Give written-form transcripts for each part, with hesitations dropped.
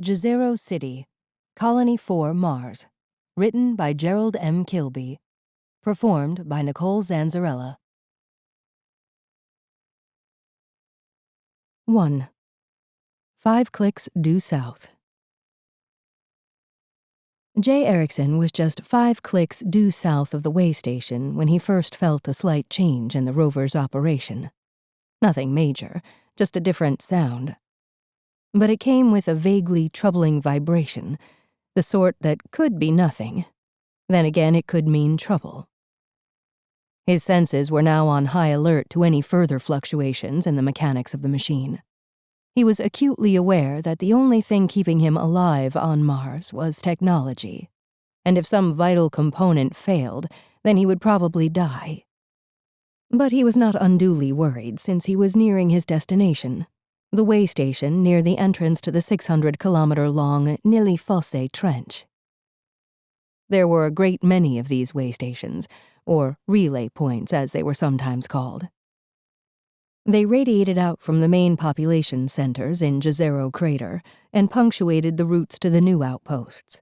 Jezero City, Colony 4, Mars. Written by Gerald M. Kilby. Performed by Nicole Zanzarella. 1. 5 clicks due south. Jay Erickson was just 5 clicks due south of the way station when he first felt a slight change in the rover's operation. Nothing major, just a different sound. But it came with a vaguely troubling vibration, the sort that could be nothing. Then again, it could mean trouble. His senses were now on high alert to any further fluctuations in the mechanics of the machine. He was acutely aware that the only thing keeping him alive on Mars was technology, and if some vital component failed, then he would probably die. But he was not unduly worried since he was nearing his destination, the way station near the entrance to the 600-kilometer-long NIli Fossae trench. There were a great many of these way stations, or relay points as they were sometimes called. They radiated out from the main population centers in Jezero Crater and punctuated the routes to the new outposts.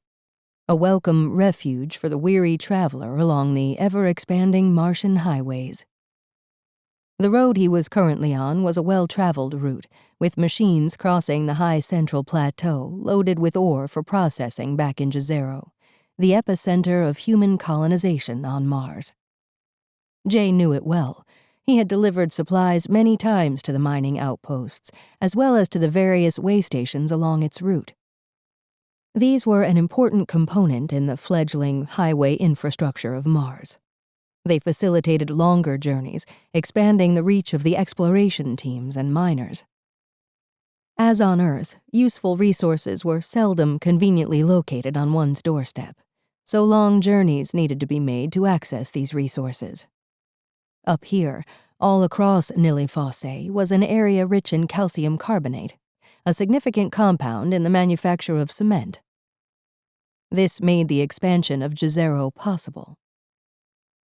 A welcome refuge for the weary traveler along the ever-expanding Martian highways. The road he was currently on was a well-traveled route, with machines crossing the high central plateau loaded with ore for processing back in Jezero, the epicenter of human colonization on Mars. Jay knew it well. He had delivered supplies many times to the mining outposts, as well as to the various way stations along its route. These were an important component in the fledgling highway infrastructure of Mars. They facilitated longer journeys, expanding the reach of the exploration teams and miners. As on Earth, useful resources were seldom conveniently located on one's doorstep, so long journeys needed to be made to access these resources. Up here, all across NIli Fossae, was an area rich in calcium carbonate, a significant compound in the manufacture of cement. This made the expansion of Jezero possible.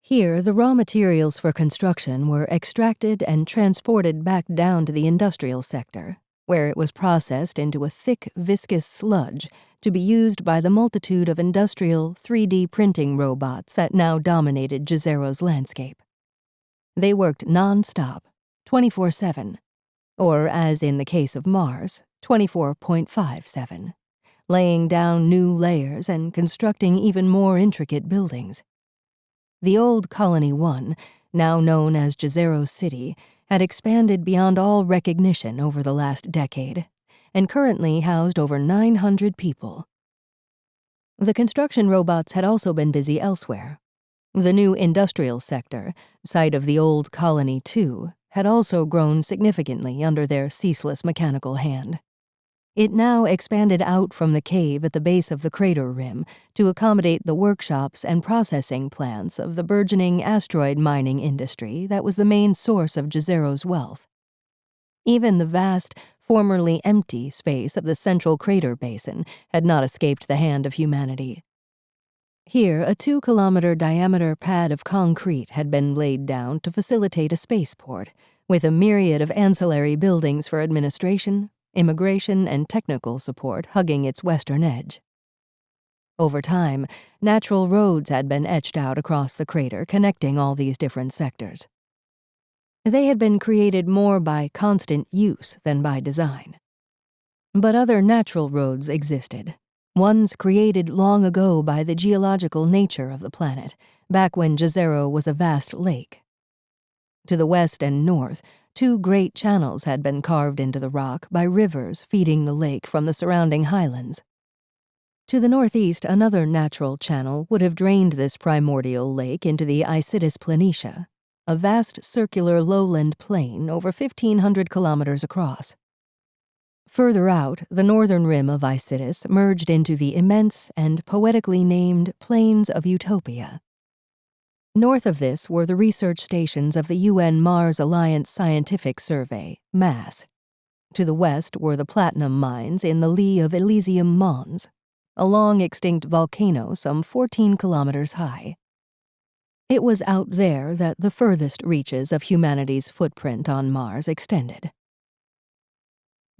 Here, the raw materials for construction were extracted and transported back down to the industrial sector, where it was processed into a thick, viscous sludge to be used by the multitude of industrial 3D printing robots that now dominated Jezero's landscape. They worked non-stop, 24/7, or as in the case of Mars, 24.57, laying down new layers and constructing even more intricate buildings. The old Colony 1, now known as Jezero City, had expanded beyond all recognition over the last decade, and currently housed over 900 people. The construction robots had also been busy elsewhere. The new industrial sector, site of the old Colony 2, had also grown significantly under their ceaseless mechanical hand. It now expanded out from the cave at the base of the crater rim to accommodate the workshops and processing plants of the burgeoning asteroid mining industry that was the main source of Jezero's wealth. Even the vast, formerly empty space of the central crater basin had not escaped the hand of humanity. Here, a 2-kilometer diameter pad of concrete had been laid down to facilitate a spaceport, with a myriad of ancillary buildings for administration, immigration, and technical support hugging its western edge. Over time, natural roads had been etched out across the crater connecting all these different sectors. They had been created more by constant use than by design. But other natural roads existed, ones created long ago by the geological nature of the planet, back when Jezero was a vast lake. To the west and north, 2 great channels had been carved into the rock by rivers feeding the lake from the surrounding highlands. To the northeast, another natural channel would have drained this primordial lake into the Isidis Planitia, a vast circular lowland plain over 1,500 kilometers across. Further out, the northern rim of Isidis merged into the immense and poetically named Plains of Utopia. North of this were the research stations of the UN Mars Alliance Scientific Survey, MASS. To the west were the platinum mines in the lee of Elysium Mons, a long-extinct volcano some 14 kilometers high. It was out there that the furthest reaches of humanity's footprint on Mars extended.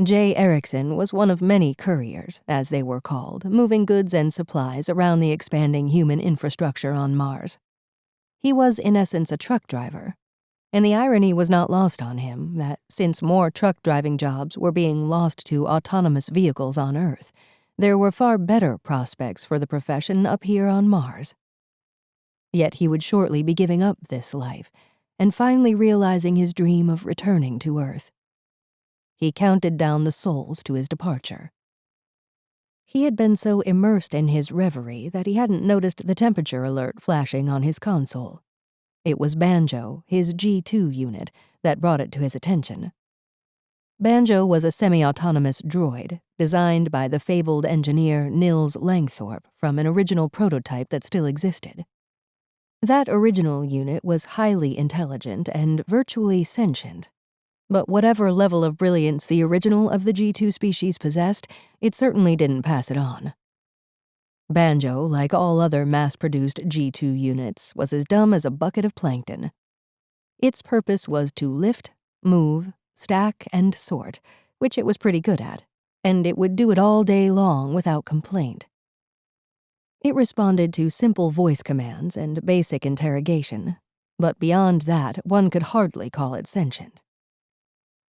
J. Erickson was one of many couriers, as they were called, moving goods and supplies around the expanding human infrastructure on Mars. He was, in essence, a truck driver, and the irony was not lost on him that since more truck driving jobs were being lost to autonomous vehicles on Earth, there were far better prospects for the profession up here on Mars. Yet he would shortly be giving up this life and finally realizing his dream of returning to Earth. He counted down the souls to his departure. He had been so immersed in his reverie that he hadn't noticed the temperature alert flashing on his console. It was Banjo, his G2 unit, that brought it to his attention. Banjo was a semi-autonomous droid designed by the fabled engineer Nils Langthorpe from an original prototype that still existed. That original unit was highly intelligent and virtually sentient. But whatever level of brilliance the original of the G2 species possessed, it certainly didn't pass it on. Banjo, like all other mass-produced G2 units, was as dumb as a bucket of plankton. Its purpose was to lift, move, stack, and sort, which it was pretty good at, and it would do it all day long without complaint. It responded to simple voice commands and basic interrogation, but beyond that, one could hardly call it sentient.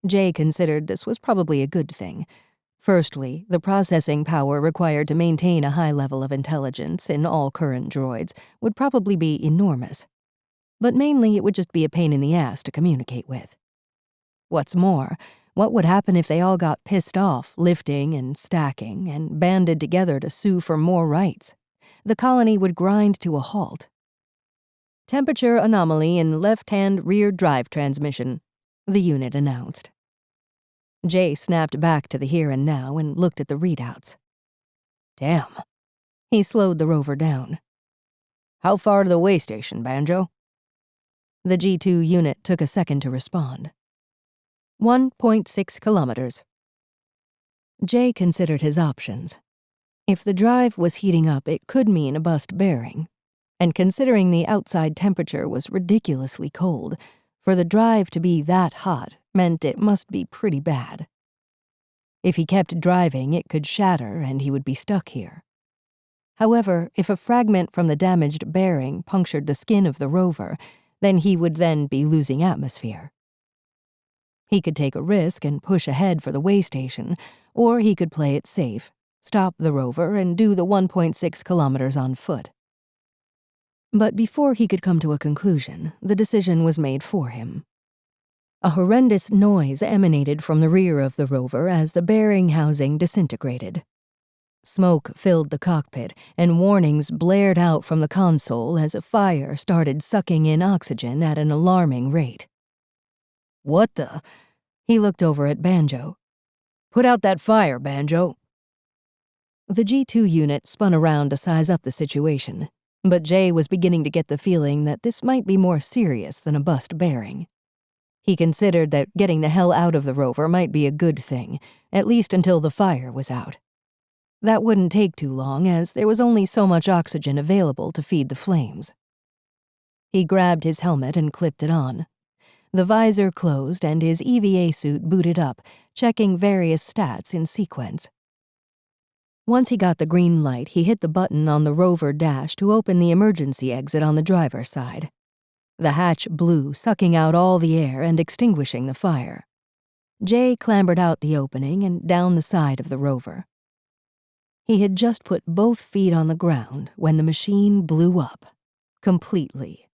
Jay considered this was probably a good thing. Firstly, the processing power required to maintain a high level of intelligence in all current droids would probably be enormous. But mainly it would just be a pain in the ass to communicate with. What's more, what would happen if they all got pissed off lifting and stacking and banded together to sue for more rights? The colony would grind to a halt. "Temperature anomaly in left-hand rear drive transmission," the unit announced. Jay snapped back to the here and now and looked at the readouts. Damn. He slowed the rover down. "How far to the way station, Banjo?" The G2 unit took a second to respond. 1.6 kilometers. Jay considered his options. If the drive was heating up, it could mean a bust bearing. And considering the outside temperature was ridiculously cold, for the drive to be that hot meant it must be pretty bad. If he kept driving, it could shatter and he would be stuck here. However, if a fragment from the damaged bearing punctured the skin of the rover, then he would then be losing atmosphere. He could take a risk and push ahead for the way station, or he could play it safe, stop the rover, and do the 1.6 kilometers on foot. But before he could come to a conclusion, the decision was made for him. A horrendous noise emanated from the rear of the rover as the bearing housing disintegrated. Smoke filled the cockpit, and warnings blared out from the console as a fire started sucking in oxygen at an alarming rate. "What the?" He looked over at Banjo. "Put out that fire, Banjo." The G2 unit spun around to size up the situation, but Jay was beginning to get the feeling that this might be more serious than a bust bearing. He considered that getting the hell out of the rover might be a good thing, at least until the fire was out. That wouldn't take too long, as there was only so much oxygen available to feed the flames. He grabbed his helmet and clipped it on. The visor closed and his EVA suit booted up, checking various stats in sequence. Once he got the green light, he hit the button on the rover dash to open the emergency exit on the driver's side. The hatch blew, sucking out all the air and extinguishing the fire. Jay clambered out the opening and down the side of the rover. He had just put both feet on the ground when the machine blew up, completely.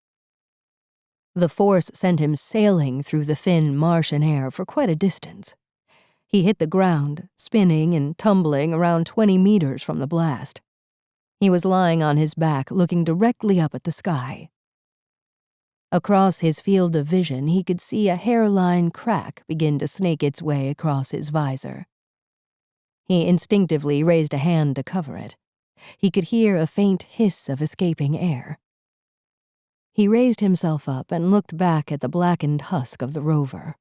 The force sent him sailing through the thin Martian air for quite a distance. He hit the ground, spinning and tumbling around 20 meters from the blast. He was lying on his back, looking directly up at the sky. Across his field of vision, he could see a hairline crack begin to snake its way across his visor. He instinctively raised a hand to cover it. He could hear a faint hiss of escaping air. He raised himself up and looked back at the blackened husk of the rover.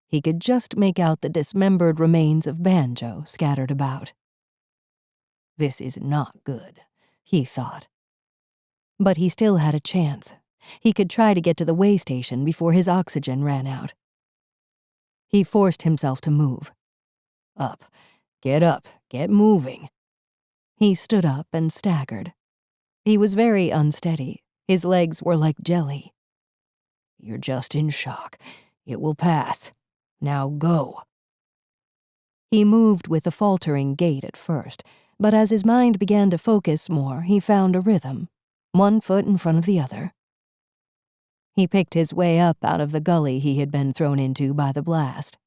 He could just make out the dismembered remains of Banjo scattered about. This is not good, he thought. But he still had a chance. He could try to get to the way station before his oxygen ran out. He forced himself to move. Up. Get up. Get moving." He stood up and staggered. He was very unsteady. His legs were like jelly. "You're just in shock. It will pass. Now go." He moved with a faltering gait at first, but as his mind began to focus more, he found a rhythm, one foot in front of the other. He picked his way up out of the gully he had been thrown into by the blast.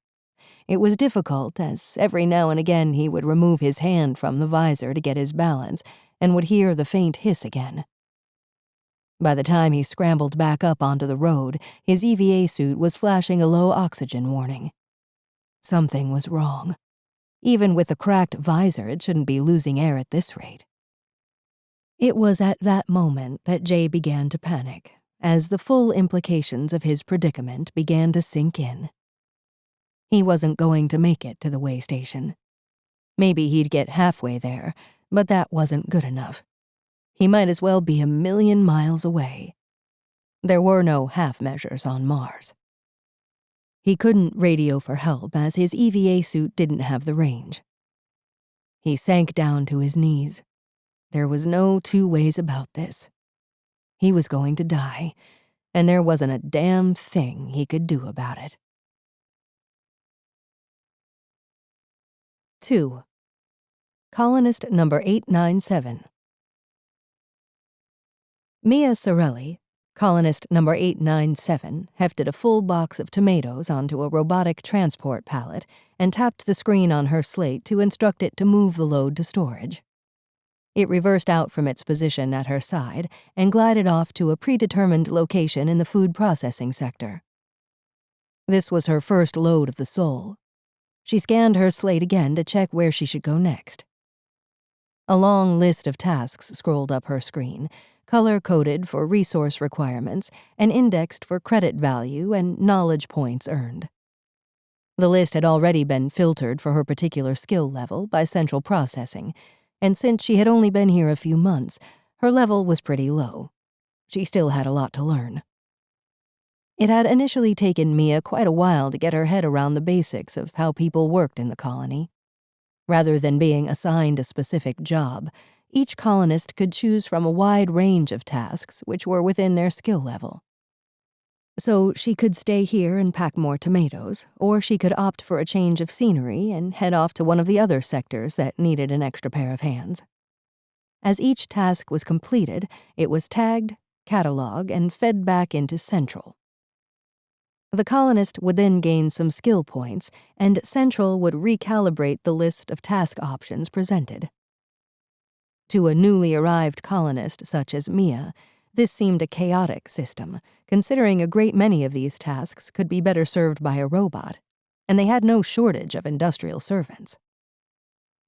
It was difficult, as every now and again he would remove his hand from the visor to get his balance and would hear the faint hiss again. By the time he scrambled back up onto the road, his EVA suit was flashing a low oxygen warning. Something was wrong. Even with the cracked visor, it shouldn't be losing air at this rate. It was at that moment that Jay began to panic, as the full implications of his predicament began to sink in. He wasn't going to make it to the way station. Maybe he'd get halfway there, but that wasn't good enough. He might as well be 1,000,000 miles away. There were no half measures on Mars. He couldn't radio for help as his EVA suit didn't have the range. He sank down to his knees. There was no two ways about this. He was going to die, and there wasn't a damn thing he could do about it. 2. Colonist number 897. Mia Sorelli, colonist number 897, hefted a full box of tomatoes onto a robotic transport pallet and tapped the screen on her slate to instruct it to move the load to storage. It reversed out from its position at her side and glided off to a predetermined location in the food processing sector. This was her first load of the Sol. She scanned her slate again to check where she should go next. A long list of tasks scrolled up her screen, color-coded for resource requirements and indexed for credit value and knowledge points earned. The list had already been filtered for her particular skill level by central processing, and since she had only been here a few months, her level was pretty low. She still had a lot to learn. It had initially taken Mia quite a while to get her head around the basics of how people worked in the colony. Rather than being assigned a specific job, each colonist could choose from a wide range of tasks which were within their skill level. So she could stay here and pack more tomatoes, or she could opt for a change of scenery and head off to one of the other sectors that needed an extra pair of hands. As each task was completed, it was tagged, cataloged, and fed back into Central. The colonist would then gain some skill points, and Central would recalibrate the list of task options presented. To a newly arrived colonist such as Mia, this seemed a chaotic system, considering a great many of these tasks could be better served by a robot, and they had no shortage of industrial servants.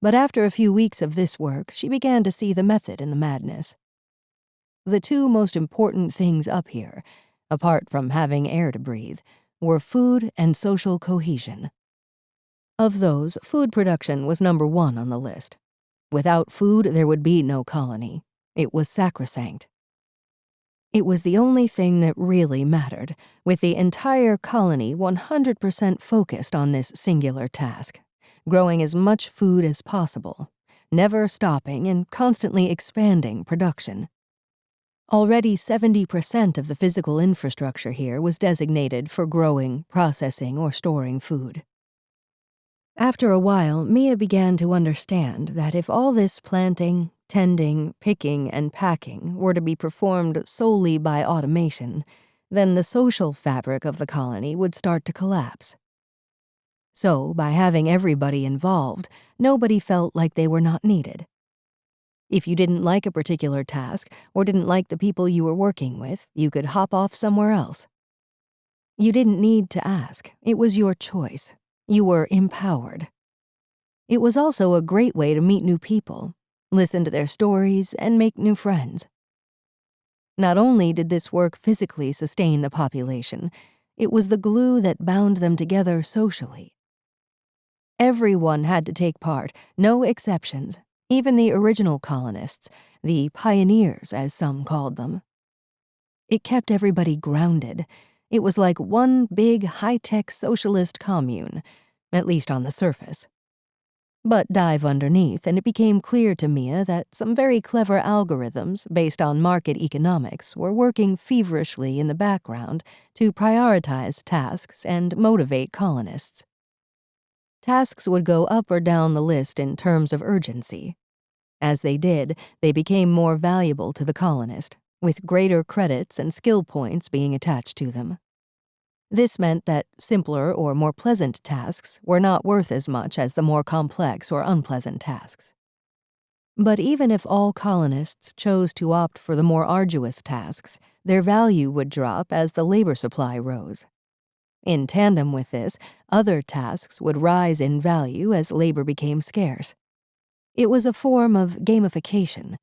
But after a few weeks of this work, she began to see the method in the madness. The two most important things up here, apart from having air to breathe, were food and social cohesion. Of those, food production was number 1 on the list. Without food, there would be no colony. It was sacrosanct. It was the only thing that really mattered, with the entire colony 100% focused on this singular task, growing as much food as possible, never stopping and constantly expanding production. Already 70% of the physical infrastructure here was designated for growing, processing, or storing food. After a while, Mia began to understand that if all this planting, tending, picking, and packing were to be performed solely by automation, then the social fabric of the colony would start to collapse. So, by having everybody involved, nobody felt like they were not needed. If you didn't like a particular task or didn't like the people you were working with, you could hop off somewhere else. You didn't need to ask. It was your choice. You were empowered. It was also a great way to meet new people, listen to their stories, and make new friends. Not only did this work physically sustain the population, it was the glue that bound them together socially. Everyone had to take part, no exceptions. Even the original colonists, the pioneers as some called them. It kept everybody grounded. It was like one big high-tech socialist commune, at least on the surface. But dive underneath, and it became clear to Mia that some very clever algorithms based on market economics were working feverishly in the background to prioritize tasks and motivate colonists. Tasks would go up or down the list in terms of urgency. As they did, they became more valuable to the colonist, with greater credits and skill points being attached to them. This meant that simpler or more pleasant tasks were not worth as much as the more complex or unpleasant tasks. But even if all colonists chose to opt for the more arduous tasks, their value would drop as the labor supply rose. In tandem with this, other tasks would rise in value as labor became scarce. It was a form of gamification.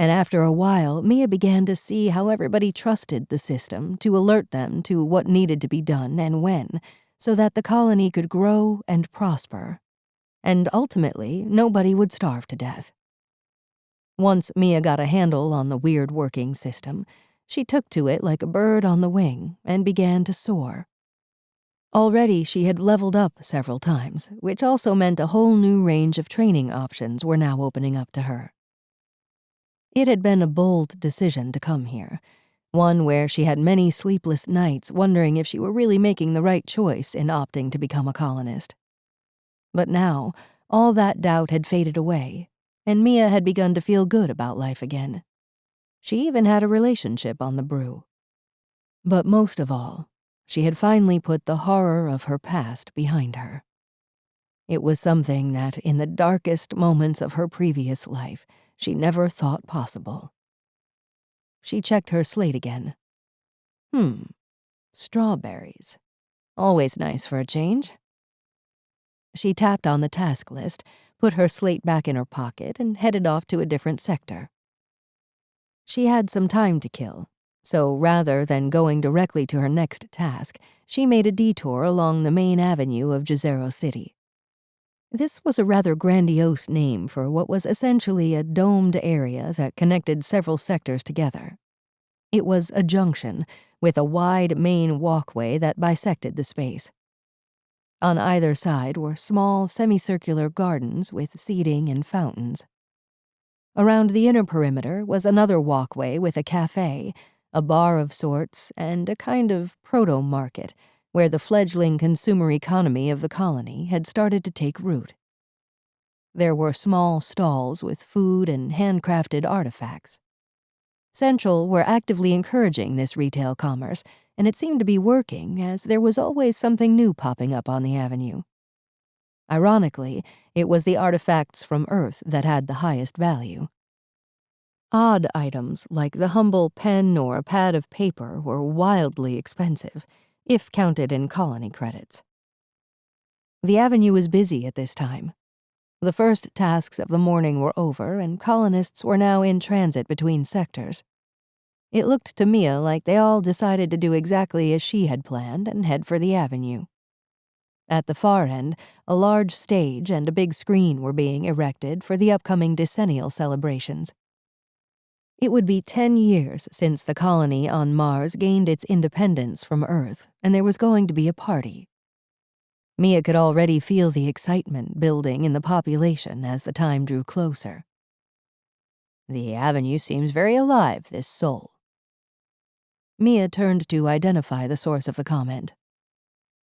And after a while, Mia began to see how everybody trusted the system to alert them to what needed to be done and when, so that the colony could grow and prosper. And ultimately, nobody would starve to death. Once Mia got a handle on the weird working system, she took to it like a bird on the wing and began to soar. Already she had leveled up several times, which also meant a whole new range of training options were now opening up to her. It had been a bold decision to come here, one where she had many sleepless nights wondering if she were really making the right choice in opting to become a colonist. But now, all that doubt had faded away, and Mia had begun to feel good about life again. She even had a relationship on the brew. But most of all, she had finally put the horror of her past behind her. It was something that, in the darkest moments of her previous life, she never thought possible. She checked her slate again. Strawberries. Always nice for a change. She tapped on the task list, put her slate back in her pocket, and headed off to a different sector. She had some time to kill, so rather than going directly to her next task, she made a detour along the main avenue of Jezero City. This was a rather grandiose name for what was essentially a domed area that connected several sectors together. It was a junction, with a wide main walkway that bisected the space. On either side were small, semicircular gardens with seating and fountains. Around the inner perimeter was another walkway with a cafe, a bar of sorts, and a kind of proto-market, where the fledgling consumer economy of the colony had started to take root. There were small stalls with food and handcrafted artifacts. Central were actively encouraging this retail commerce, and it seemed to be working as there was always something new popping up on the avenue. Ironically, it was the artifacts from Earth that had the highest value. Odd items like the humble pen or a pad of paper were wildly expensive, if counted in colony credits. The avenue was busy at this time. The first tasks of the morning were over, and colonists were now in transit between sectors. It looked to Mia like they all decided to do exactly as she had planned and head for the avenue. At the far end, a large stage and a big screen were being erected for the upcoming Decennial celebrations. It would be 10 years since the colony on Mars gained its independence from Earth, and there was going to be a party. Mia could already feel the excitement building in the population as the time drew closer. The avenue seems very alive this Sol. Mia turned to identify the source of the comment.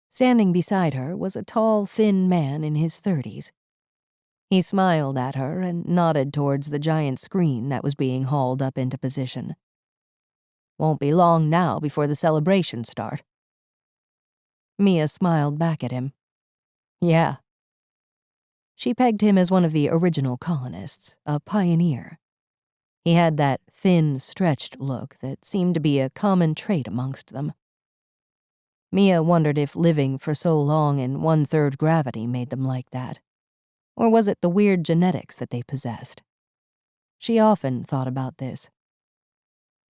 Standing beside her was a tall, thin man in his 30s. He smiled at her and nodded towards the giant screen that was being hauled up into position. Won't be long now before the celebrations start. Mia smiled back at him. Yeah. She pegged him as one of the original colonists, a pioneer. He had that thin, stretched look that seemed to be a common trait amongst them. Mia wondered if living for so long in 1/3 gravity made them like that. Or was it the weird genetics that they possessed? She often thought about this.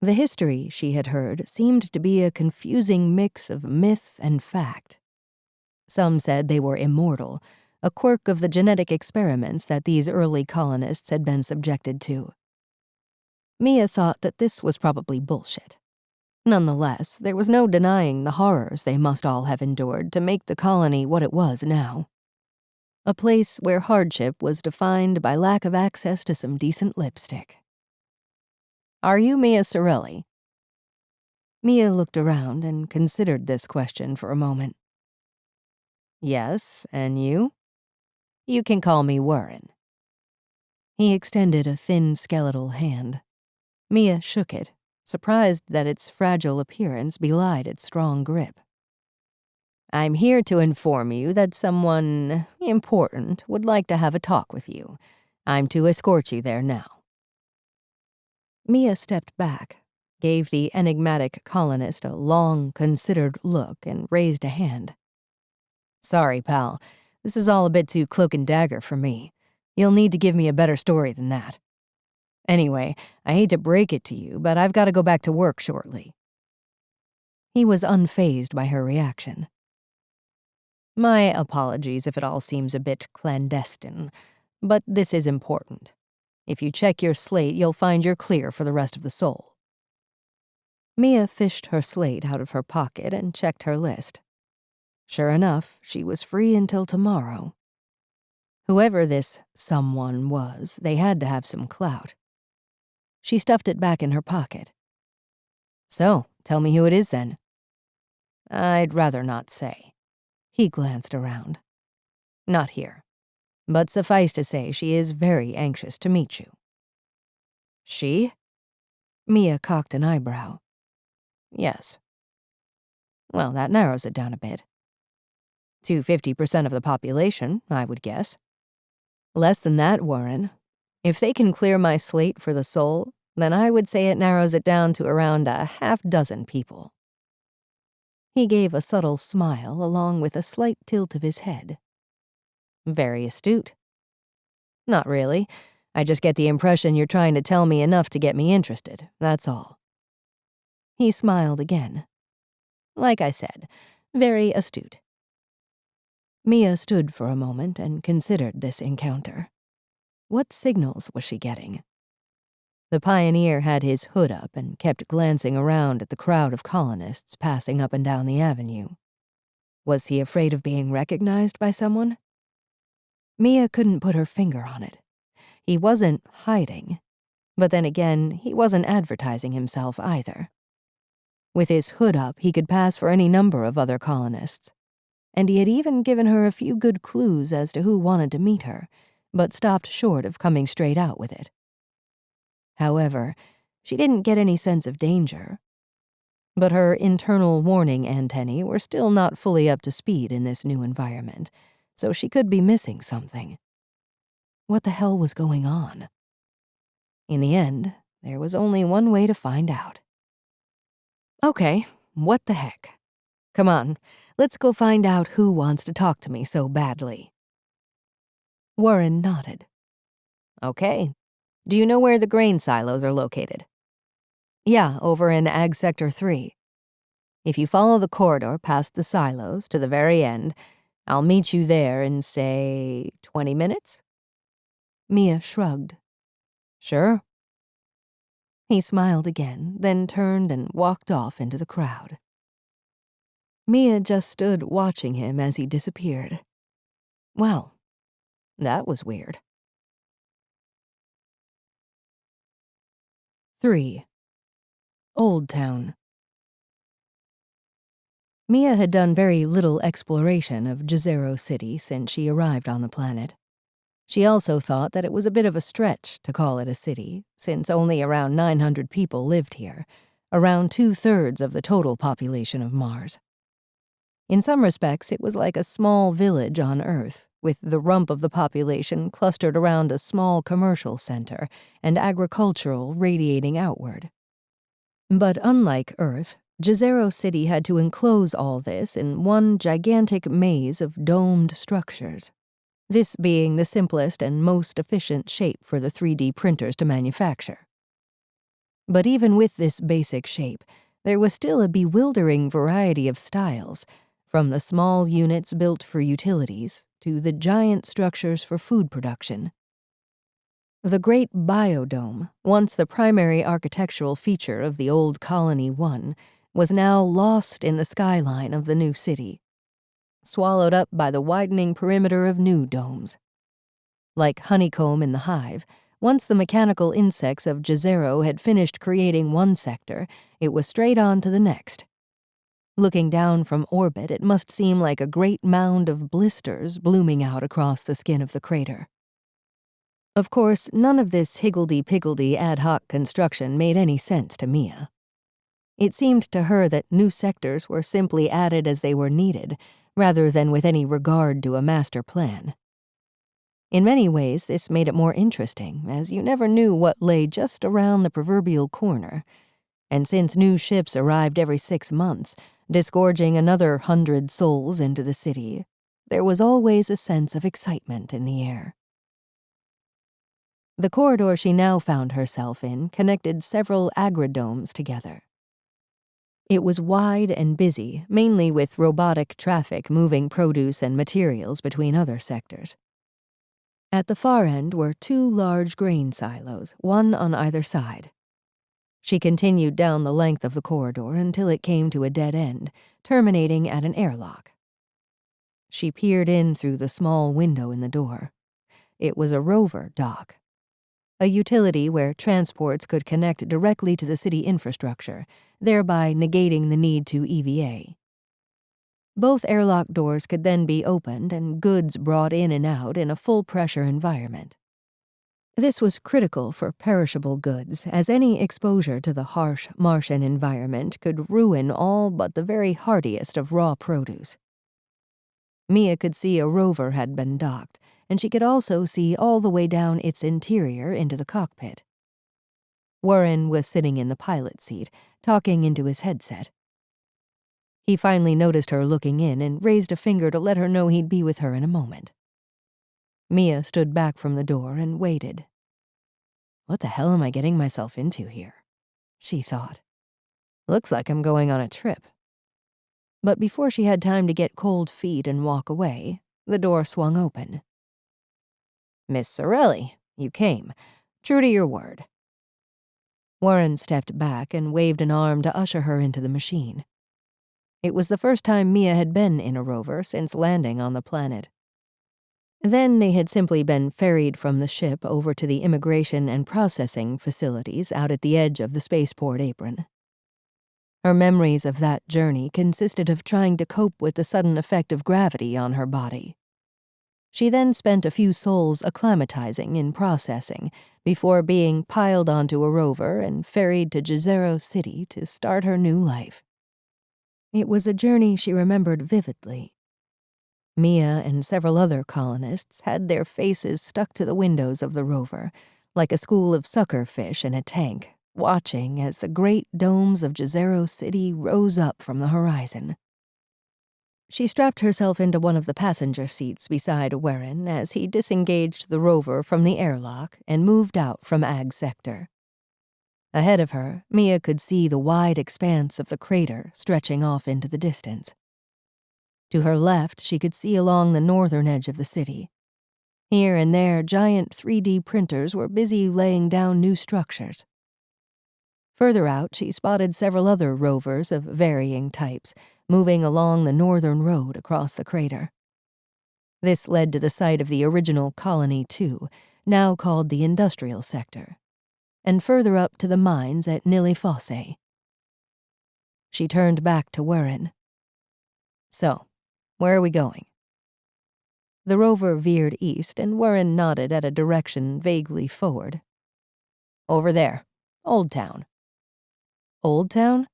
The history she had heard seemed to be a confusing mix of myth and fact. Some said they were immortal, a quirk of the genetic experiments that these early colonists had been subjected to. Mia thought that this was probably bullshit. Nonetheless, there was no denying the horrors they must all have endured to make the colony what it was now. A place where hardship was defined by lack of access to some decent lipstick. "Are you Mia Sorelli?" Mia looked around and considered this question for a moment. "Yes, and you?" "You can call me Warren." He extended a thin skeletal hand. Mia shook it, surprised that its fragile appearance belied its strong grip. "I'm here to inform you that someone important would like to have a talk with you. I'm to escort you there now." Mia stepped back, gave the enigmatic colonist a long, considered look, and raised a hand. "Sorry, pal. This is all a bit too cloak and dagger for me. You'll need to give me a better story than that. Anyway, I hate to break it to you, but I've got to go back to work shortly." He was unfazed by her reaction. "My apologies if it all seems a bit clandestine, but this is important. If you check your slate, you'll find you're clear for the rest of the Sol." Mia fished her slate out of her pocket and checked her list. Sure enough, she was free until tomorrow. Whoever this someone was, they had to have some clout. She stuffed it back in her pocket. "So, tell me who it is then." "I'd rather not say." He glanced around. "Not here. But suffice to say, she is very anxious to meet you." "She?" Mia cocked an eyebrow. "Yes." "Well, that narrows it down a bit. To 50% of the population, I would guess." "Less than that, Warren. If they can clear my slate for the Sol, then I would say it narrows it down to around a half-dozen people." He gave a subtle smile along with a slight tilt of his head. "Very astute." "Not really. I just get the impression you're trying to tell me enough to get me interested, that's all." He smiled again. "Like I said, very astute." Mia stood for a moment and considered this encounter. What signals was she getting? The pioneer had his hood up and kept glancing around at the crowd of colonists passing up and down the avenue. Was he afraid of being recognized by someone? Mia couldn't put her finger on it. He wasn't hiding, but then again, he wasn't advertising himself either. With his hood up, he could pass for any number of other colonists, and he had even given her a few good clues as to who wanted to meet her, but stopped short of coming straight out with it. However, she didn't get any sense of danger. But her internal warning antennae were still not fully up to speed in this new environment, so she could be missing something. What the hell was going on? In the end, there was only one way to find out. "Okay, what the heck? Come on, let's go find out who wants to talk to me so badly." Warren nodded. "Okay. Do you know where the grain silos are located?" "Yeah, over in Ag Sector 3. If you follow the corridor past the silos to the very end, I'll meet you there in, say, 20 minutes? Mia shrugged. "Sure." He smiled again, then turned and walked off into the crowd. Mia just stood watching him as he disappeared. Well, that was weird. 3. Old Town. Mia had done very little exploration of Jezero City since she arrived on the planet. She also thought that it was a bit of a stretch to call it a city, since only around 900 people lived here, around 2/3 of the total population of Mars. In some respects, it was like a small village on Earth, with the rump of the population clustered around a small commercial center and agricultural radiating outward. But unlike Earth, Jezero City had to enclose all this in one gigantic maze of domed structures, this being the simplest and most efficient shape for the 3D printers to manufacture. But even with this basic shape, there was still a bewildering variety of styles, from the small units built for utilities to the giant structures for food production. The Great Biodome, once the primary architectural feature of the old Colony 1, was now lost in the skyline of the new city. swallowed up by the widening perimeter of new domes. Like honeycomb in the hive, once the mechanical insects of Jezero had finished creating one sector, it was straight on to the next. Looking down from orbit, it must seem like a great mound of blisters blooming out across the skin of the crater. Of course, none of this higgledy-piggledy ad hoc construction made any sense to Mia. It seemed to her that new sectors were simply added as they were needed, rather than with any regard to a master plan. In many ways, this made it more interesting, as you never knew what lay just around the proverbial corner. And since new ships arrived every 6 months, disgorging another 100 souls into the city, there was always a sense of excitement in the air. The corridor she now found herself in connected several agridomes together. It was wide and busy, mainly with robotic traffic moving produce and materials between other sectors. At the far end were 2 large grain silos, one on either side. She continued down the length of the corridor until it came to a dead end, terminating at an airlock. She peered in through the small window in the door. It was a rover dock, a utility where transports could connect directly to the city infrastructure, thereby negating the need to EVA. Both airlock doors could then be opened and goods brought in and out in a full-pressure environment. This was critical for perishable goods, as any exposure to the harsh Martian environment could ruin all but the very hardiest of raw produce. Mia could see a rover had been docked, and she could also see all the way down its interior into the cockpit. Warren was sitting in the pilot seat, talking into his headset. He finally noticed her looking in and raised a finger to let her know he'd be with her in a moment. Mia stood back from the door and waited. What the hell am I getting myself into here? She thought. Looks like I'm going on a trip. But before she had time to get cold feet and walk away, the door swung open. Miss Sorelli, you came. True to your word. Warren stepped back and waved an arm to usher her into the machine. It was the first time Mia had been in a rover since landing on the planet. Then they had simply been ferried from the ship over to the immigration and processing facilities out at the edge of the spaceport apron. Her memories of that journey consisted of trying to cope with the sudden effect of gravity on her body. She then spent a few sols acclimatizing in processing before being piled onto a rover and ferried to Jezero City to start her new life. It was a journey she remembered vividly. Mia and several other colonists had their faces stuck to the windows of the rover, like a school of sucker fish in a tank, watching as the great domes of Jezero City rose up from the horizon. She strapped herself into one of the passenger seats beside Warren as he disengaged the rover from the airlock and moved out from Ag Sector. Ahead of her, Mia could see the wide expanse of the crater stretching off into the distance. To her left, she could see along the northern edge of the city. Here and there, giant 3D printers were busy laying down new structures. Further out, she spotted several other rovers of varying types, moving along the northern road across the crater. This led to the site of the original Colony 2, now called the Industrial Sector, and further up to the mines at NIli Fossae. She turned back to Warren. So, where are we going? The rover veered east, and Warren nodded at a direction vaguely forward. Over there, Old Town. Old Town?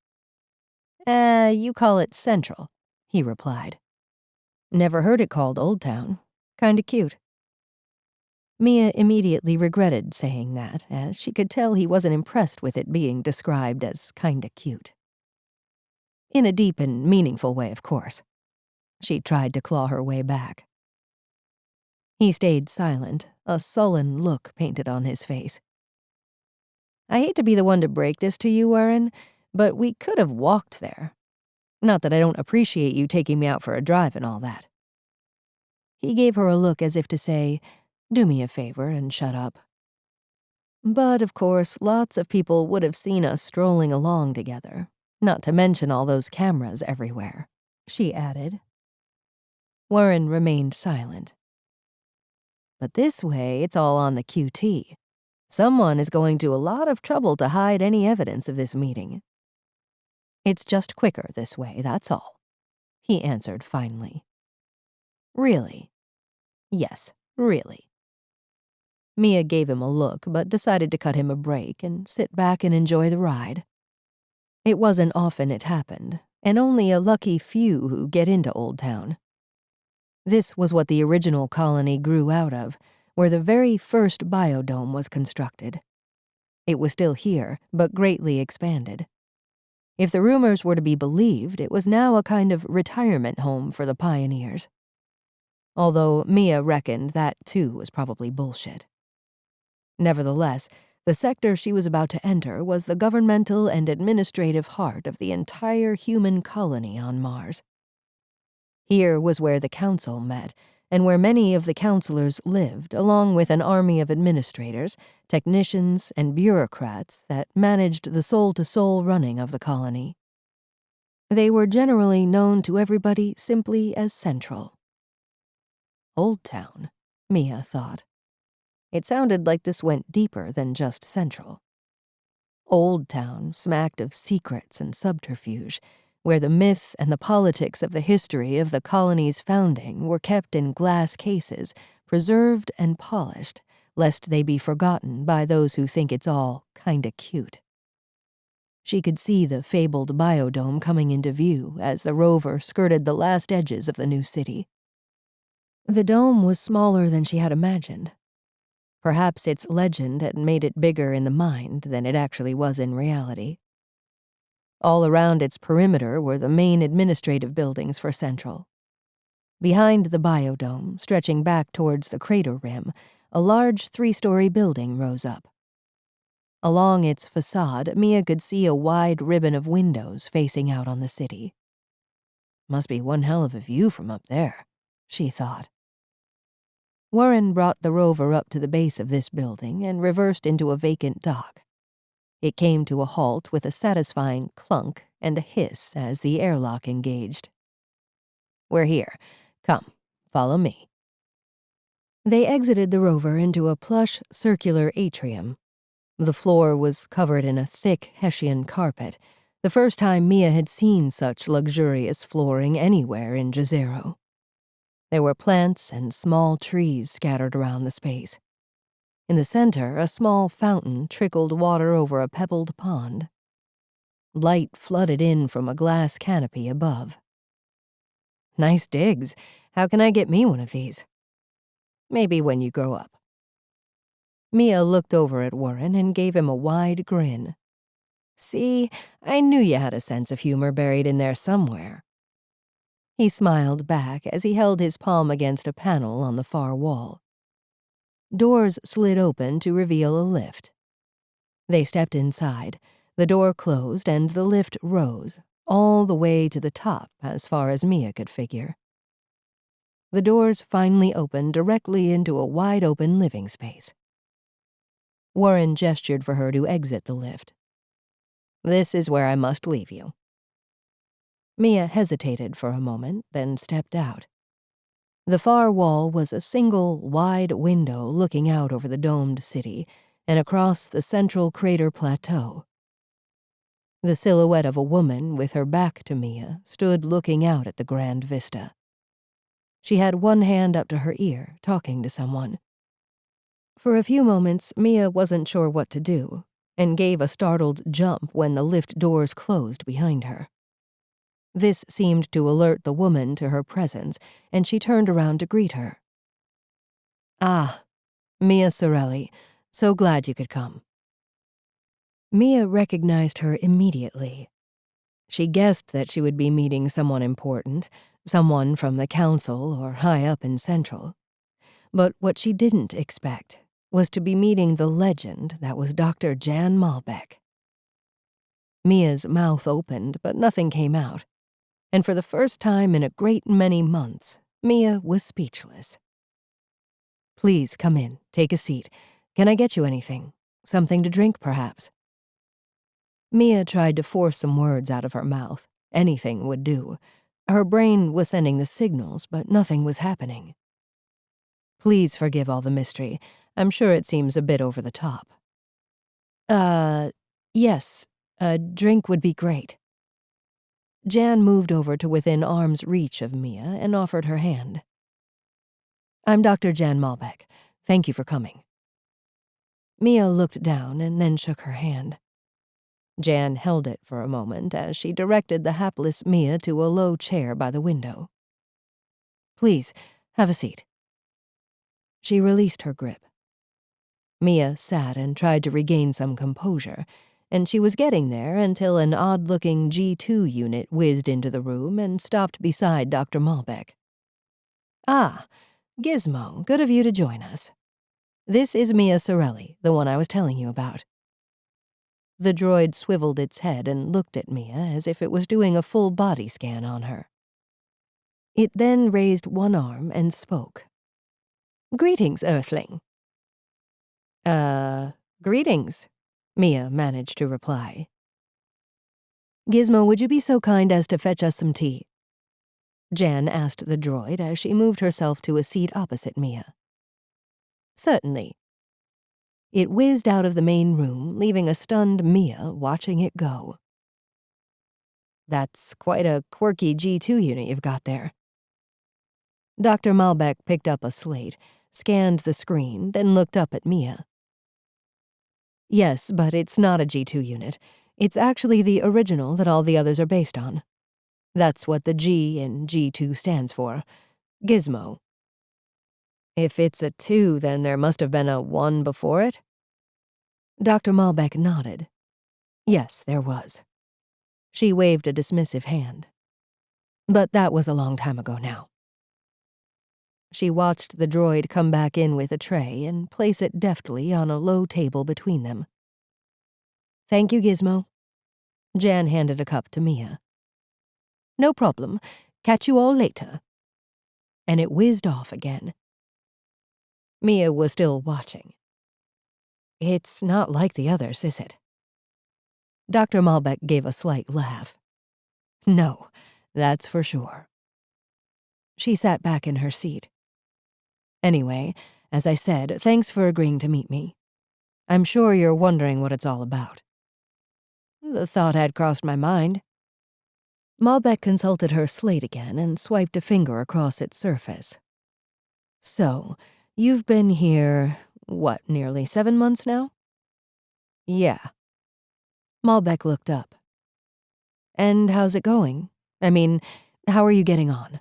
You call it Central, he replied. Never heard it called Old Town. Kinda cute. Mia immediately regretted saying that, as she could tell he wasn't impressed with it being described as kinda cute. In a deep and meaningful way, of course. She tried to claw her way back. He stayed silent, a sullen look painted on his face. I hate to be the one to break this to you, Warren, but we could have walked there. Not that I don't appreciate you taking me out for a drive and all that. He gave her a look as if to say, do me a favor and shut up. But, of course, lots of people would have seen us strolling along together, not to mention all those cameras everywhere, she added. Warren remained silent. But this way, it's all on the QT. Someone is going to a lot of trouble to hide any evidence of this meeting. It's just quicker this way, that's all, he answered finally. Really? Yes, really. Mia gave him a look, but decided to cut him a break and sit back and enjoy the ride. It wasn't often it happened, and only a lucky few who get into Old Town. This was what the original colony grew out of, where the very first biodome was constructed. It was still here, but greatly expanded. If the rumors were to be believed, it was now a kind of retirement home for the pioneers. Although Mia reckoned that, too, was probably bullshit. Nevertheless, the sector she was about to enter was the governmental and administrative heart of the entire human colony on Mars. Here was where the council met, and where many of the counselors lived, along with an army of administrators, technicians, and bureaucrats that managed the soul-to-soul running of the colony. They were generally known to everybody simply as Central. Old Town, Mia thought. It sounded like this went deeper than just Central. Old Town smacked of secrets and subterfuge, where the myth and the politics of the history of the colony's founding were kept in glass cases, preserved and polished, lest they be forgotten by those who think it's all kinda cute. She could see the fabled biodome coming into view as the rover skirted the last edges of the new city. The dome was smaller than she had imagined. Perhaps its legend had made it bigger in the mind than it actually was in reality. All around its perimeter were the main administrative buildings for Central. Behind the biodome, stretching back towards the crater rim, a large 3-story building rose up. Along its facade, Mia could see a wide ribbon of windows facing out on the city. Must be one hell of a view from up there, she thought. Warren brought the rover up to the base of this building and reversed into a vacant dock. It came to a halt with a satisfying clunk and a hiss as the airlock engaged. "We're here. Come, follow me." They exited the rover into a plush, circular atrium. The floor was covered in a thick Hessian carpet, the first time Mia had seen such luxurious flooring anywhere in Jezero. There were plants and small trees scattered around the space. In the center, a small fountain trickled water over a pebbled pond. Light flooded in from a glass canopy above. "Nice digs. How can I get me one of these?" "Maybe when you grow up." Mia looked over at Warren and gave him a wide grin. "See, I knew you had a sense of humor buried in there somewhere." He smiled back as he held his palm against a panel on the far wall. Doors slid open to reveal a lift. They stepped inside, the door closed, and the lift rose, all the way to the top as far as Mia could figure. The doors finally opened directly into a wide-open living space. Warren gestured for her to exit the lift. "This is where I must leave you." Mia hesitated for a moment, then stepped out. The far wall was a single, wide window looking out over the domed city and across the central crater plateau. The silhouette of a woman with her back to Mia stood looking out at the grand vista. She had one hand up to her ear, talking to someone. For a few moments, Mia wasn't sure what to do, and gave a startled jump when the lift doors closed behind her. This seemed to alert the woman to her presence, and she turned around to greet her. "Ah, Mia Sorelli. So glad you could come." Mia recognized her immediately. She guessed that she would be meeting someone important, someone from the council or high up in Central. But what she didn't expect was to be meeting the legend that was Dr. Jann Malbec. Mia's mouth opened, but nothing came out. And for the first time in a great many months, Mia was speechless. "Please come in, take a seat. Can I get you anything? Something to drink, perhaps?" Mia tried to force some words out of her mouth. Anything would do. Her brain was sending the signals, but nothing was happening. Please forgive all the mystery. I'm sure it seems a bit over the top. Yes, a drink would be great. Jann moved over to within arm's reach of Mia and offered her hand. I'm Dr. Jann Malbec. Thank you for coming. Mia looked down and then shook her hand. Jann held it for a moment as she directed the hapless Mia to a low chair by the window. Please, have a seat. She released her grip. Mia sat and tried to regain some composure, and she was getting there until an odd-looking G2 unit whizzed into the room and stopped beside Dr. Malbec. Ah, Gizmo, good of you to join us. This is Mia Sorelli, the one I was telling you about. The droid swiveled its head and looked at Mia as if it was doing a full body scan on her. It then raised one arm and spoke. Greetings, Earthling. Greetings, Mia managed to reply. Gizmo, would you be so kind as to fetch us some tea? Jann asked the droid as she moved herself to a seat opposite Mia. Certainly. It whizzed out of the main room, leaving a stunned Mia watching it go. That's quite a quirky G2 unit you've got there. Dr. Malbec picked up a slate, scanned the screen, then looked up at Mia. Yes, but it's not a G2 unit. It's actually the original that all the others are based on. That's what the G in G2 stands for. Gizmo. If it's a 2, then there must have been a 1 before it? Dr. Malbec nodded. Yes, there was. She waved a dismissive hand. But that was a long time ago now. She watched the droid come back in with a tray and place it deftly on a low table between them. Thank you, Gizmo. Jann handed a cup to Mia. No problem. Catch you all later. And it whizzed off again. Mia was still watching. It's not like the others, is it? Dr. Malbec gave a slight laugh. No, that's for sure. She sat back in her seat. Anyway, as I said, thanks for agreeing to meet me. I'm sure you're wondering what it's all about. The thought had crossed my mind. Malbec consulted her slate again and swiped a finger across its surface. So, you've been here, what, nearly 7 months now? Yeah. Malbec looked up. And how's it going? I mean, how are you getting on?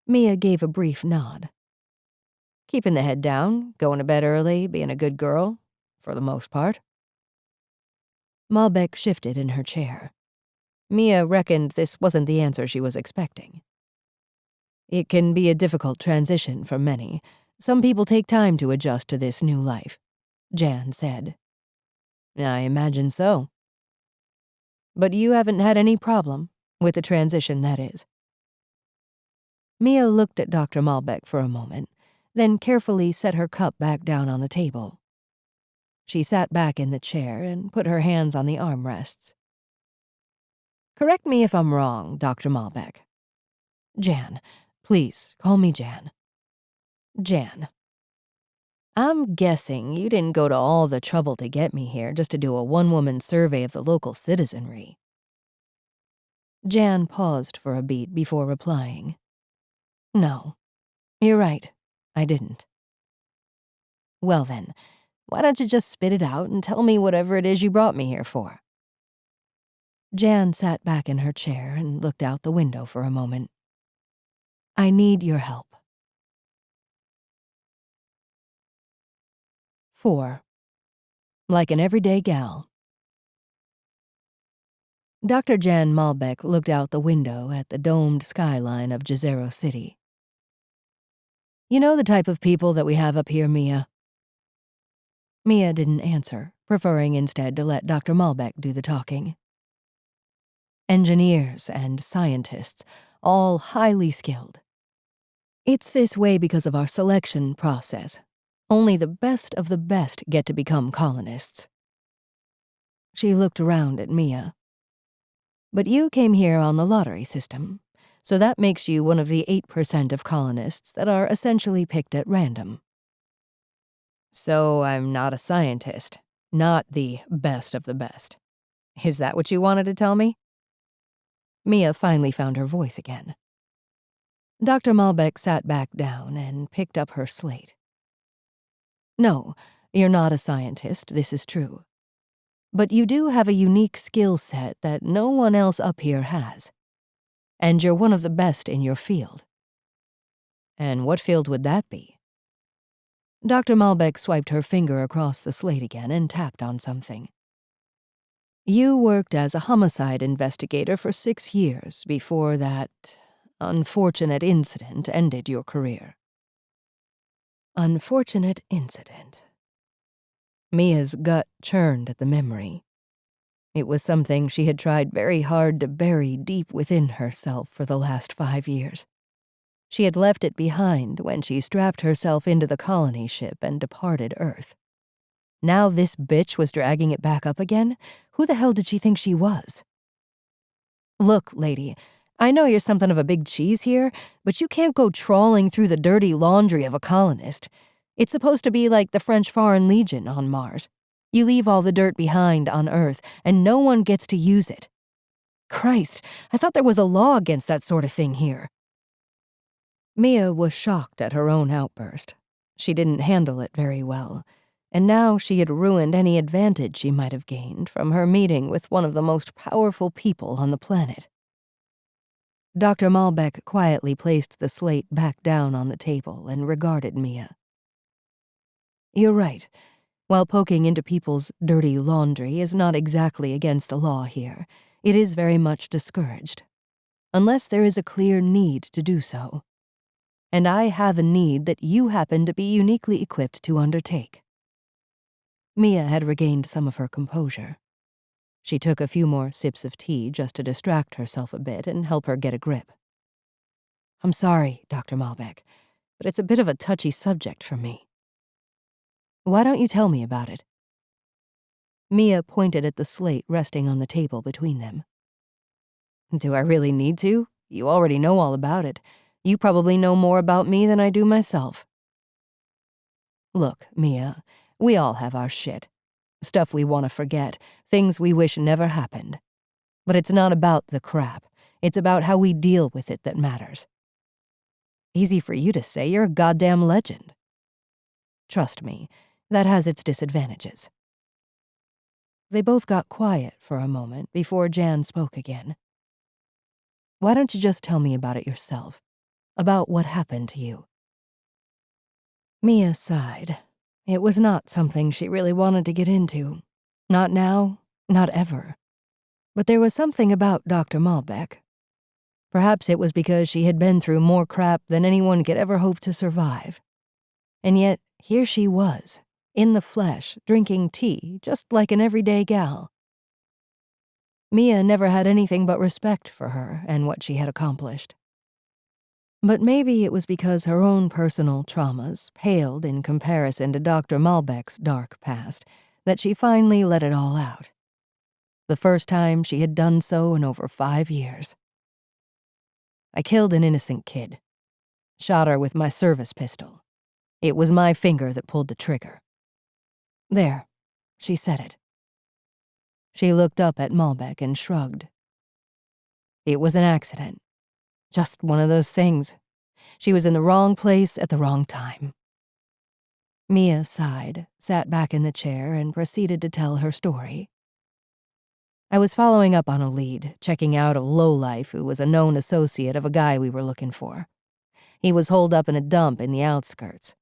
Mia gave a brief nod. Keeping the head down, going to bed early, being a good girl, for the most part. Malbec shifted in her chair. Mia reckoned this wasn't the answer she was expecting. It can be a difficult transition for many. Some people take time to adjust to this new life, Jann said. I imagine so. But you haven't had any problem with the transition, that is. Mia looked at Dr. Malbec for a moment, then carefully set her cup back down on the table. She sat back in the chair and put her hands on the armrests. Correct me if I'm wrong, Dr. Malbec. Jann. Please, call me Jann. Jann. I'm guessing you didn't go to all the trouble to get me here just to do a one-woman survey of the local citizenry. Jann paused for a beat before replying. No, you're right, I didn't. Well then, why don't you just spit it out and tell me whatever it is you brought me here for? Jann sat back in her chair and looked out the window for a moment. I need your help. 4. Like an everyday gal. Dr. Jann Malbec looked out the window at the domed skyline of Jezero City. You know the type of people that we have up here, Mia? Mia didn't answer, preferring instead to let Dr. Malbec do the talking. Engineers and scientists, all highly skilled. It's this way because of our selection process. Only the best of the best get to become colonists. She looked around at Mia. But you came here on the lottery system, So that makes you one of the 8% of colonists that are essentially picked at random. So I'm not a scientist, not the best of the best. Is that what you wanted to tell me? Mia finally found her voice again. Dr. Malbec sat back down and picked up her slate. No, you're not a scientist, this is true. But you do have a unique skill set that no one else up here has. And you're one of the best in your field. And what field would that be? Dr. Malbec swiped her finger across the slate again and tapped on something. You worked as a homicide investigator for 6 years before that unfortunate incident ended your career. Unfortunate incident. Mia's gut churned at the memory. It was something she had tried very hard to bury deep within herself for the last 5 years. She had left it behind when she strapped herself into the colony ship and departed Earth. Now this bitch was dragging it back up again? Who the hell did she think she was? Look, lady, I know you're something of a big cheese here, but you can't go trawling through the dirty laundry of a colonist. It's supposed to be like the French Foreign Legion on Mars. You leave all the dirt behind on Earth, and no one gets to use it. Christ, I thought there was a law against that sort of thing here. Mia was shocked at her own outburst. She didn't handle it very well, and now she had ruined any advantage she might have gained from her meeting with one of the most powerful people on the planet. Dr. Malbec quietly placed the slate back down on the table and regarded Mia. You're right. While poking into people's dirty laundry is not exactly against the law here, it is very much discouraged, unless there is a clear need to do so. And I have a need that you happen to be uniquely equipped to undertake. Mia had regained some of her composure. She took a few more sips of tea just to distract herself a bit and help her get a grip. I'm sorry, Dr. Malbec, but it's a bit of a touchy subject for me. Why don't you tell me about it? Mia pointed at the slate resting on the table between them. Do I really need to? You already know all about it. You probably know more about me than I do myself. Look, Mia, we all have our shit. Stuff we want to forget, things we wish never happened. But it's not about the crap. It's about how we deal with it that matters. Easy for you to say, you're a goddamn legend. Trust me, that has its disadvantages. They both got quiet for a moment before Jann spoke again. Why don't you just tell me about it yourself? About what happened to you? Mia sighed. It was not something she really wanted to get into. Not now, not ever. But there was something about Dr. Malbec. Perhaps it was because she had been through more crap than anyone could ever hope to survive. And yet, here she was, in the flesh, drinking tea, just like an everyday gal. Mia never had anything but respect for her and what she had accomplished. But maybe it was because her own personal traumas paled in comparison to Dr. Malbec's dark past that she finally let it all out. The first time she had done so in over 5 years. I killed an innocent kid. Shot her with my service pistol. It was my finger that pulled the trigger. There, she said it. She looked up at Malbec and shrugged. It was an accident. Just one of those things. She was in the wrong place at the wrong time. Mia sighed, sat back in the chair, and proceeded to tell her story. I was following up on a lead, checking out a lowlife who was a known associate of a guy we were looking for. He was holed up in a dump in the outskirts.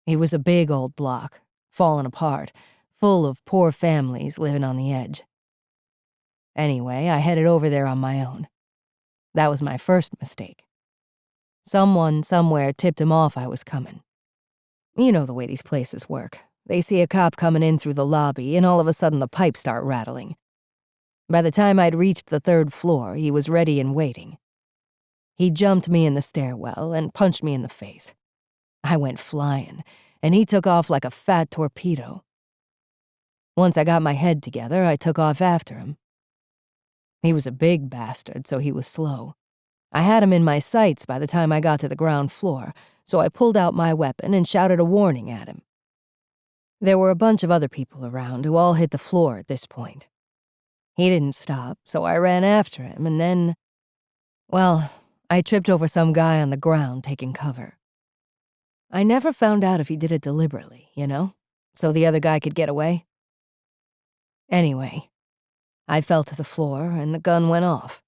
It was a big old block, fallen apart, full of poor families living on the edge. Anyway, I headed over there on my own. That was my first mistake. Someone somewhere tipped him off I was coming. You know the way these places work. They see a cop coming in through the lobby, and all of a sudden the pipes start rattling. By the time I'd reached the 3rd floor, he was ready and waiting. He jumped me in the stairwell and punched me in the face. I went flying, and he took off like a fat torpedo. Once I got my head together, I took off after him. He was a big bastard, so he was slow. I had him in my sights by the time I got to the ground floor, so I pulled out my weapon and shouted a warning at him. There were a bunch of other people around who all hit the floor at this point. He didn't stop, so I ran after him, and then, well, I tripped over some guy on the ground taking cover. I never found out if he did it deliberately, so the other guy could get away. Anyway, I fell to the floor and the gun went off.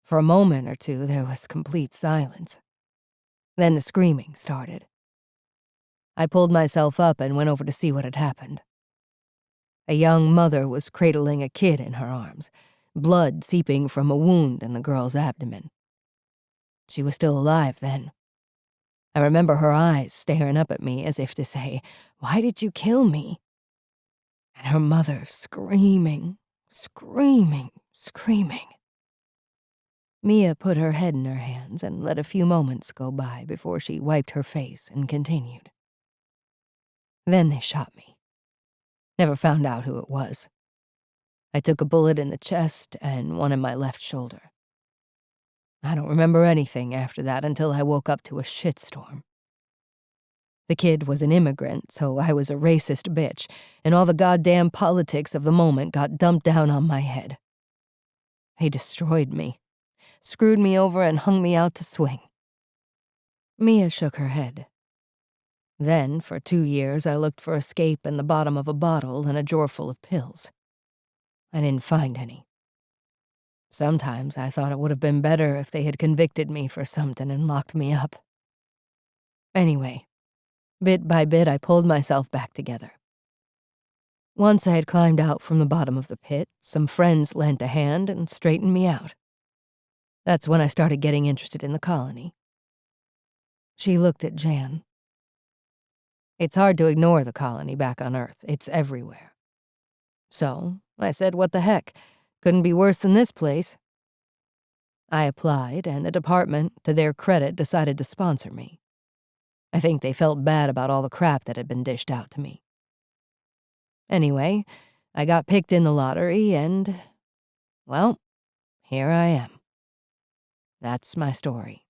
For a moment or two, there was complete silence. Then the screaming started. I pulled myself up and went over to see what had happened. A young mother was cradling a kid in her arms, blood seeping from a wound in the girl's abdomen. She was still alive then. I remember her eyes staring up at me as if to say, "Why did you kill me?" And her mother screaming. Mia put her head in her hands and let a few moments go by before she wiped her face and continued. Then they shot me. Never found out who it was. I took a bullet in the chest and one in my left shoulder. I don't remember anything after that until I woke up to a shitstorm. The kid was an immigrant, so I was a racist bitch, and all the goddamn politics of the moment got dumped down on my head. They destroyed me, screwed me over and hung me out to swing. Mia shook her head. Then, for 2 years, I looked for escape in the bottom of a bottle and a drawer full of pills. I didn't find any. Sometimes I thought it would have been better if they had convicted me for something and locked me up. Anyway, bit by bit, I pulled myself back together. Once I had climbed out from the bottom of the pit, some friends lent a hand and straightened me out. That's when I started getting interested in the colony. She looked at Jann. It's hard to ignore the colony back on Earth. It's everywhere. So I said, what the heck? Couldn't be worse than this place. I applied, and the department, to their credit, decided to sponsor me. I think they felt bad about all the crap that had been dished out to me. Anyway, I got picked in the lottery and, well, here I am. That's my story.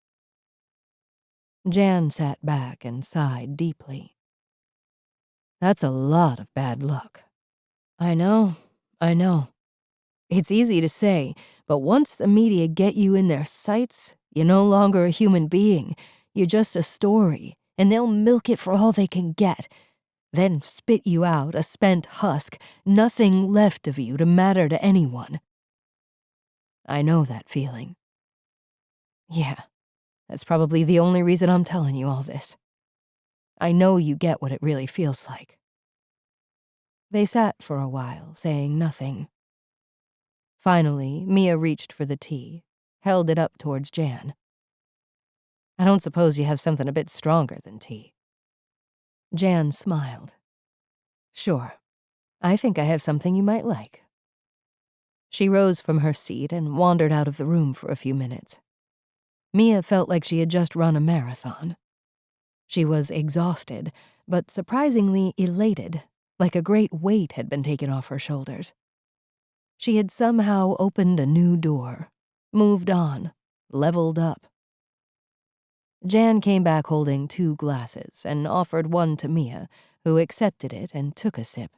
Jann sat back and sighed deeply. That's a lot of bad luck. I know. It's easy to say, but once the media get you in their sights, you're no longer a human being. You're just a story, and they'll milk it for all they can get. Then spit you out, a spent husk, nothing left of you to matter to anyone. I know that feeling. Yeah, that's probably the only reason I'm telling you all this. I know you get what it really feels like. They sat for a while, saying nothing. Finally, Mia reached for the tea, held it up towards Jann. I don't suppose you have something a bit stronger than tea. Jann smiled. Sure, I think I have something you might like. She rose from her seat and wandered out of the room for a few minutes. Mia felt like she had just run a marathon. She was exhausted, but surprisingly elated, like a great weight had been taken off her shoulders. She had somehow opened a new door, moved on, leveled up. Jann came back holding 2 glasses and offered one to Mia, who accepted it and took a sip.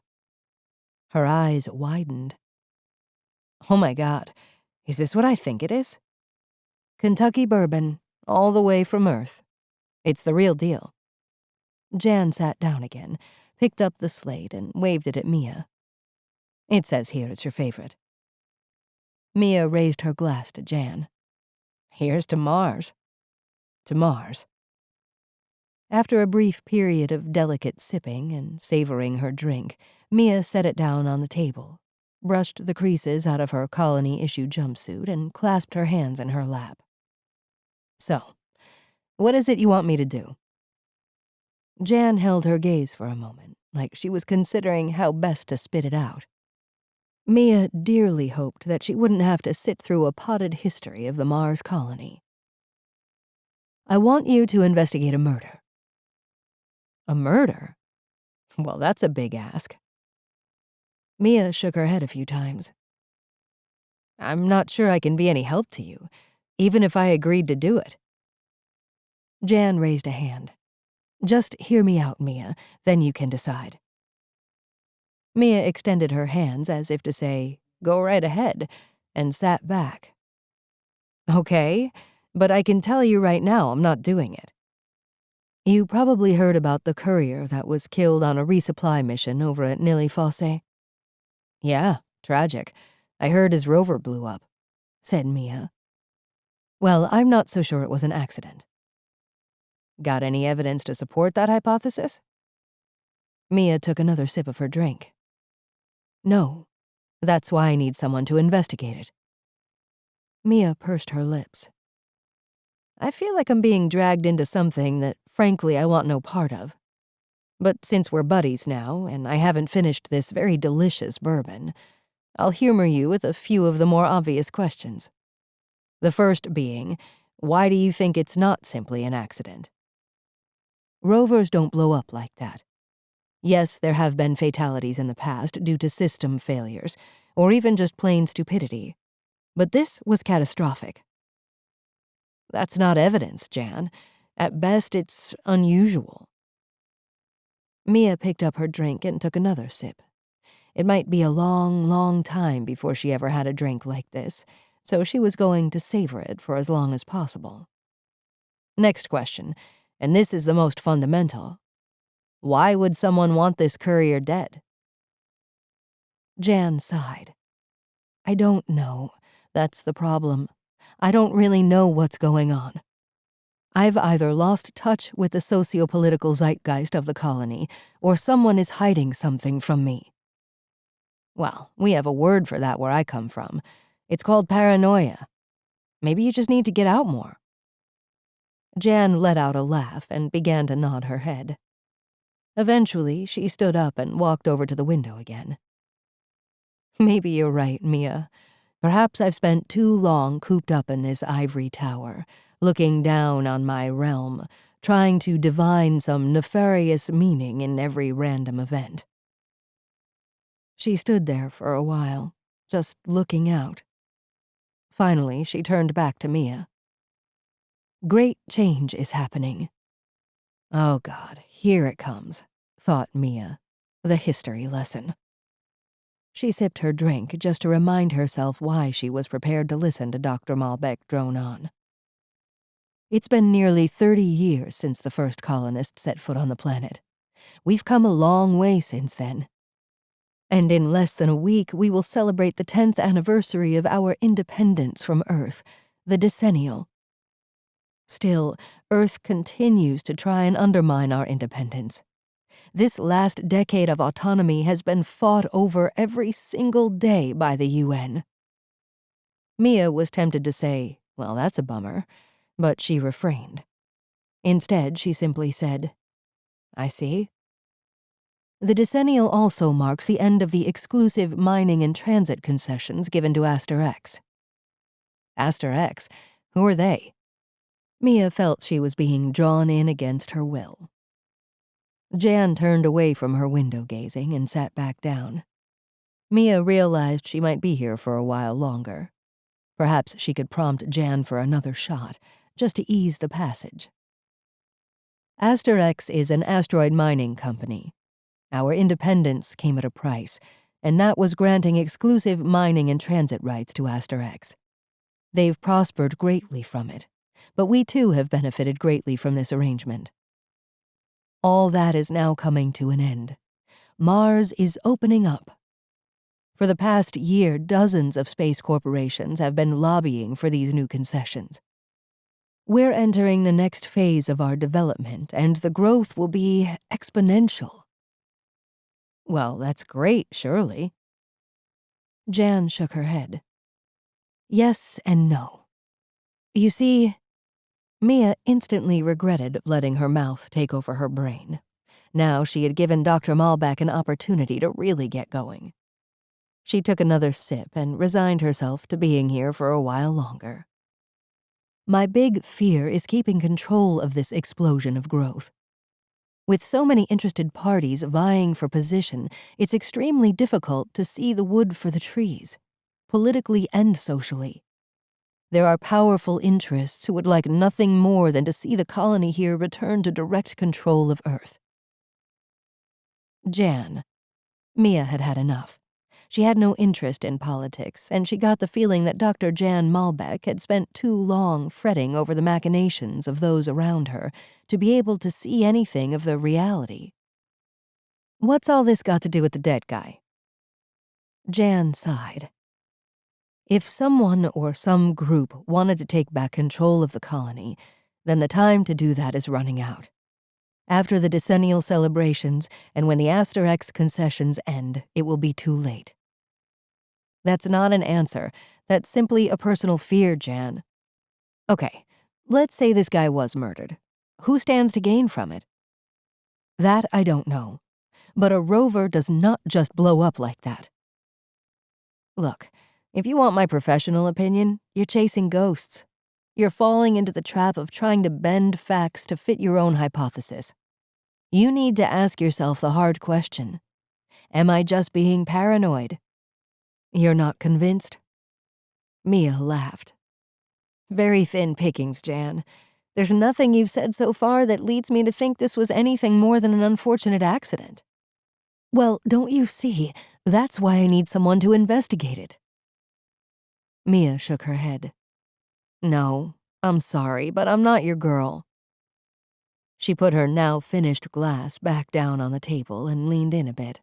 Her eyes widened. Oh my God, is this what I think it is? Kentucky bourbon, all the way from Earth. It's the real deal. Jann sat down again, picked up the slate, and waved it at Mia. It says here it's your favorite. Mia raised her glass to Jann. Here's to Mars. To Mars. After a brief period of delicate sipping and savoring her drink, Mia set it down on the table, brushed the creases out of her colony-issue jumpsuit, and clasped her hands in her lap. So, what is it you want me to do? Jann held her gaze for a moment, like she was considering how best to spit it out. Mia dearly hoped that she wouldn't have to sit through a potted history of the Mars colony. I want you to investigate a murder. A murder? Well, that's a big ask. Mia shook her head a few times. I'm not sure I can be any help to you. even if I agreed to do it. Jann raised a hand. Just hear me out, Mia, then you can decide. Mia extended her hands as if to say, go right ahead, and sat back. Okay, but I can tell you right now I'm not doing it. You probably heard about the courier that was killed on a resupply mission over at NIli Fossae. Yeah, tragic. I heard his rover blew up, said Mia. Well, I'm not so sure it was an accident. Got any evidence to support that hypothesis? Mia took another sip of her drink. No, that's why I need someone to investigate it. Mia pursed her lips. I feel like I'm being dragged into something that, frankly, I want no part of. But since we're buddies now, and I haven't finished this very delicious bourbon, I'll humor you with a few of the more obvious questions. The first being, why do you think it's not simply an accident? Rovers don't blow up like that. Yes, there have been fatalities in the past due to system failures, or even just plain stupidity. But this was catastrophic. That's not evidence, Jann. At best, it's unusual. Mia picked up her drink and took another sip. It might be a long, long time before she ever had a drink like this, so she was going to savor it for as long as possible. Next question, and this is the most fundamental. Why would someone want this courier dead? Jann sighed. I don't know. That's the problem. I don't really know what's going on. I've either lost touch with the socio-political zeitgeist of the colony, or someone is hiding something from me. Well, we have a word for that where I come from. It's called paranoia. Maybe you just need to get out more. Jann let out a laugh and began to nod her head. Eventually, she stood up and walked over to the window again. Maybe you're right, Mia. Perhaps I've spent too long cooped up in this ivory tower, looking down on my realm, trying to divine some nefarious meaning in every random event. She stood there for a while, just looking out. Finally, she turned back to Mia. Great change is happening. Oh God, here it comes, thought Mia, the history lesson. She sipped her drink just to remind herself why she was prepared to listen to Dr. Malbec drone on. It's been nearly 30 years since the first colonists set foot on the planet. We've come a long way since then. And in less than a week, we will celebrate the 10th anniversary of our independence from Earth, the Decennial. Still, Earth continues to try and undermine our independence. This last decade of autonomy has been fought over every single day by the UN. Mia was tempted to say, well, that's a bummer, but she refrained. Instead, she simply said, I see. The Decennial also marks the end of the exclusive mining and transit concessions given to Aster X. Aster X? Who are they? Mia felt she was being drawn in against her will. Jann turned away from her window gazing and sat back down. Mia realized she might be here for a while longer. Perhaps she could prompt Jann for another shot, just to ease the passage. Aster X is an asteroid mining company. Our independence came at a price, and that was granting exclusive mining and transit rights to Aster X. They've prospered greatly from it, but we too have benefited greatly from this arrangement. All that is now coming to an end. Mars is opening up. For the past year, dozens of space corporations have been lobbying for these new concessions. We're entering the next phase of our development, and the growth will be exponential. Well, that's great, surely. Jann shook her head. Yes and no. You see, Mia instantly regretted letting her mouth take over her brain. Now she had given Dr. Malbec an opportunity to really get going. She took another sip and resigned herself to being here for a while longer. My big fear is keeping control of this explosion of growth. With so many interested parties vying for position, it's extremely difficult to see the wood for the trees, politically and socially. There are powerful interests who would like nothing more than to see the colony here return to direct control of Earth. Jann. Mia had had enough. She had no interest in politics, and she got the feeling that Dr. Jann Malbec had spent too long fretting over the machinations of those around her to be able to see anything of the reality. What's all this got to do with the dead guy? Jann sighed. If someone or some group wanted to take back control of the colony, then the time to do that is running out. After the Decennial celebrations, and when the Aster-X concessions end, it will be too late. That's not an answer. That's simply a personal fear, Jann. Okay, let's say this guy was murdered. Who stands to gain from it? That I don't know. But a rover does not just blow up like that. Look, if you want my professional opinion, you're chasing ghosts. You're falling into the trap of trying to bend facts to fit your own hypothesis. You need to ask yourself the hard question. Am I just being paranoid? You're not convinced? Mia laughed. Very thin pickings, Jann. There's nothing you've said so far that leads me to think this was anything more than an unfortunate accident. Well, don't you see? That's why I need someone to investigate it. Mia shook her head. No, I'm sorry, but I'm not your girl. She put her now-finished glass back down on the table and leaned in a bit.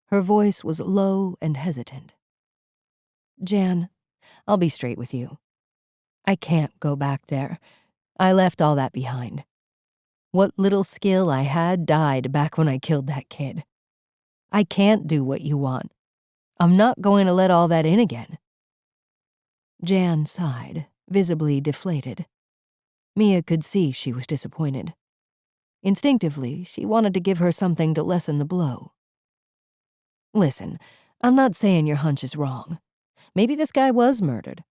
Her voice was low and hesitant. Jann, I'll be straight with you. I can't go back there. I left all that behind. What little skill I had died back when I killed that kid. I can't do what you want. I'm not going to let all that in again. Jann sighed, visibly deflated. Mia could see she was disappointed. Instinctively, she wanted to give her something to lessen the blow. Listen, I'm not saying your hunch is wrong. Maybe this guy was murdered.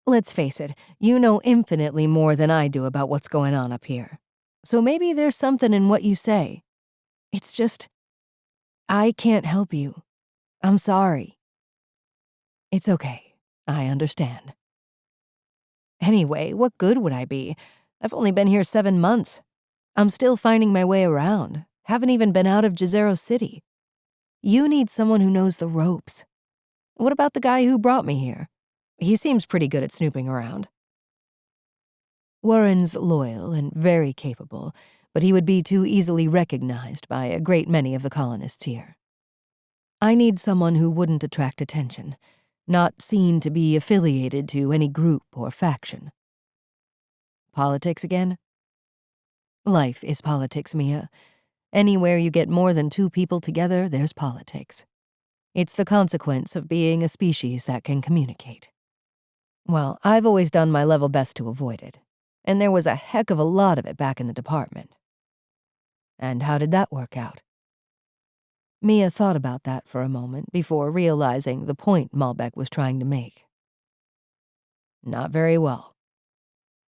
Let's face it, you know infinitely more than I do about what's going on up here. So maybe there's something in what you say. It's just, I can't help you. I'm sorry. It's okay. I understand. Anyway, what good would I be? I've only been here 7 months. I'm still finding my way around. Haven't even been out of Jezero City. You need someone who knows the ropes. What about the guy who brought me here? He seems pretty good at snooping around. Warren's loyal and very capable, but he would be too easily recognized by a great many of the colonists here. I need someone who wouldn't attract attention, not seen to be affiliated to any group or faction. Politics again? Life is politics, Mia. Anywhere you get more than 2 people together, there's politics. It's the consequence of being a species that can communicate. Well, I've always done my level best to avoid it, and there was a heck of a lot of it back in the department. And how did that work out? Mia thought about that for a moment before realizing the point Malbec was trying to make. Not very well.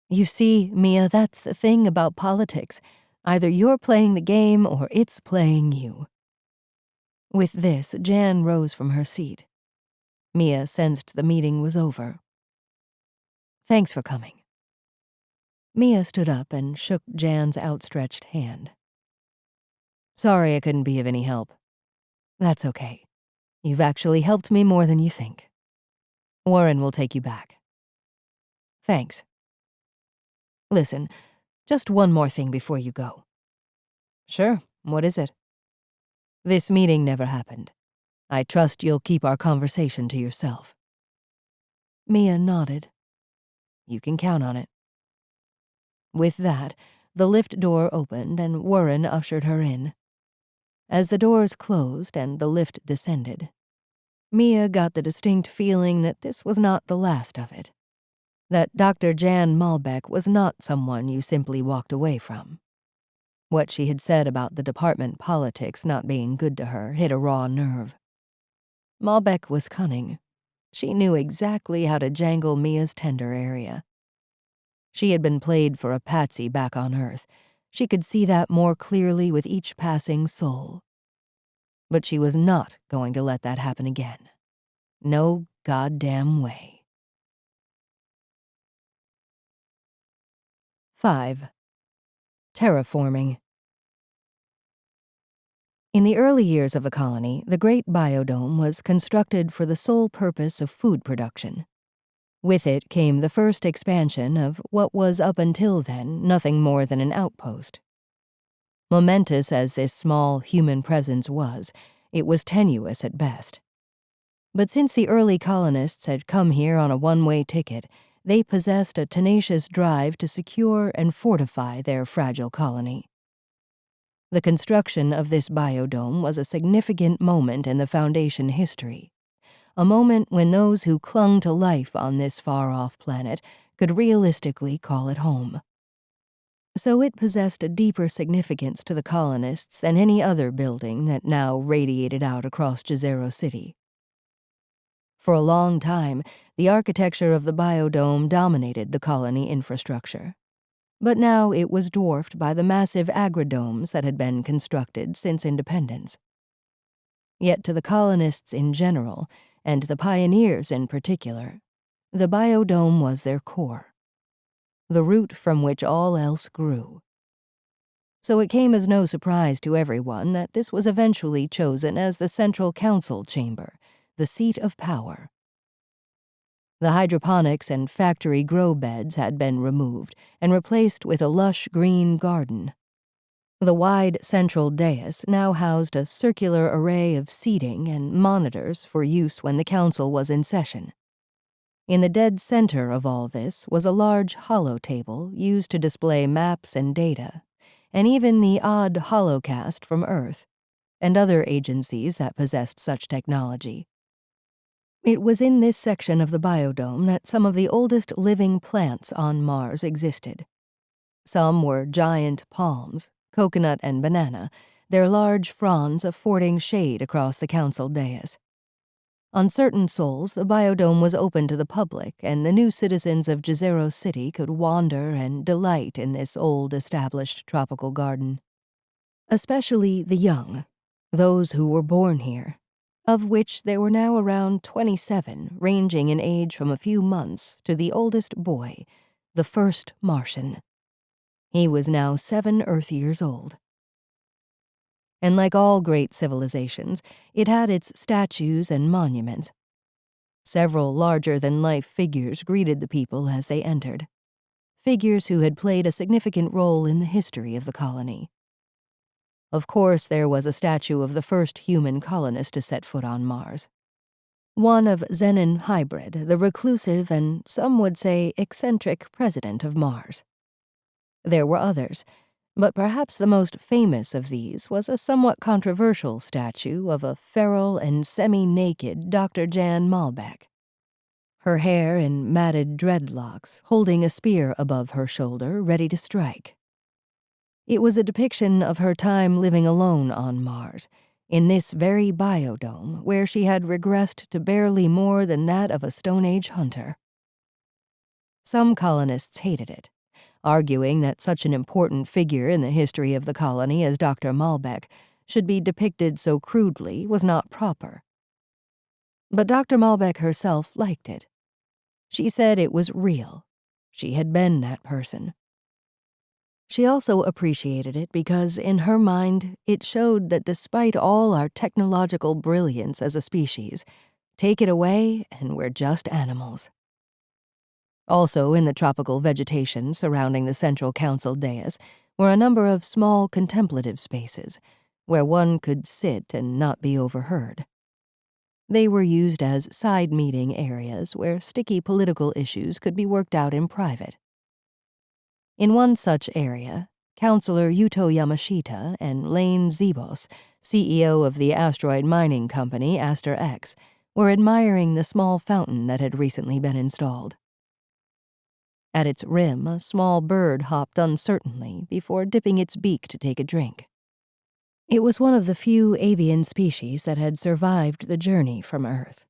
You see, Mia, that's the thing about politics. Either you're playing the game or it's playing you. With this, Jann rose from her seat. Mia sensed the meeting was over. Thanks for coming. Mia stood up and shook Jann's outstretched hand. Sorry I couldn't be of any help. That's okay. You've actually helped me more than you think. Warren will take you back. Thanks. Listen, just one more thing before you go. Sure, what is it? This meeting never happened. I trust you'll keep our conversation to yourself. Mia nodded. You can count on it. With that, the lift door opened and Warren ushered her in. As the doors closed and the lift descended, Mia got the distinct feeling that this was not the last of it. That Dr. Jann Malbec was not someone you simply walked away from. What she had said about the department politics not being good to her hit a raw nerve. Malbec was cunning. She knew exactly how to jangle Mia's tender area. She had been played for a patsy back on Earth. She could see that more clearly with each passing soul. But she was not going to let that happen again. No goddamn way. 5. Terraforming. In the early years of the colony, the Great Biodome was constructed for the sole purpose of food production. With it came the first expansion of what was up until then nothing more than an outpost. Momentous as this small human presence was, it was tenuous at best. But since the early colonists had come here on a one-way ticket, they possessed a tenacious drive to secure and fortify their fragile colony. The construction of this biodome was a significant moment in the Foundation history, a moment when those who clung to life on this far-off planet could realistically call it home. So it possessed a deeper significance to the colonists than any other building that now radiated out across Jezero City. For a long time, the architecture of the biodome dominated the colony infrastructure. But now it was dwarfed by the massive agridomes that had been constructed since independence. Yet to the colonists in general, and the pioneers in particular, the biodome was their core, the root from which all else grew. So it came as no surprise to everyone that this was eventually chosen as the Central Council Chamber, the seat of power. The hydroponics and factory grow beds had been removed and replaced with a lush green garden. The wide central dais now housed a circular array of seating and monitors for use when the council was in session. In the dead center of all this was a large holotable used to display maps and data, and even the odd holocast from Earth, and other agencies that possessed such technology. It was in this section of the biodome that some of the oldest living plants on Mars existed. Some were giant palms, coconut and banana, their large fronds affording shade across the council dais. On certain sols, the biodome was open to the public, and the new citizens of Jezero City could wander and delight in this old established tropical garden. Especially the young, those who were born here, of which there were now around 27, ranging in age from a few months to the oldest boy, the first Martian. He was now 7 Earth years old. And like all great civilizations, it had its statues and monuments. Several larger-than-life figures greeted the people as they entered, figures who had played a significant role in the history of the colony. Of course, there was a statue of the first human colonist to set foot on Mars. One of Xenon Hybrid, the reclusive and, some would say, eccentric president of Mars. There were others, but perhaps the most famous of these was a somewhat controversial statue of a feral and semi-naked Dr. Jann Malbec. Her hair in matted dreadlocks, holding a spear above her shoulder, ready to strike. It was a depiction of her time living alone on Mars, in this very biodome where she had regressed to barely more than that of a Stone Age hunter. Some colonists hated it, arguing that such an important figure in the history of the colony as Dr. Malbec should be depicted so crudely was not proper. But Dr. Malbec herself liked it. She said it was real. She had been that person. She also appreciated it because, in her mind, it showed that despite all our technological brilliance as a species, take it away and we're just animals. Also in the tropical vegetation surrounding the Central Council dais were a number of small contemplative spaces, where one could sit and not be overheard. They were used as side meeting areas where sticky political issues could be worked out in private. In one such area, Councillor Yuto Yamashita and Lane Zebos, CEO of the asteroid mining company Aster X, were admiring the small fountain that had recently been installed. At its rim, a small bird hopped uncertainly before dipping its beak to take a drink. It was one of the few avian species that had survived the journey from Earth.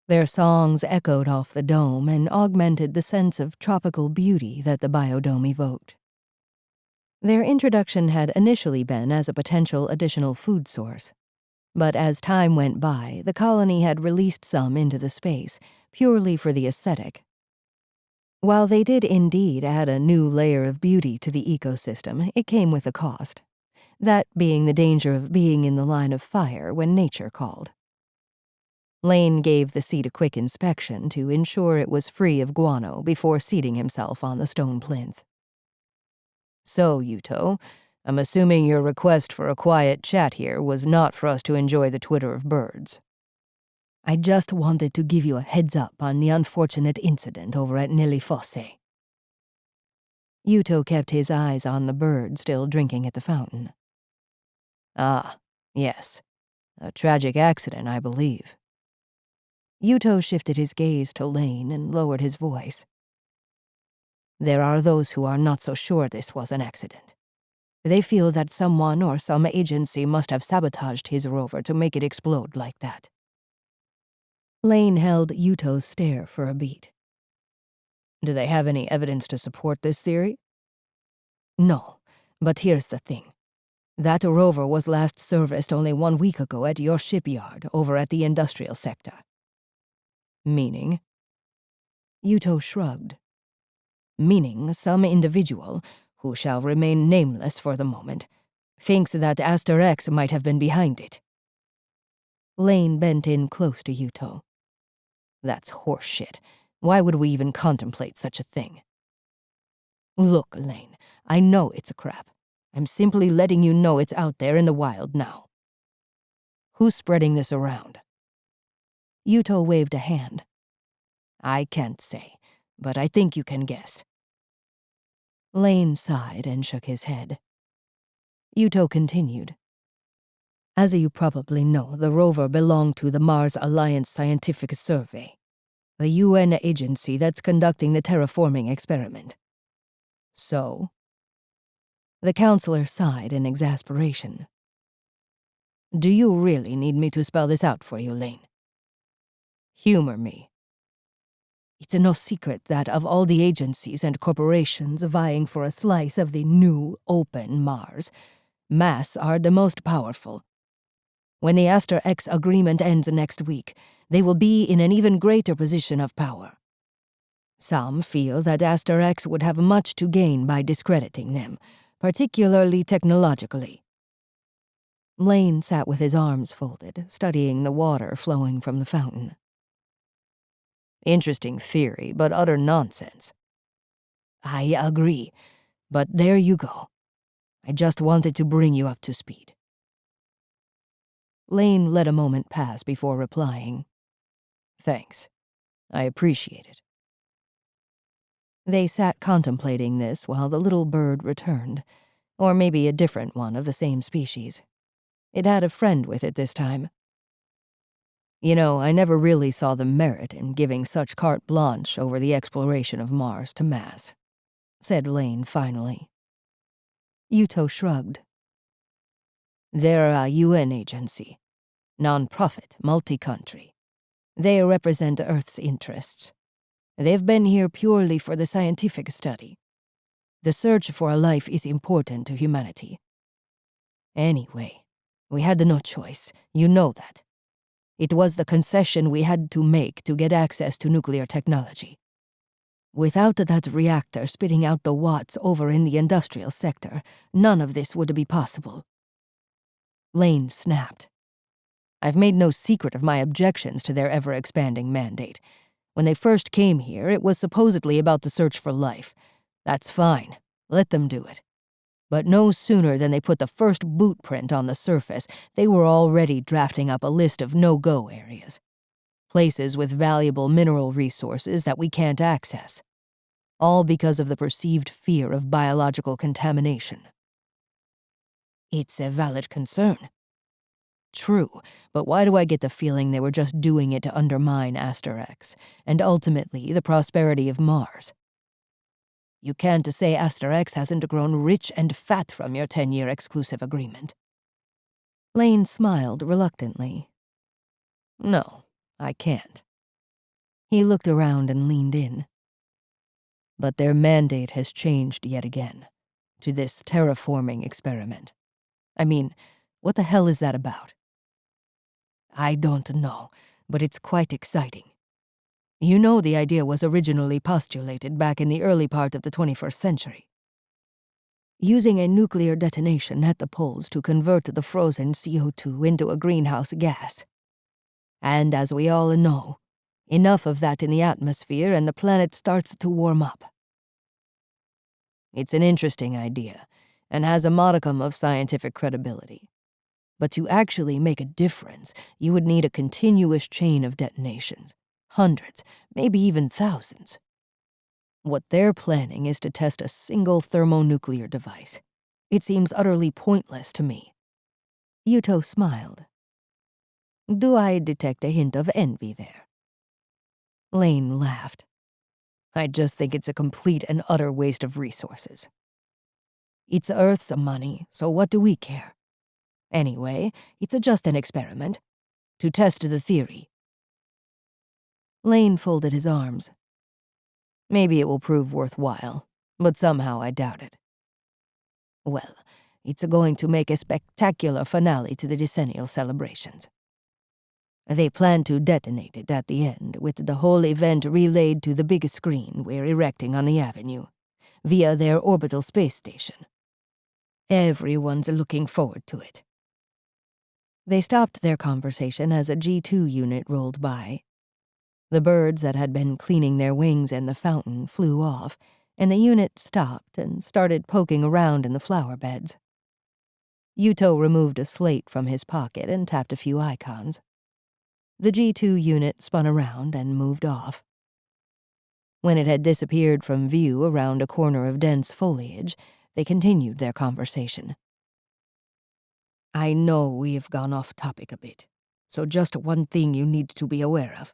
Their songs echoed off the dome and augmented the sense of tropical beauty that the biodome evoked. Their introduction had initially been as a potential additional food source, but as time went by, the colony had released some into the space, purely for the aesthetic. While they did indeed add a new layer of beauty to the ecosystem, it came with a cost. That being the danger of being in the line of fire when nature called. Lane gave the seat a quick inspection to ensure it was free of guano before seating himself on the stone plinth. So, Yuto, I'm assuming your request for a quiet chat here was not for us to enjoy the twitter of birds. I just wanted to give you a heads up on the unfortunate incident over at NIli Fossae. Yuto kept his eyes on the bird still drinking at the fountain. Ah, yes. A tragic accident, I believe. Yuto shifted his gaze to Lane and lowered his voice. There are those who are not so sure this was an accident. They feel that someone or some agency must have sabotaged his rover to make it explode like that. Lane held Yuto's stare for a beat. Do they have any evidence to support this theory? No, but here's the thing. That rover was last serviced only 1 week ago at your shipyard over at the industrial sector. Meaning? Yuto shrugged. Meaning some individual, who shall remain nameless for the moment, thinks that Aster X might have been behind it. Lane bent in close to Yuto. That's horseshit. Why would we even contemplate such a thing? Look, Lane, I know it's a crap. I'm simply letting you know it's out there in the wild now. Who's spreading this around? Yuto waved a hand. I can't say, but I think you can guess. Lane sighed and shook his head. Yuto continued. As you probably know, the rover belonged to the Mars Alliance Scientific Survey, the UN agency that's conducting the terraforming experiment. So? The counselor sighed in exasperation. Do you really need me to spell this out for you, Lane? Humor me. It's no secret that of all the agencies and corporations vying for a slice of the new, open Mars, Mass are the most powerful. When the Aster X agreement ends next week, they will be in an even greater position of power. Some feel that Aster X would have much to gain by discrediting them, particularly technologically. Lane sat with his arms folded, studying the water flowing from the fountain. Interesting theory, but utter nonsense. I agree, but there you go. I just wanted to bring you up to speed. Lane let a moment pass before replying. Thanks. I appreciate it. They sat contemplating this while the little bird returned, or maybe a different one of the same species. It had a friend with it this time. You know, I never really saw the merit in giving such carte blanche over the exploration of Mars to Mass, said Lane finally. Yuto shrugged. They're a UN agency, non-profit, multi-country. They represent Earth's interests. They've been here purely for the scientific study. The search for a life is important to humanity. Anyway, we had no choice, you know that. It was the concession we had to make to get access to nuclear technology. Without that reactor spitting out the watts over in the industrial sector, none of this would be possible. Lane snapped. I've made no secret of my objections to their ever-expanding mandate. When they first came here, it was supposedly about the search for life. That's fine. Let them do it. But no sooner than they put the first boot print on the surface, they were already drafting up a list of no-go areas. Places with valuable mineral resources that we can't access. All because of the perceived fear of biological contamination. It's a valid concern. True, but why do I get the feeling they were just doing it to undermine Aster X, and ultimately the prosperity of Mars? You can't say Aster X hasn't grown rich and fat from your 10-year exclusive agreement. Lane smiled reluctantly. No, I can't. He looked around and leaned in. But their mandate has changed yet again, to this terraforming experiment. I mean, what the hell is that about? I don't know, but it's quite exciting. You know the idea was originally postulated back in the early part of the 21st century. Using a nuclear detonation at the poles to convert the frozen CO2 into a greenhouse gas. And as we all know, enough of that in the atmosphere and the planet starts to warm up. It's an interesting idea, and has a modicum of scientific credibility. But to actually make a difference, you would need a continuous chain of detonations. Hundreds, maybe even thousands. What they're planning is to test a single thermonuclear device. It seems utterly pointless to me. Yuto smiled. Do I detect a hint of envy there? Lane laughed. I just think it's a complete and utter waste of resources. It's Earth's money, so what do we care? Anyway, it's just an experiment. To test the theory. Lane folded his arms. Maybe it will prove worthwhile, but somehow I doubt it. Well, it's going to make a spectacular finale to the Decennial celebrations. They plan to detonate it at the end, with the whole event relayed to the big screen we're erecting on the avenue, via their orbital space station. Everyone's looking forward to it. They stopped their conversation as a G2 unit rolled by. The birds that had been cleaning their wings in the fountain flew off, and the unit stopped and started poking around in the flower beds. Yuto removed a slate from his pocket and tapped a few icons. The G2 unit spun around and moved off. When it had disappeared from view around a corner of dense foliage, they continued their conversation. I know we have gone off topic a bit, so just one thing you need to be aware of.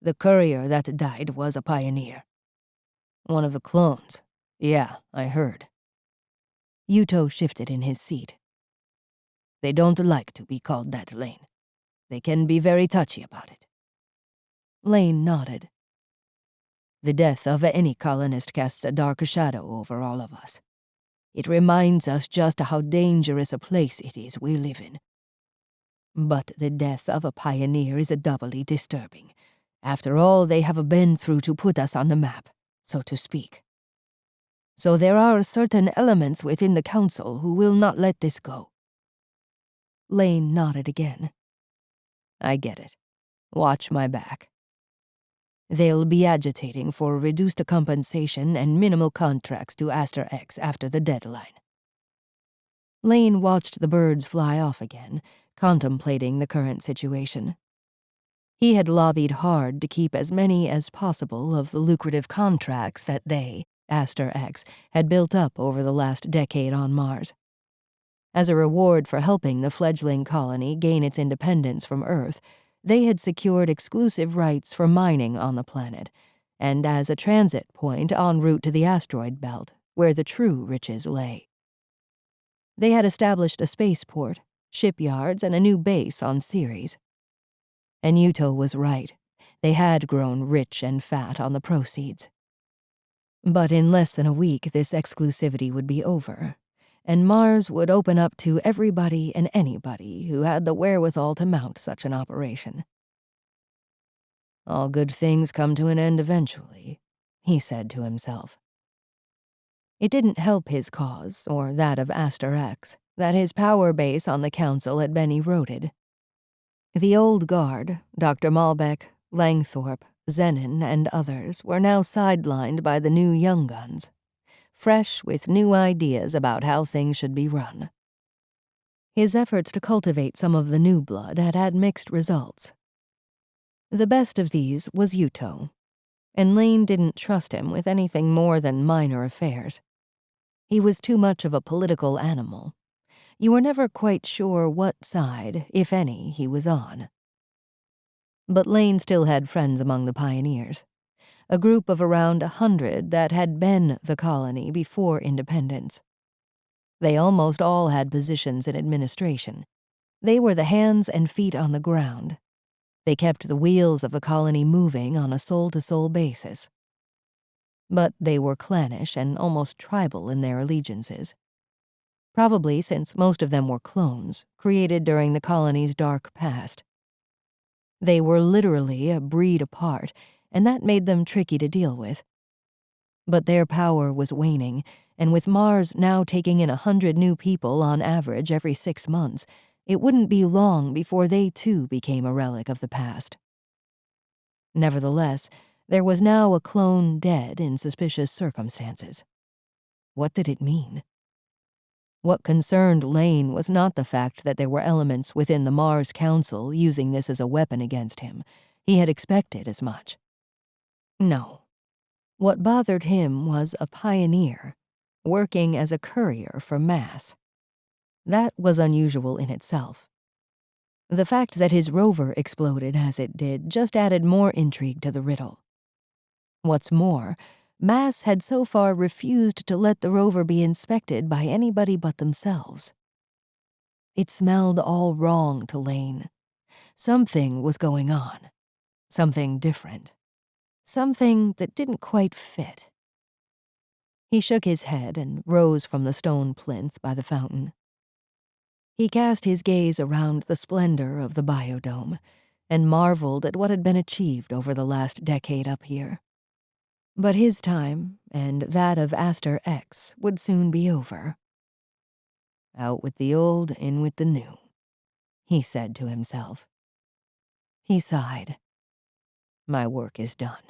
The courier that died was a pioneer. One of the clones. Yeah, I heard. Yuto shifted in his seat. They don't like to be called that, Lane. They can be very touchy about it. Lane nodded. The death of any colonist casts a dark shadow over all of us. It reminds us just how dangerous a place it is we live in. But the death of a pioneer is doubly disturbing. After all they have been through to put us on the map, so to speak. So there are certain elements within the Council who will not let this go. Lane nodded again. I get it. Watch my back. They'll be agitating for reduced compensation and minimal contracts to Aster X after the deadline. Lane watched the birds fly off again, contemplating the current situation. He had lobbied hard to keep as many as possible of the lucrative contracts that they, Aster X, had built up over the last decade on Mars. As a reward for helping the fledgling colony gain its independence from Earth, they had secured exclusive rights for mining on the planet, and as a transit point en route to the asteroid belt, where the true riches lay. They had established a spaceport, shipyards, and a new base on Ceres. And Yuto was right. They had grown rich and fat on the proceeds. But in less than a week, this exclusivity would be over, and Mars would open up to everybody and anybody who had the wherewithal to mount such an operation. All good things come to an end eventually, he said to himself. It didn't help his cause, or that of Aster X, that his power base on the Council had been eroded. The old guard, Dr. Malbec, Langthorpe, Zenon, and others, were now sidelined by the new young guns, fresh with new ideas about how things should be run. His efforts to cultivate some of the new blood had had mixed results. The best of these was Yuto, and Lane didn't trust him with anything more than minor affairs. He was too much of a political animal. You were never quite sure what side, if any, he was on. But Lane still had friends among the pioneers, a group of around 100 that had been the colony before independence. They almost all had positions in administration. They were the hands and feet on the ground. They kept the wheels of the colony moving on a soul-to-soul basis. But they were clannish and almost tribal in their allegiances. Probably since most of them were clones, created during the colony's dark past. They were literally a breed apart, and that made them tricky to deal with. But their power was waning, and with Mars now taking in 100 new people on average every 6 months, it wouldn't be long before they too became a relic of the past. Nevertheless, there was now a clone dead in suspicious circumstances. What did it mean? What concerned Lane was not the fact that there were elements within the Mars Council using this as a weapon against him. He had expected as much. No. What bothered him was a pioneer, working as a courier for mass. That was unusual in itself. The fact that his rover exploded as it did just added more intrigue to the riddle. What's more, Mass had so far refused to let the rover be inspected by anybody but themselves. It smelled all wrong to Lane. Something was going on. Something different. Something that didn't quite fit. He shook his head and rose from the stone plinth by the fountain. He cast his gaze around the splendor of the biodome and marveled at what had been achieved over the last decade up here. But his time, and that of Aster X, would soon be over. Out with the old, in with the new, he said to himself. He sighed. My work is done.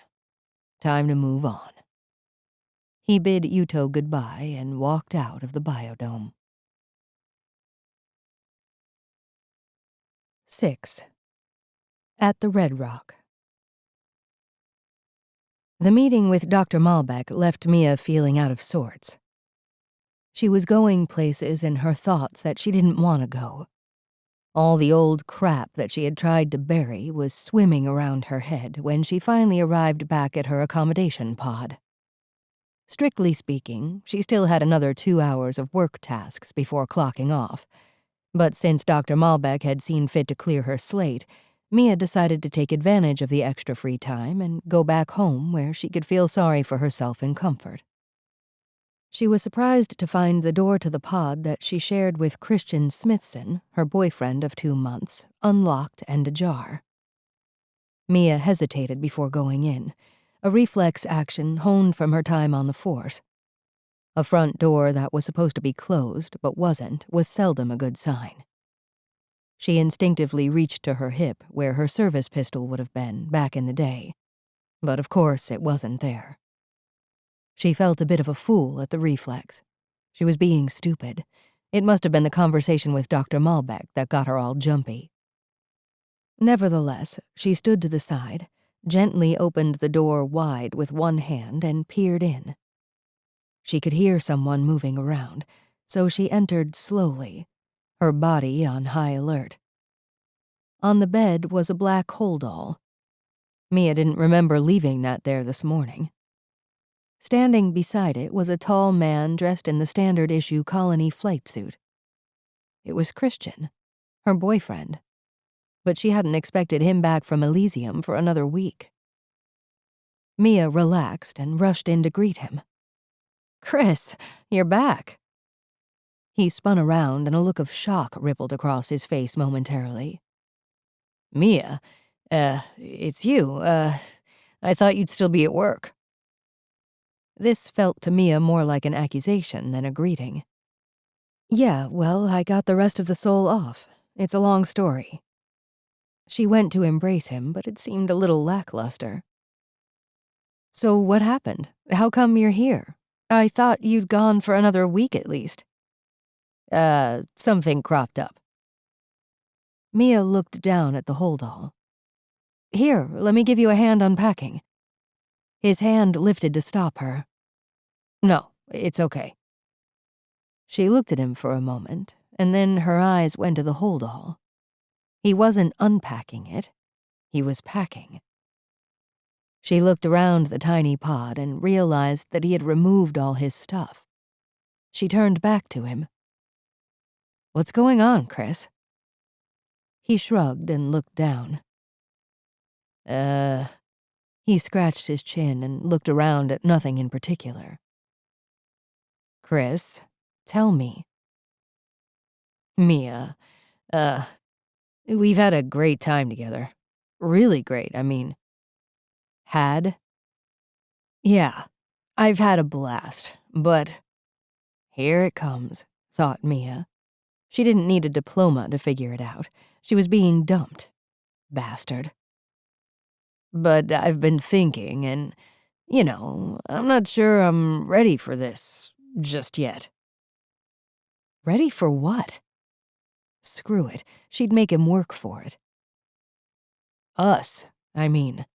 Time to move on. He bid Yuto goodbye and walked out of the biodome. 6. At the Red Rock. The meeting with Dr. Malbec left Mia feeling out of sorts. She was going places in her thoughts that she didn't want to go. All the old crap that she had tried to bury was swimming around her head when she finally arrived back at her accommodation pod. Strictly speaking, she still had another 2 hours of work tasks before clocking off. But since Dr. Malbec had seen fit to clear her slate, Mia decided to take advantage of the extra free time and go back home where she could feel sorry for herself in comfort. She was surprised to find the door to the pod that she shared with Christian Smithson, her boyfriend of 2 months, unlocked and ajar. Mia hesitated before going in, a reflex action honed from her time on the Force. A front door that was supposed to be closed but wasn't was seldom a good sign. She instinctively reached to her hip where her service pistol would have been back in the day, but of course it wasn't there. She felt a bit of a fool at the reflex. She was being stupid. It must have been the conversation with Dr. Malbec that got her all jumpy. Nevertheless, she stood to the side, gently opened the door wide with one hand and peered in. She could hear someone moving around, so she entered slowly, her body on high alert. On the bed was a black holdall. Mia didn't remember leaving that there this morning. Standing beside it was a tall man dressed in the standard-issue colony flight suit. It was Christian, her boyfriend, but she hadn't expected him back from Elysium for another week. Mia relaxed and rushed in to greet him. "Chris, you're back." He spun around and a look of shock rippled across his face momentarily. "Mia, it's you. I thought you'd still be at work." This felt to Mia more like an accusation than a greeting. "Yeah, well, I got the rest of the soul off. It's a long story." She went to embrace him, but it seemed a little lackluster. "So what happened? How come you're here? I thought you'd gone for another week at least." Something cropped up." Mia looked down at the holdall. "Here, let me give you a hand unpacking." His hand lifted to stop her. "No, it's okay." She looked at him for a moment, and then her eyes went to the holdall. He wasn't unpacking it. He was packing. She looked around the tiny pod and realized that he had removed all his stuff. She turned back to him. "What's going on, Chris?" He shrugged and looked down. He scratched his chin and looked around at nothing in particular. "Chris, tell me." "Mia, we've had a great time together. Really great, I mean." Had? Yeah, I've had a blast, but here it comes, thought Mia. She didn't need a diploma to figure it out. She was being dumped. Bastard. But I've been thinking, and, I'm not sure I'm ready for this just yet. Ready for what? Screw it. She'd make him work for it. Us, I mean.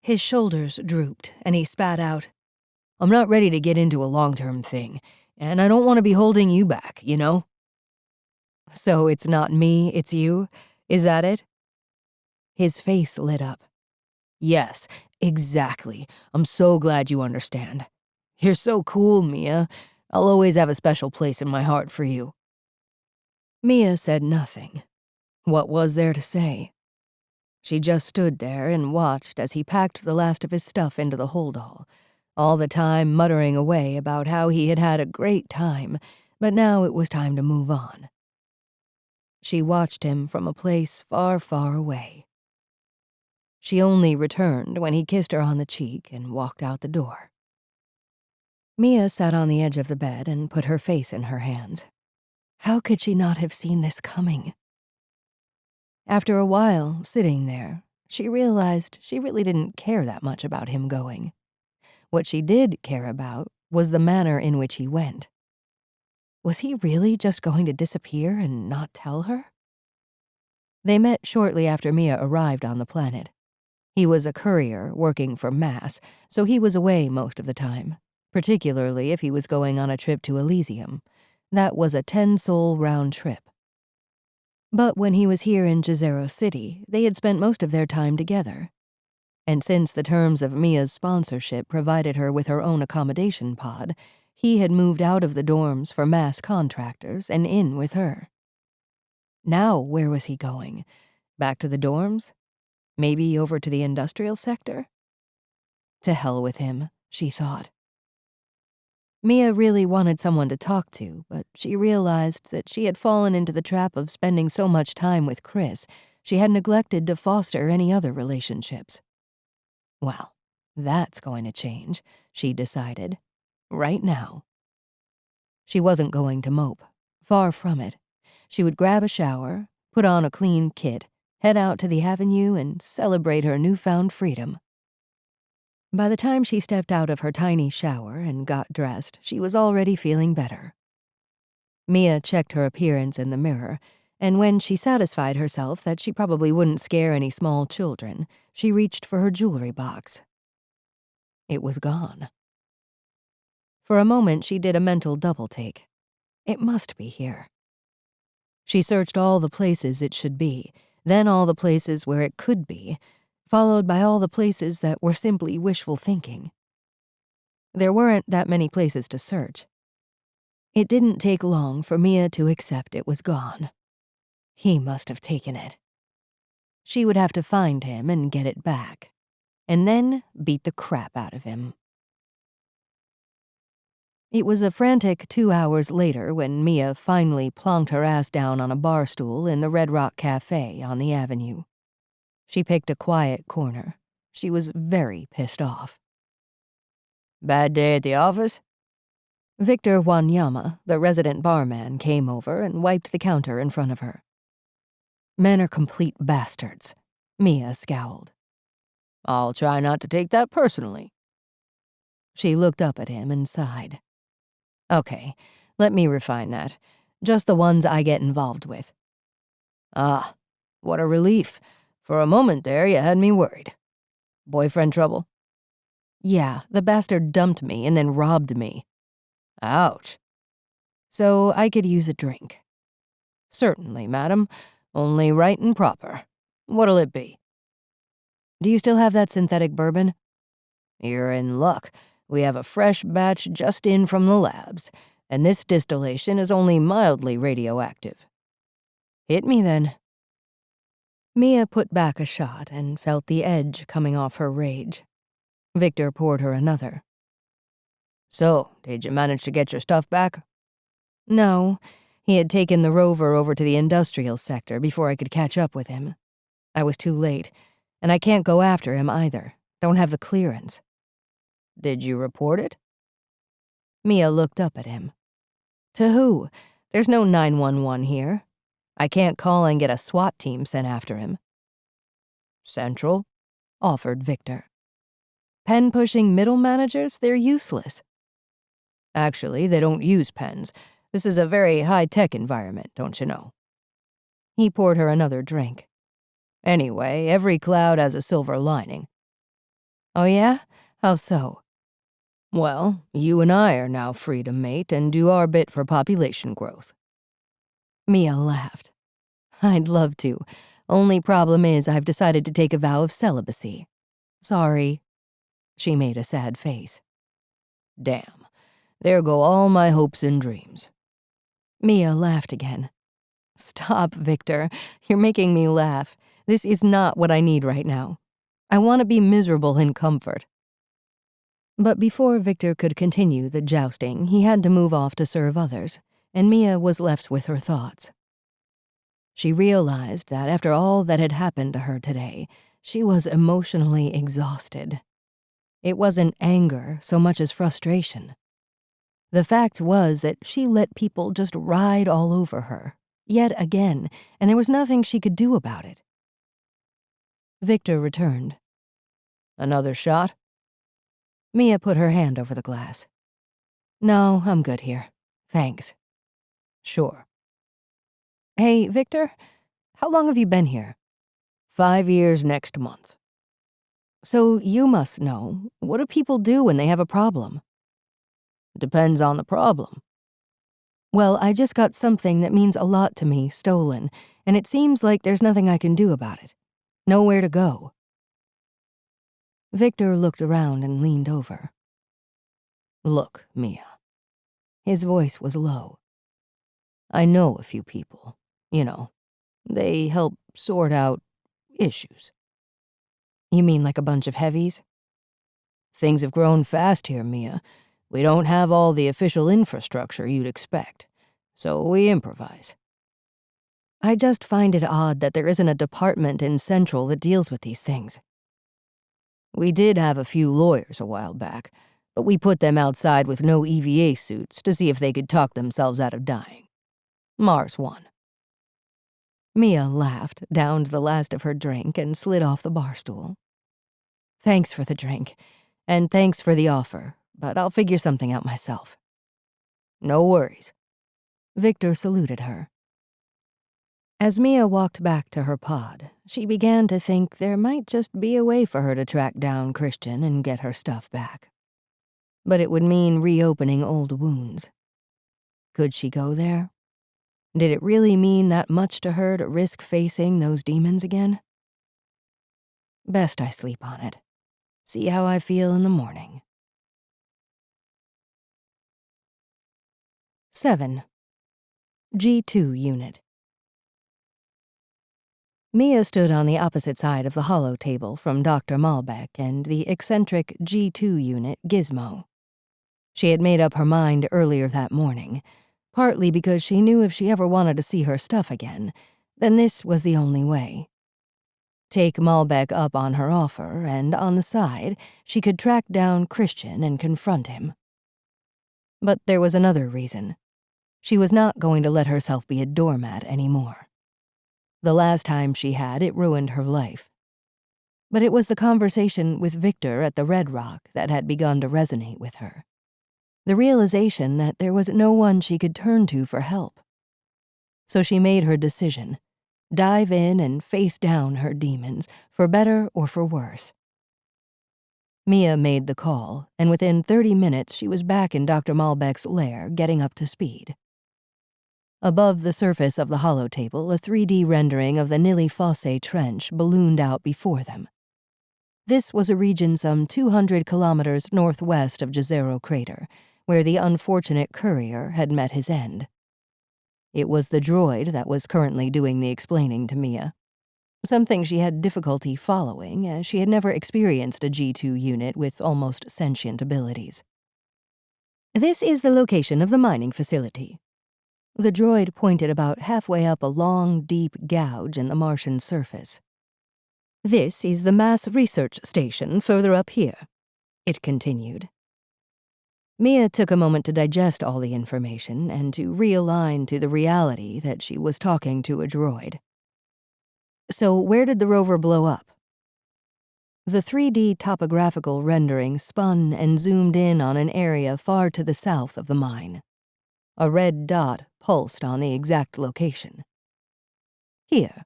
His shoulders drooped, and he spat out. I'm not ready to get into a long-term thing, and I don't want to be holding you back, you know? So it's not me, it's you? Is that it? His face lit up. Yes, exactly. I'm so glad you understand. You're so cool, Mia. I'll always have a special place in my heart for you. Mia said nothing. What was there to say? She just stood there and watched as he packed the last of his stuff into the hold-all, all the time muttering away about how he had had a great time, but now it was time to move on. She watched him from a place far, far away. She only returned when he kissed her on the cheek and walked out the door. Mia sat on the edge of the bed and put her face in her hands. How could she not have seen this coming? After a while, sitting there, she realized she really didn't care that much about him going. What she did care about was the manner in which he went. Was he really just going to disappear and not tell her? They met shortly after Mia arrived on the planet. He was a courier working for Mass, so he was away most of the time, particularly if he was going on a trip to Elysium. That was a 10-sol round trip. But when he was here in Jezero City, they had spent most of their time together. And since the terms of Mia's sponsorship provided her with her own accommodation pod, he had moved out of the dorms for Mass contractors and in with her. Now where was he going? Back to the dorms? Maybe over to the industrial sector? To hell with him, she thought. Mia really wanted someone to talk to, but she realized that she had fallen into the trap of spending so much time with Chris, she had neglected to foster any other relationships. Well, that's going to change, she decided. Right now. She wasn't going to mope. Far from it. She would grab a shower, put on a clean kit, head out to the avenue, and celebrate her newfound freedom. By the time she stepped out of her tiny shower and got dressed, she was already feeling better. Mia checked her appearance in the mirror, and when she satisfied herself that she probably wouldn't scare any small children, she reached for her jewelry box. It was gone. For a moment, she did a mental double-take. It must be here. She searched all the places it should be, then all the places where it could be, followed by all the places that were simply wishful thinking. There weren't that many places to search. It didn't take long for Mia to accept it was gone. He must have taken it. She would have to find him and get it back, and then beat the crap out of him. It was a frantic 2 hours later when Mia finally plonked her ass down on a bar stool in the Red Rock Cafe on the avenue. She picked a quiet corner. She was very pissed off. Bad day at the office? Victor Wanyama, the resident barman, came over and wiped the counter in front of her. Men are complete bastards. Mia scowled. I'll try not to take that personally. She looked up at him and sighed. Okay, let me refine that. Just the ones I get involved with. Ah, what a relief. For a moment there, you had me worried. Boyfriend trouble? Yeah, the bastard dumped me and then robbed me. Ouch. So I could use a drink. Certainly, madam. Only right and proper. What'll it be? Do you still have that synthetic bourbon? You're in luck. We have a fresh batch just in from the labs, and this distillation is only mildly radioactive. Hit me then. Mia put back a shot and felt the edge coming off her rage. Victor poured her another. So, did you manage to get your stuff back? No. He had taken the rover over to the industrial sector before I could catch up with him. I was too late, and I can't go after him either. Don't have the clearance." "Did you report it?" Mia looked up at him. "To who? There's no 911 here. I can't call and get a SWAT team sent after him." "Central?" offered Victor. "Pen-pushing middle managers? They're useless." "Actually, they don't use pens. This is a very high-tech environment, don't you know?" He poured her another drink. "Anyway, every cloud has a silver lining." "Oh yeah? How so?" "Well, you and I are now free to mate and do our bit for population growth." Mia laughed. "I'd love to. Only problem is I've decided to take a vow of celibacy. Sorry." She made a sad face. "Damn. There go all my hopes and dreams." Mia laughed again. "Stop, Victor. You're making me laugh. This is not what I need right now. I want to be miserable in comfort." But before Victor could continue the jousting, he had to move off to serve others, and Mia was left with her thoughts. She realized that after all that had happened to her today, she was emotionally exhausted. It wasn't anger so much as frustration. The fact was that she let people just ride all over her, yet again, and there was nothing she could do about it. Victor returned. "Another shot?" Mia put her hand over the glass. "No, I'm good here. Thanks." "Sure." "Hey, Victor, how long have you been here?" 5 years next month." "So you must know. What do people do when they have a problem?" "Depends on the problem." "Well, I just got something that means a lot to me stolen, and it seems like there's nothing I can do about it. Nowhere to go." Victor looked around and leaned over. "Look, Mia." His voice was low. "I know a few people. You know, they help sort out issues." "You mean like a bunch of heavies?" "Things have grown fast here, Mia. We don't have all the official infrastructure you'd expect, so we improvise." "I just find it odd that there isn't a department in Central that deals with these things." "We did have a few lawyers a while back, but we put them outside with no EVA suits to see if they could talk themselves out of dying. Mars won." Mia laughed, downed the last of her drink, and slid off the bar stool. "Thanks for the drink, and thanks for the offer, but I'll figure something out myself." "No worries." Victor saluted her. As Mia walked back to her pod, she began to think there might just be a way for her to track down Christian and get her stuff back. But it would mean reopening old wounds. Could she go there? Did it really mean that much to her to risk facing those demons again? Best I sleep on it. See how I feel in the morning. 7. G2 Unit. Mia stood on the opposite side of the hollow table from Dr. Malbec and the eccentric G2 unit, Gizmo. She had made up her mind earlier that morning, partly because she knew if she ever wanted to see her stuff again, then this was the only way. Take Malbec up on her offer, and on the side, she could track down Christian and confront him. But there was another reason. She was not going to let herself be a doormat anymore. The last time she had, it ruined her life. But it was the conversation with Victor at the Red Rock that had begun to resonate with her. The realization that there was no one she could turn to for help. So she made her decision. Dive in and face down her demons, for better or for worse. Mia made the call, and within 30 minutes she was back in Dr. Malbec's lair, getting up to speed. Above the surface of the holotable, a 3D rendering of the NIli Fossae trench ballooned out before them. This was a region some 200 kilometers northwest of Jezero crater, where the unfortunate courier had met his end. It was the droid that was currently doing the explaining to Mia, something she had difficulty following, as she had never experienced a G2 unit with almost sentient abilities. "This is the location of the mining facility." The droid pointed about halfway up a long, deep gouge in the Martian surface. This is the mass research station further up here, it continued. Mia took a moment to digest all the information and to realign to the reality that she was talking to a droid. So where did the rover blow up? The 3D topographical rendering spun and zoomed in on an area far to the south of the mine. A red dot pulsed on the exact location. Here.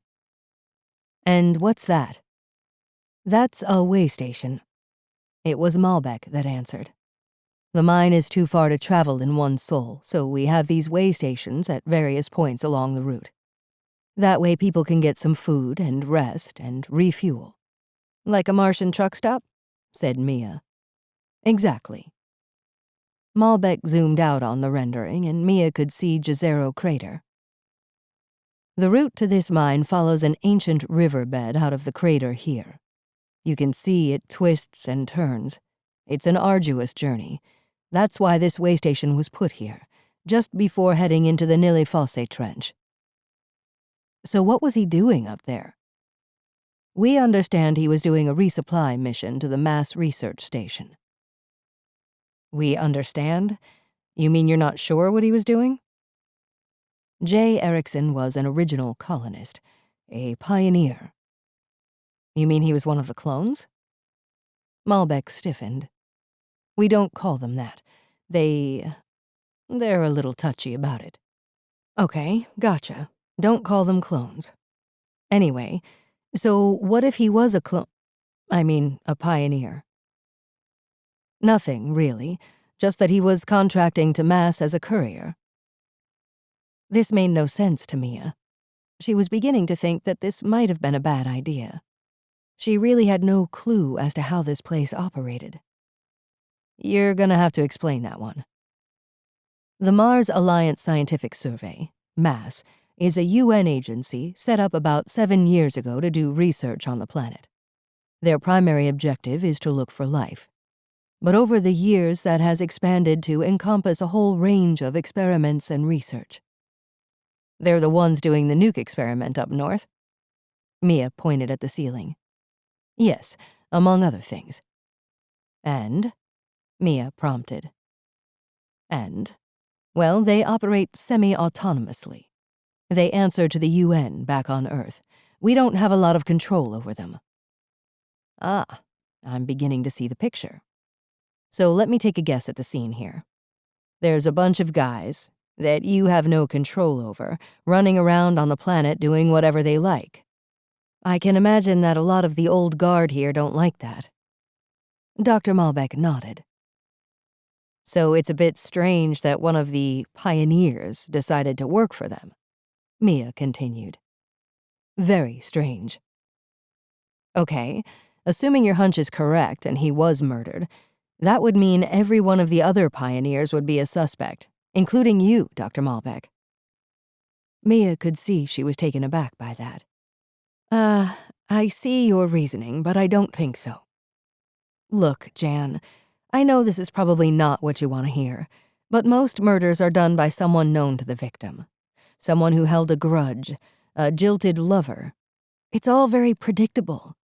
And what's that? That's a way station. It was Malbec that answered. The mine is too far to travel in one soul, so we have these way stations at various points along the route. That way people can get some food and rest and refuel. Like a Martian truck stop? Said Mia. Exactly. Malbec zoomed out on the rendering, and Mia could see Jezero crater. The route to this mine follows an ancient riverbed out of the crater here. You can see it twists and turns. It's an arduous journey. That's why this way station was put here, just before heading into the NIli Fossae trench. So what was he doing up there? We understand he was doing a resupply mission to the mass research station. We understand? You mean you're not sure what he was doing? J. Erickson was an original colonist, a pioneer. You mean he was one of the clones? Malbec stiffened. We don't call them that. They're a little touchy about it. Okay, gotcha. Don't call them clones. Anyway, so what if he was a pioneer? Nothing, really. Just that he was contracting to mass as a courier. This made no sense to Mia. She was beginning to think that this might have been a bad idea. She really had no clue as to how this place operated. You're gonna have to explain that one. The Mars Alliance Scientific Survey, MASS, is a UN agency set up about 7 years ago to do research on the planet. Their primary objective is to look for life. But over the years, that has expanded to encompass a whole range of experiments and research. They're the ones doing the nuke experiment up north. Mia pointed at the ceiling. Yes, among other things. And? Mia prompted. And? Well, they operate semi-autonomously. They answer to the UN back on Earth. We don't have a lot of control over them. Ah, I'm beginning to see the picture. So let me take a guess at the scene here. There's a bunch of guys that you have no control over, running around on the planet doing whatever they like. I can imagine that a lot of the old guard here don't like that. Dr. Malbec nodded. So it's a bit strange that one of the pioneers decided to work for them, Mia continued. Very strange. Okay, assuming your hunch is correct and he was murdered, that would mean every one of the other pioneers would be a suspect, including you, Dr. Malbec. Mia could see she was taken aback by that. I see your reasoning, but I don't think so. Look, Jann, I know this is probably not what you want to hear, but most murders are done by someone known to the victim. Someone who held a grudge, a jilted lover. It's all very predictable.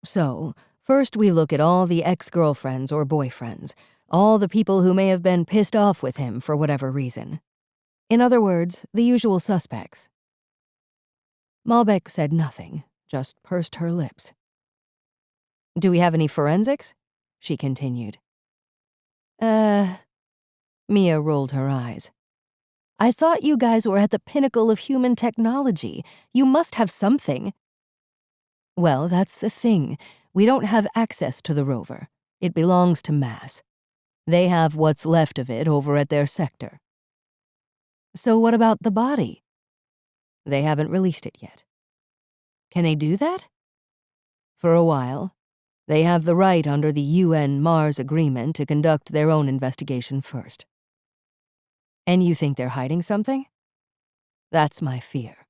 So, first we look at all the ex-girlfriends or boyfriends, all the people who may have been pissed off with him for whatever reason. In other words, the usual suspects. Malbec said nothing, just pursed her lips. Do we have any forensics? She continued. Mia rolled her eyes. I thought you guys were at the pinnacle of human technology. You must have something. Well, that's the thing. We don't have access to the rover. It belongs to MASS. They have what's left of it over at their sector. So what about the body? They haven't released it yet. Can they do that? For a while. They have the right under the UN Mars Agreement to conduct their own investigation first. And you think they're hiding something? That's my fear.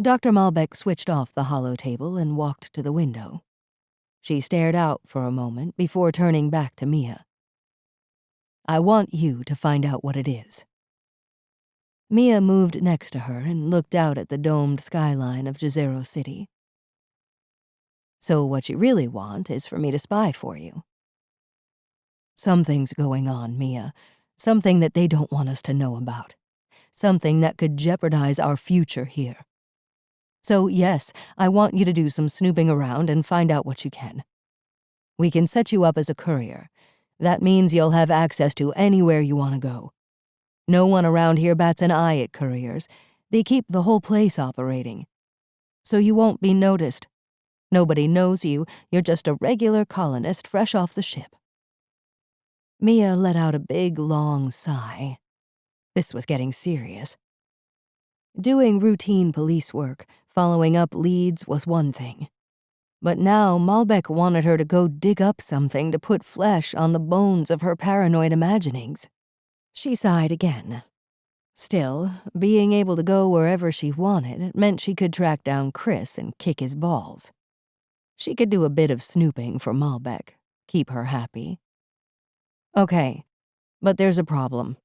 Dr. Malbec switched off the holotable and walked to the window. She stared out for a moment before turning back to Mia. I want you to find out what it is. Mia moved next to her and looked out at the domed skyline of Jezero City. So what you really want is for me to spy for you. Something's going on, Mia. Something that they don't want us to know about. Something that could jeopardize our future here. So yes, I want you to do some snooping around and find out what you can. We can set you up as a courier. That means you'll have access to anywhere you want to go. No one around here bats an eye at couriers. They keep the whole place operating. So you won't be noticed. Nobody knows you. You're just a regular colonist fresh off the ship. Mia let out a big, long sigh. This was getting serious. Doing routine police work, following up leads, was one thing. But now Malbec wanted her to go dig up something to put flesh on the bones of her paranoid imaginings. She sighed again. Still, being able to go wherever she wanted meant she could track down Chris and kick his balls. She could do a bit of snooping for Malbec, keep her happy. Okay, but there's a problem.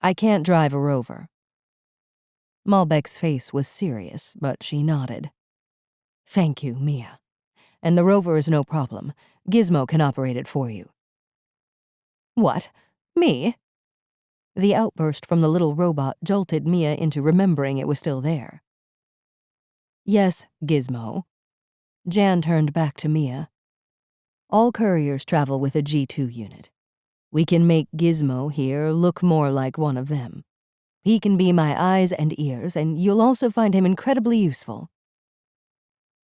I can't drive a rover. Malbec's face was serious, but she nodded. Thank you, Mia. And the rover is no problem. Gizmo can operate it for you. What? Me? The outburst from the little robot jolted Mia into remembering it was still there. Yes, Gizmo. Jann turned back to Mia. All couriers travel with a G2 unit. We can make Gizmo here look more like one of them. He can be my eyes and ears, and you'll also find him incredibly useful.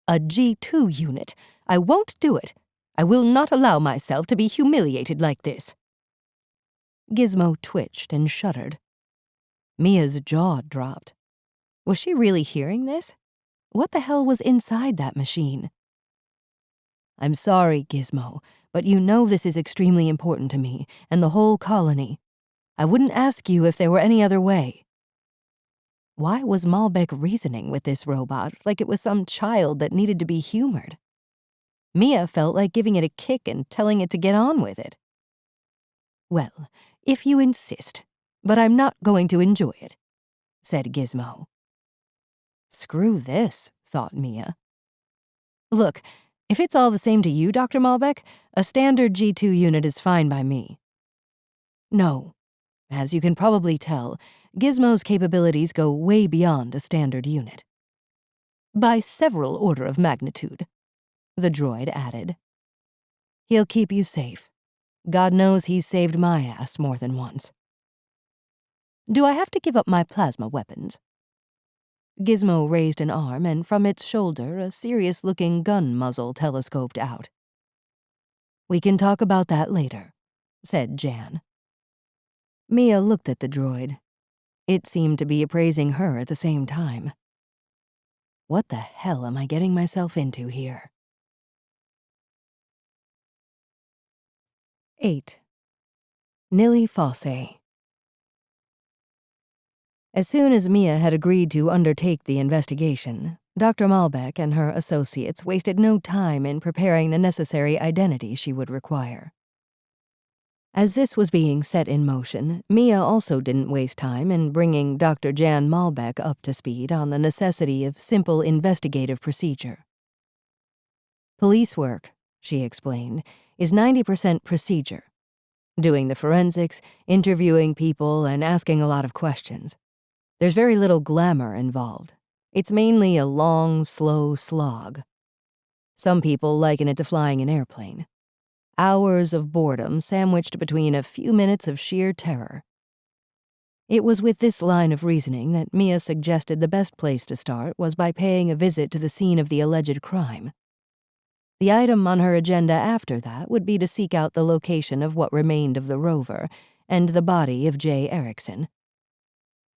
A G2 unit? I won't do it. I will not allow myself to be humiliated like this. Gizmo twitched and shuddered. Mia's jaw dropped. Was she really hearing this? What the hell was inside that machine? I'm sorry, Gizmo, but you know this is extremely important to me and the whole colony. I wouldn't ask you if there were any other way. Why was Malbec reasoning with this robot like it was some child that needed to be humored? Mia felt like giving it a kick and telling it to get on with it. Well, if you insist, but I'm not going to enjoy it, said Gizmo. Screw this, thought Mia. Look, if it's all the same to you, Dr. Malbec, a standard G2 unit is fine by me. No. As you can probably tell, Gizmo's capabilities go way beyond a standard unit. By several order of magnitude, the droid added. He'll keep you safe. God knows he's saved my ass more than once. Do I have to give up my plasma weapons? Gizmo raised an arm, and from its shoulder a serious-looking gun muzzle telescoped out. We can talk about that later, said Jann. Mia looked at the droid. It seemed to be appraising her at the same time. What the hell am I getting myself into here? 8. NIli Fossae. As soon as Mia had agreed to undertake the investigation, Dr. Malbec and her associates wasted no time in preparing the necessary identity she would require. As this was being set in motion, Mia also didn't waste time in bringing Dr. Jann Malbec up to speed on the necessity of simple investigative procedure. Police work, she explained, is 90% procedure. Doing the forensics, interviewing people, and asking a lot of questions. There's very little glamour involved. It's mainly a long, slow slog. Some people liken it to flying an airplane. Hours of boredom sandwiched between a few minutes of sheer terror. It was with this line of reasoning that Mia suggested the best place to start was by paying a visit to the scene of the alleged crime. The item on her agenda after that would be to seek out the location of what remained of the rover and the body of J. Erickson.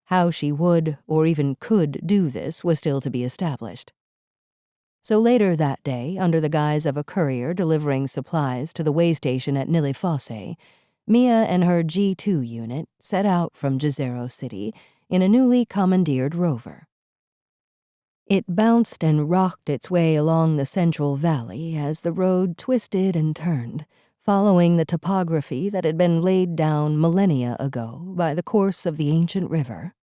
How she would, or even could, do this was still to be established. So later that day, under the guise of a courier delivering supplies to the way station at NIli Fossae, Mia and her G2 unit set out from Jezero City in a newly commandeered rover. It bounced and rocked its way along the central valley as the road twisted and turned, following the topography that had been laid down millennia ago by the course of the ancient river.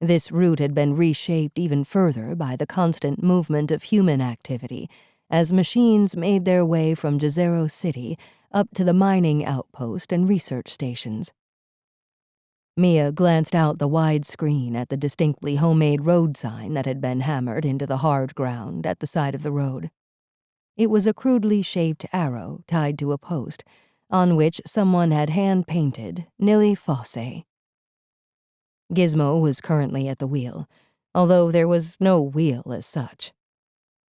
This route had been reshaped even further by the constant movement of human activity as machines made their way from Jezero City up to the mining outpost and research stations. Mia glanced out the wide screen at the distinctly homemade road sign that had been hammered into the hard ground at the side of the road. It was a crudely shaped arrow tied to a post, on which someone had hand-painted NIli Fossae. Gizmo was currently at the wheel, although there was no wheel as such.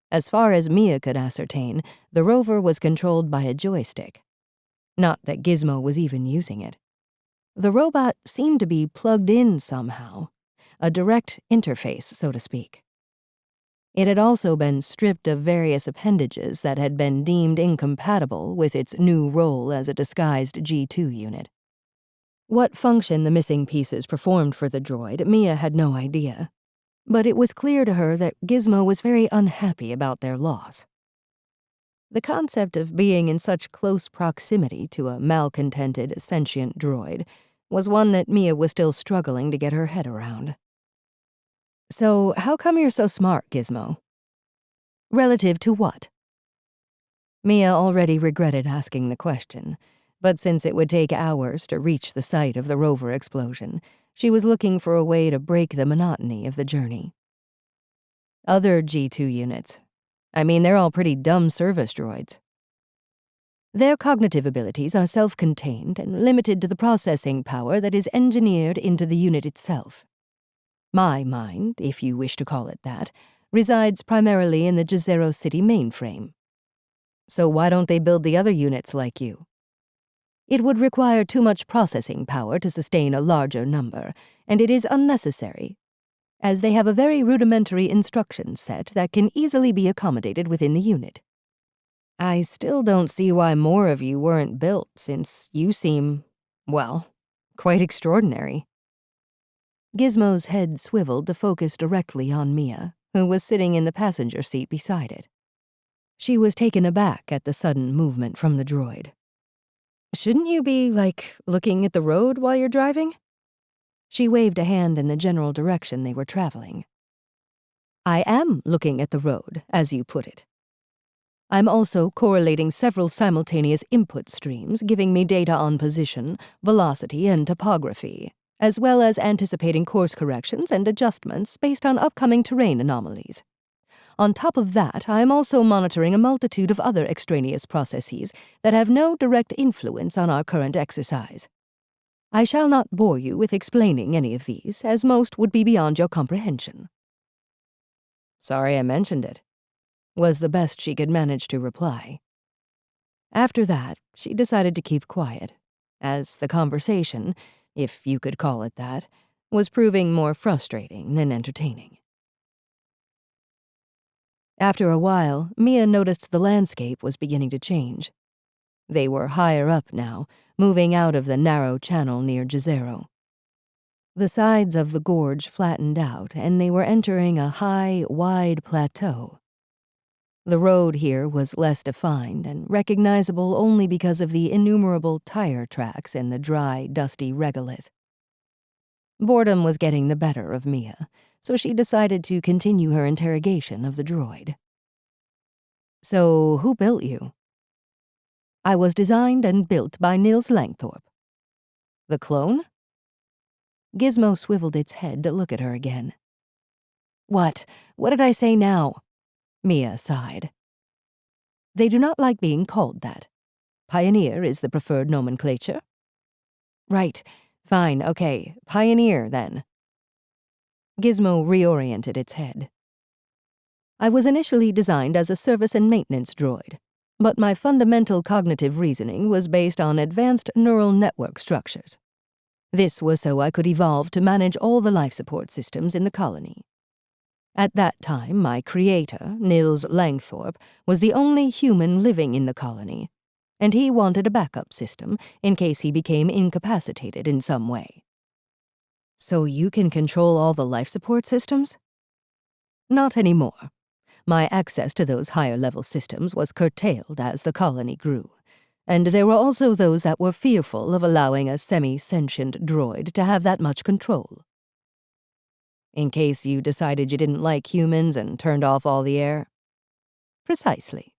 As far as Mia could ascertain, the rover was controlled by a joystick. Not that Gizmo was even using it. The robot seemed to be plugged in somehow, a direct interface, so to speak. It had also been stripped of various appendages that had been deemed incompatible with its new role as a disguised G2 unit. What function the missing pieces performed for the droid, Mia had no idea, but it was clear to her that Gizmo was very unhappy about their loss. The concept of being in such close proximity to a malcontented, sentient droid was one that Mia was still struggling to get her head around. "So, how come you're so smart, Gizmo?" "Relative to what?" Mia already regretted asking the question, but since it would take hours to reach the site of the rover explosion, she was looking for a way to break the monotony of the journey. "Other G2 units. I mean, they're all pretty dumb service droids. Their cognitive abilities are self-contained and limited to the processing power that is engineered into the unit itself. My mind, if you wish to call it that, resides primarily in the Jezero City mainframe. So why don't they build the other units like you?" "It would require too much processing power to sustain a larger number, and it is unnecessary, as they have a very rudimentary instruction set that can easily be accommodated within the unit." "I still don't see why more of you weren't built, since you seem, well, quite extraordinary." Gizmo's head swiveled to focus directly on Mia, who was sitting in the passenger seat beside it. She was taken aback at the sudden movement from the droid. "Shouldn't you be, looking at the road while you're driving?" She waved a hand in the general direction they were traveling. "I am looking at the road, as you put it. I'm also correlating several simultaneous input streams, giving me data on position, velocity, and topography, as well as anticipating course corrections and adjustments based on upcoming terrain anomalies. On top of that, I am also monitoring a multitude of other extraneous processes that have no direct influence on our current exercise. I shall not bore you with explaining any of these, as most would be beyond your comprehension." "Sorry I mentioned it," was the best she could manage to reply. After that, she decided to keep quiet, as the conversation, if you could call it that, was proving more frustrating than entertaining. After a while, Mia noticed the landscape was beginning to change. They were higher up now, moving out of the narrow channel near Jezero. The sides of the gorge flattened out, and they were entering a high, wide plateau. The road here was less defined and recognizable only because of the innumerable tire tracks in the dry, dusty regolith. Boredom was getting the better of Mia, so she decided to continue her interrogation of the droid. "So, who built you?" "I was designed and built by Nils Langthorpe." "The clone?" Gizmo swiveled its head to look at her again. What did I say now?" Mia sighed. "They do not like being called that. Pioneer is the preferred nomenclature." "Right. Fine, okay. Pioneer, then." Gizmo reoriented its head. "I was initially designed as a service and maintenance droid, but my fundamental cognitive reasoning was based on advanced neural network structures. This was so I could evolve to manage all the life support systems in the colony. At that time, my creator, Nils Langthorpe, was the only human living in the colony, and he wanted a backup system in case he became incapacitated in some way." "So you can control all the life support systems?" "Not anymore. My access to those higher-level systems was curtailed as the colony grew, and there were also those that were fearful of allowing a semi-sentient droid to have that much control." "In case you decided you didn't like humans and turned off all the air?" "Precisely.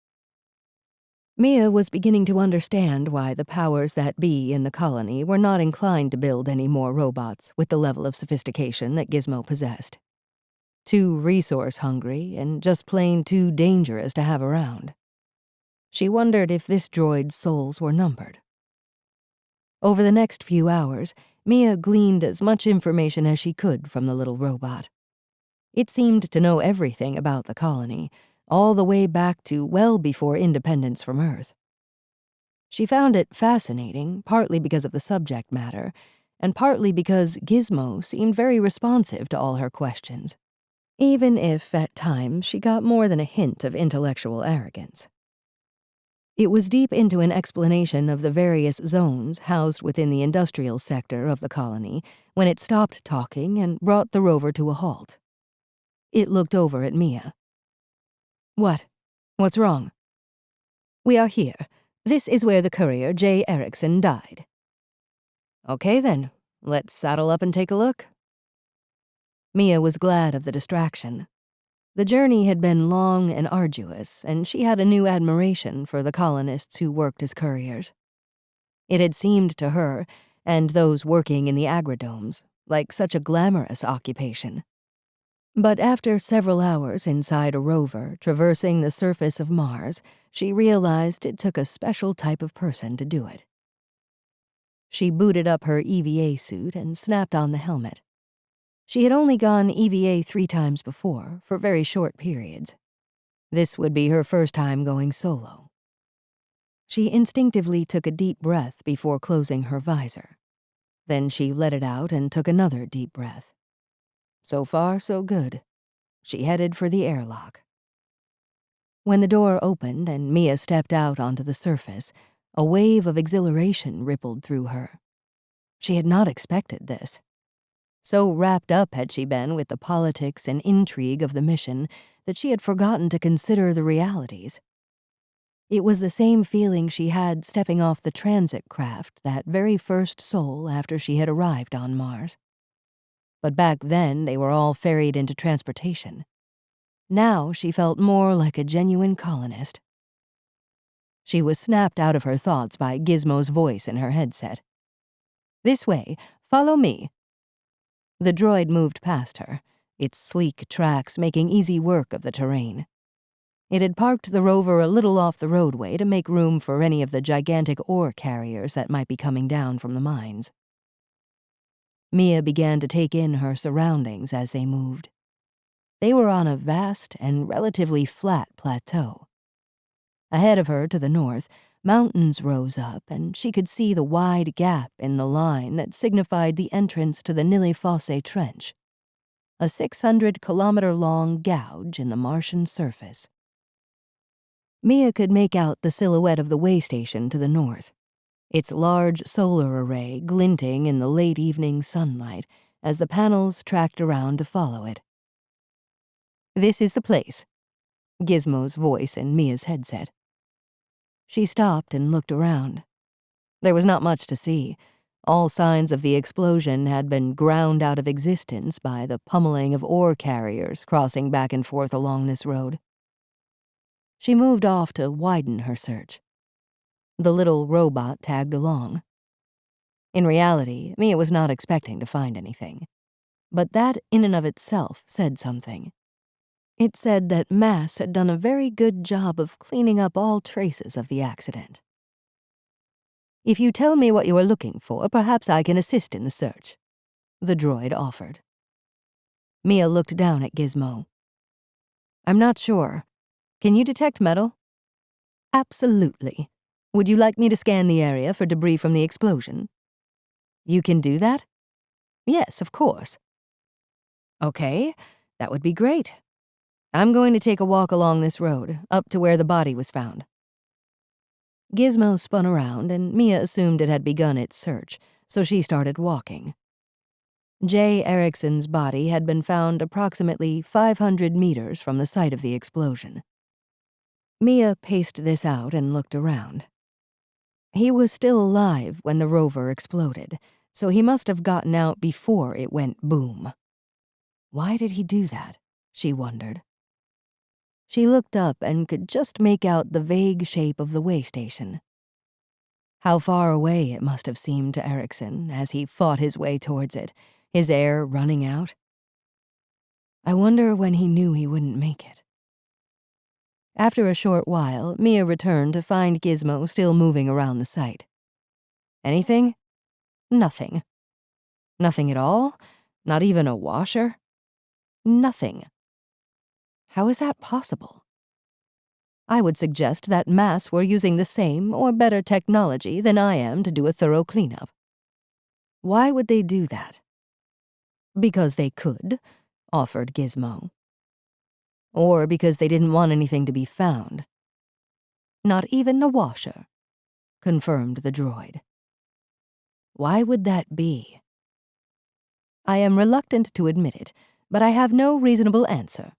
Mia was beginning to understand why the powers that be in the colony were not inclined to build any more robots with the level of sophistication that Gizmo possessed. Too resource-hungry and just plain too dangerous to have around. She wondered if this droid's souls were numbered. Over the next few hours, Mia gleaned as much information as she could from the little robot. It seemed to know everything about the colony, all the way back to well before independence from Earth. She found it fascinating, partly because of the subject matter, and partly because Gizmo seemed very responsive to all her questions, even if, at times, she got more than a hint of intellectual arrogance. It was deep into an explanation of the various zones housed within the industrial sector of the colony when it stopped talking and brought the rover to a halt. It looked over at Mia. "What? What's wrong?" "We are here. This is where the courier, J. Erickson, died." "Okay then, let's saddle up and take a look." Mia was glad of the distraction. The journey had been long and arduous, and she had a new admiration for the colonists who worked as couriers. It had seemed to her, and those working in the agridomes, like such a glamorous occupation. But after several hours inside a rover traversing the surface of Mars, she realized it took a special type of person to do it. She booted up her EVA suit and snapped on the helmet. She had only gone EVA 3 times before, for very short periods. This would be her first time going solo. She instinctively took a deep breath before closing her visor. Then she let it out and took another deep breath. So far, so good. She headed for the airlock. When the door opened and Mia stepped out onto the surface, a wave of exhilaration rippled through her. She had not expected this. So wrapped up had she been with the politics and intrigue of the mission that she had forgotten to consider the realities. It was the same feeling she had stepping off the transit craft that very first Sol after she had arrived on Mars. But back then they were all ferried into transportation. Now she felt more like a genuine colonist. She was snapped out of her thoughts by Gizmo's voice in her headset. "This way, follow me." The droid moved past her, its sleek tracks making easy work of the terrain. It had parked the rover a little off the roadway to make room for any of the gigantic ore carriers that might be coming down from the mines. Mia began to take in her surroundings as they moved. They were on a vast and relatively flat plateau. Ahead of her to the north, mountains rose up, and she could see the wide gap in the line that signified the entrance to the NIli Fossae Trench, a 600-kilometer-long gouge in the Martian surface. Mia could make out the silhouette of the way station to the north, its large solar array glinting in the late evening sunlight as the panels tracked around to follow it. "This is the place," Gizmo's voice in Mia's headset. She stopped and looked around. There was not much to see. All signs of the explosion had been ground out of existence by the pummeling of ore carriers crossing back and forth along this road. She moved off to widen her search. The little robot tagged along. In reality, Mia was not expecting to find anything. But that in and of itself said something. It said that Mass had done a very good job of cleaning up all traces of the accident. "If you tell me what you are looking for, perhaps I can assist in the search," the droid offered. Mia looked down at Gizmo. "I'm not sure. Can you detect metal?" "Absolutely. Would you like me to scan the area for debris from the explosion?" "You can do that?" "Yes, of course." "Okay, that would be great. I'm going to take a walk along this road, up to where the body was found." Gizmo spun around, and Mia assumed it had begun its search, so she started walking. J. Erickson's body had been found approximately 500 meters from the site of the explosion. Mia paced this out and looked around. He was still alive when the rover exploded, so he must have gotten out before it went boom. Why did he do that? She wondered. She looked up and could just make out the vague shape of the way station. How far away it must have seemed to Erickson as he fought his way towards it, his air running out. I wonder when he knew he wouldn't make it. After a short while, Mia returned to find Gizmo still moving around the site. Anything? Nothing. Nothing at all? Not even a washer? Nothing. How is that possible? I would suggest that Mass were using the same or better technology than I am to do a thorough cleanup. Why would they do that? Because they could, offered Gizmo. Or because they didn't want anything to be found. Not even a washer, confirmed the droid. Why would that be? I am reluctant to admit it, but I have no reasonable answer.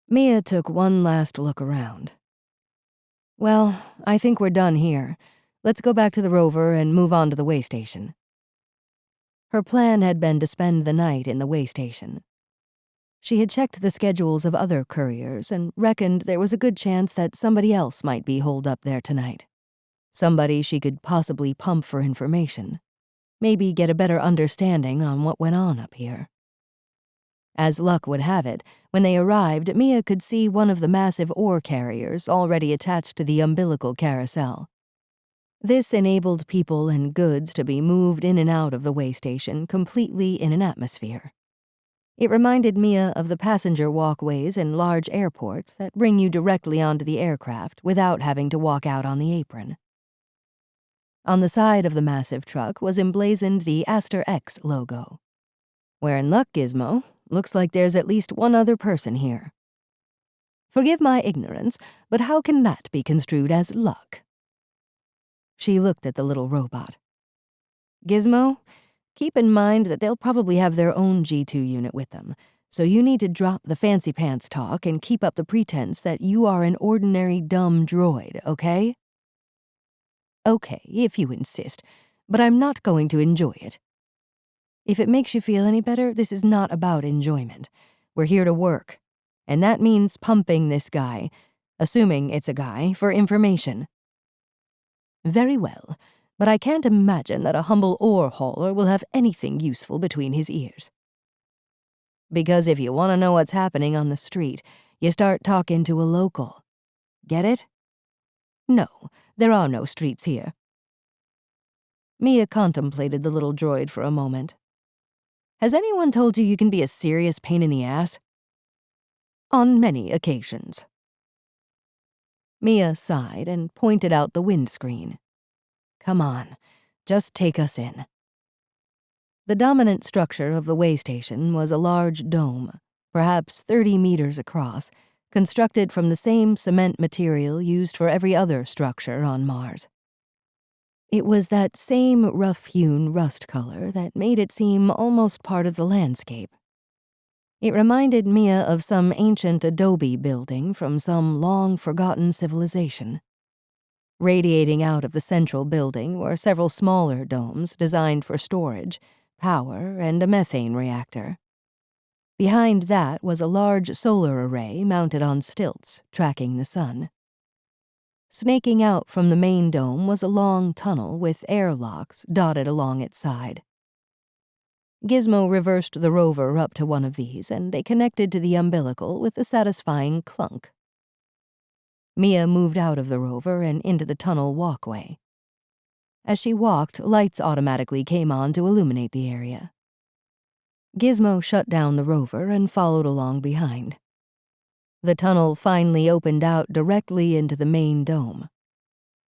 Mia took one last look around. Well, I think we're done here. Let's go back to the rover and move on to the way station. Her plan had been to spend the night in the way station. She had checked the schedules of other couriers and reckoned there was a good chance that somebody else might be holed up there tonight. Somebody she could possibly pump for information. Maybe get a better understanding on what went on up here. As luck would have it, when they arrived, Mia could see one of the massive ore carriers already attached to the umbilical carousel. This enabled people and goods to be moved in and out of the way station completely in an atmosphere. It reminded Mia of the passenger walkways in large airports that bring you directly onto the aircraft without having to walk out on the apron. On the side of the massive truck was emblazoned the Aster X logo. We're in luck, Gizmo. Looks like there's at least one other person here. Forgive my ignorance, but how can that be construed as luck? She looked at the little robot. Gizmo, keep in mind that they'll probably have their own G2 unit with them, so you need to drop the fancy pants talk and keep up the pretense that you are an ordinary dumb droid, okay? Okay, if you insist, but I'm not going to enjoy it. If it makes you feel any better, this is not about enjoyment. We're here to work, and that means pumping this guy, assuming it's a guy, for information. Very well, but I can't imagine that a humble ore hauler will have anything useful between his ears. Because if you want to know what's happening on the street, you start talking to a local. Get it? No, there are no streets here. Mia contemplated the little droid for a moment. Has anyone told you can be a serious pain in the ass? On many occasions. Mia sighed and pointed out the windscreen. Come on, just take us in. The dominant structure of the way station was a large dome, perhaps 30 meters across, constructed from the same cement material used for every other structure on Mars. It was that same rough-hewn rust color that made it seem almost part of the landscape. It reminded Mia of some ancient adobe building from some long-forgotten civilization. Radiating out of the central building were several smaller domes designed for storage, power, and a methane reactor. Behind that was a large solar array mounted on stilts, tracking the sun. Snaking out from the main dome was a long tunnel with airlocks dotted along its side. Gizmo reversed the rover up to one of these, and they connected to the umbilical with a satisfying clunk. Mia moved out of the rover and into the tunnel walkway. As she walked, lights automatically came on to illuminate the area. Gizmo shut down the rover and followed along behind. The tunnel finally opened out directly into the main dome.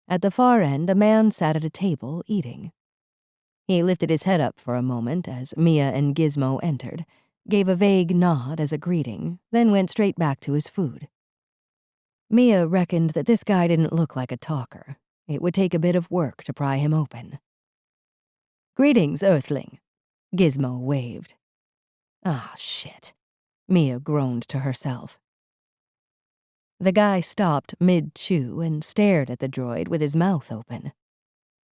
At the far end, a man sat at a table eating. He lifted his head up for a moment as Mia and Gizmo entered, gave a vague nod as a greeting, then went straight back to his food. Mia reckoned that this guy didn't look like a talker. It would take a bit of work to pry him open. Greetings, Earthling. Gizmo waved. Ah, shit. Mia groaned to herself. The guy stopped mid-chew and stared at the droid with his mouth open.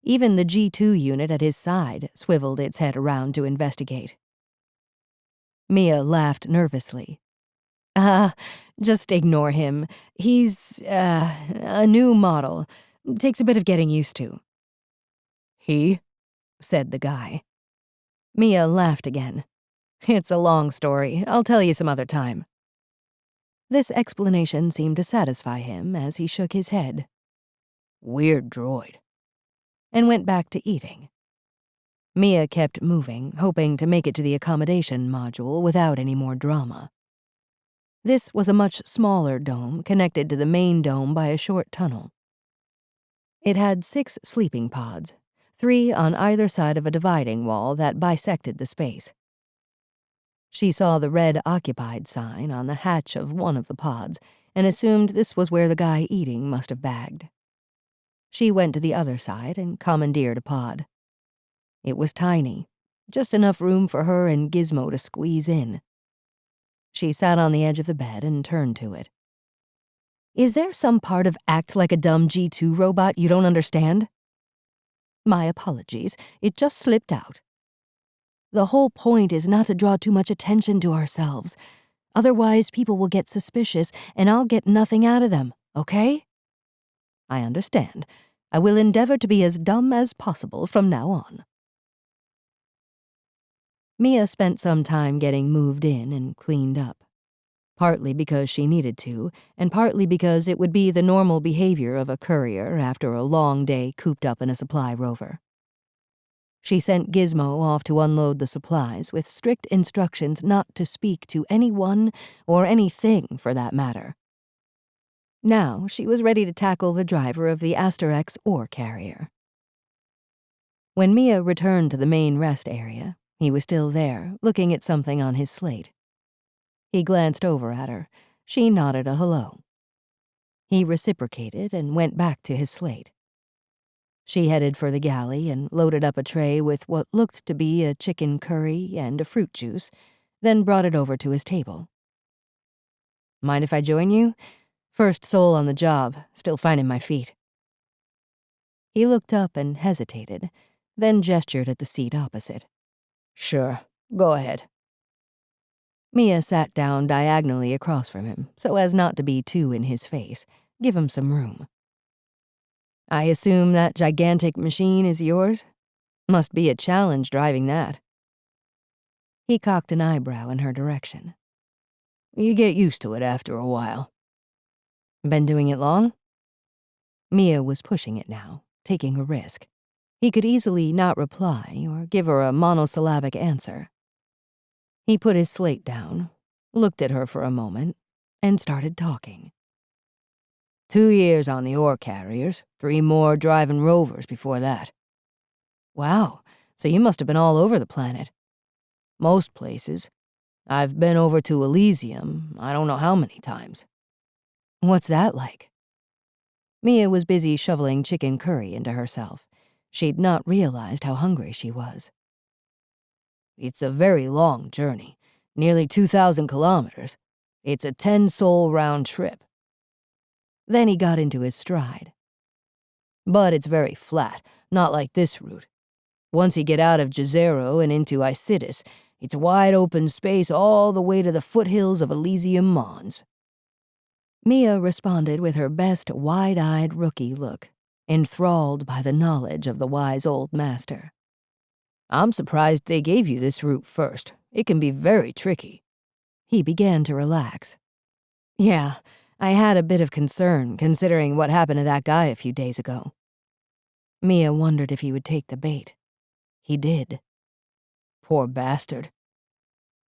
Even the G2 unit at his side swiveled its head around to investigate. Mia laughed nervously. Uh, just ignore him. He's, a new model. Takes a bit of getting used to. He? Said the guy. Mia laughed again. It's a long story. I'll tell you some other time. This explanation seemed to satisfy him as he shook his head. Weird droid. And went back to eating. Mia kept moving, hoping to make it to the accommodation module without any more drama. This was a much smaller dome connected to the main dome by a short tunnel. It had 6 sleeping pods, 3 on either side of a dividing wall that bisected the space. She saw the red occupied sign on the hatch of one of the pods and assumed this was where the guy eating must have bagged. She went to the other side and commandeered a pod. It was tiny, just enough room for her and Gizmo to squeeze in. She sat on the edge of the bed and turned to it. Is there some part of act like a dumb G2 robot you don't understand? My apologies, it just slipped out. The whole point is not to draw too much attention to ourselves. Otherwise, people will get suspicious and I'll get nothing out of them, okay? I understand. I will endeavor to be as dumb as possible from now on. Mia spent some time getting moved in and cleaned up, partly because she needed to, and partly because it would be the normal behavior of a courier after a long day cooped up in a supply rover. She sent Gizmo off to unload the supplies with strict instructions not to speak to anyone or anything for that matter. Now she was ready to tackle the driver of the Asterex ore carrier. When Mia returned to the main rest area, he was still there, looking at something on his slate. He glanced over at her. She nodded a hello. He reciprocated and went back to his slate. She headed for the galley and loaded up a tray with what looked to be a chicken curry and a fruit juice, then brought it over to his table. Mind if I join you? First soul on the job, still finding my feet. He looked up and hesitated, then gestured at the seat opposite. Sure, go ahead. Mia sat down diagonally across from him, so as not to be too in his face, give him some room. I assume that gigantic machine is yours? Must be a challenge driving that. He cocked an eyebrow in her direction. You get used to it after a while. Been doing it long? Mia was pushing it now, taking a risk. He could easily not reply or give her a monosyllabic answer. He put his slate down, looked at her for a moment, and started talking. 2 years on the ore carriers, 3 more driving rovers before that. Wow, so you must have been all over the planet. Most places. I've been over to Elysium, I don't know how many times. What's that like? Mia was busy shoveling chicken curry into herself. She'd not realized how hungry she was. It's a very long journey, nearly 2,000 kilometers. It's a 10-soul round trip. Then he got into his stride. But it's very flat, not like this route. Once you get out of Jezero and into Isidis, it's wide open space all the way to the foothills of Elysium Mons. Mia responded with her best wide-eyed rookie look, enthralled by the knowledge of the wise old master. I'm surprised they gave you this route first. It can be very tricky. He began to relax. Yeah, I had a bit of concern considering what happened to that guy a few days ago. Mia wondered if he would take the bait. He did. Poor bastard.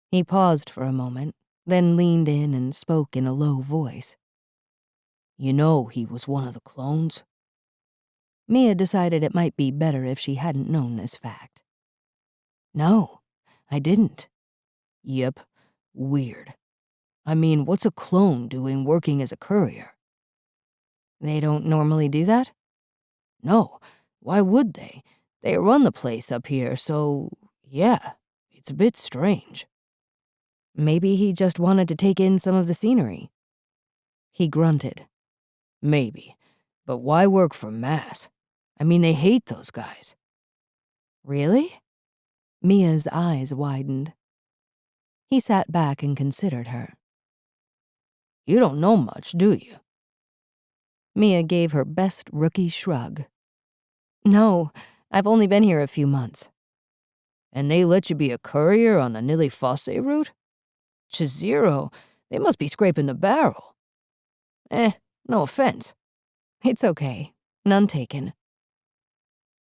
He paused for a moment, then leaned in and spoke in a low voice. You know he was one of the clones? Mia decided it might be better if she hadn't known this fact. No, I didn't. Yep, weird. I mean, what's a clone doing working as a courier? They don't normally do that? No, why would they? They run the place up here, so yeah, it's a bit strange. Maybe he just wanted to take in some of the scenery. He grunted. Maybe, but why work for Mass? I mean, they hate those guys. Really? Mia's eyes widened. He sat back and considered her. You don't know much, do you?" Mia gave her best rookie shrug. "No, I've only been here a few months." "And they let you be a courier on the NIli Fossae route? Jezero, they must be scraping the barrel." No offense." "It's okay. None taken."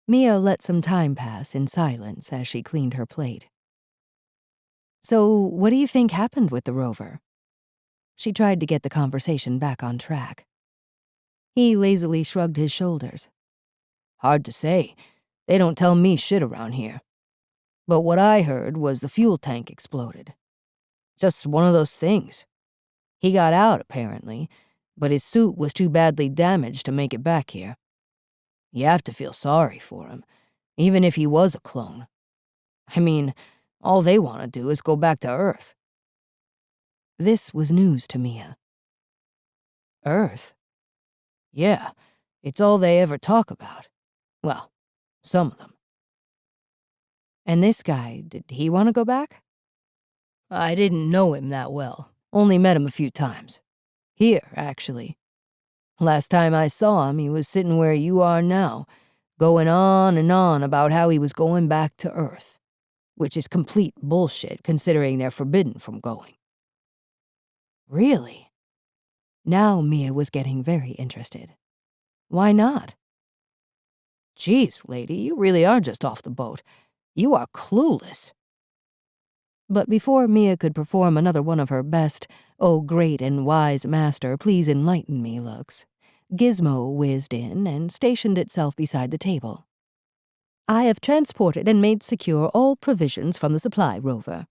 Mia let some time pass in silence as she cleaned her plate. "So, what do you think happened with the rover?" She tried to get the conversation back on track. He lazily shrugged his shoulders. "Hard to say. They don't tell me shit around here. But what I heard was the fuel tank exploded. Just one of those things. He got out, apparently, but his suit was too badly damaged to make it back here. You have to feel sorry for him, even if he was a clone. I mean, all they want to do is go back to Earth." This was news to Mia. "Earth? Yeah, it's all they ever talk about. Well, some of them." "And this guy, did he want to go back?" "I didn't know him that well. Only met him a few times. Here, actually. Last time I saw him, he was sitting where you are now, going on and on about how he was going back to Earth, which is complete bullshit considering they're forbidden from going." "Really?" Now Mia was getting very interested. "Why not?" "Geez, lady, you really are just off the boat. You are clueless." But before Mia could perform another one of her best, "Oh, great and wise master, please enlighten me" looks, Gizmo whizzed in and stationed itself beside the table. "I have transported and made secure all provisions from the supply rover.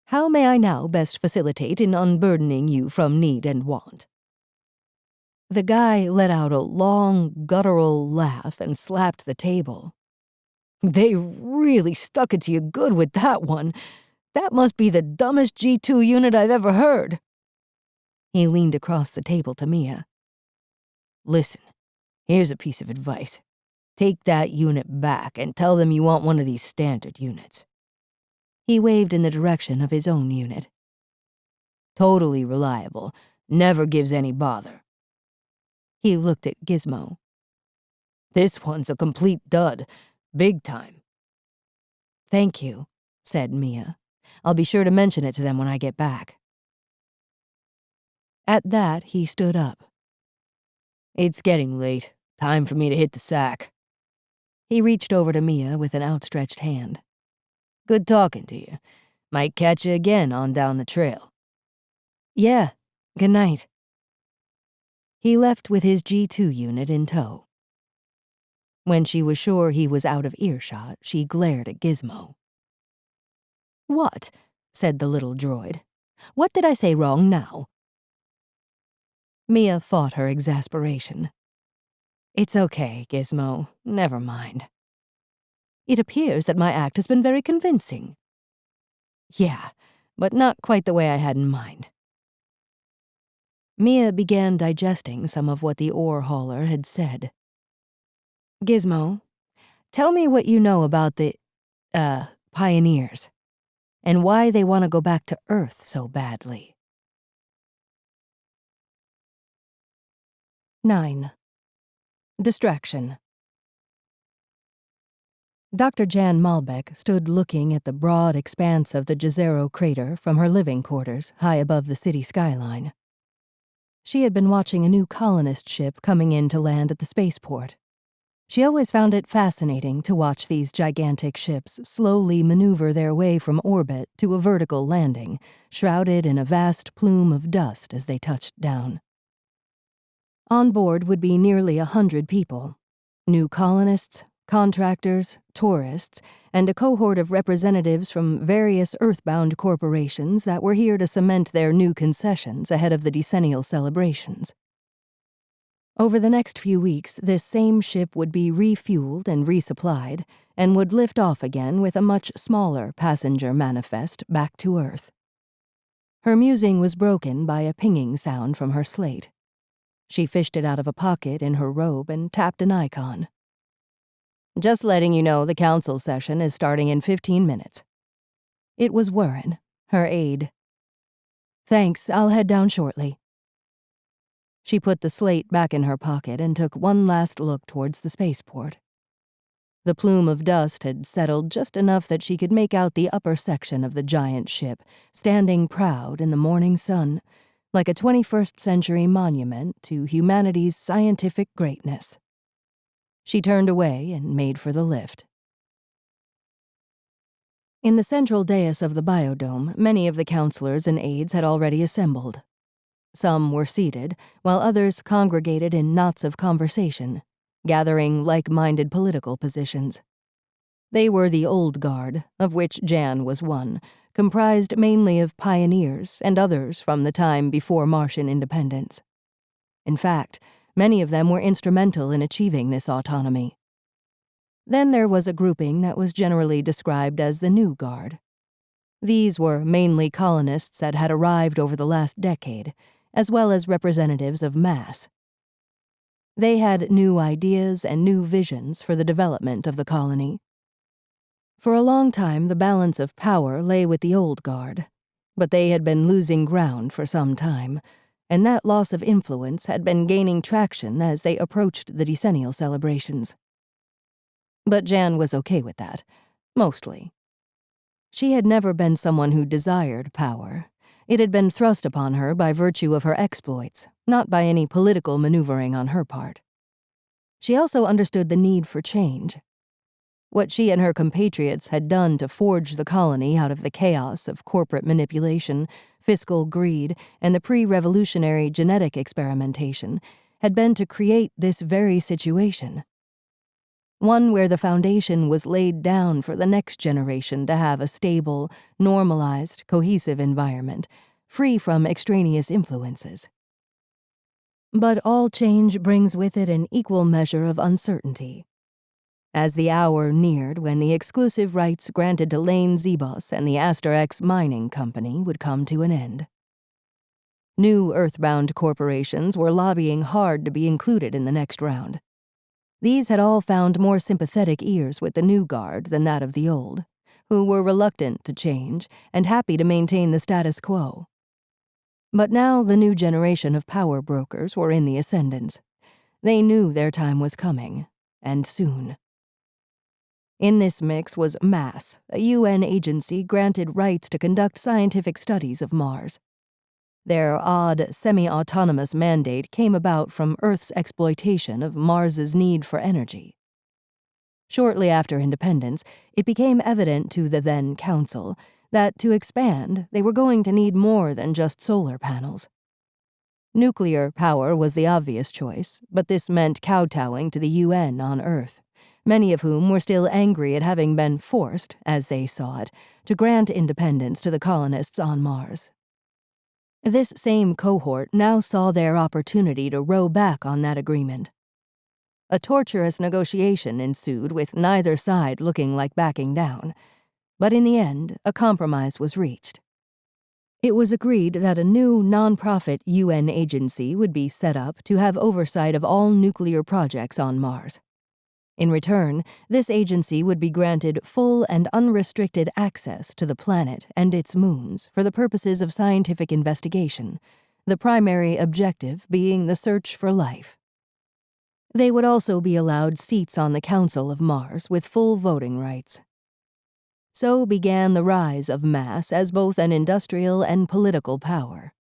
How may I now best facilitate in unburdening you from need and want?" The guy let out a long, guttural laugh and slapped the table. "They really stuck it to you good with that one. That must be the dumbest G2 unit I've ever heard." He leaned across the table to Mia. "Listen, here's a piece of advice. Take that unit back and tell them you want one of these standard units." He waved in the direction of his own unit. "Totally reliable. Never gives any bother." He looked at Gizmo. "This one's a complete dud. Big time." "Thank you," said Mia. "I'll be sure to mention it to them when I get back." At that, he stood up. "It's getting late. Time for me to hit the sack." He reached over to Mia with an outstretched hand. "Good talking to you. Might catch you again on down the trail." "Yeah, good night." He left with his G2 unit in tow. When she was sure he was out of earshot, she glared at Gizmo. "What?" said the little droid. "What did I say wrong now?" Mia fought her exasperation. "It's okay, Gizmo. Never mind." "It appears that my act has been very convincing." "Yeah, but not quite the way I had in mind." Mia began digesting some of what the ore hauler had said. "Gizmo, tell me what you know about the, pioneers, and why they want to go back to Earth so badly." 9. Distraction. Dr. Jann Malbec stood looking at the broad expanse of the Jezero crater from her living quarters high above the city skyline. She had been watching a new colonist ship coming in to land at the spaceport. She always found it fascinating to watch these gigantic ships slowly maneuver their way from orbit to a vertical landing, shrouded in a vast plume of dust as they touched down. On board would be nearly 100 people, new colonists, contractors, tourists, and a cohort of representatives from various earthbound corporations that were here to cement their new concessions ahead of the Decennial celebrations. Over the next few weeks, this same ship would be refueled and resupplied, and would lift off again with a much smaller passenger manifest back to Earth. Her musing was broken by a pinging sound from her slate. She fished it out of a pocket in her robe and tapped an icon. "Just letting you know the council session is starting in 15 minutes. It was Warren, her aide. "Thanks, I'll head down shortly." She put the slate back in her pocket and took one last look towards the spaceport. The plume of dust had settled just enough that she could make out the upper section of the giant ship, standing proud in the morning sun, like a 21st century monument to humanity's scientific greatness. She turned away and made for the lift. In the central dais of the biodome, many of the counselors and aides had already assembled. Some were seated, while others congregated in knots of conversation, gathering like-minded political positions. They were the old guard, of which Jann was one, comprised mainly of pioneers and others from the time before Martian independence. In fact, many of them were instrumental in achieving this autonomy. Then there was a grouping that was generally described as the New Guard. These were mainly colonists that had arrived over the last decade, as well as representatives of mass. They had new ideas and new visions for the development of the colony. For a long time, the balance of power lay with the old guard, but they had been losing ground for some time, and that loss of influence had been gaining traction as they approached the Decennial celebrations. But Jann was okay with that, mostly. She had never been someone who desired power. It had been thrust upon her by virtue of her exploits, not by any political maneuvering on her part. She also understood the need for change. What she and her compatriots had done to forge the colony out of the chaos of corporate manipulation, fiscal greed, and the pre-revolutionary genetic experimentation had been to create this very situation. One where the foundation was laid down for the next generation to have a stable, normalized, cohesive environment, free from extraneous influences. But all change brings with it an equal measure of uncertainty. As the hour neared when the exclusive rights granted to Lane Zebos and the Aster-X Mining Company would come to an end. New Earthbound corporations were lobbying hard to be included in the next round. These had all found more sympathetic ears with the new guard than that of the old, who were reluctant to change and happy to maintain the status quo. But now the new generation of power brokers were in the ascendance. They knew their time was coming, and soon. In this mix was MASS, a UN agency granted rights to conduct scientific studies of Mars. Their odd, semi-autonomous mandate came about from Earth's exploitation of Mars's need for energy. Shortly after independence, it became evident to the then Council that to expand, they were going to need more than just solar panels. Nuclear power was the obvious choice, but this meant kowtowing to the UN on Earth, many of whom were still angry at having been forced, as they saw it, to grant independence to the colonists on Mars. This same cohort now saw their opportunity to row back on that agreement. A torturous negotiation ensued with neither side looking like backing down, but in the end, a compromise was reached. It was agreed that a new non-profit UN agency would be set up to have oversight of all nuclear projects on Mars. In return, this agency would be granted full and unrestricted access to the planet and its moons for the purposes of scientific investigation, the primary objective being the search for life. They would also be allowed seats on the Council of Mars with full voting rights. So began the rise of MASS as both an industrial and political power.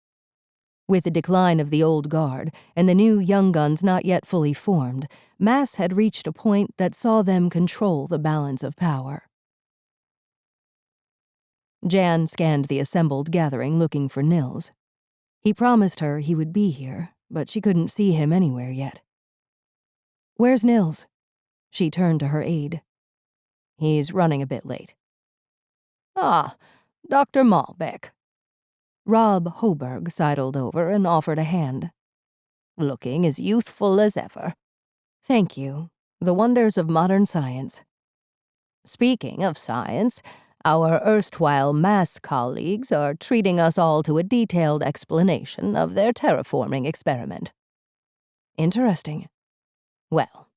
With the decline of the old guard and the new young guns not yet fully formed, MASS had reached a point that saw them control the balance of power. Jann scanned the assembled gathering looking for Nils. He promised her he would be here, but she couldn't see him anywhere yet. "Where's Nils?" She turned to her aide. "He's running a bit late." "Ah, Dr. Malbec." Rob Hoberg sidled over and offered a hand. "Looking as youthful as ever." "Thank you. The wonders of modern science." "Speaking of science, our erstwhile MASS colleagues are treating us all to a detailed explanation of their terraforming experiment." "Interesting." "Well,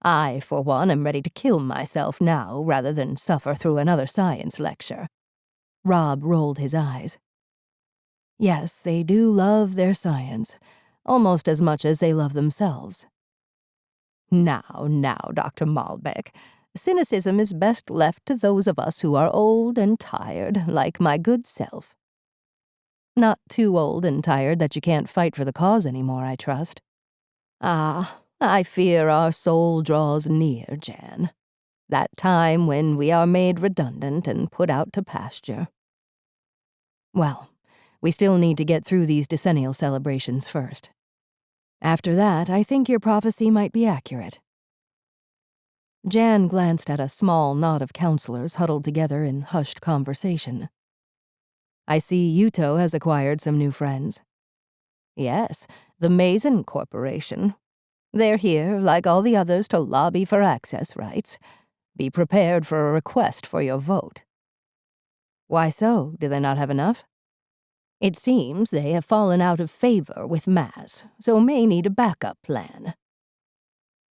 I, for one, am ready to kill myself now rather than suffer through another science lecture." Rob rolled his eyes. "Yes, they do love their science. almost as much as they love themselves. Now, Dr. Malbec, cynicism is best left to those of us who are old and tired, like my good self. Not too old and tired that you can't fight for the cause anymore, I trust. Ah, I fear our soul draws near, Jann. That time when we are made redundant and put out to pasture. Well, we still need to get through these decennial celebrations first. After that, I think your prophecy might be accurate. Jann glanced at a small knot of counselors huddled together in hushed conversation. I see Yuto has acquired some new friends. Yes, the Mason Corporation. They're here, like all the others, to lobby for access rights. Be prepared for a request for your vote. Why so? Do they not have enough? It seems they have fallen out of favor with Mass, so may need a backup plan.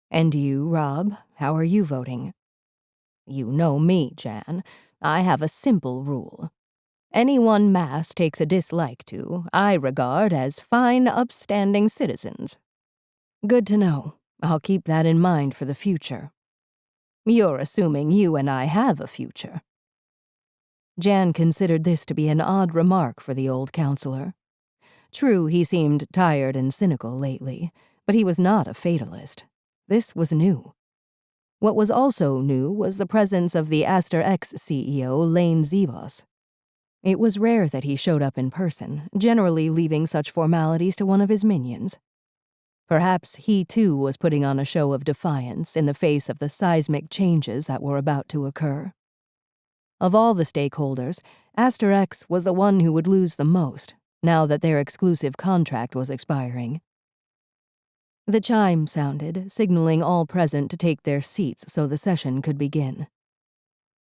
And you, Rob, how are you voting? You know me, Jann. I have a simple rule. Anyone Mass takes a dislike to, I regard as fine, upstanding citizens. Good to know. I'll keep that in mind for the future. You're assuming you and I have a future. Jann considered this to be an odd remark for the old counselor. True, he seemed tired and cynical lately, but he was not a fatalist. This was new. What was also new was the presence of the Aster X CEO, Lane Zebos. It was rare that he showed up in person, generally leaving such formalities to one of his minions. Perhaps he, too, was putting on a show of defiance in the face of the seismic changes that were about to occur. Of all the stakeholders, Aster X was the one who would lose the most, now that their exclusive contract was expiring. The chime sounded, signaling all present to take their seats so the session could begin.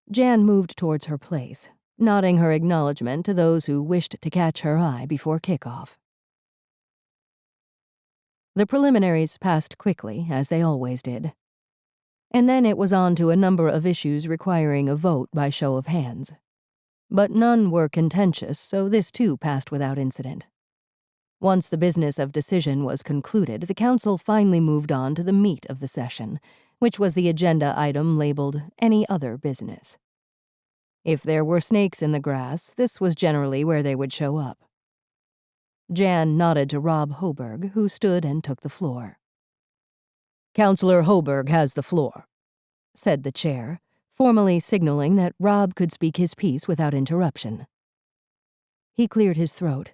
Jann moved towards her place, nodding her acknowledgement to those who wished to catch her eye before kickoff. The preliminaries passed quickly, as they always did. And then it was on to a number of issues requiring a vote by show of hands. But none were contentious, so this too passed without incident. Once the business of decision was concluded, the council finally moved on to the meat of the session, which was the agenda item labeled Any Other Business. If there were snakes in the grass, this was generally where they would show up. Jann nodded to Rob Hoberg, who stood and took the floor. "Councillor Hoberg has the floor," said the chair, formally signaling that Rob could speak his piece without interruption. He cleared his throat.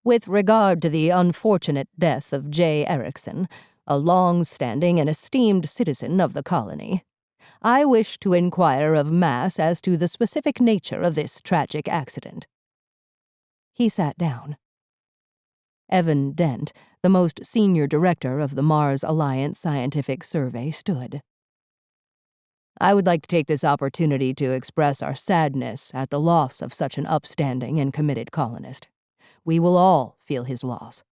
"With regard to the unfortunate death of J. Erickson, a long-standing and esteemed citizen of the colony, I wish to inquire of Mass as to the specific nature of this tragic accident." He sat down. Evan Dent, the most senior director of the Mars Alliance Scientific Survey, stood. "I would like to take this opportunity to express our sadness at the loss of such an upstanding and committed colonist. We will all feel his loss.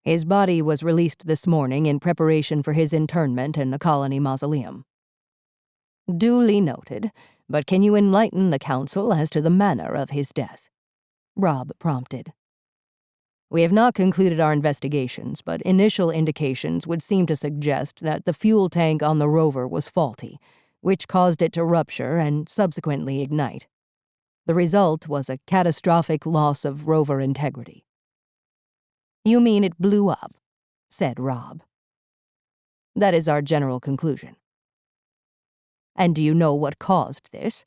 His body was released this morning in preparation for his internment in the colony mausoleum." "Duly noted, but can you enlighten the council as to the manner of his death?" Rob prompted. "We have not concluded our investigations, but initial indications would seem to suggest that the fuel tank on the rover was faulty, which caused it to rupture and subsequently ignite. The result was a catastrophic loss of rover integrity." "You mean it blew up?" said Rob. "That is our general conclusion." "And do you know what caused this?"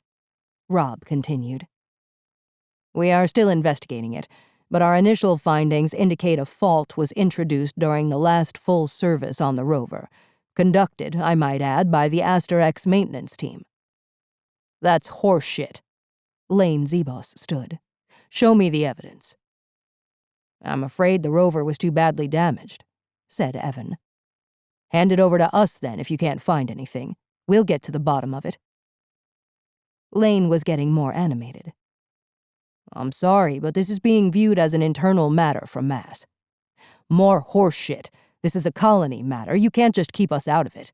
Rob continued. "We are still investigating it, but our initial findings indicate a fault was introduced during the last full service on the rover, conducted, I might add, by the Aster X maintenance team." "That's horseshit." Lane Zebos stood. "Show me the evidence." "I'm afraid the rover was too badly damaged," said Evan. "Hand it over to us, then, if you can't find anything. We'll get to the bottom of it." Lane was getting more animated. "I'm sorry, but this is being viewed as an internal matter from Mass." "More horseshit. This is a colony matter. You can't just keep us out of it."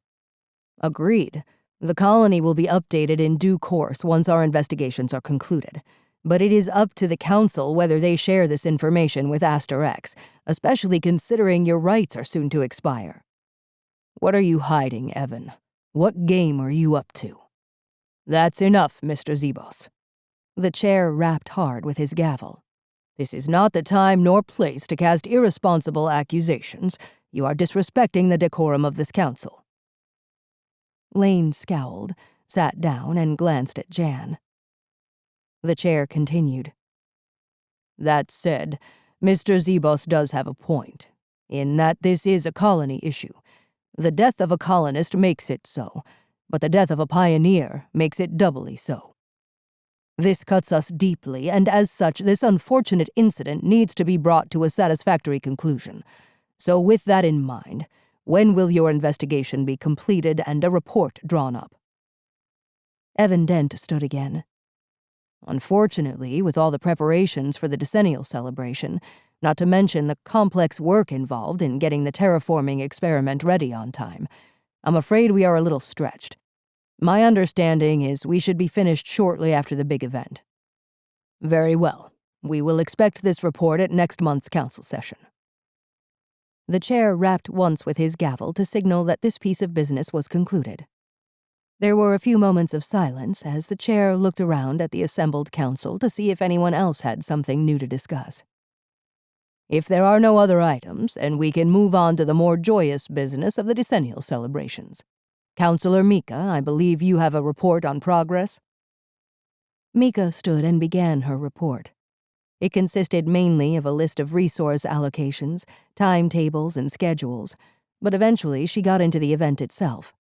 "Agreed. The colony will be updated in due course once our investigations are concluded. but it is up to the Council whether they share this information with Aster X, especially considering your rights are soon to expire. What are you hiding, Evan? What game are you up to? That's enough, Mr. Zebos. The chair rapped hard with his gavel. This is not the time nor place to cast irresponsible accusations. You are disrespecting the decorum of this council. Lane scowled, sat down, and glanced at Jann. The chair continued. That said, Mr. Zebos does have a point, in that this is a colony issue. The death of a colonist makes it so, but the death of a pioneer makes it doubly so. This cuts us deeply, and as such, this unfortunate incident needs to be brought to a satisfactory conclusion. So with that in mind, when will your investigation be completed and a report drawn up? Evan Dent stood again. Unfortunately, with all the preparations for the Decennial celebration, not to mention the complex work involved in getting the terraforming experiment ready on time, I'm afraid we are a little stretched. My understanding is we should be finished shortly after the big event. Very well. We will expect this report at next month's council session. The chair rapped once with his gavel to signal that this piece of business was concluded. There were a few moments of silence as the chair looked around at the assembled council to see if anyone else had something new to discuss. If there are no other items, then we can move on to the more joyous business of the Decennial celebrations. Councillor Mika, I believe you have a report on progress? Mika stood and began her report. It consisted mainly of a list of resource allocations, timetables, and schedules, but eventually she got into the event itself.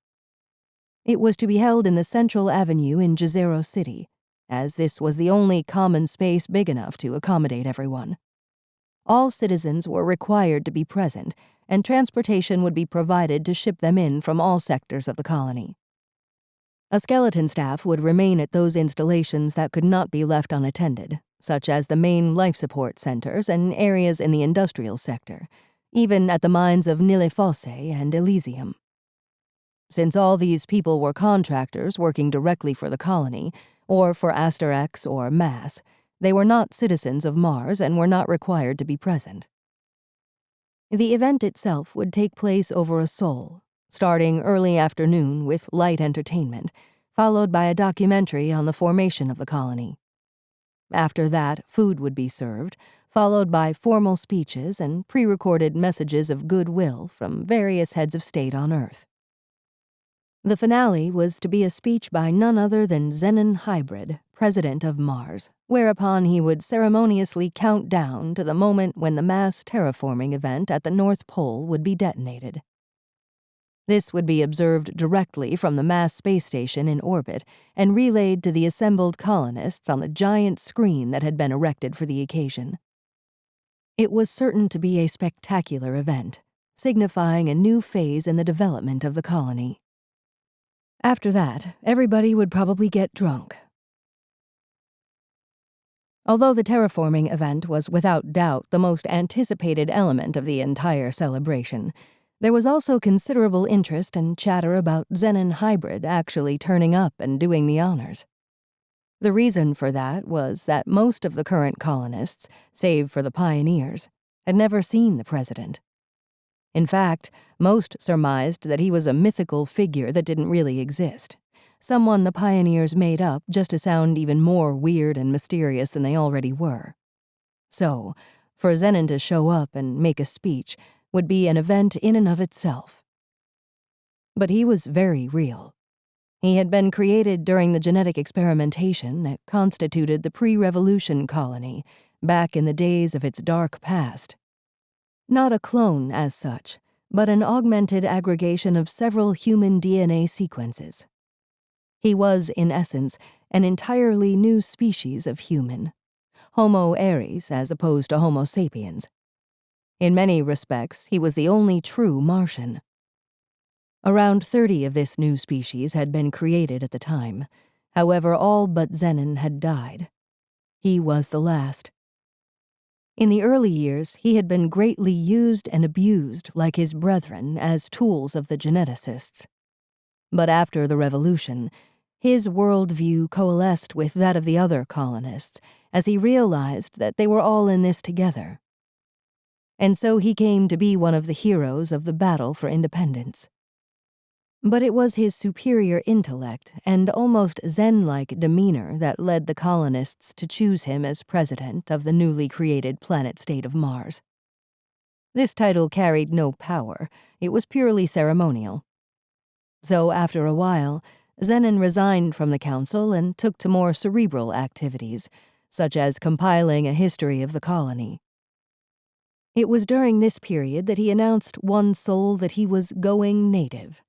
It was to be held in the Central Avenue in Jezero City, as this was the only common space big enough to accommodate everyone. All citizens were required to be present, and transportation would be provided to ship them in from all sectors of the colony. A skeleton staff would remain at those installations that could not be left unattended, such as the main life support centers and areas in the industrial sector, even at the mines of NIli Fossae and Elysium. Since all these people were contractors working directly for the colony, or for Aster X or MASS, they were not citizens of Mars and were not required to be present. The event itself would take place over a sol, starting early afternoon with light entertainment, followed by a documentary on the formation of the colony. After that, food would be served, followed by formal speeches and pre-recorded messages of goodwill from various heads of state on Earth. The finale was to be a speech by none other than Jann Malbec, president of Mars, whereupon he would ceremoniously count down to the moment when the mass terraforming event at the North Pole would be detonated. This would be observed directly from the mass space station in orbit and relayed to the assembled colonists on the giant screen that had been erected for the occasion. It was certain to be a spectacular event, signifying a new phase in the development of the colony. After that, everybody would probably get drunk. Although the terraforming event was without doubt the most anticipated element of the entire celebration, there was also considerable interest and chatter about Jann Malbec actually turning up and doing the honors. The reason for that was that most of the current colonists, save for the pioneers, had never seen the president. In fact, most surmised that he was a mythical figure that didn't really exist, someone the pioneers made up just to sound even more weird and mysterious than they already were. So, for Jann to show up and make a speech would be an event in and of itself. But he was very real. He had been created during the genetic experimentation that constituted the pre-revolution colony back in the days of its dark past. Not a clone as such, but an augmented aggregation of several human DNA sequences. He was, in essence, an entirely new species of human, Homo erectus as opposed to Homo sapiens. In many respects, he was the only true Martian. Around 30 of this new species had been created at the time. However, all but Jann had died. He was the last. In the early years, he had been greatly used and abused like his brethren as tools of the geneticists. But after the revolution, His worldview coalesced with that of the other colonists as he realized that they were all in this together. And so he came to be one of the heroes of the battle for independence. But it was his superior intellect and almost Zen-like demeanor that led the colonists to choose him as president of the newly created planet-state of Mars. This title carried no power. It was purely ceremonial. So after a while, Zenon resigned from the council and took to more cerebral activities, such as compiling a history of the colony. It was during this period that he announced one soul that he was going native.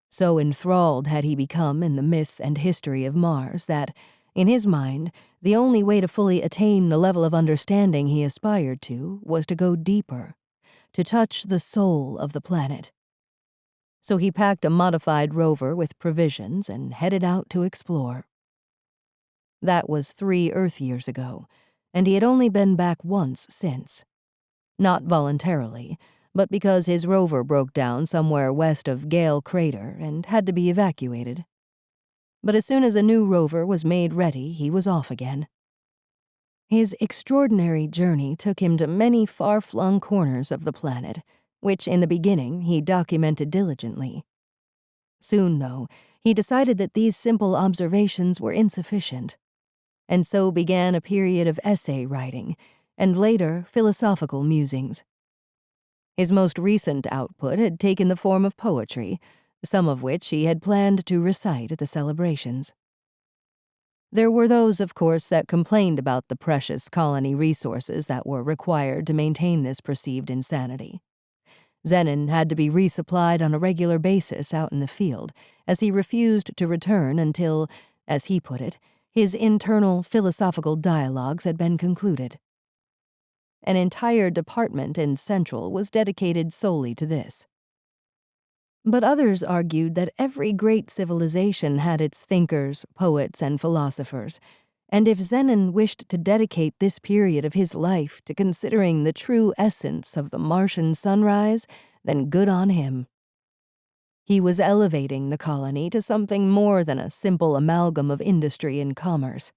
So enthralled had he become in the myth and history of Mars that, in his mind, the only way to fully attain the level of understanding he aspired to was to go deeper, to touch the soul of the planet. So he packed a modified rover with provisions and headed out to explore. That was 3 Earth years ago, and he had only been back once since. Not voluntarily, but because his rover broke down somewhere west of Gale Crater and had to be evacuated. But as soon as a new rover was made ready, he was off again. His extraordinary journey took him to many far-flung corners of the planet, which in the beginning he documented diligently. Soon, though, he decided that these simple observations were insufficient, and so began a period of essay writing, and later philosophical musings. His most recent output had taken the form of poetry, some of which he had planned to recite at the celebrations. There were those, of course, that complained about the precious colony resources that were required to maintain this perceived insanity. Zenon had to be resupplied on a regular basis out in the field, as he refused to return until, as he put it, his internal philosophical dialogues had been concluded. An entire department in Central was dedicated solely to this. But others argued that every great civilization had its thinkers, poets, and philosophers, and if Zenon wished to dedicate this period of his life to considering the true essence of the Martian sunrise, then good on him. He was elevating the colony to something more than a simple amalgam of industry and commerce.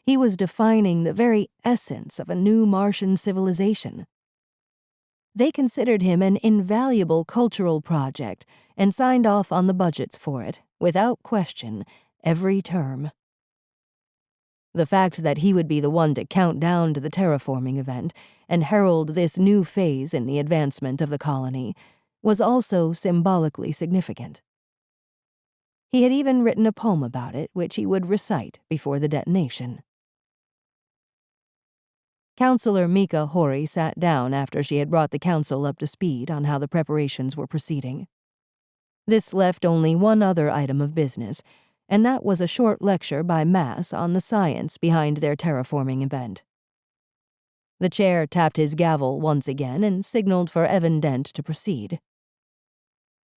He was defining the very essence of a new Martian civilization. They considered him an invaluable cultural project and signed off on the budgets for it, without question, every term. The fact that he would be the one to count down to the terraforming event and herald this new phase in the advancement of the colony was also symbolically significant. He had even written a poem about it, which he would recite before the detonation. Councillor Mika Hori sat down after she had brought the council up to speed on how the preparations were proceeding. This left only one other item of business, and that was a short lecture by Mass on the science behind their terraforming event. The chair tapped his gavel once again and signaled for Evan Dent to proceed.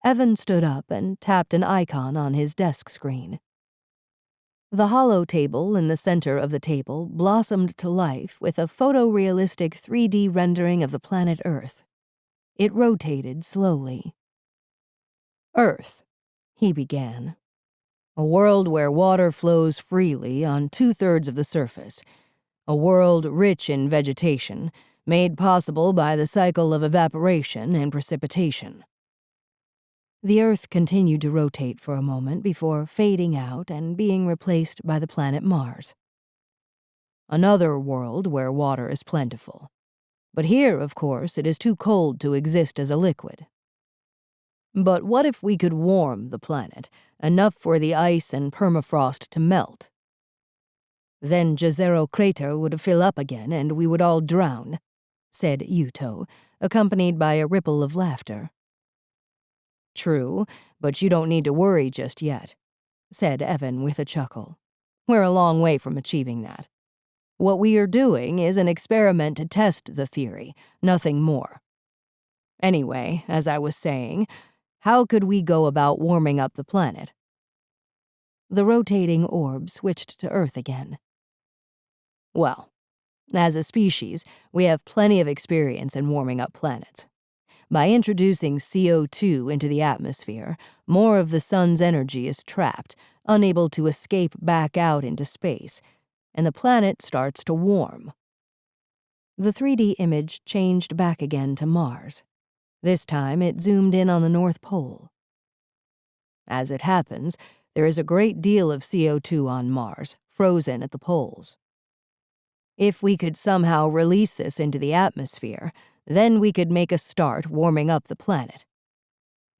Evan stood up and tapped an icon on his desk screen. The hollow table in the center of the table blossomed to life with a photorealistic 3D rendering of the planet Earth. It rotated slowly. "Earth," he began. "A world where water flows freely on 2/3 of the surface. A world rich in vegetation, made possible by the cycle of evaporation and precipitation." The Earth continued to rotate for a moment before fading out and being replaced by the planet Mars. "Another world where water is plentiful. But here, of course, it is too cold to exist as a liquid. But what if we could warm the planet, enough for the ice and permafrost to melt? Then Jezero crater would fill up again and we would all drown," said Yuto, accompanied by a ripple of laughter. "True, but you don't need to worry just yet," said Evan with a chuckle. "We're a long way from achieving that. What we are doing is an experiment to test the theory, nothing more. Anyway, as I was saying, how could we go about warming up the planet?" The rotating orb switched to Earth again. "Well, as a species, we have plenty of experience in warming up planets. By introducing CO2 into the atmosphere, more of the sun's energy is trapped, unable to escape back out into space, and the planet starts to warm. The 3D image changed back again to Mars. This time it zoomed in on the North Pole. As it happens, there is a great deal of CO2 on Mars, frozen at the poles. If we could somehow release this into the atmosphere, then we could make a start warming up the planet.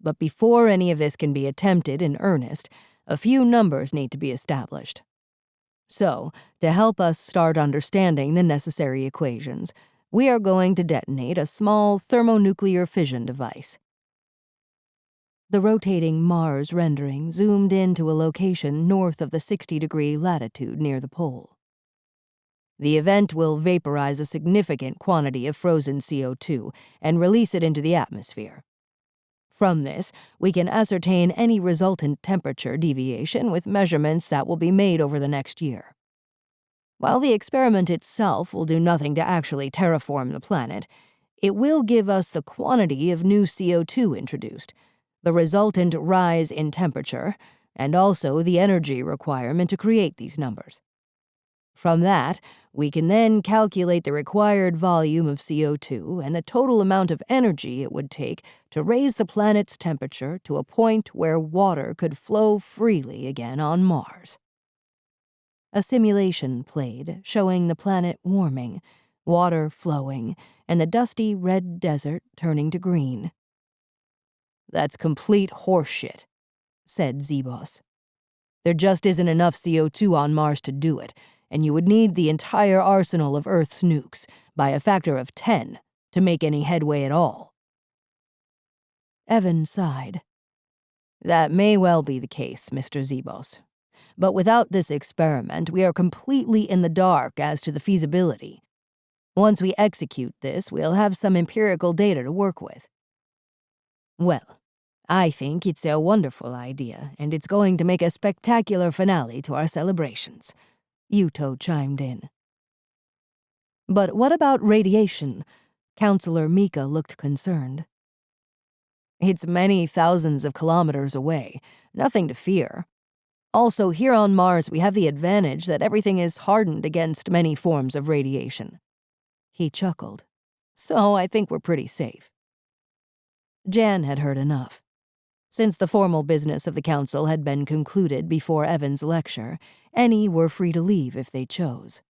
But before any of this can be attempted in earnest, a few numbers need to be established. So, to help us start understanding the necessary equations, we are going to detonate a small thermonuclear fission device. The rotating Mars rendering zoomed into a location north of the 60-degree latitude near the pole. The event will vaporize a significant quantity of frozen CO2 and release it into the atmosphere. From this, we can ascertain any resultant temperature deviation with measurements that will be made over the next year. While the experiment itself will do nothing to actually terraform the planet, it will give us the quantity of new CO2 introduced, the resultant rise in temperature, and also the energy requirement to create these numbers. From that, we can then calculate the required volume of CO2 and the total amount of energy it would take to raise the planet's temperature to a point where water could flow freely again on Mars. A simulation played showing the planet warming, water flowing, and the dusty red desert turning to green. "That's complete horseshit," said Zebos. "There just isn't enough CO2 on Mars to do it, and you would need the entire arsenal of Earth's nukes, by a factor of 10, to make any headway at all." Evan sighed. "That may well be the case, Mr. Zebos. But without this experiment, we are completely in the dark as to the feasibility. Once we execute this, we'll have some empirical data to work with." "Well, I think it's a wonderful idea, and it's going to make a spectacular finale to our celebrations," Yuto chimed in. "But what about radiation?" Counselor Mika looked concerned. "It's many thousands of kilometers away. Nothing to fear. Also, here on Mars we have the advantage that everything is hardened against many forms of radiation." He chuckled. "So I think we're pretty safe." Jann had heard enough. Since the formal business of the council had been concluded before Evan's lecture, any were free to leave if they chose.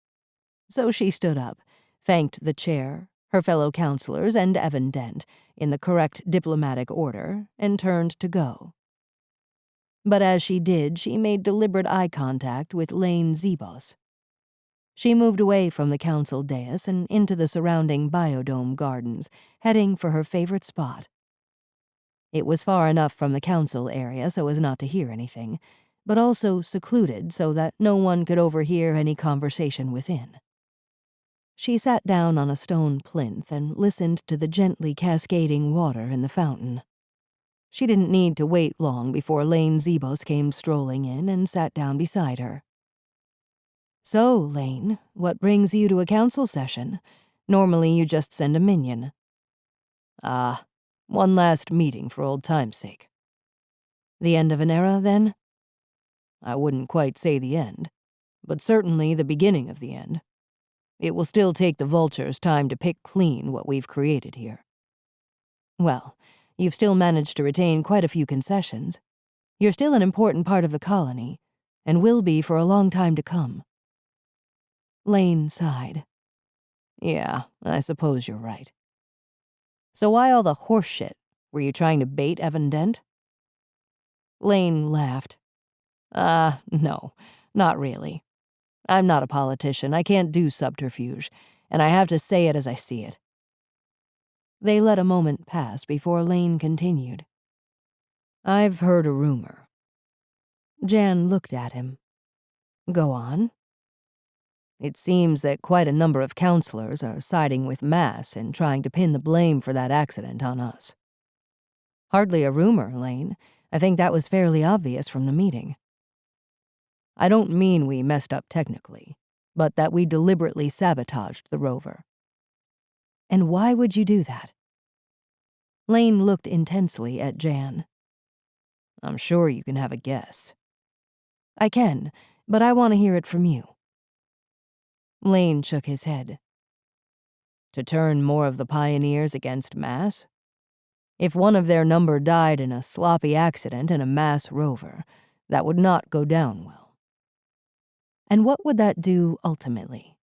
So she stood up, thanked the chair, her fellow counselors, and Evan Dent, in the correct diplomatic order, and turned to go. But as she did, she made deliberate eye contact with Lane Zebos. She moved away from the council dais and into the surrounding biodome gardens, heading for her favorite spot. It was far enough from the council area so as not to hear anything, but also secluded so that no one could overhear any conversation within. She sat down on a stone plinth and listened to the gently cascading water in the fountain. She didn't need to wait long before Lane Zebos came strolling in and sat down beside her. "So, Lane, what brings you to a council session? Normally you just send a minion." "Ah, one last meeting for old time's sake." "The end of an era, then?" "I wouldn't quite say the end, but certainly the beginning of the end. It will still take the vultures time to pick clean what we've created here." "Well, you've still managed to retain quite a few concessions. You're still an important part of the colony, and will be for a long time to come." Lane sighed. "Yeah, I suppose you're right. So why all the horse shit? Were you trying to bait Evan Dent?" Lane laughed. No, not really. I'm not a politician. I can't do subterfuge, and I have to say it as I see it." They let a moment pass before Lane continued. "I've heard a rumor." Jann looked at him. "Go on." "It seems that quite a number of counselors are siding with Mass and trying to pin the blame for that accident on us." "Hardly a rumor, Lane. I think that was fairly obvious from the meeting." "I don't mean we messed up technically, but that we deliberately sabotaged the rover." "And why would you do that?" Lane looked intensely at Jann. "I'm sure you can have a guess." I can, but I want to hear it from you. Lane shook his head. To turn more of the pioneers against mass? If one of their number died in a sloppy accident in a mass rover, that would not go down well. And what would that do ultimately?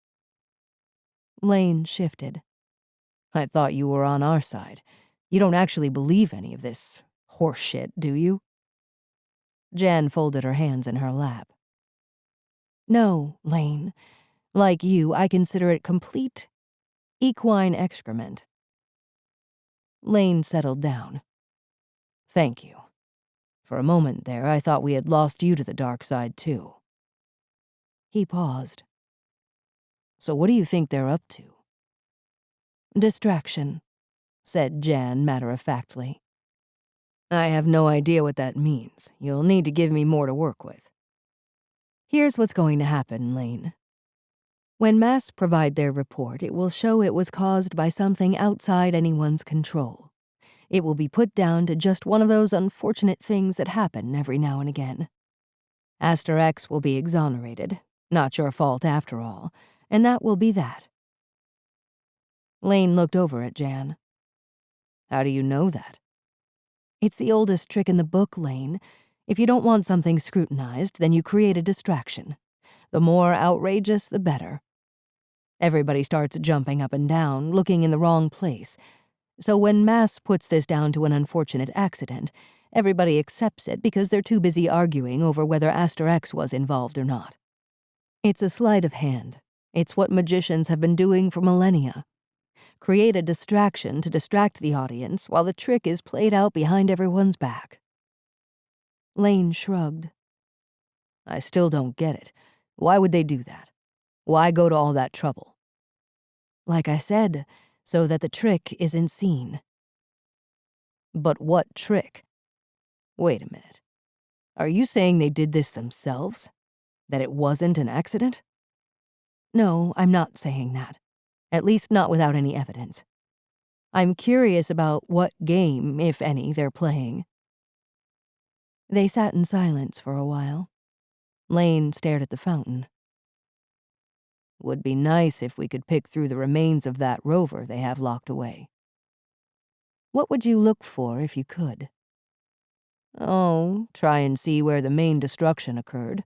Lane shifted. I thought you were on our side. You don't actually believe any of this horseshit, do you? Jann folded her hands in her lap. No, Lane. Like you, I consider it complete equine excrement. Lane settled down. Thank you. For a moment there, I thought we had lost you to the dark side, too. He paused. So what do you think they're up to? Distraction, said Jann matter-of-factly. I have no idea what that means. You'll need to give me more to work with. Here's what's going to happen, Lane. When Mass provide their report, it will show it was caused by something outside anyone's control. It will be put down to just one of those unfortunate things that happen every now and again. Aster X will be exonerated, not your fault after all, and that will be that. Lane looked over at Jann. How do you know that? It's the oldest trick in the book, Lane. If you don't want something scrutinized, then you create a distraction. The more outrageous, the better. Everybody starts jumping up and down, looking in the wrong place. So when Mass puts this down to an unfortunate accident, everybody accepts it because they're too busy arguing over whether Aster X was involved or not. It's a sleight of hand. It's what magicians have been doing for millennia. Create a distraction to distract the audience while the trick is played out behind everyone's back. Lane shrugged. I still don't get it. Why would they do that? Why go to all that trouble? Like I said, so that the trick isn't seen. But what trick? Wait a minute. Are you saying they did this themselves? That it wasn't an accident? No, I'm not saying that. At least not without any evidence. I'm curious about what game, if any, they're playing. They sat in silence for a while. Lane stared at the fountain. Would be nice if we could pick through the remains of that rover they have locked away. What would you look for if you could? Oh, try and see where the main destruction occurred.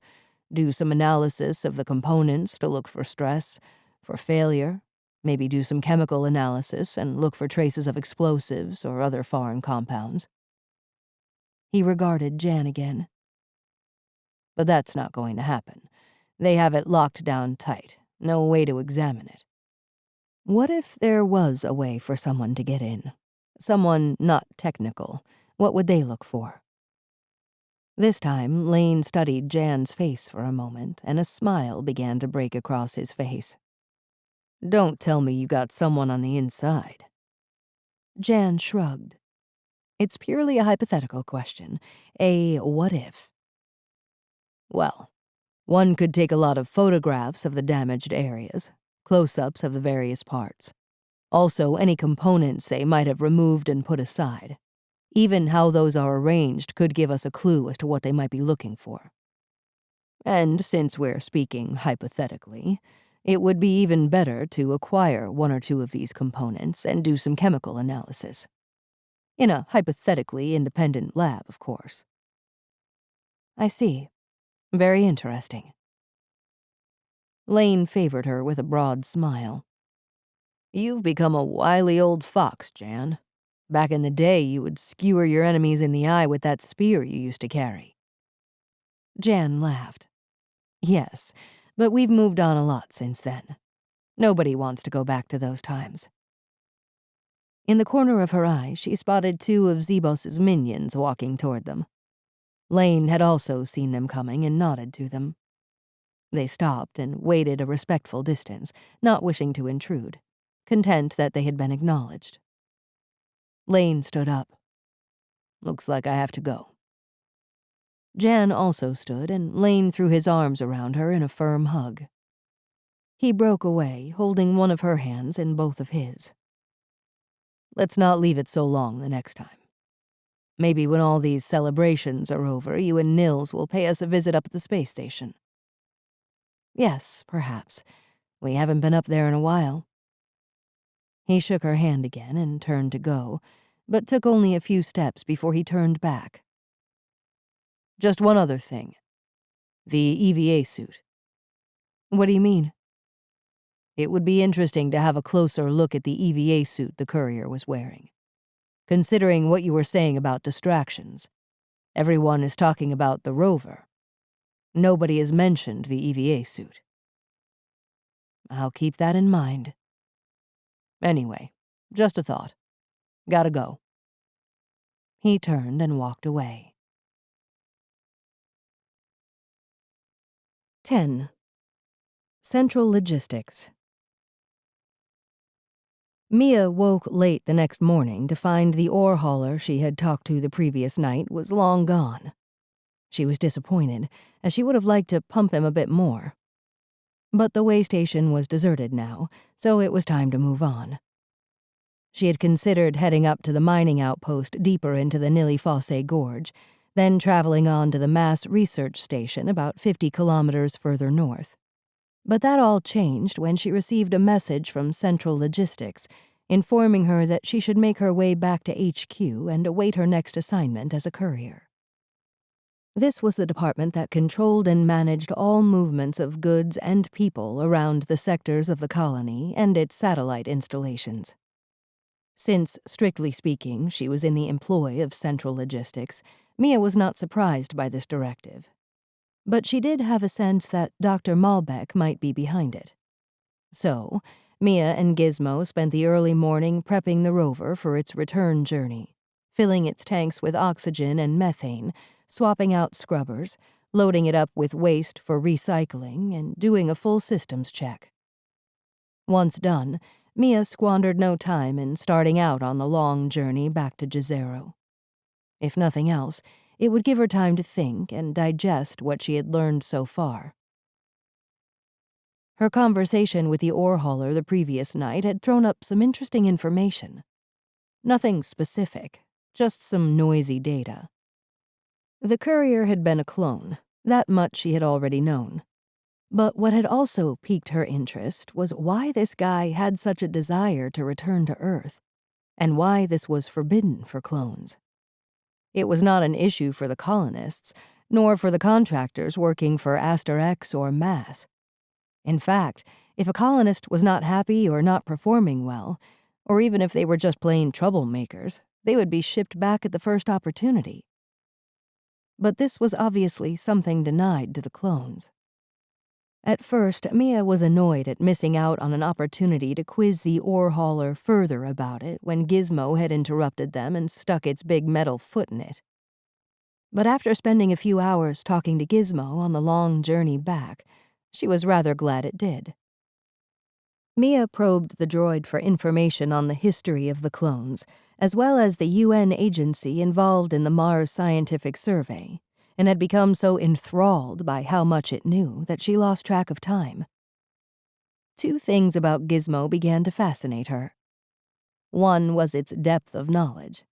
Do some analysis of the components to look for stress, for failure. Maybe do some chemical analysis and look for traces of explosives or other foreign compounds. He regarded Jann again. But that's not going to happen. They have it locked down tight. No way to examine it. What if there was a way for someone to get in? Someone not technical. What would they look for? This time, Lane studied Jann's face for a moment, and a smile began to break across his face. Don't tell me you got someone on the inside. Jann shrugged. It's purely a hypothetical question. A what if. Well, one could take a lot of photographs of the damaged areas, close-ups of the various parts. Also, any components they might have removed and put aside. Even how those are arranged could give us a clue as to what they might be looking for. And since we're speaking hypothetically, it would be even better to acquire one or two of these components and do some chemical analysis. In a hypothetically independent lab, of course. I see. Very interesting. Lane favored her with a broad smile. You've become a wily old fox, Jann. Back in the day, you would skewer your enemies in the eye with that spear you used to carry. Jann laughed. Yes, but we've moved on a lot since then. Nobody wants to go back to those times. In the corner of her eye, she spotted two of Zebos's minions walking toward them. Lane had also seen them coming and nodded to them. They stopped and waited a respectful distance, not wishing to intrude, content that they had been acknowledged. Lane stood up. Looks like I have to go. Jann also stood, and Lane threw his arms around her in a firm hug. He broke away, holding one of her hands in both of his. Let's not leave it so long the next time. Maybe when all these celebrations are over, you and Nils will pay us a visit up at the space station. Yes, perhaps. We haven't been up there in a while. He shook her hand again and turned to go, but took only a few steps before he turned back. Just one other thing. The EVA suit. What do you mean? It would be interesting to have a closer look at the EVA suit the courier was wearing. Considering what you were saying about distractions, everyone is talking about the rover. Nobody has mentioned the EVA suit. I'll keep that in mind. Anyway, just a thought. Gotta go. He turned and walked away. 10. Central Logistics. Mia woke late the next morning to find the ore hauler she had talked to the previous night was long gone. She was disappointed, as she would have liked to pump him a bit more. But the way station was deserted now, so it was time to move on. She had considered heading up to the mining outpost deeper into the NIli Fossae Gorge, then traveling on to the mass research station about 50 kilometers further north. But that all changed when she received a message from Central Logistics informing her that she should make her way back to HQ and await her next assignment as a courier. This was the department that controlled and managed all movements of goods and people around the sectors of the colony and its satellite installations. Since, strictly speaking, she was in the employ of Central Logistics, Mia was not surprised by this directive. But she did have a sense that Dr. Malbec might be behind it. So, Mia and Gizmo spent the early morning prepping the rover for its return journey, filling its tanks with oxygen and methane, swapping out scrubbers, loading it up with waste for recycling, and doing a full systems check. Once done, Mia squandered no time in starting out on the long journey back to Jezero. If nothing else, it would give her time to think and digest what she had learned so far. Her conversation with the ore hauler the previous night had thrown up some interesting information. Nothing specific, just some noisy data. The courier had been a clone, that much she had already known. But what had also piqued her interest was why this guy had such a desire to return to Earth, and why this was forbidden for clones. It was not an issue for the colonists, nor for the contractors working for Aster X or Mass. In fact, if a colonist was not happy or not performing well, or even if they were just plain troublemakers, they would be shipped back at the first opportunity. But this was obviously something denied to the clones. At first, Mia was annoyed at missing out on an opportunity to quiz the ore hauler further about it when Gizmo had interrupted them and stuck its big metal foot in it. But after spending a few hours talking to Gizmo on the long journey back, she was rather glad it did. Mia probed the droid for information on the history of the clones, as well as the UN agency involved in the Mars Scientific Survey, and had become so enthralled by how much it knew that she lost track of time. Two things about Gizmo began to fascinate her. One was its depth of knowledge.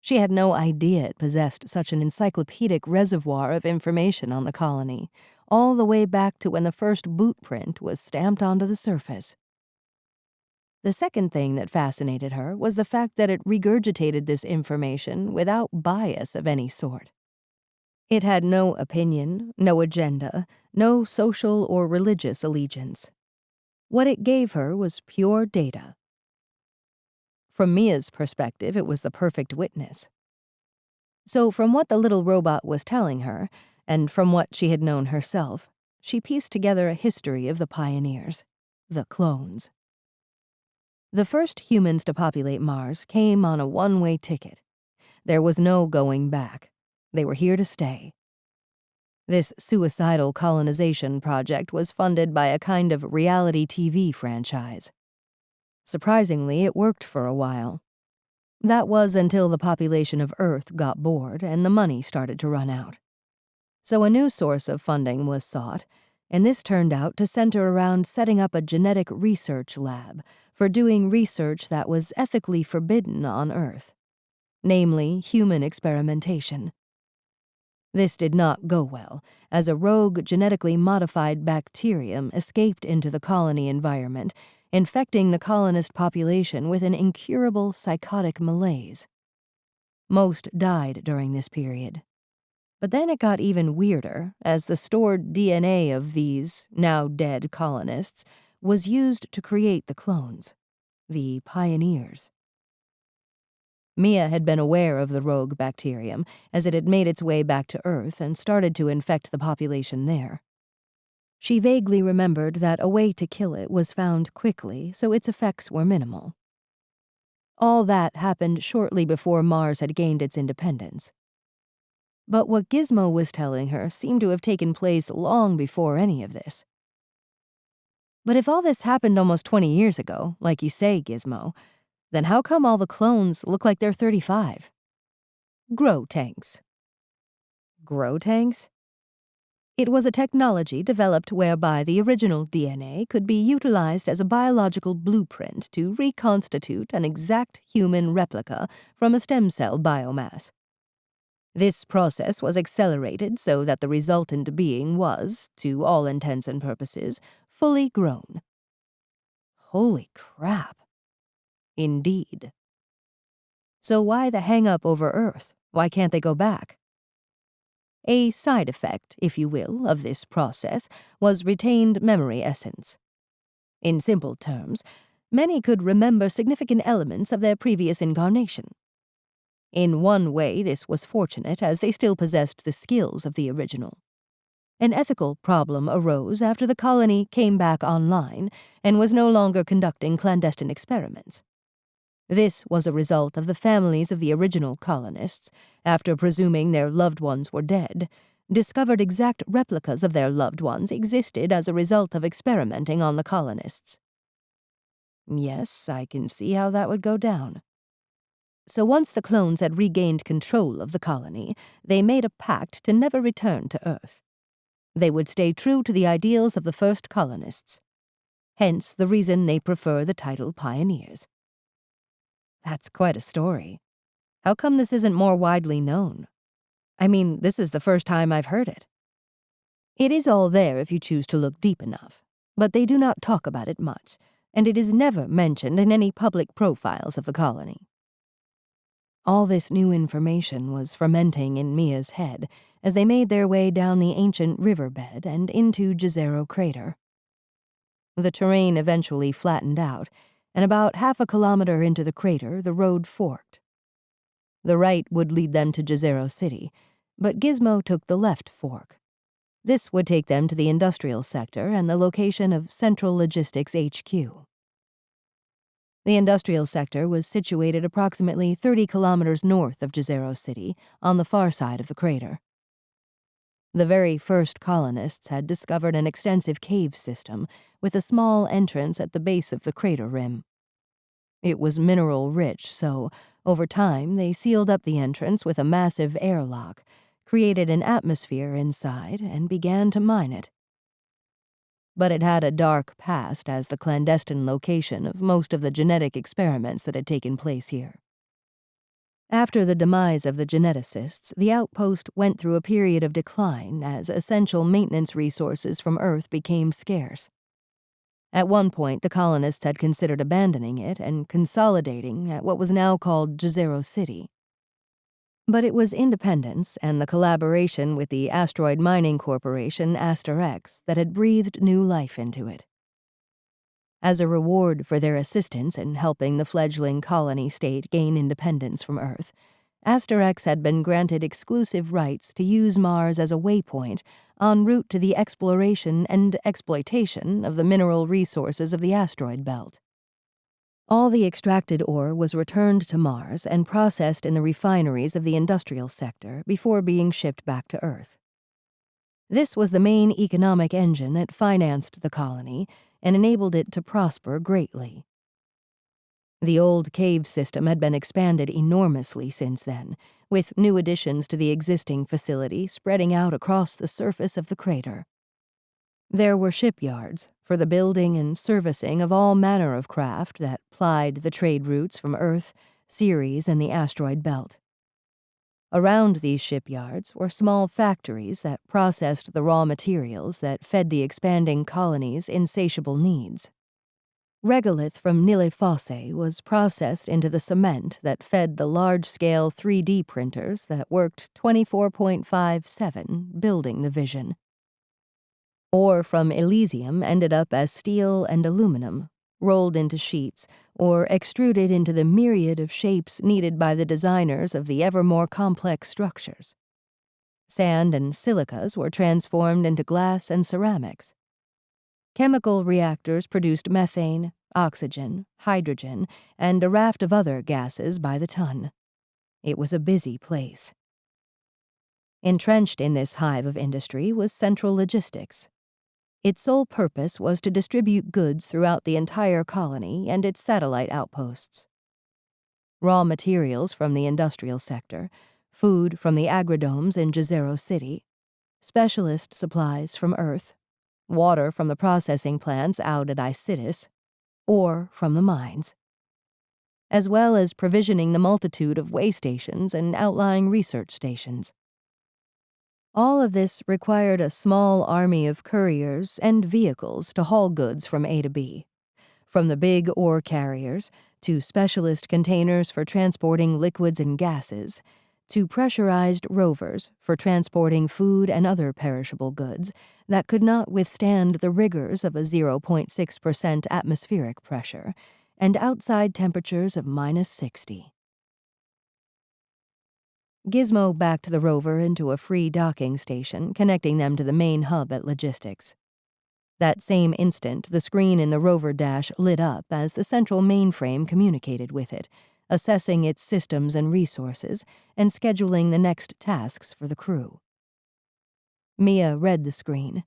She had no idea it possessed such an encyclopedic reservoir of information on the colony, all the way back to when the first boot print was stamped onto the surface. The second thing that fascinated her was the fact that it regurgitated this information without bias of any sort. It had no opinion, no agenda, no social or religious allegiance. What it gave her was pure data. From Mia's perspective, it was the perfect witness. So from what the little robot was telling her, and from what she had known herself, she pieced together a history of the pioneers, the clones. The first humans to populate Mars came on a one-way ticket. There was no going back. They were here to stay. This suicidal colonization project was funded by a kind of reality TV franchise. Surprisingly, it worked for a while. That was until the population of Earth got bored and the money started to run out. So a new source of funding was sought, and this turned out to center around setting up a genetic research lab for doing research that was ethically forbidden on Earth. namely human experimentation. This did not go well, as a rogue genetically modified bacterium escaped into the colony environment, infecting the colonist population with an incurable psychotic malaise. Most died during this period. But then it got even weirder, as the stored DNA of these, now dead colonists, was used to create the clones, the pioneers. Mia had been aware of the rogue bacterium, as it had made its way back to Earth and started to infect the population there. She vaguely remembered that a way to kill it was found quickly, so its effects were minimal. All that happened shortly before Mars had gained its independence. But what Gizmo was telling her seemed to have taken place long before any of this. But if all this happened almost 20 years ago, like you say, Gizmo, then how come all the clones look like they're 35? Grow tanks. Grow tanks? It was a technology developed whereby the original DNA could be utilized as a biological blueprint to reconstitute an exact human replica from a stem cell biomass. This process was accelerated so that the resultant being was, to all intents and purposes, fully grown. Holy crap. Indeed. So why the hang-up over Earth? Why can't they go back? A side effect, if you will, of this process was retained memory essence. In simple terms, many could remember significant elements of their previous incarnation. In one way, this was fortunate, as they still possessed the skills of the original. An ethical problem arose after the colony came back online and was no longer conducting clandestine experiments. This was a result of the families of the original colonists, after presuming their loved ones were dead, discovered exact replicas of their loved ones existed as a result of experimenting on the colonists. Yes, I can see how that would go down. So once the clones had regained control of the colony, they made a pact to never return to Earth. They would stay true to the ideals of the first colonists. Hence the reason they prefer the title pioneers. That's quite a story. How come this isn't more widely known? I mean, this is the first time I've heard it. It is all there if you choose to look deep enough, but they do not talk about it much, and it is never mentioned in any public profiles of the colony. All this new information was fermenting in Mia's head as they made their way down the ancient riverbed and into Jezero crater. The terrain eventually flattened out, and about half a kilometer into the crater, the road forked. The right would lead them to Jezero City, but Gizmo took the left fork. This would take them to the industrial sector and the location of Central Logistics HQ. The industrial sector was situated approximately 30 kilometers north of Jezero City, on the far side of the crater. The very first colonists had discovered an extensive cave system with a small entrance at the base of the crater rim. It was mineral-rich, so, over time, they sealed up the entrance with a massive airlock, created an atmosphere inside, and began to mine it. But it had a dark past as the clandestine location of most of the genetic experiments that had taken place here. After the demise of the geneticists, the outpost went through a period of decline as essential maintenance resources from Earth became scarce. At one point, the colonists had considered abandoning it and consolidating at what was now called Jezero City. But it was independence and the collaboration with the asteroid mining corporation Aster-X that had breathed new life into it. As a reward for their assistance in helping the fledgling colony state gain independence from Earth, Aster-X had been granted exclusive rights to use Mars as a waypoint en route to the exploration and exploitation of the mineral resources of the asteroid belt. All the extracted ore was returned to Mars and processed in the refineries of the industrial sector before being shipped back to Earth. This was the main economic engine that financed the colony and enabled it to prosper greatly. The old cave system had been expanded enormously since then, with new additions to the existing facility spreading out across the surface of the crater. There were shipyards for the building and servicing of all manner of craft that plied the trade routes from Earth, Ceres and the asteroid belt. Around these shipyards were small factories that processed the raw materials that fed the expanding colony's insatiable needs. Regolith from NIli Fossae was processed into the cement that fed the large-scale 3D printers that worked 24.57, building the vision. Ore from Elysium ended up as steel and aluminum, rolled into sheets, or extruded into the myriad of shapes needed by the designers of the ever more complex structures. Sand and silicas were transformed into glass and ceramics. Chemical reactors produced methane, oxygen, hydrogen, and a raft of other gases by the ton. It was a busy place. Entrenched in this hive of industry was central logistics. Its sole purpose was to distribute goods throughout the entire colony and its satellite outposts. Raw materials from the industrial sector, food from the agridomes in Jezero City, specialist supplies from Earth, water from the processing plants out at Isidis, ore from the mines, as well as provisioning the multitude of way stations and outlying research stations. All of this required a small army of couriers and vehicles to haul goods from A to B, from the big ore carriers to specialist containers for transporting liquids and gases, to pressurized rovers for transporting food and other perishable goods that could not withstand the rigors of a 0.6% atmospheric pressure and outside temperatures of -60. Gizmo backed the rover into a free docking station connecting them to the main hub at logistics. That same instant, the screen in the rover dash lit up as the central mainframe communicated with it, assessing its systems and resources and scheduling the next tasks for the crew. Mia read the screen.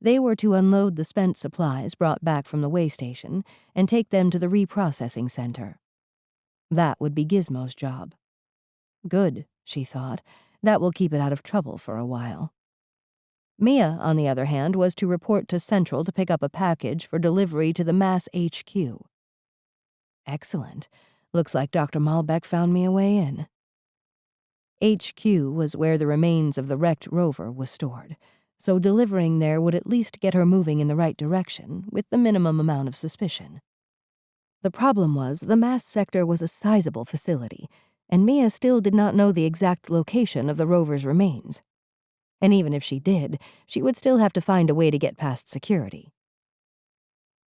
They were to unload the spent supplies brought back from the way station and take them to the reprocessing center. That would be Gizmo's job. Good, she thought. That will keep it out of trouble for a while. Mia, on the other hand, was to report to Central to pick up a package for delivery to the Mass HQ. Excellent. Looks like Dr. Malbec found me a way in. HQ was where the remains of the wrecked rover was stored, so delivering there would at least get her moving in the right direction with the minimum amount of suspicion. The problem was the Mass sector was a sizable facility, and Mia still did not know the exact location of the rover's remains. And even if she did, she would still have to find a way to get past security.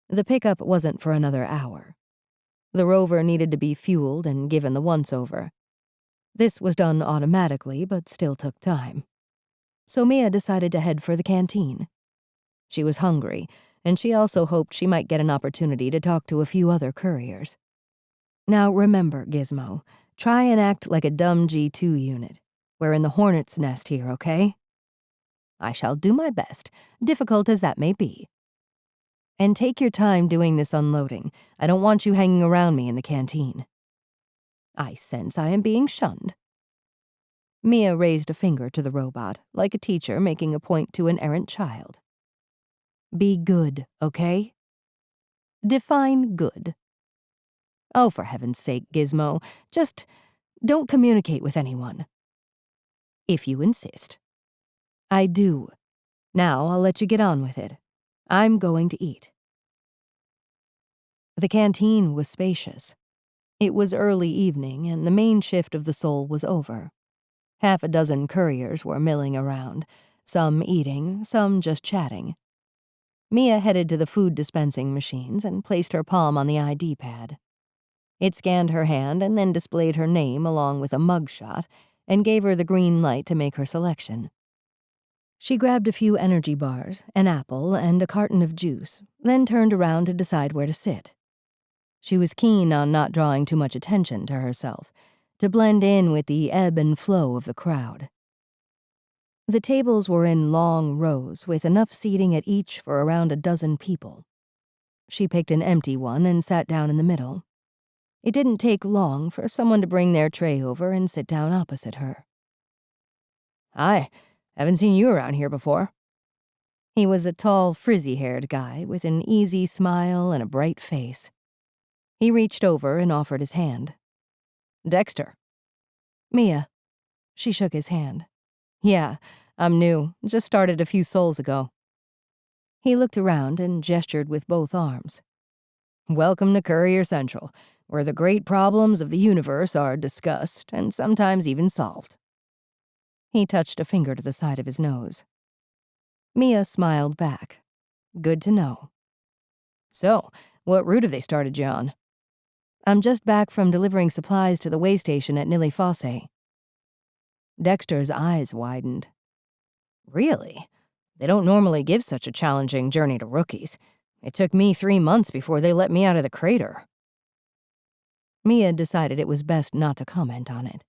The pickup wasn't for another hour. The rover needed to be fueled and given the once-over. This was done automatically, but still took time. So Mia decided to head for the canteen. She was hungry, and she also hoped she might get an opportunity to talk to a few other couriers. Now remember, Gizmo, try and act like a dumb G2 unit. We're in the hornet's nest here, okay? I shall do my best, difficult as that may be. And take your time doing this unloading. I don't want you hanging around me in the canteen. I sense I am being shunned. Mia raised a finger to the robot, like a teacher making a point to an errant child. Be good, okay? Define good. Oh, for heaven's sake, Gizmo, just don't communicate with anyone. If you insist. I do. Now I'll let you get on with it. I'm going to eat. The canteen was spacious. It was early evening, and the main shift of the Soul was over. Half a dozen couriers were milling around, some eating, some just chatting. Mia headed to the food dispensing machines and placed her palm on the ID pad. It scanned her hand and then displayed her name along with a mugshot and gave her the green light to make her selection. She grabbed a few energy bars, an apple, and a carton of juice, then turned around to decide where to sit. She was keen on not drawing too much attention to herself, to blend in with the ebb and flow of the crowd. The tables were in long rows with enough seating at each for around a dozen people. She picked an empty one and sat down in the middle. It didn't take long for someone to bring their tray over and sit down opposite her. Hi, haven't seen you around here before. He was a tall, frizzy-haired guy with an easy smile and a bright face. He reached over and offered his hand. Dexter. Mia. She shook his hand. Yeah, I'm new. Just started a few sols ago. He looked around and gestured with both arms. Welcome to Courier Central, where the great problems of the universe are discussed and sometimes even solved. He touched a finger to the side of his nose. Mia smiled back. Good to know. So, what route have they started you on? I'm just back from delivering supplies to the way station at NIli Fossae. Dexter's eyes widened. Really? They don't normally give such a challenging journey to rookies. It took me 3 months before they let me out of the crater. Mia decided it was best not to comment on it.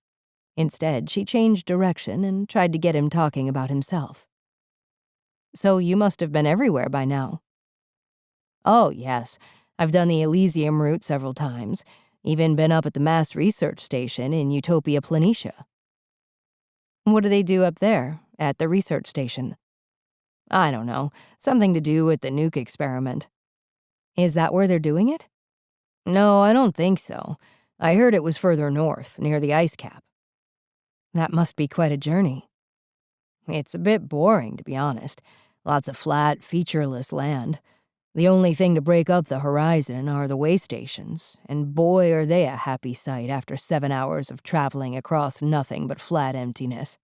Instead, she changed direction and tried to get him talking about himself. So you must have been everywhere by now. Oh, yes. I've done the Elysium route several times. Even been up at the Mass Research Station in Utopia Planitia. What do they do up there, at the research station? I don't know. Something to do with the nuke experiment. Is that where they're doing it? No, I don't think so. I heard it was further north, near the ice cap. That must be quite a journey. It's a bit boring, to be honest. Lots of flat, featureless land. The only thing to break up the horizon are the way stations, and boy are they a happy sight after 7 hours of traveling across nothing but flat emptiness.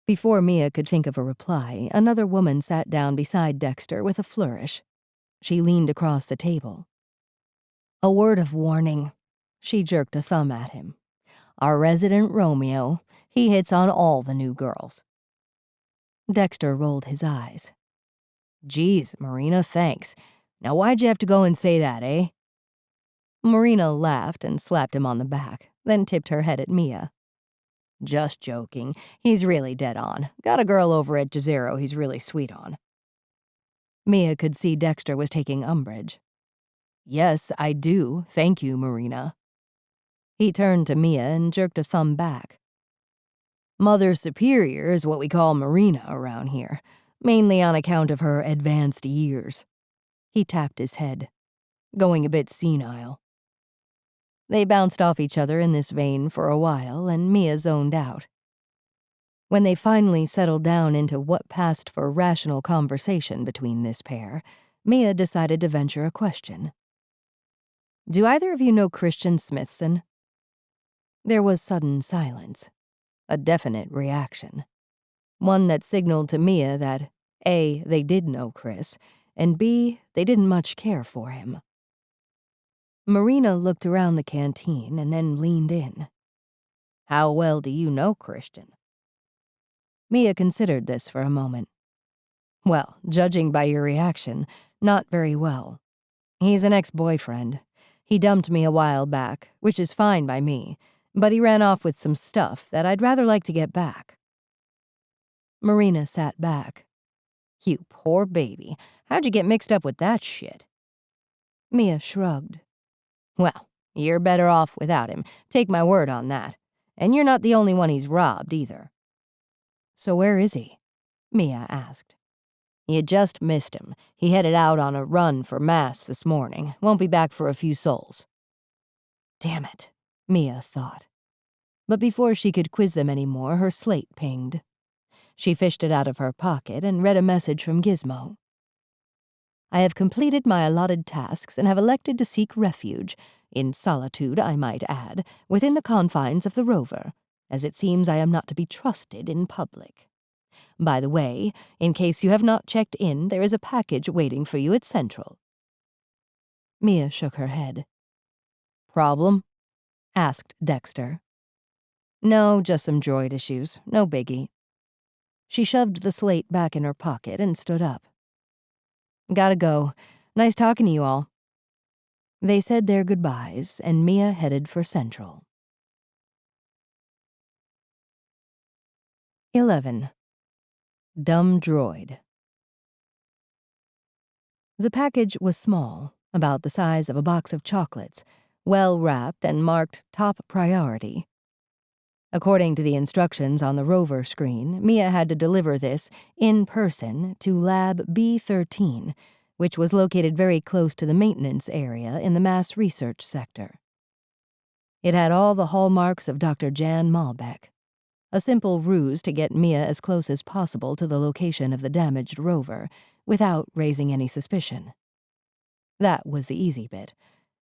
Before Mia could think of a reply, another woman sat down beside Dexter with a flourish. She leaned across the table. A word of warning. She jerked a thumb at him. Our resident Romeo, he hits on all the new girls. Dexter rolled his eyes. Geez, Marina, thanks. Now why'd you have to go and say that, eh? Marina laughed and slapped him on the back, then tipped her head at Mia. Just joking. He's really dead on. Got a girl over at Jezero he's really sweet on. Mia could see Dexter was taking umbrage. Yes, I do. Thank you, Marina. He turned to Mia and jerked a thumb back. Mother Superior is what we call Marina around here, mainly on account of her advanced years. He tapped his head. Going a bit senile. They bounced off each other in this vein for a while, and Mia zoned out. When they finally settled down into what passed for rational conversation between this pair, Mia decided to venture a question. Do either of you know Christian Smithson? There was sudden silence. A definite reaction. One that signaled to Mia that A, they did know Chris, and B, they didn't much care for him. Marina looked around the canteen and then leaned in. How well do you know Christian? Mia considered this for a moment. Well, judging by your reaction, not very well. He's an ex-boyfriend. He dumped me a while back, which is fine by me, but he ran off with some stuff that I'd rather like to get back. Marina sat back. You poor baby. How'd you get mixed up with that shit? Mia shrugged. Well, you're better off without him. Take my word on that. And you're not the only one he's robbed, either. So where is he? Mia asked. You just missed him. He headed out on a run for Mass this morning. Won't be back for a few sols. Damn it, Mia thought. But before she could quiz them anymore, her slate pinged. She fished it out of her pocket and read a message from Gizmo. I have completed my allotted tasks and have elected to seek refuge, in solitude I might add, within the confines of the rover, as it seems I am not to be trusted in public. By the way, in case you have not checked in, there is a package waiting for you at Central. Mia shook her head. Problem? Asked Dexter. No, just some droid issues. No biggie. She shoved the slate back in her pocket and stood up. Gotta go. Nice talking to you all. They said their goodbyes, and Mia headed for Central. 11. Dumb Droid. The package was small, about the size of a box of chocolates, well wrapped and marked top priority. According to the instructions on the rover screen, Mia had to deliver this in person to Lab B13, which was located very close to the maintenance area in the Mass Research sector. It had all the hallmarks of Dr. Jann Malbec. A simple ruse to get Mia as close as possible to the location of the damaged rover, without raising any suspicion. That was the easy bit.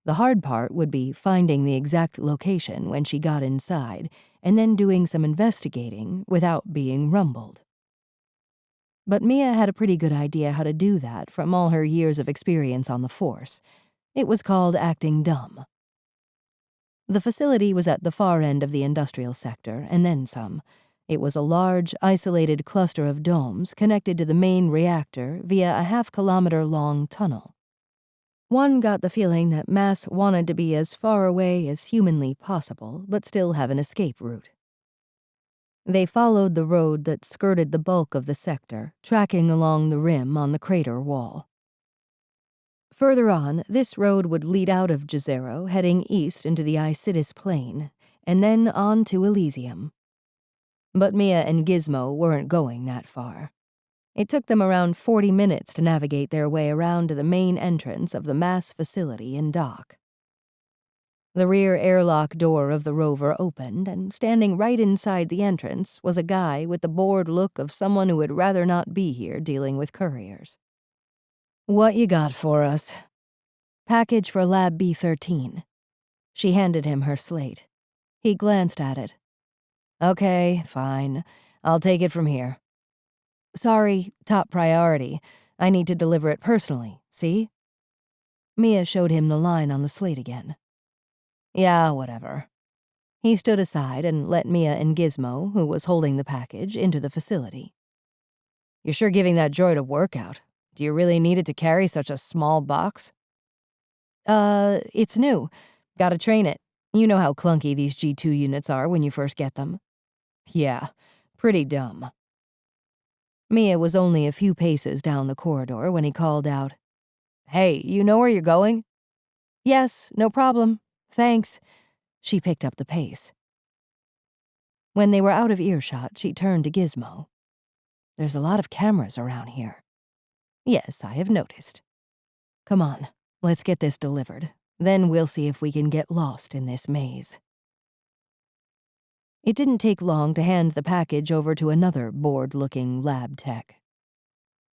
The hard part would be finding the exact location when she got inside, and then doing some investigating without being rumbled. But Mia had a pretty good idea how to do that from all her years of experience on the Force. It was called acting dumb. The facility was at the far end of the industrial sector, and then some. It was a large, isolated cluster of domes connected to the main reactor via a half-kilometer-long tunnel. One got the feeling that Mass wanted to be as far away as humanly possible, but still have an escape route. They followed the road that skirted the bulk of the sector, tracking along the rim on the crater wall. Further on, this road would lead out of Jezero, heading east into the Isidis Plain, and then on to Elysium. But Mia and Gizmo weren't going that far. It took them around 40 minutes to navigate their way around to the main entrance of the Mass facility and dock. The rear airlock door of the rover opened, and standing right inside the entrance was a guy with the bored look of someone who would rather not be here dealing with couriers. "What you got for us?" "Package for Lab B13. She handed him her slate. He glanced at it. "Okay, fine. I'll take it from here." "Sorry, top priority. I need to deliver it personally, see?" Mia showed him the line on the slate again. "Yeah, whatever." He stood aside and let Mia and Gizmo, who was holding the package, into the facility. "You're sure giving that droid a workout? Do you really need it to carry such a small box?" It's new. Gotta train it. You know how clunky these G2 units are when you first get them." "Yeah, pretty dumb." Mia was only a few paces down the corridor when he called out, "Hey, you know where you're going?" "Yes, no problem. Thanks." She picked up the pace. When they were out of earshot, she turned to Gizmo. "There's a lot of cameras around here." "Yes, I have noticed." "Come on, let's get this delivered. Then we'll see if we can get lost in this maze." It didn't take long to hand the package over to another bored-looking lab tech.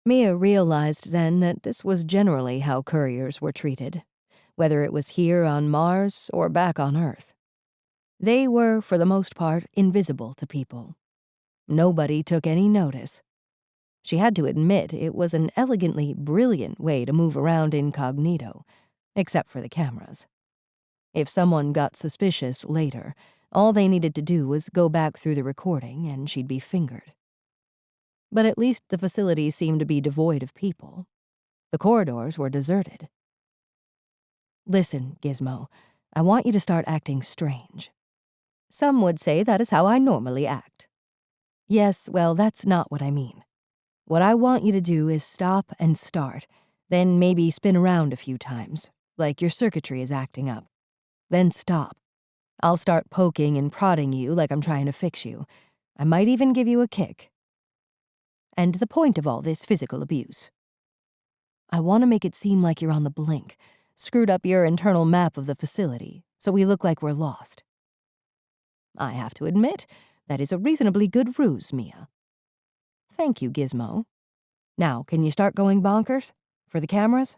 Mia realized then that this was generally how couriers were treated, whether it was here on Mars or back on Earth. They were, for the most part, invisible to people. Nobody took any notice. She had to admit it was an elegantly brilliant way to move around incognito, except for the cameras. If someone got suspicious later, all they needed to do was go back through the recording and she'd be fingered. But at least the facility seemed to be devoid of people. The corridors were deserted. "Listen, Gizmo, I want you to start acting strange." "Some would say that is how I normally act." "Yes, well, that's not what I mean. What I want you to do is stop and start, then maybe spin around a few times, like your circuitry is acting up. Then stop. I'll start poking and prodding you like I'm trying to fix you. I might even give you a kick. And the point of all this physical abuse. I want to make it seem like you're on the blink, screwed up your internal map of the facility, so we look like we're lost." "I have to admit, that is a reasonably good ruse, Mia." "Thank you, Gizmo. Now, can you start going bonkers? For the cameras?"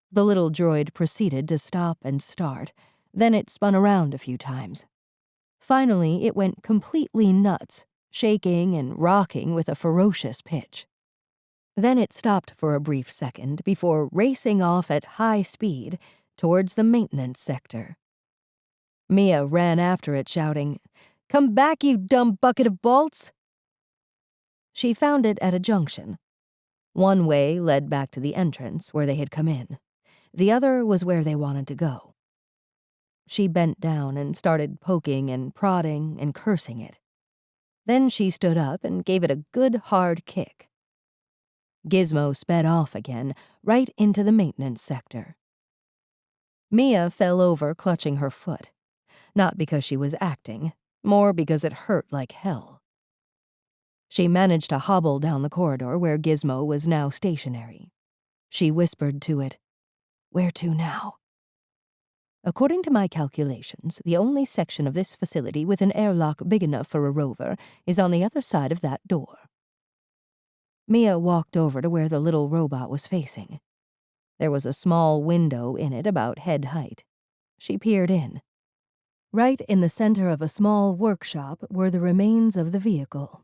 The little droid proceeded to stop and start. Then it spun around a few times. Finally, it went completely nuts, shaking and rocking with a ferocious pitch. Then it stopped for a brief second before racing off at high speed towards the maintenance sector. Mia ran after it, shouting, "Come back, you dumb bucket of bolts!" She found it at a junction. One way led back to the entrance where they had come in. The other was where they wanted to go. She bent down and started poking and prodding and cursing it. Then she stood up and gave it a good hard kick. Gizmo sped off again, right into the maintenance sector. Mia fell over clutching her foot, not because she was acting, more because it hurt like hell. She managed to hobble down the corridor where Gizmo was now stationary. She whispered to it, "Where to now?" According to my calculations, the only section of this facility with an airlock big enough for a rover is on the other side of that door. Mia walked over to where the little robot was facing. There was a small window in it about head height. She peered in. Right in the center of a small workshop were the remains of the vehicle.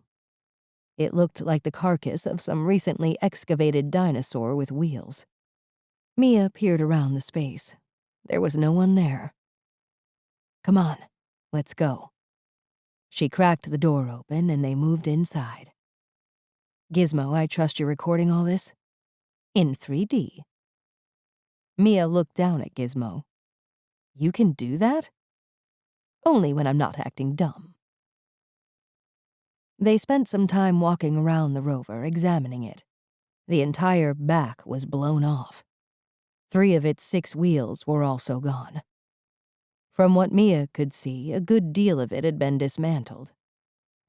It looked like the carcass of some recently excavated dinosaur with wheels. Mia peered around the space. There was no one there. Come on, let's go. She cracked the door open and they moved inside. Gizmo, I trust you're recording all this? In 3D. Mia looked down at Gizmo. You can do that? Only when I'm not acting dumb. They spent some time walking around the rover, examining it. The entire back was blown off. 3 of its 6 wheels were also gone. From what Mia could see, a good deal of it had been dismantled.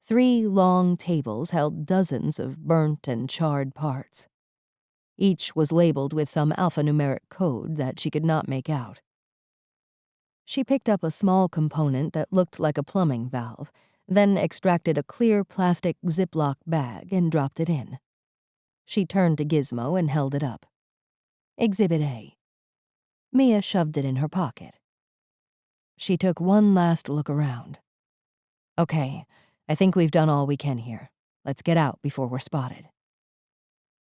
3 long tables held dozens of burnt and charred parts. Each was labeled with some alphanumeric code that she could not make out. She picked up a small component that looked like a plumbing valve, then extracted a clear plastic Ziploc bag and dropped it in. She turned to Gizmo and held it up. Exhibit A. Mia shoved it in her pocket. She took one last look around. Okay, I think we've done all we can here. Let's get out before we're spotted.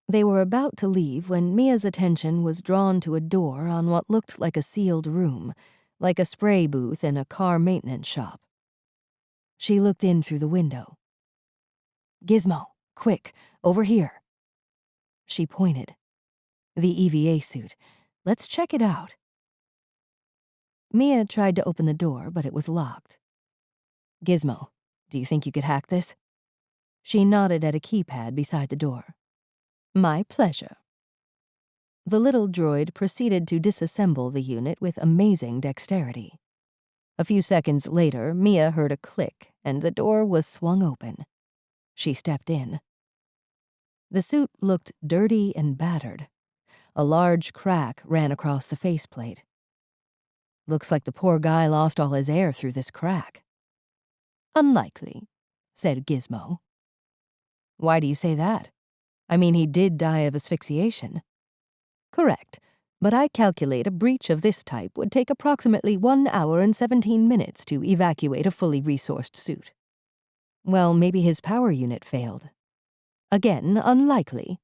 They were about to leave when Mia's attention was drawn to a door on what looked like a sealed room, like a spray booth in a car maintenance shop. She looked in through the window. Gizmo, quick, over here. She pointed. The EVA suit. Let's check it out. Mia tried to open the door, but it was locked. Gizmo, do you think you could hack this? She nodded at a keypad beside the door. My pleasure. The little droid proceeded to disassemble the unit with amazing dexterity. A few seconds later, Mia heard a click, and the door was swung open. She stepped in. The suit looked dirty and battered. A large crack ran across the faceplate. Looks like the poor guy lost all his air through this crack. Unlikely, said Gizmo. Why do you say that? I mean, he did die of asphyxiation. Correct, but I calculate a breach of this type would take approximately 1 hour and 17 minutes to evacuate a fully resourced suit. Well, maybe his power unit failed. Again, unlikely.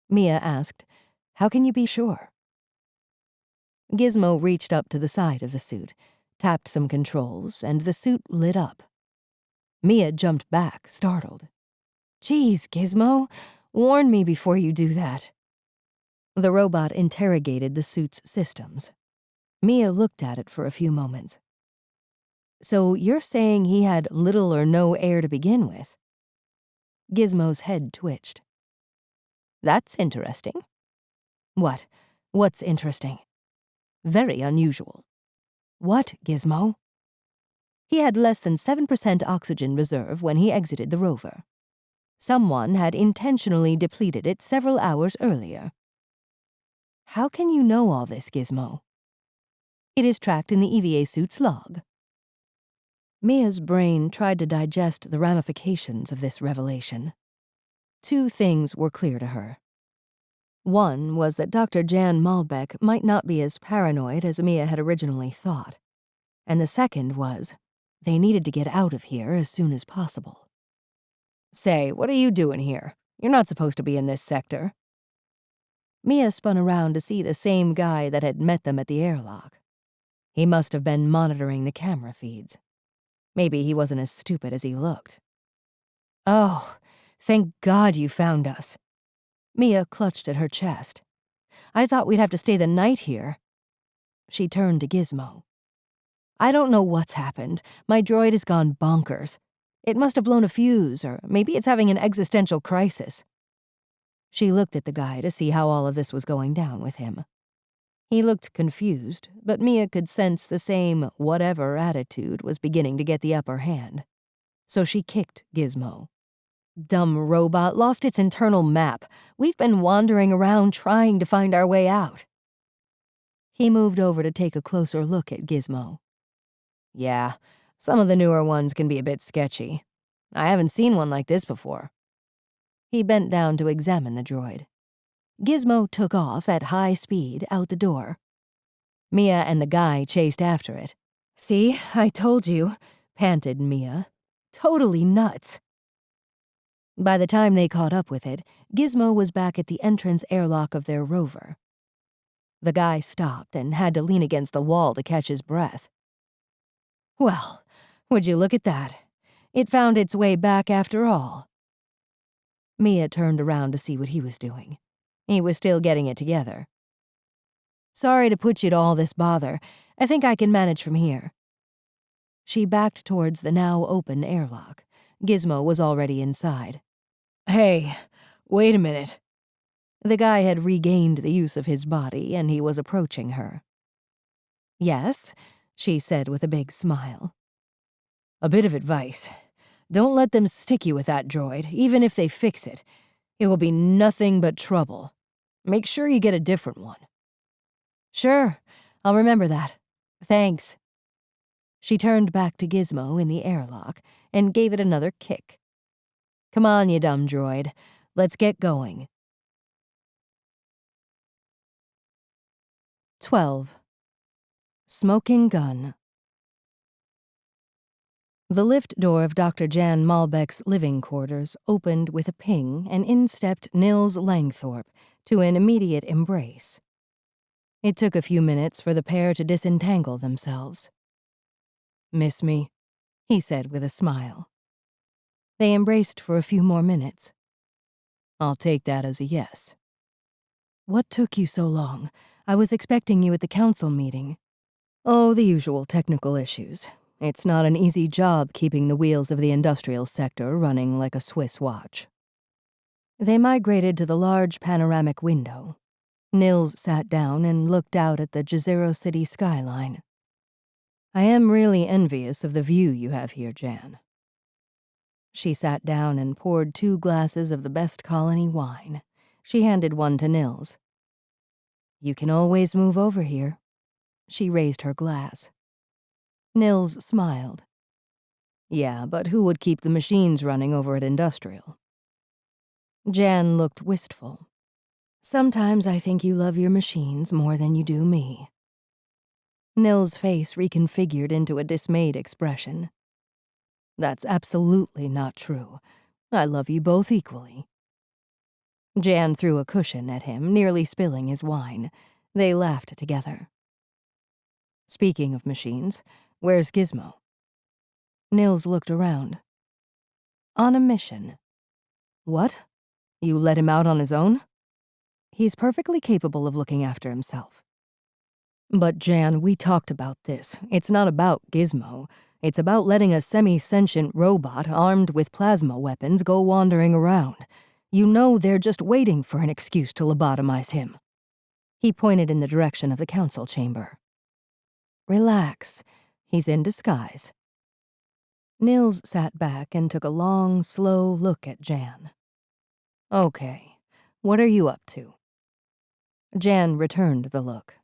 Mia asked, how can you be sure? Gizmo reached up to the side of the suit, tapped some controls, and the suit lit up. Mia jumped back, startled. Geez, Gizmo, warn me before you do that. The robot interrogated the suit's systems. Mia looked at it for a few moments. So you're saying he had little or no air to begin with? Gizmo's head twitched. That's interesting. What? What's interesting? Very unusual. What, Gizmo? He had less than 7% oxygen reserve when he exited the rover. Someone had intentionally depleted it several hours earlier. How can you know all this, Gizmo? It is tracked in the EVA suit's log. Mia's brain tried to digest the ramifications of this revelation. 2 things were clear to her. One was that Dr. Jann Malbec might not be as paranoid as Mia had originally thought. And the second was, they needed to get out of here as soon as possible. Say, what are you doing here? You're not supposed to be in this sector. Mia spun around to see the same guy that had met them at the airlock. He must have been monitoring the camera feeds. Maybe he wasn't as stupid as he looked. Oh, thank God you found us. Mia clutched at her chest. I thought we'd have to stay the night here. She turned to Gizmo. I don't know what's happened. My droid has gone bonkers. It must have blown a fuse, or maybe it's having an existential crisis. She looked at the guy to see how all of this was going down with him. He looked confused, but Mia could sense the same whatever attitude was beginning to get the upper hand. So she kicked Gizmo. Dumb robot lost its internal map. We've been wandering around trying to find our way out. He moved over to take a closer look at Gizmo. Yeah, some of the newer ones can be a bit sketchy. I haven't seen one like this before. He bent down to examine the droid. Gizmo took off at high speed out the door. Mia and the guy chased after it. See, I told you, panted Mia. Totally nuts. By the time they caught up with it, Gizmo was back at the entrance airlock of their rover. The guy stopped and had to lean against the wall to catch his breath. Well, would you look at that? It found its way back after all. Mia turned around to see what he was doing. He was still getting it together. Sorry to put you to all this bother. I think I can manage from here. She backed towards the now open airlock. Gizmo was already inside. Hey, wait a minute. The guy had regained the use of his body, and he was approaching her. Yes, she said with a big smile. A bit of advice. Don't let them stick you with that droid, even if they fix it. It will be nothing but trouble. Make sure you get a different one. Sure, I'll remember that. Thanks. She turned back to Gizmo in the airlock and gave it another kick. Come on, you dumb droid. Let's get going. 12. Smoking Gun. The lift door of Dr. Jann Malbec's living quarters opened with a ping, and in stepped Nils Langthorpe to an immediate embrace. It took a few minutes for the pair to disentangle themselves. Miss me? He said with a smile. They embraced for a few more minutes. I'll take that as a yes. What took you so long? I was expecting you at the council meeting. Oh, the usual technical issues. It's not an easy job keeping the wheels of the industrial sector running like a Swiss watch. They migrated to the large panoramic window. Nils sat down and looked out at the Jezero city skyline. I am really envious of the view you have here, Jann. She sat down and poured 2 glasses of the best colony wine. She handed one to Nils. You can always move over here. She raised her glass. Nils smiled. Yeah, but who would keep the machines running over at Industrial? Jann looked wistful. Sometimes I think you love your machines more than you do me. Nils' face reconfigured into a dismayed expression. That's absolutely not true. I love you both equally. Jann threw a cushion at him, nearly spilling his wine. They laughed together. Speaking of machines, where's Gizmo? Nils looked around. On a mission. What? You let him out on his own? He's perfectly capable of looking after himself. But Jann, we talked about this. It's not about Gizmo. It's about letting a semi-sentient robot armed with plasma weapons go wandering around. You know they're just waiting for an excuse to lobotomize him. He pointed in the direction of the council chamber. Relax. He's in disguise. Nils sat back and took a long, slow look at Jann. Okay, what are you up to? Jann returned the look.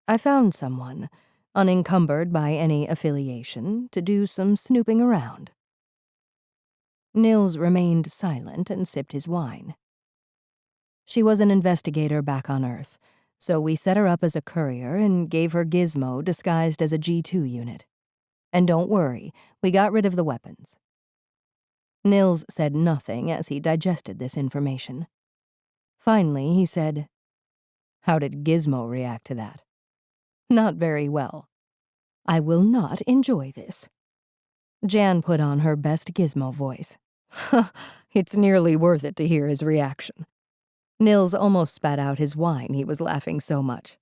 I found someone, unencumbered by any affiliation, to do some snooping around. Nils remained silent and sipped his wine. She was an investigator back on Earth, so we set her up as a courier and gave her Gizmo disguised as a G2 unit. And don't worry, we got rid of the weapons. Nils said nothing as he digested this information. Finally, he said, How did Gizmo react to that? Not very well. I will not enjoy this. Jann put on her best Gizmo voice. It's nearly worth it to hear his reaction. Nils almost spat out his wine, he was laughing so much.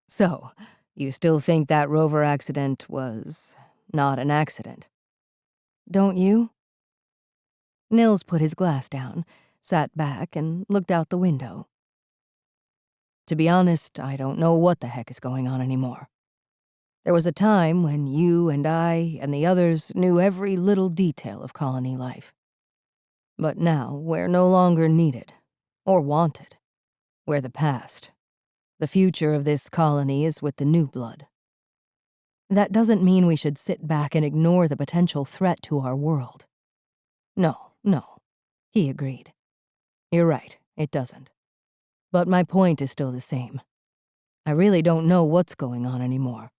So, you still think that rover accident was not an accident? Don't you? Nils put his glass down, sat back, and looked out the window. To be honest, I don't know what the heck is going on anymore. There was a time when you and I and the others knew every little detail of colony life. But now we're no longer needed, or wanted. We're the past. The future of this colony is with the new blood. That doesn't mean we should sit back and ignore the potential threat to our world. No, he agreed. You're right, it doesn't. But my point is still the same. I really don't know what's going on anymore.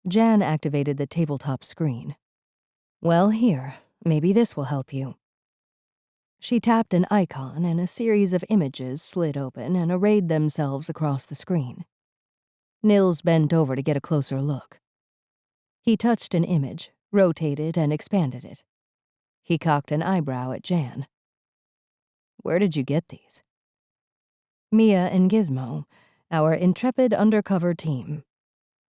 Jann activated the tabletop screen. Well, here, maybe this will help you. She tapped an icon and a series of images slid open and arrayed themselves across the screen. Nils bent over to get a closer look. He touched an image, rotated and expanded it. He cocked an eyebrow at Jann. Where did you get these? Mia and Gizmo, our intrepid undercover team.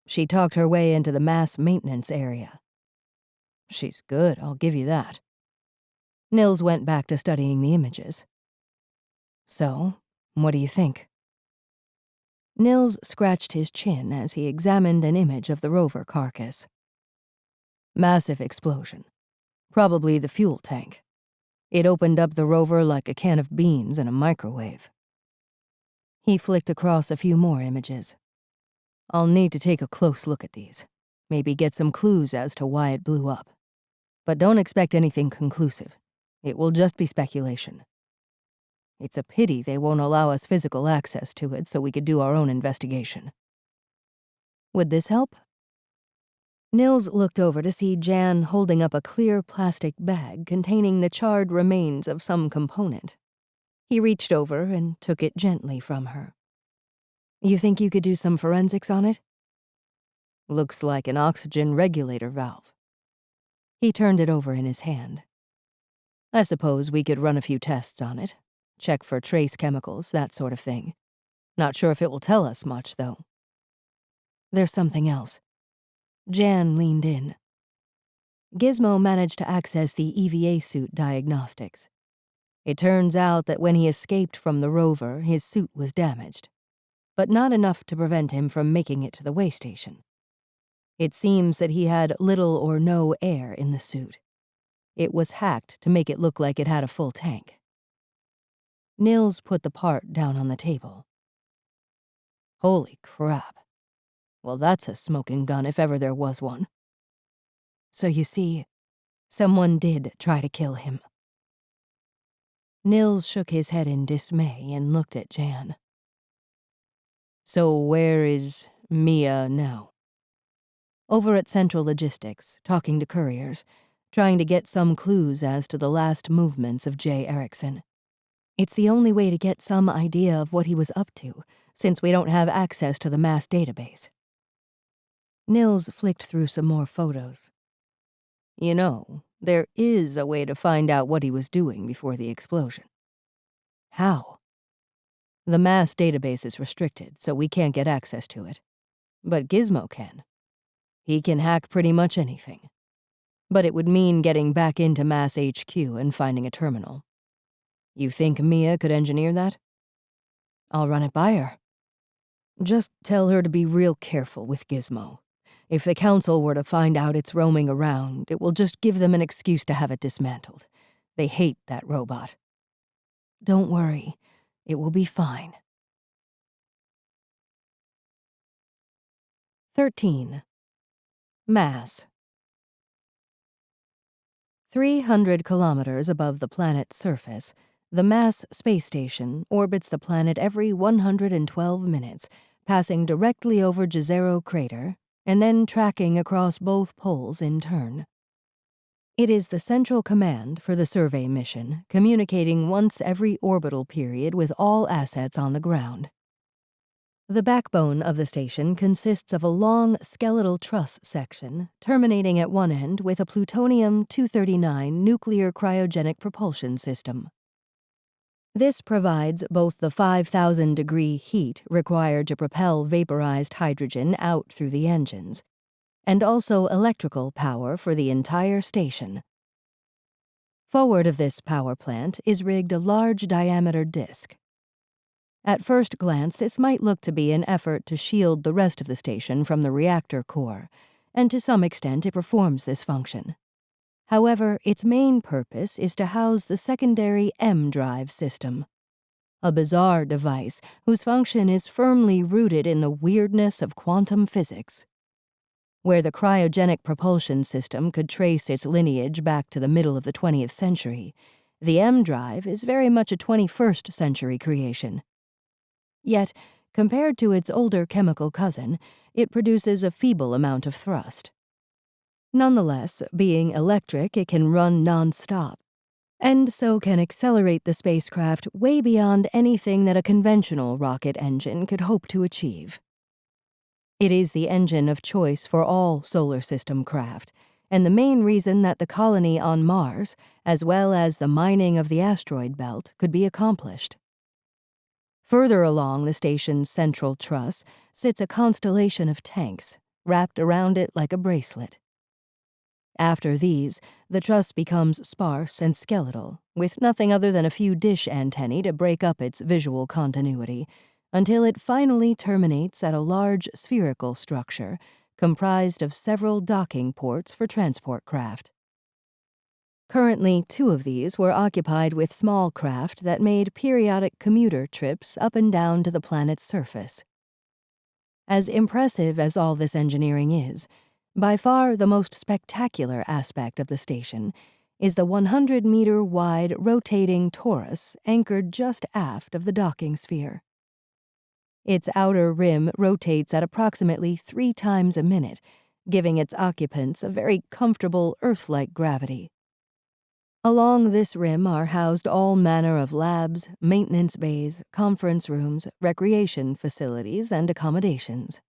She talked her way into the mass maintenance area. She's good, I'll give you that. Nils went back to studying the images. So, what do you think? Nils scratched his chin as he examined an image of the rover carcass. Massive explosion. Probably the fuel tank. It opened up the rover like a can of beans in a microwave. He flicked across a few more images. I'll need to take a close look at these. Maybe get some clues as to why it blew up. But don't expect anything conclusive. It will just be speculation. It's a pity they won't allow us physical access to it so we could do our own investigation. Would this help? Nils looked over to see Jann holding up a clear plastic bag containing the charred remains of some component. He reached over and took it gently from her. You think you could do some forensics on it? Looks like an oxygen regulator valve. He turned it over in his hand. I suppose we could run a few tests on it. Check for trace chemicals, that sort of thing. Not sure if it will tell us much, though. There's something else. Jann leaned in. Gizmo managed to access the EVA suit diagnostics. It turns out that when he escaped from the rover, his suit was damaged, but not enough to prevent him from making it to the way station. It seems that he had little or no air in the suit. It was hacked to make it look like it had a full tank. Nils put the part down on the table. Holy crap. Well, that's a smoking gun if ever there was one. So you see, someone did try to kill him. Nils shook his head in dismay and looked at Jann. So where is Mia now? Over at Central Logistics, talking to couriers, trying to get some clues as to the last movements of J. Erickson. It's the only way to get some idea of what he was up to, since we don't have access to the mass database. Nils flicked through some more photos. You know, there is a way to find out what he was doing before the explosion. How? The mass database is restricted, so we can't get access to it. But Gizmo can. He can hack pretty much anything. But it would mean getting back into Mass HQ and finding a terminal. You think Mia could engineer that? I'll run it by her. Just tell her to be real careful with Gizmo. If the Council were to find out it's roaming around, it will just give them an excuse to have it dismantled. They hate that robot. Don't worry, it will be fine. 13. Mass. 300 kilometers above the planet's surface, the Mass space station orbits the planet every 112 minutes, passing directly over Jezero crater, and then tracking across both poles in turn. It is the central command for the survey mission, communicating once every orbital period with all assets on the ground. The backbone of the station consists of a long skeletal truss section, terminating at one end with a plutonium-239 nuclear cryogenic propulsion system. This provides both the 5,000-degree heat required to propel vaporized hydrogen out through the engines, and also electrical power for the entire station. Forward of this power plant is rigged a large-diameter disk. At first glance, this might look to be an effort to shield the rest of the station from the reactor core, and to some extent it performs this function. However, its main purpose is to house the secondary M-drive system. A bizarre device whose function is firmly rooted in the weirdness of quantum physics. Where the cryogenic propulsion system could trace its lineage back to the middle of the 20th century, the M drive is very much a 21st century creation. Yet, compared to its older chemical cousin, it produces a feeble amount of thrust. Nonetheless, being electric, it can run non-stop, and so can accelerate the spacecraft way beyond anything that a conventional rocket engine could hope to achieve. It is the engine of choice for all solar system craft, and the main reason that the colony on Mars, as well as the mining of the asteroid belt, could be accomplished. Further along the station's central truss sits a constellation of tanks, wrapped around it like a bracelet. After these, the truss becomes sparse and skeletal, with nothing other than a few dish antennae to break up its visual continuity, until it finally terminates at a large spherical structure comprised of several docking ports for transport craft. Currently, 2 of these were occupied with small craft that made periodic commuter trips up and down to the planet's surface. As impressive as all this engineering is, by far the most spectacular aspect of the station is the 100-meter-wide rotating torus anchored just aft of the docking sphere. Its outer rim rotates at approximately 3 times a minute, giving its occupants a very comfortable Earth-like gravity. Along this rim are housed all manner of labs, maintenance bays, conference rooms, recreation facilities, and accommodations.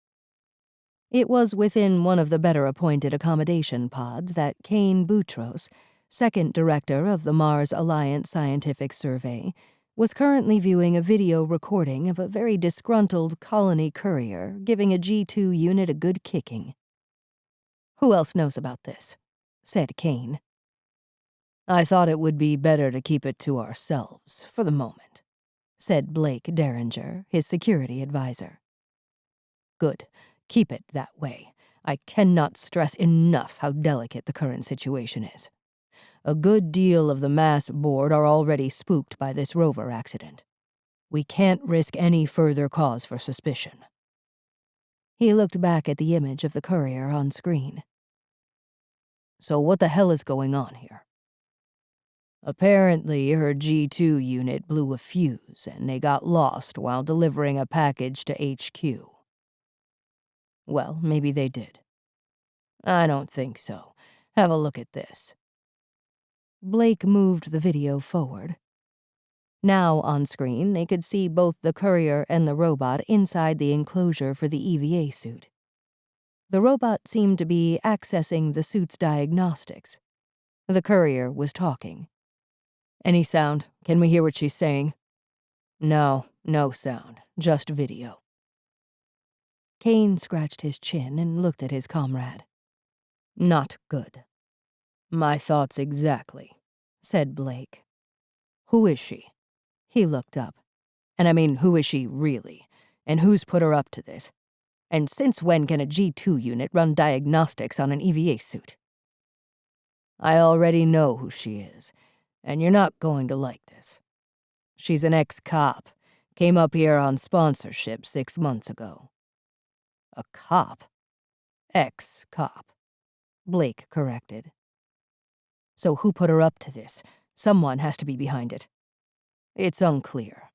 It was within one of the better-appointed accommodation pods that Kane Boutros, second director of the Mars Alliance Scientific Survey, was currently viewing a video recording of a very disgruntled colony courier giving a G2 unit a good kicking. "Who else knows about this?" said Kane. "I thought it would be better to keep it to ourselves, for the moment," said Blake Derringer, his security advisor. "Good. Keep it that way. I cannot stress enough how delicate the current situation is. A good deal of the mass board are already spooked by this rover accident. We can't risk any further cause for suspicion." He looked back at the image of the courier on screen. "So what the hell is going on here?" "Apparently, her G2 unit blew a fuse and they got lost while delivering a package to HQ." "Well, maybe they did." "I don't think so. Have a look at this." Blake moved the video forward. Now on screen, they could see both the courier and the robot inside the enclosure for the EVA suit. The robot seemed to be accessing the suit's diagnostics. The courier was talking. "Any sound? Can we hear what she's saying?" "No sound. Just video." Kane scratched his chin and looked at his comrade. "Not good." "My thoughts exactly," said Blake. "Who is she?" He looked up. "And I mean, who is she really? And who's put her up to this? And since when can a G2 unit run diagnostics on an EVA suit?" "I already know who she is, and you're not going to like this. She's an ex-cop. Came up here on sponsorship 6 months ago." "A cop?" "Ex-cop," Blake corrected. "So who put her up to this? Someone has to be behind it." "It's unclear.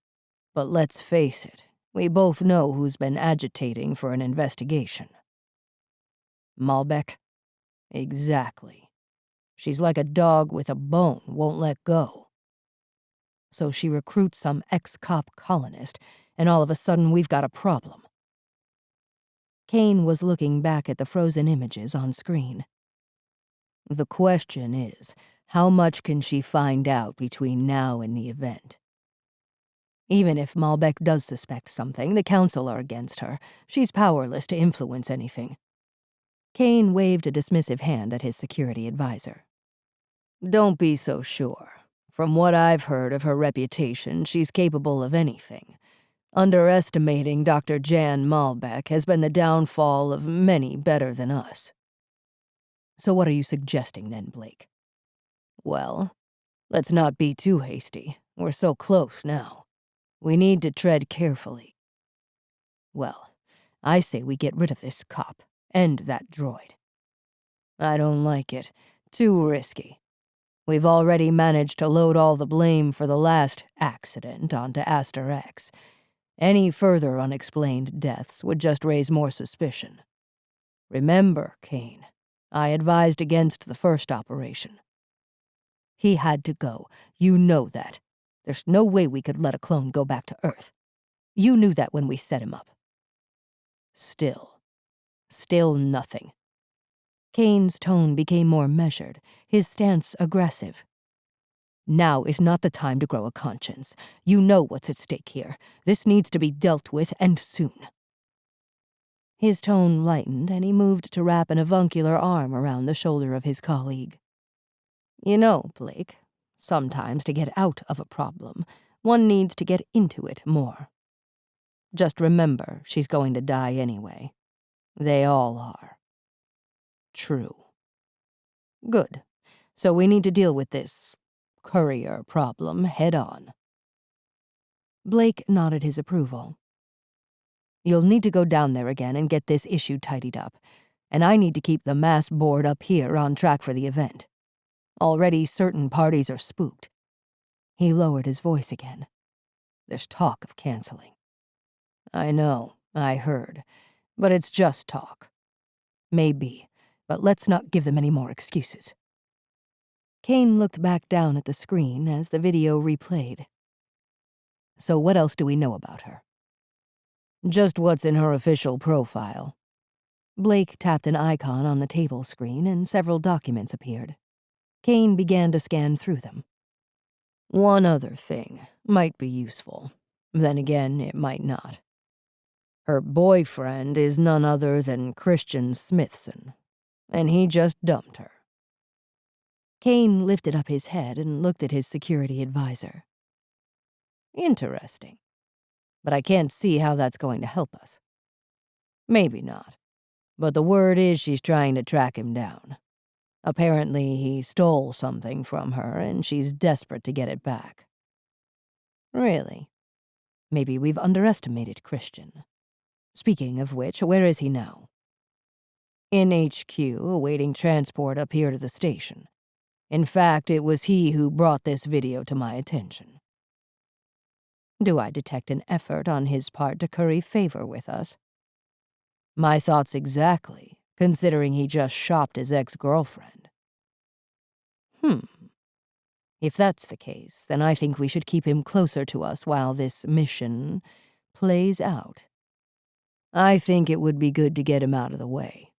But let's face it, we both know who's been agitating for an investigation." "Malbec?" "Exactly. She's like a dog with a bone, won't let go." "So she recruits some ex-cop colonist, and all of a sudden we've got a problem." Kane was looking back at the frozen images on screen. "The question is, how much can she find out between now and the event? Even if Malbec does suspect something, the Council are against her. She's powerless to influence anything." Kane waved a dismissive hand at his security advisor. "Don't be so sure. From what I've heard of her reputation, she's capable of anything. Underestimating Dr. Jann Malbec has been the downfall of many better than us." "So what are you suggesting then, Blake?" "Well, let's not be too hasty. We're so close now. We need to tread carefully. Well, I say we get rid of this cop and that droid. I don't like it. Too risky. We've already managed to load all the blame for the last accident onto Aster X. Any further unexplained deaths would just raise more suspicion. Remember, Kane, I advised against the first operation. He had to go. You know that. There's no way we could let a clone go back to Earth. You knew that when we set him up. Still nothing. Kane's tone became more measured, his stance aggressive. Now is not the time to grow a conscience. You know what's at stake here. This needs to be dealt with, and soon. His tone lightened, and he moved to wrap an avuncular arm around the shoulder of his colleague. You know, Blake, sometimes to get out of a problem, one needs to get into it more. Just remember, she's going to die anyway. They all are. True. Good. So we need to deal with this courier problem head on. Blake nodded his approval. You'll need to go down there again and get this issue tidied up, and I need to keep the mass board up here on track for the event. Already certain parties are spooked. He lowered his voice again. There's talk of canceling. I know, I heard, but it's just talk. Maybe, but let's not give them any more excuses. Kane looked back down at the screen as the video replayed. So what else do we know about her? Just what's in her official profile. Blake tapped an icon on the table screen and several documents appeared. Kane began to scan through them. One other thing might be useful. Then again, it might not. Her boyfriend is none other than Christian Smithson, and he just dumped her. Kane lifted up his head and looked at his security advisor. Interesting. But I can't see how that's going to help us. Maybe not. But the word is she's trying to track him down. Apparently, he stole something from her, and she's desperate to get it back. Really? Maybe we've underestimated Christian. Speaking of which, where is he now? In HQ, awaiting transport up here to the station. In fact, it was he who brought this video to my attention. Do I detect an effort on his part to curry favor with us? My thoughts exactly, considering he just shopped his ex-girlfriend. If that's the case, then I think we should keep him closer to us while this mission plays out. I think it would be good to get him out of the way.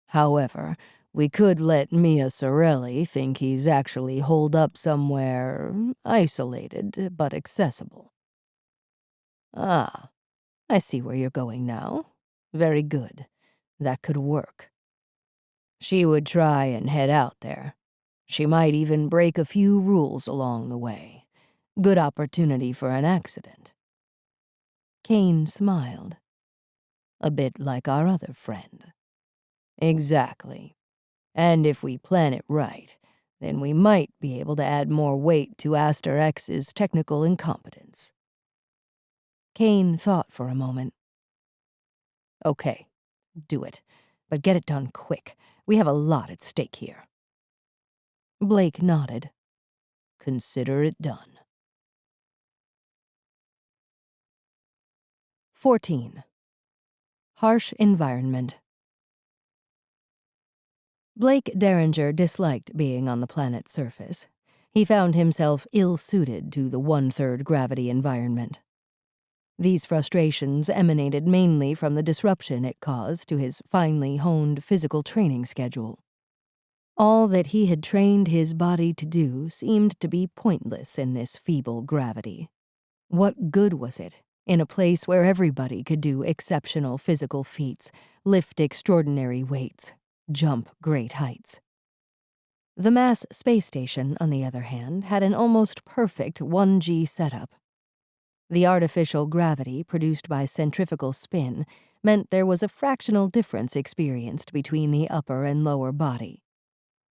However, we could let Mia Sorelli think he's actually holed up somewhere isolated but accessible. Ah, I see where you're going now. Very good. That could work. She would try and head out there. She might even break a few rules along the way. Good opportunity for an accident. Kane smiled. A bit like our other friend. Exactly. And if we plan it right, then we might be able to add more weight to Aster X's technical incompetence. Kane thought for a moment. Okay, do it. But get it done quick. We have a lot at stake here. Blake nodded. Consider it done. 14. Harsh environment. Blake Derringer disliked being on the planet's surface. He found himself ill-suited to the one-third gravity environment. These frustrations emanated mainly from the disruption it caused to his finely honed physical training schedule. All that he had trained his body to do seemed to be pointless in this feeble gravity. What good was it, in a place where everybody could do exceptional physical feats, lift extraordinary weights, jump great heights? The mass space station, on the other hand, had an almost perfect 1G setup. The artificial gravity produced by centrifugal spin meant there was a fractional difference experienced between the upper and lower body.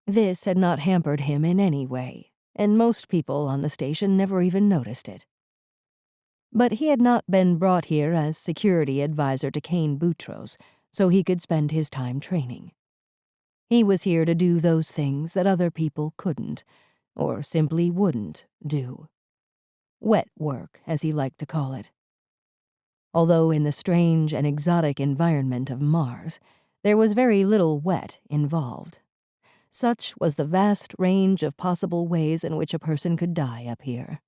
This had not hampered him in any way, and most people on the station never even noticed it. But he had not been brought here as security advisor to Kane Boutros, so he could spend his time training. He was here to do those things that other people couldn't, or simply wouldn't, do. Wet work, as he liked to call it. Although in the strange and exotic environment of Mars, there was very little wet involved. Such was the vast range of possible ways in which a person could die up here.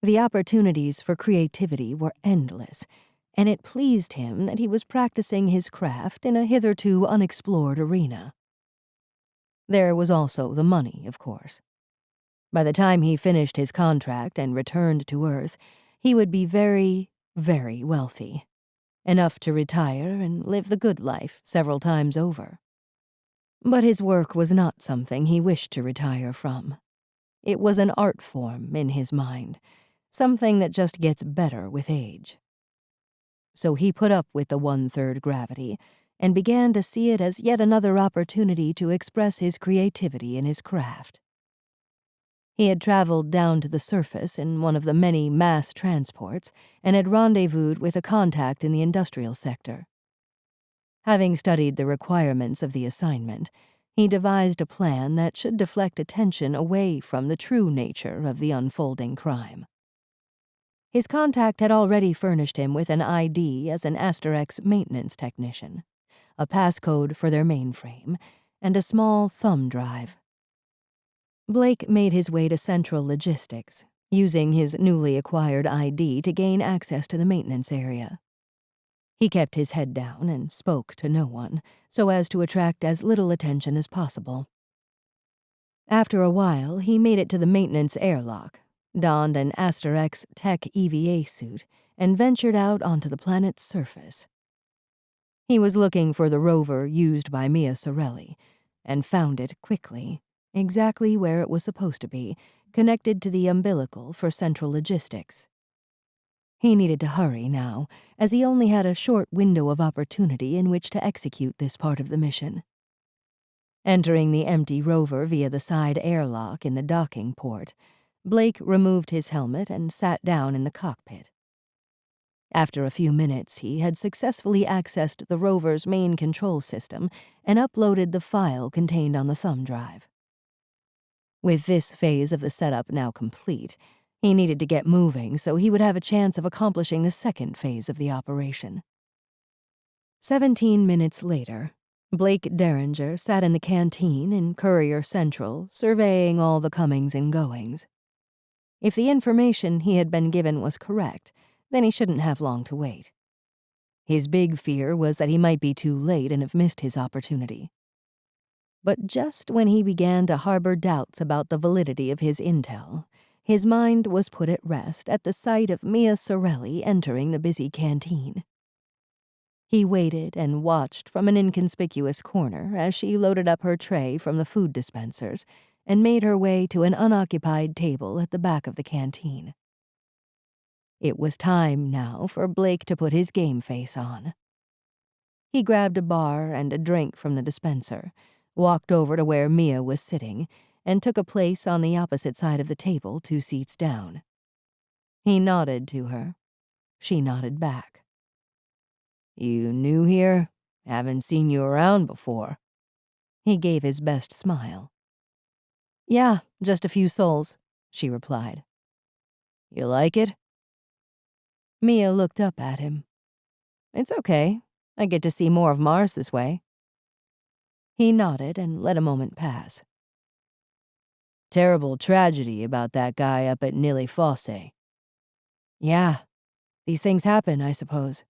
The opportunities for creativity were endless, and it pleased him that he was practicing his craft in a hitherto unexplored arena. There was also the money, of course. By the time he finished his contract and returned to Earth, he would be very, very wealthy, enough to retire and live the good life several times over. But his work was not something he wished to retire from. It was an art form in his mind, something that just gets better with age. So he put up with the 1/3 gravity and began to see it as yet another opportunity to express his creativity in his craft. He had traveled down to the surface in one of the many mass transports and had rendezvoused with a contact in the industrial sector. Having studied the requirements of the assignment, he devised a plan that should deflect attention away from the true nature of the unfolding crime. His contact had already furnished him with an ID as an Asterix maintenance technician, a passcode for their mainframe, and a small thumb drive. Blake made his way to Central Logistics, using his newly acquired ID to gain access to the maintenance area. He kept his head down and spoke to no one, so as to attract as little attention as possible. After a while, he made it to the maintenance airlock, donned an Asterix Tech EVA suit, and ventured out onto the planet's surface. He was looking for the rover used by Mia Sorelli, and found it quickly, exactly where it was supposed to be, connected to the umbilical for Central Logistics. He needed to hurry now, as he only had a short window of opportunity in which to execute this part of the mission. Entering the empty rover via the side airlock in the docking port, Blake removed his helmet and sat down in the cockpit. After a few minutes, he had successfully accessed the rover's main control system and uploaded the file contained on the thumb drive. With this phase of the setup now complete, he needed to get moving so he would have a chance of accomplishing the second phase of the operation. 17 minutes later, Blake Derringer sat in the canteen in Courier Central, surveying all the comings and goings. If the information he had been given was correct, then he shouldn't have long to wait. His big fear was that he might be too late and have missed his opportunity. But just when he began to harbor doubts about the validity of his intel, his mind was put at rest at the sight of Mia Sorelli entering the busy canteen. He waited and watched from an inconspicuous corner as she loaded up her tray from the food dispensers and made her way to an unoccupied table at the back of the canteen. It was time now for Blake to put his game face on. He grabbed a bar and a drink from the dispenser, walked over to where Mia was sitting, and took a place on the opposite side of the table 2 seats down. He nodded to her. She nodded back. "You new here? Haven't seen you around before." He gave his best smile. "Yeah, just a few souls," she replied. "You like it?" Mia looked up at him. "It's okay. I get to see more of Mars this way." He nodded and let a moment pass. "Terrible tragedy about that guy up at NIli Fossae." "Yeah, these things happen, I suppose."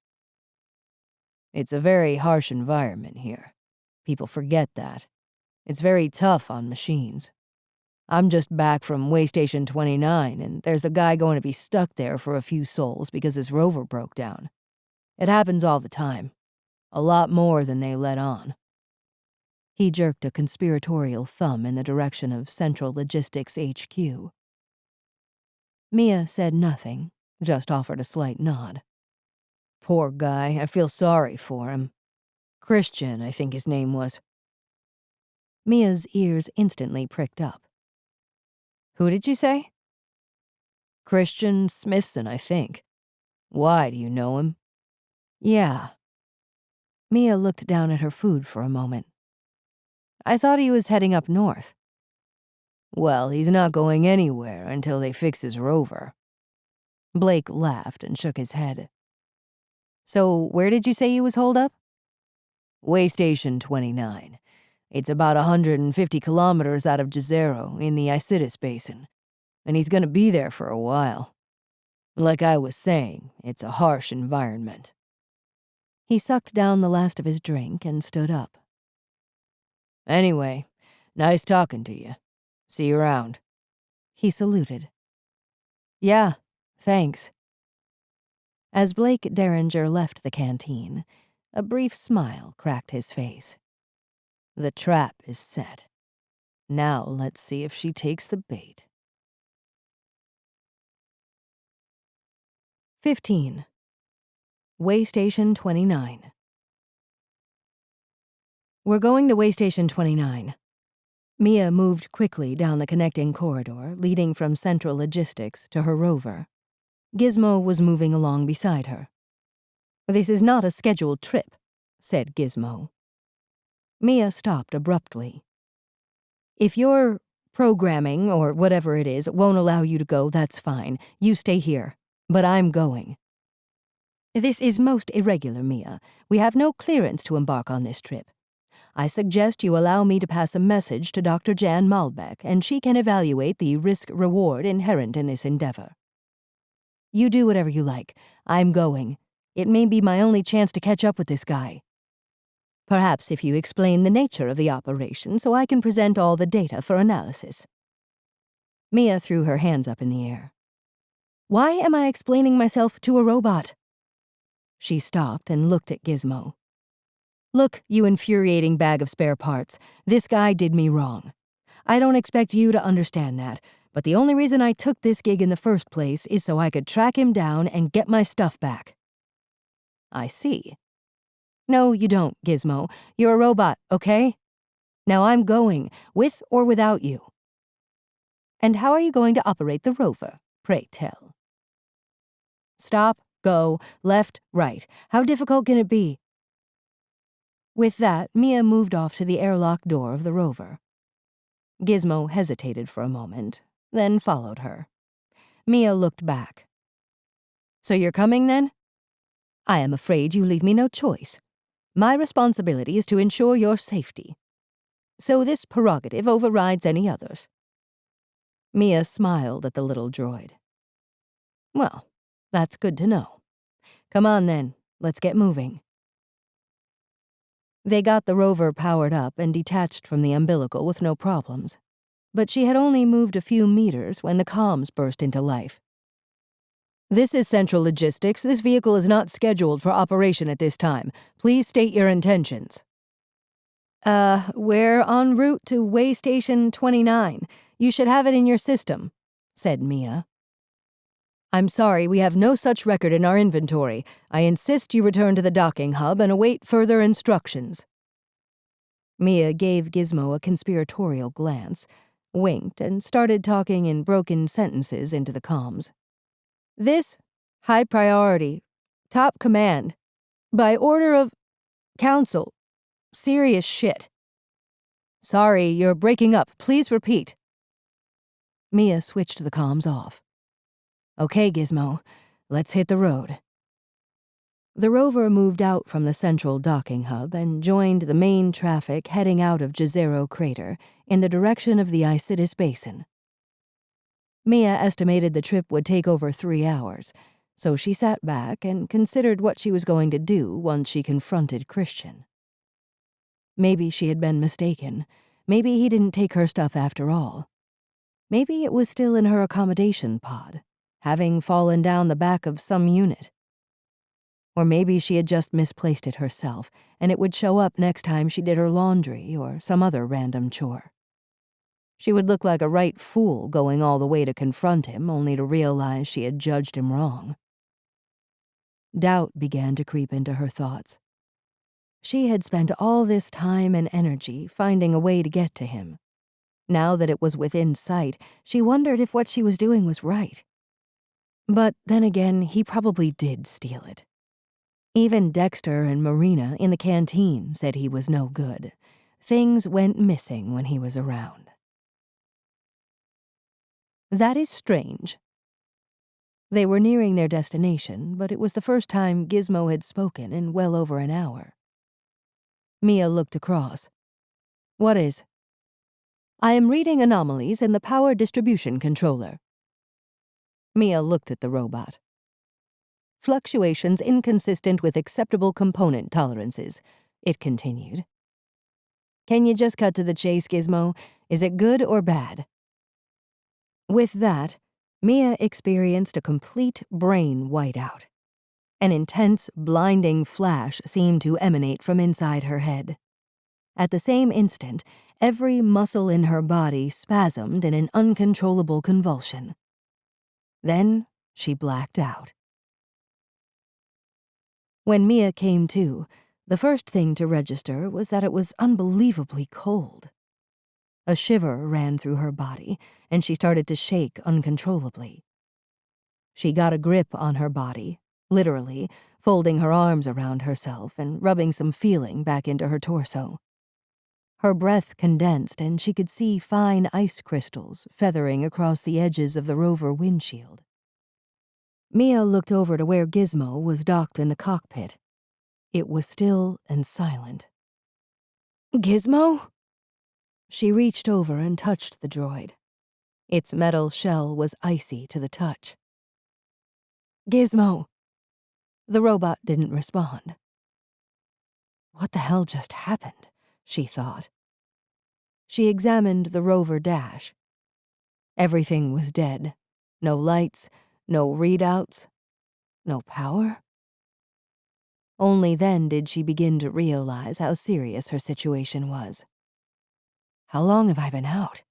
"It's a very harsh environment here. People forget that. It's very tough on machines. I'm just back from Waystation 29, and there's a guy going to be stuck there for a few souls because his rover broke down. It happens all the time. A lot more than they let on." He jerked a conspiratorial thumb in the direction of Central Logistics HQ. Mia said nothing, just offered a slight nod. "Poor guy, I feel sorry for him. Christian, I think his name was." Mia's ears instantly pricked up. "Who did you say?" "Christian Smithson, I think. Why, do you know him? Yeah. Mia looked down at her food for a moment. I thought he was heading up north. Well, he's not going anywhere until they fix his rover. Blake laughed and shook his head. So, where did you say he was holed up? Waystation 29. It's about 150 kilometers out of Jezero in the Isidis Basin, and he's gonna be there for a while. Like I was saying, it's a harsh environment. He sucked down the last of his drink and stood up. Anyway, nice talking to you. See you around. He saluted. Yeah, thanks. As Blake Derringer left the canteen, a brief smile cracked his face. The trap is set. Now let's see if she takes the bait. 15. Waystation 29. We're going to Waystation 29. Mia moved quickly down the connecting corridor leading from Central Logistics to her rover. Gizmo was moving along beside her. This is not a scheduled trip, said Gizmo. Mia stopped abruptly. If your programming, or whatever it is, won't allow you to go, that's fine. You stay here. But I'm going. This is most irregular, Mia. We have no clearance to embark on this trip. I suggest you allow me to pass a message to Dr. Jann Malbec, and she can evaluate the risk-reward inherent in this endeavor. You do whatever you like. I'm going. It may be my only chance to catch up with this guy. Perhaps if you explain the nature of the operation so I can present all the data for analysis. Mia threw her hands up in the air. Why am I explaining myself to a robot? She stopped and looked at Gizmo. Look, you infuriating bag of spare parts, this guy did me wrong. I don't expect you to understand that, but the only reason I took this gig in the first place is so I could track him down and get my stuff back. I see. No, you don't, Gizmo. You're a robot, okay? Now I'm going, with or without you. And how are you going to operate the rover, pray tell? Stop, go, left, right. How difficult can it be? With that, Mia moved off to the airlock door of the rover. Gizmo hesitated for a moment, then followed her. Mia looked back. So you're coming, then? I am afraid you leave me no choice. My responsibility is to ensure your safety. So this prerogative overrides any others. Mia smiled at the little droid. Well, that's good to know. Come on, then. Let's get moving. They got the rover powered up and detached from the umbilical with no problems. But she had only moved a few meters when the comms burst into life. This is Central Logistics. This vehicle is not scheduled for operation at this time. Please state your intentions. We're en route to Waystation 29. You should have it in your system, said Mia. I'm sorry, we have no such record in our inventory. I insist you return to the docking hub and await further instructions. Mia gave Gizmo a conspiratorial glance, winked, and started talking in broken sentences into the comms. This, high priority, top command, by order of council, serious shit. Sorry, you're breaking up. Please repeat. Mia switched the comms off. Okay, Gizmo, let's hit the road. The rover moved out from the central docking hub and joined the main traffic heading out of Jezero Crater in the direction of the Isidis Basin. Mia estimated the trip would take over 3 hours, so she sat back and considered what she was going to do once she confronted Christian. Maybe she had been mistaken. Maybe he didn't take her stuff after all. Maybe it was still in her accommodation pod, having fallen down the back of some unit. Or maybe she had just misplaced it herself, and it would show up next time she did her laundry or some other random chore. She would look like a right fool going all the way to confront him only to realize she had judged him wrong. Doubt began to creep into her thoughts. She had spent all this time and energy finding a way to get to him. Now that it was within sight, she wondered if what she was doing was right. But then again, he probably did steal it. Even Dexter and Marina in the canteen said he was no good. Things went missing when he was around. That is strange. They were nearing their destination, but it was the first time Gizmo had spoken in well over an hour. Mia looked across. What is? I am reading anomalies in the power distribution controller. Mia looked at the robot. Fluctuations inconsistent with acceptable component tolerances, it continued. Can you just cut to the chase, Gizmo? Is it good or bad? With that, Mia experienced a complete brain whiteout. An intense, blinding flash seemed to emanate from inside her head. At the same instant, every muscle in her body spasmed in an uncontrollable convulsion. Then she blacked out. When Mia came to, the first thing to register was that it was unbelievably cold. A shiver ran through her body, and she started to shake uncontrollably. She got a grip on her body, literally, folding her arms around herself and rubbing some feeling back into her torso. Her breath condensed, and she could see fine ice crystals feathering across the edges of the rover windshield. Mia looked over to where Gizmo was docked in the cockpit. It was still and silent. Gizmo? She reached over and touched the droid. Its metal shell was icy to the touch. Gizmo. The robot didn't respond. What the hell just happened? She thought. She examined the rover dash. Everything was dead. No lights, no readouts, no power. Only then did she begin to realize how serious her situation was. How long have I been out?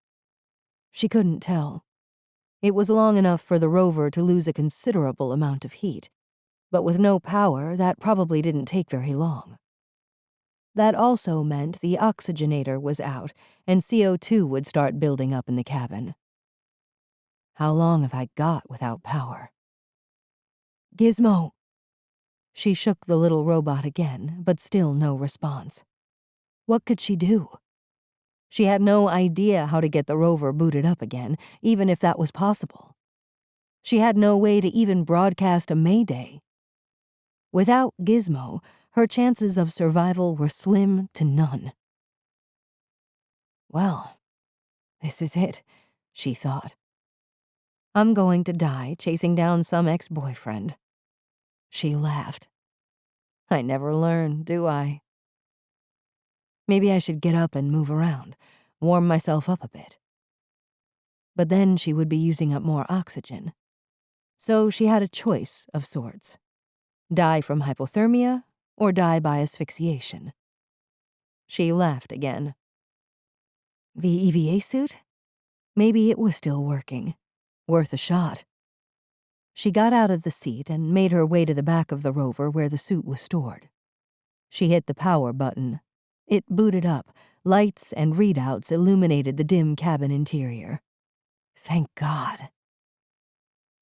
She couldn't tell. It was long enough for the rover to lose a considerable amount of heat, but with no power, that probably didn't take very long. That also meant the oxygenator was out, and CO2 would start building up in the cabin. How long have I got without power? Gizmo. She shook the little robot again, but still no response. What could she do? She had no idea how to get the rover booted up again, even if that was possible. She had no way to even broadcast a mayday. Without Gizmo, her chances of survival were slim to none. Well, this is it, she thought. I'm going to die chasing down some ex-boyfriend. She laughed. I never learn, do I? Maybe I should get up and move around, warm myself up a bit. But then she would be using up more oxygen. So she had a choice of sorts. Die from hypothermia or die by asphyxiation. She laughed again. The EVA suit? Maybe it was still working. Worth a shot. She got out of the seat and made her way to the back of the rover where the suit was stored. She hit the power button. It booted up. Lights and readouts illuminated the dim cabin interior. Thank God.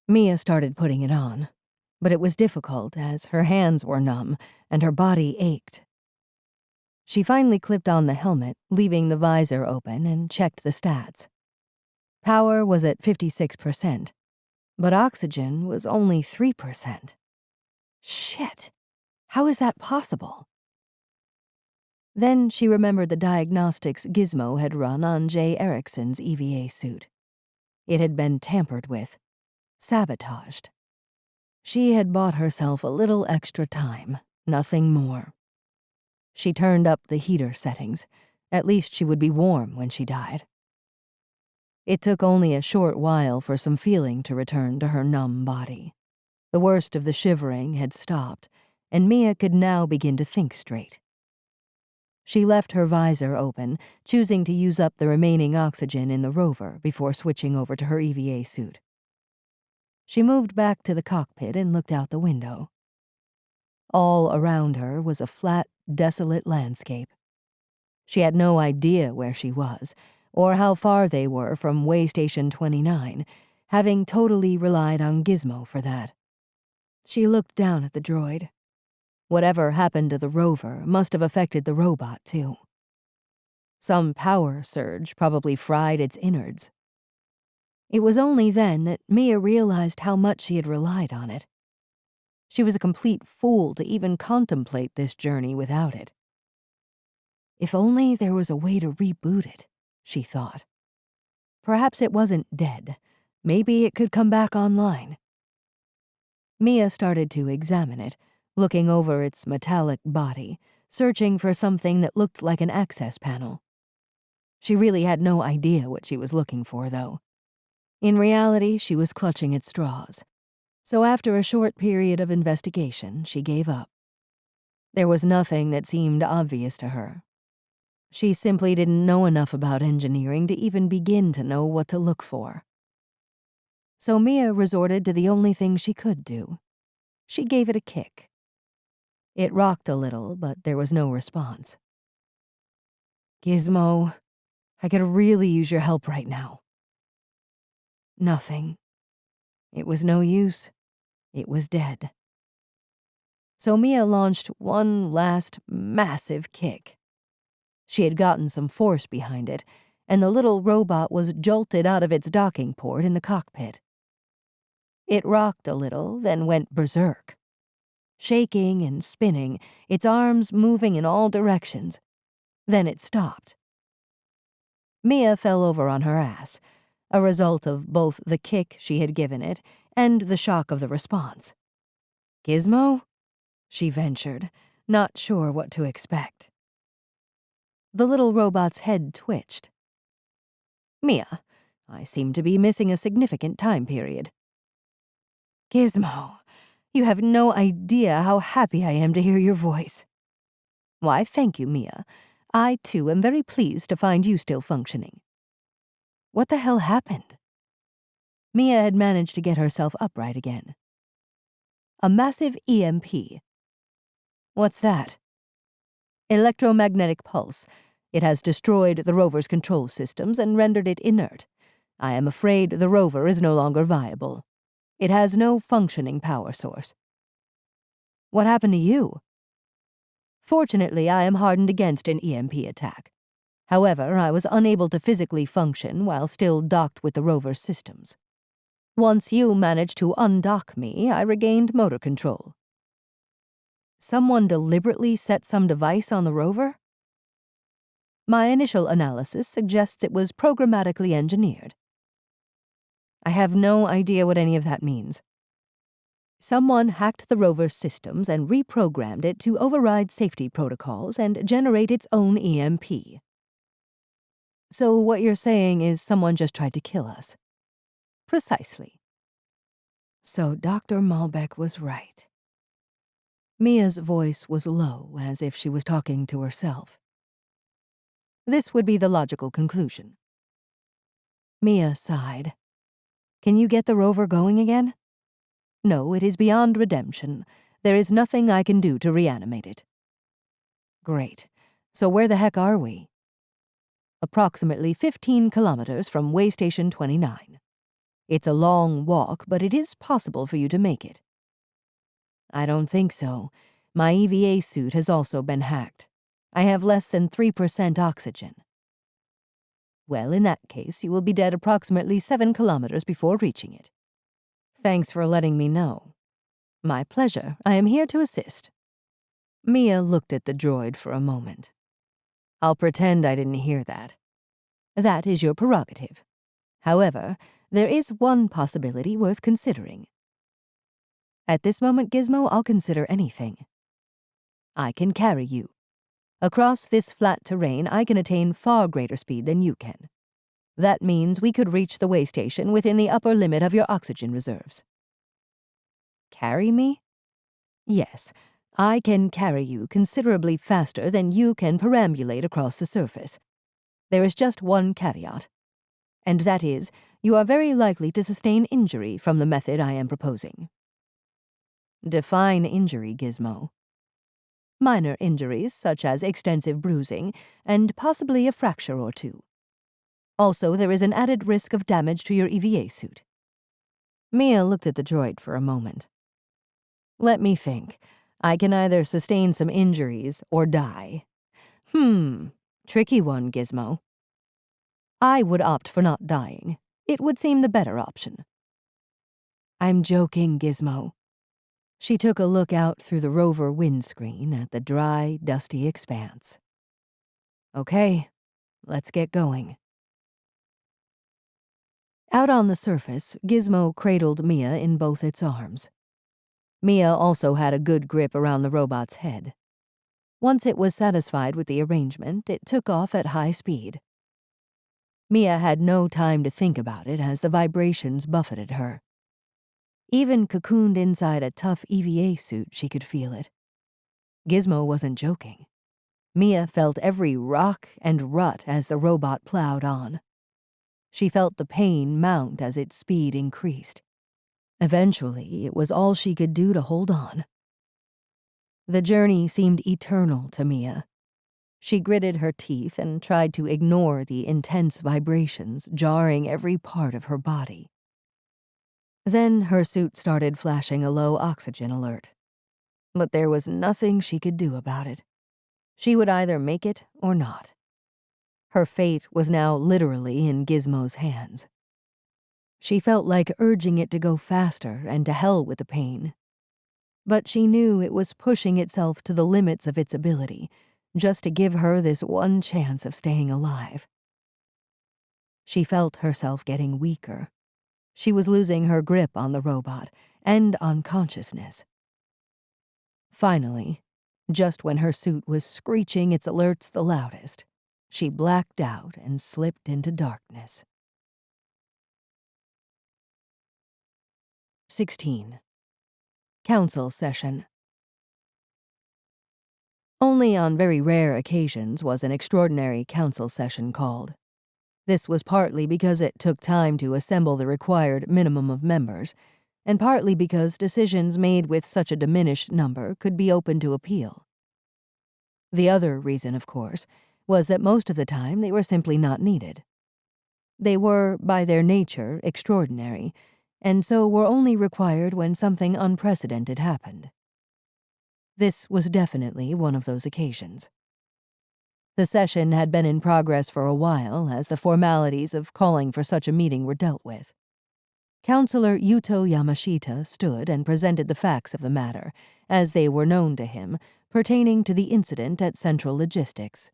Mia started putting it on, but it was difficult as her hands were numb and her body ached. She finally clipped on the helmet, leaving the visor open, and checked the stats. Power was at 56%, but oxygen was only 3%. Shit! How is that possible? Then she remembered the diagnostics Gizmo had run on Jay Erickson's EVA suit. It had been tampered with, sabotaged. She had bought herself a little extra time, nothing more. She turned up the heater settings. At least she would be warm when she died. It took only a short while for some feeling to return to her numb body. The worst of the shivering had stopped, and Mia could now begin to think straight. She left her visor open, choosing to use up the remaining oxygen in the rover before switching over to her EVA suit. She moved back to the cockpit and looked out the window. All around her was a flat, desolate landscape. She had no idea where she was, or how far they were from Way Station 29, having totally relied on Gizmo for that. She looked down at the droid. Whatever happened to the rover must have affected the robot, too. Some power surge probably fried its innards. It was only then that Mia realized how much she had relied on it. She was a complete fool to even contemplate this journey without it. If only there was a way to reboot it, she thought. Perhaps it wasn't dead. Maybe it could come back online. Mia started to examine it, looking over its metallic body, searching for something that looked like an access panel. She really had no idea what she was looking for, though. In reality, she was clutching at straws. So after a short period of investigation, she gave up. There was nothing that seemed obvious to her. She simply didn't know enough about engineering to even begin to know what to look for. So Mia resorted to the only thing she could do. She gave it a kick. It rocked a little, but there was no response. "Gizmo, I could really use your help right now." Nothing. It was no use. It was dead. So Mia launched one last massive kick. She had gotten some force behind it, and the little robot was jolted out of its docking port in the cockpit. It rocked a little, then went berserk. Shaking and spinning, its arms moving in all directions. Then it stopped. Mia fell over on her ass, a result of both the kick she had given it and the shock of the response. "Gizmo?" she ventured, not sure what to expect. The little robot's head twitched. "Mia, I seem to be missing a significant time period." "Gizmo, you have no idea how happy I am to hear your voice." "Why, thank you, Mia. I, too, am very pleased to find you still functioning." What the hell happened? Mia had managed to get herself upright again. "A massive EMP." "What's that?" "Electromagnetic pulse. It has destroyed the rover's control systems and rendered it inert. I am afraid the rover is no longer viable. It has no functioning power source." "What happened to you?" "Fortunately, I am hardened against an EMP attack. However, I was unable to physically function while still docked with the rover's systems. Once you managed to undock me, I regained motor control." "Someone deliberately set some device on the rover?" "My initial analysis suggests it was programmatically engineered." "I have no idea what any of that means." "Someone hacked the rover's systems and reprogrammed it to override safety protocols and generate its own EMP." "So what you're saying is someone just tried to kill us?" "Precisely." So Dr. Malbec was right. Mia's voice was low, as if she was talking to herself. "This would be the logical conclusion." Mia sighed. "Can you get the rover going again?" "No, it is beyond redemption. There is nothing I can do to reanimate it." "Great. So where the heck are we?" "Approximately 15 kilometers from Waystation 29. It's a long walk, but it is possible for you to make it." "I don't think so. My EVA suit has also been hacked. I have less than 3% oxygen." "Well, in that case, you will be dead approximately 7 kilometers before reaching it." "Thanks for letting me know." "My pleasure. I am here to assist." Mia looked at the droid for a moment. "I'll pretend I didn't hear that." "That is your prerogative. However, there is one possibility worth considering." "At this moment, Gizmo, I'll consider anything." "I can carry you. Across this flat terrain, I can attain far greater speed than you can. That means we could reach the way station within the upper limit of your oxygen reserves." "Carry me?" "Yes, I can carry you considerably faster than you can perambulate across the surface. There is just one caveat, and that is, you are very likely to sustain injury from the method I am proposing." "Define injury, Gizmo." "Minor injuries, such as extensive bruising, and possibly a fracture or two. Also, there is an added risk of damage to your EVA suit. Mia looked at the droid for a moment. Let me think. I can either sustain some injuries or die. Tricky one, Gizmo. I would opt for not dying. It would seem the better option. I'm joking, Gizmo. She took a look out through the rover windscreen at the dry, dusty expanse. Okay, let's get going. Out on the surface, Gizmo cradled Mia in both its arms. Mia also had a good grip around the robot's head. Once it was satisfied with the arrangement, it took off at high speed. Mia had no time to think about it as the vibrations buffeted her. Even cocooned inside a tough EVA suit, she could feel it. Gizmo wasn't joking. Mia felt every rock and rut as the robot plowed on. She felt the pain mount as its speed increased. Eventually, it was all she could do to hold on. The journey seemed eternal to Mia. She gritted her teeth and tried to ignore the intense vibrations jarring every part of her body. Then her suit started flashing a low oxygen alert. But there was nothing she could do about it. She would either make it or not. Her fate was now literally in Gizmo's hands. She felt like urging it to go faster and to hell with the pain. But she knew it was pushing itself to the limits of its ability, just to give her this one chance of staying alive. She felt herself getting weaker. She was losing her grip on the robot and on consciousness. Finally, just when her suit was screeching its alerts the loudest, she blacked out and slipped into darkness. 16. Council Session. Only on very rare occasions was an extraordinary council session called. This was partly because it took time to assemble the required minimum of members, and partly because decisions made with such a diminished number could be open to appeal. The other reason, of course, was that most of the time they were simply not needed. They were, by their nature, extraordinary, and so were only required when something unprecedented happened. This was definitely one of those occasions. The session had been in progress for a while as the formalities of calling for such a meeting were dealt with. Councillor Yuto Yamashita stood and presented the facts of the matter, as they were known to him, pertaining to the incident at Central Logistics.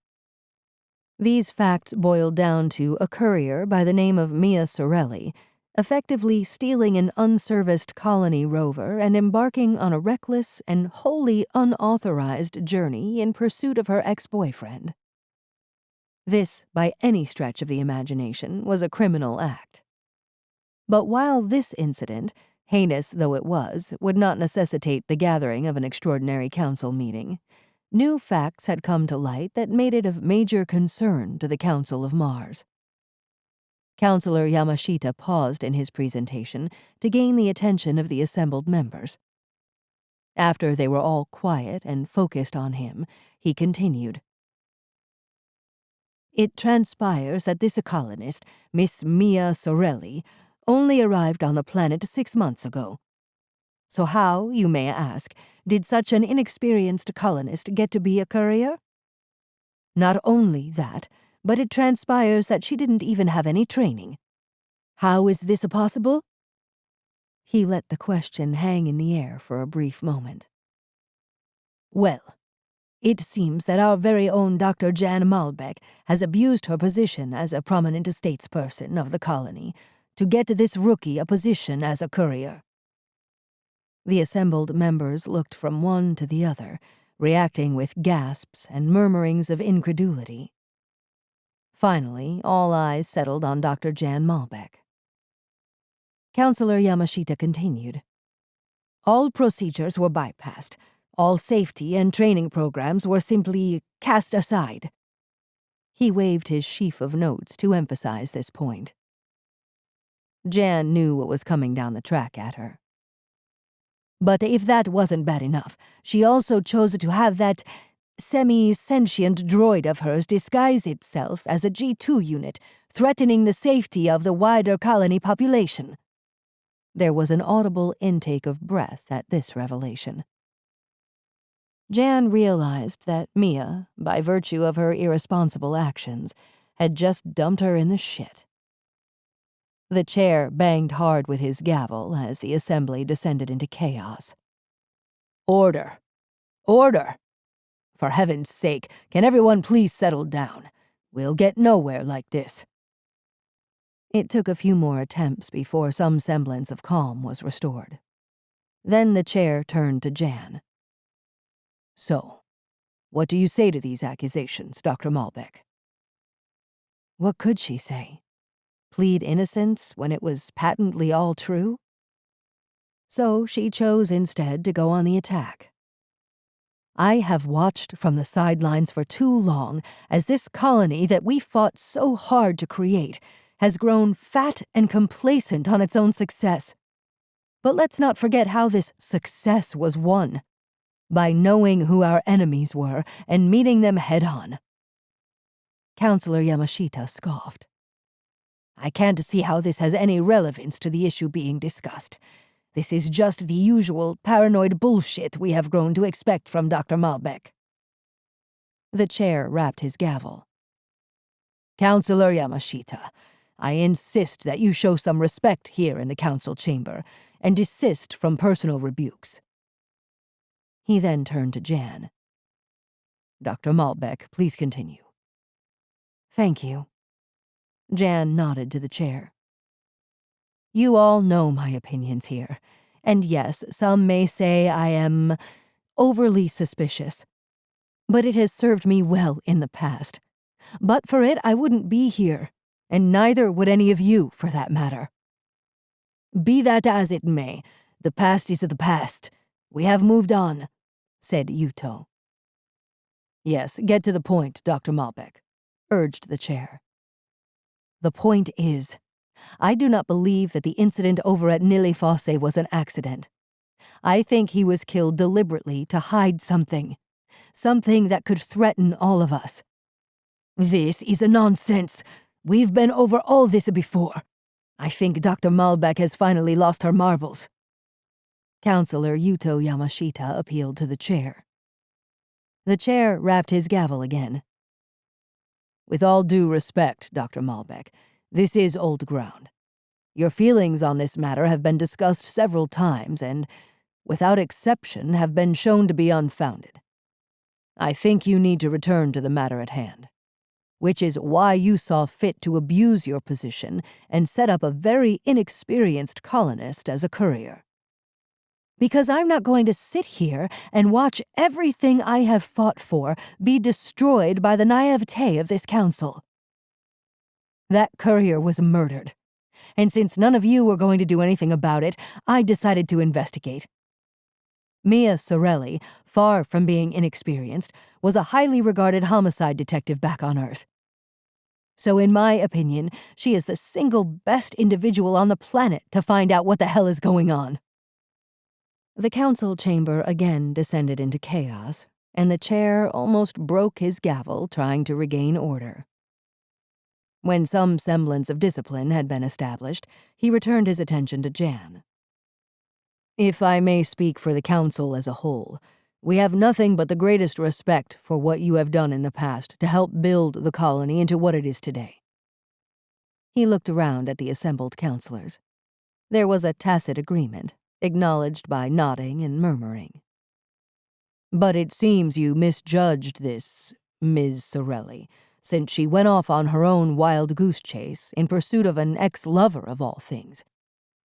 These facts boiled down to a courier by the name of Mia Sorelli, effectively stealing an unserviced colony rover and embarking on a reckless and wholly unauthorized journey in pursuit of her ex-boyfriend. This, by any stretch of the imagination, was a criminal act. But while this incident, heinous though it was, would not necessitate the gathering of an extraordinary council meeting, new facts had come to light that made it of major concern to the Council of Mars. Councillor Yamashita paused in his presentation to gain the attention of the assembled members. After they were all quiet and focused on him, he continued. It transpires that this colonist, Miss Mia Sorelli, only arrived on the planet 6 months ago. So how, you may ask, did such an inexperienced colonist get to be a courier? Not only that, but it transpires that she didn't even have any training. How is this possible? He let the question hang in the air for a brief moment. Well, it seems that our very own Dr. Jann Malbec has abused her position as a prominent statesperson of the colony to get this rookie a position as a courier. The assembled members looked from one to the other, reacting with gasps and murmurings of incredulity. Finally, all eyes settled on Dr. Jann Malbec. Councillor Yamashita continued. All procedures were bypassed. All safety and training programs were simply cast aside. He waved his sheaf of notes to emphasize this point. Jann knew what was coming down the track at her. But if that wasn't bad enough, she also chose to have that semi-sentient droid of hers disguise itself as a G2 unit, threatening the safety of the wider colony population. There was an audible intake of breath at this revelation. Jann realized that Mia, by virtue of her irresponsible actions, had just dumped her in the shit. The chair banged hard with his gavel as the assembly descended into chaos. "Order! Order! For heaven's sake, can everyone please settle down? We'll get nowhere like this." It took a few more attempts before some semblance of calm was restored. Then the chair turned to Jann. "So, what do you say to these accusations, Dr. Malbec?" What could she say? Plead innocence when it was patently all true? So she chose instead to go on the attack. "I have watched from the sidelines for too long as this colony that we fought so hard to create has grown fat and complacent on its own success. But let's not forget how this success was won. By knowing who our enemies were and meeting them head-on." Counselor Yamashita scoffed. "I can't see how this has any relevance to the issue being discussed. This is just the usual paranoid bullshit we have grown to expect from Dr. Malbec." The chair rapped his gavel. "Counselor Yamashita, I insist that you show some respect here in the council chamber and desist from personal rebukes." He then turned to Jann. "Dr. Malbec, please continue." "Thank you." Jann nodded to the chair. "You all know my opinions here, and yes, some may say I am overly suspicious. But it has served me well in the past. But for it, I wouldn't be here, and neither would any of you, for that matter." "Be that as it may, the past is the past. We have moved on," said Yuto. "Yes, get to the point, Dr. Malbec," urged the chair. "The point is, I do not believe that the incident over at NIli Fossae was an accident. I think he was killed deliberately to hide something that could threaten all of us." "This is a nonsense. We've been over all this before. I think Dr. Malbec has finally lost her marbles." Counselor Yuto Yamashita appealed to the chair. The chair rapped his gavel again. "With all due respect, Dr. Malbec, this is old ground. Your feelings on this matter have been discussed several times and, without exception, have been shown to be unfounded. I think you need to return to the matter at hand, which is why you saw fit to abuse your position and set up a very inexperienced colonist as a courier." "Because I'm not going to sit here and watch everything I have fought for be destroyed by the naivete of this council. That courier was murdered, and since none of you were going to do anything about it, I decided to investigate. Mia Sorelli, far from being inexperienced, was a highly regarded homicide detective back on Earth. So in my opinion, she is the single best individual on the planet to find out what the hell is going on." The council chamber again descended into chaos, and the chair almost broke his gavel trying to regain order. When some semblance of discipline had been established, he returned his attention to Jann. "If I may speak for the council as a whole, we have nothing but the greatest respect for what you have done in the past to help build the colony into what it is today." He looked around at the assembled counselors. There was a tacit agreement, acknowledged by nodding and murmuring. "But it seems you misjudged this Ms. Sorelli, since she went off on her own wild goose chase in pursuit of an ex-lover of all things.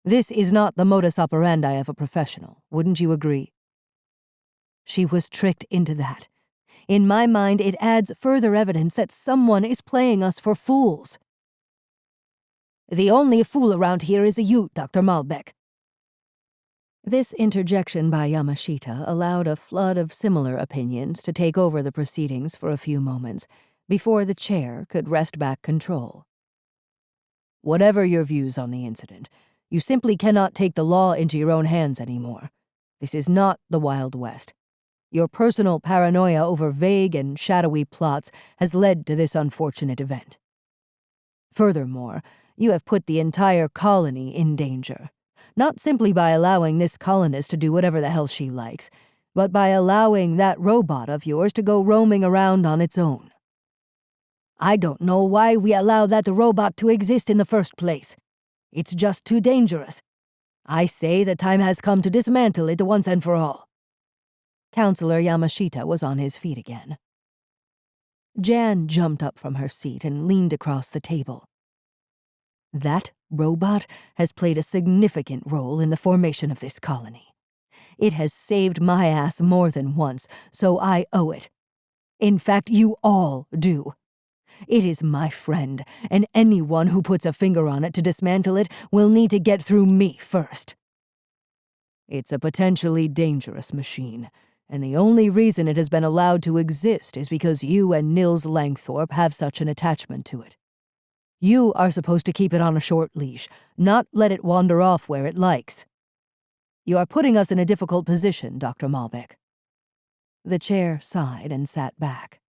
This is not the modus operandi of a professional, wouldn't you agree?" "She was tricked into that. In my mind, it adds further evidence that someone is playing us for fools." "The only fool around here is you, Dr. Malbec." This interjection by Yamashita allowed a flood of similar opinions to take over the proceedings for a few moments, before the chair could wrest back control. "Whatever your views on the incident, you simply cannot take the law into your own hands anymore. This is not the Wild West. Your personal paranoia over vague and shadowy plots has led to this unfortunate event. Furthermore, you have put the entire colony in danger. Not simply by allowing this colonist to do whatever the hell she likes, but by allowing that robot of yours to go roaming around on its own. I don't know why we allow that robot to exist in the first place. It's just too dangerous. I say the time has come to dismantle it once and for all." Counselor Yamashita was on his feet again. Jann jumped up from her seat and leaned across the table. "That robot has played a significant role in the formation of this colony. It has saved my ass more than once, so I owe it. In fact, you all do. It is my friend, and anyone who puts a finger on it to dismantle it will need to get through me first. It's a potentially dangerous machine, and the only reason it has been allowed to exist is because you and Nils Langthorpe have such an attachment to it. You are supposed to keep it on a short leash, not let it wander off where it likes. You are putting us in a difficult position, Dr. Malbec." The chair sighed and sat back.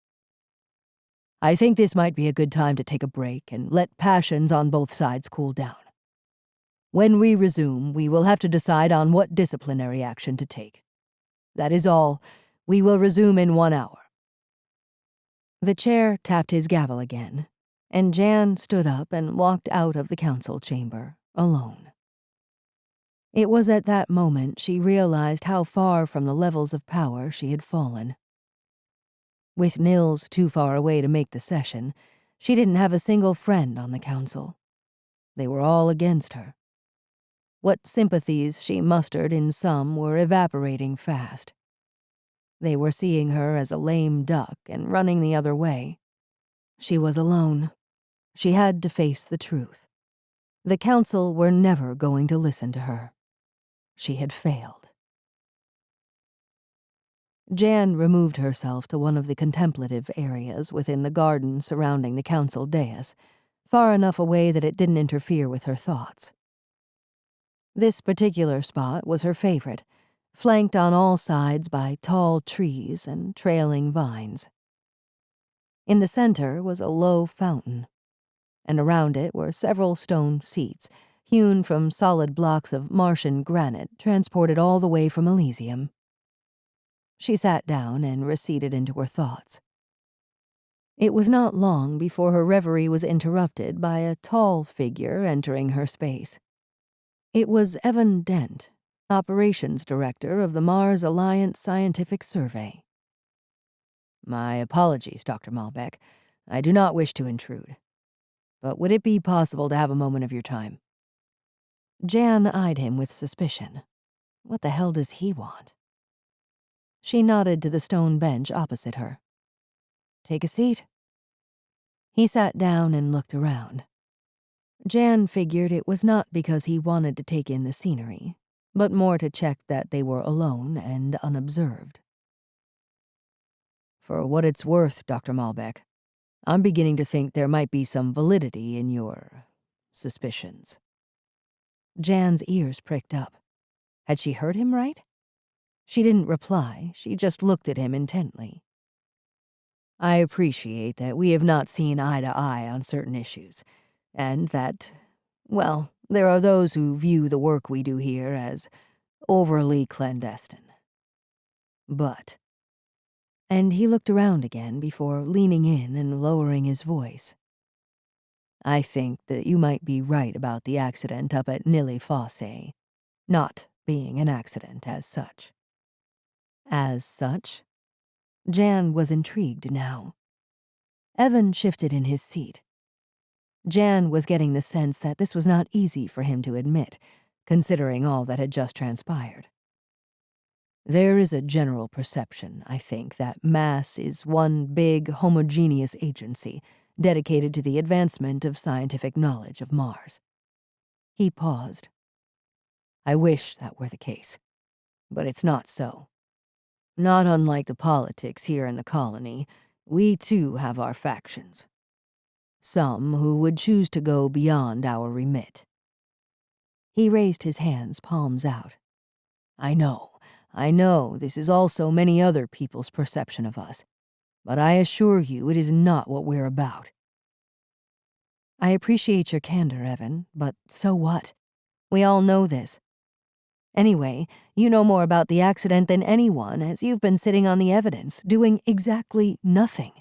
"I think this might be a good time to take a break and let passions on both sides cool down. When we resume, we will have to decide on what disciplinary action to take. That is all. We will resume in 1 hour." The chair tapped his gavel again, and Jann stood up and walked out of the council chamber, alone. It was at that moment she realized how far from the levels of power she had fallen. With Nils too far away to make the session, she didn't have a single friend on the council. They were all against her. What sympathies she mustered in some were evaporating fast. They were seeing her as a lame duck and running the other way. She was alone. She had to face the truth. The council were never going to listen to her. She had failed. Jann removed herself to one of the contemplative areas within the garden surrounding the council dais, far enough away that it didn't interfere with her thoughts. This particular spot was her favorite, flanked on all sides by tall trees and trailing vines. In the center was a low fountain, and around it were several stone seats, hewn from solid blocks of Martian granite transported all the way from Elysium. She sat down and receded into her thoughts. It was not long before her reverie was interrupted by a tall figure entering her space. It was Evan Dent, Operations Director of the Mars Alliance Scientific Survey. "My apologies, Dr. Malbec. I do not wish to intrude. But would it be possible to have a moment of your time?" Jann eyed him with suspicion. What the hell does he want? She nodded to the stone bench opposite her. "Take a seat." He sat down and looked around. Jann figured it was not because he wanted to take in the scenery, but more to check that they were alone and unobserved. "For what it's worth, Dr. Malbec, I'm beginning to think there might be some validity in your suspicions." Jann's ears pricked up. Had she heard him right? She didn't reply, she just looked at him intently. "I appreciate that we have not seen eye to eye on certain issues, and that, well, there are those who view the work we do here as overly clandestine. But," and he looked around again before leaning in and lowering his voice, "I think that you might be right about the accident up at NIli Fossae, not being an accident as such." As such? Jann was intrigued now. Evan shifted in his seat. Jann was getting the sense that this was not easy for him to admit, considering all that had just transpired. "There is a general perception, I think, that mass is one big, homogeneous agency dedicated to the advancement of scientific knowledge of Mars." He paused. "I wish that were the case, but it's not so. Not unlike the politics here in the colony, we too have our factions. Some who would choose to go beyond our remit." He raised his hands, palms out. I know, this is also many other people's perception of us, but I assure you it is not what we're about." "I appreciate your candor, Evan, but so what? We all know this. Anyway, you know more about the accident than anyone, as you've been sitting on the evidence, doing exactly nothing.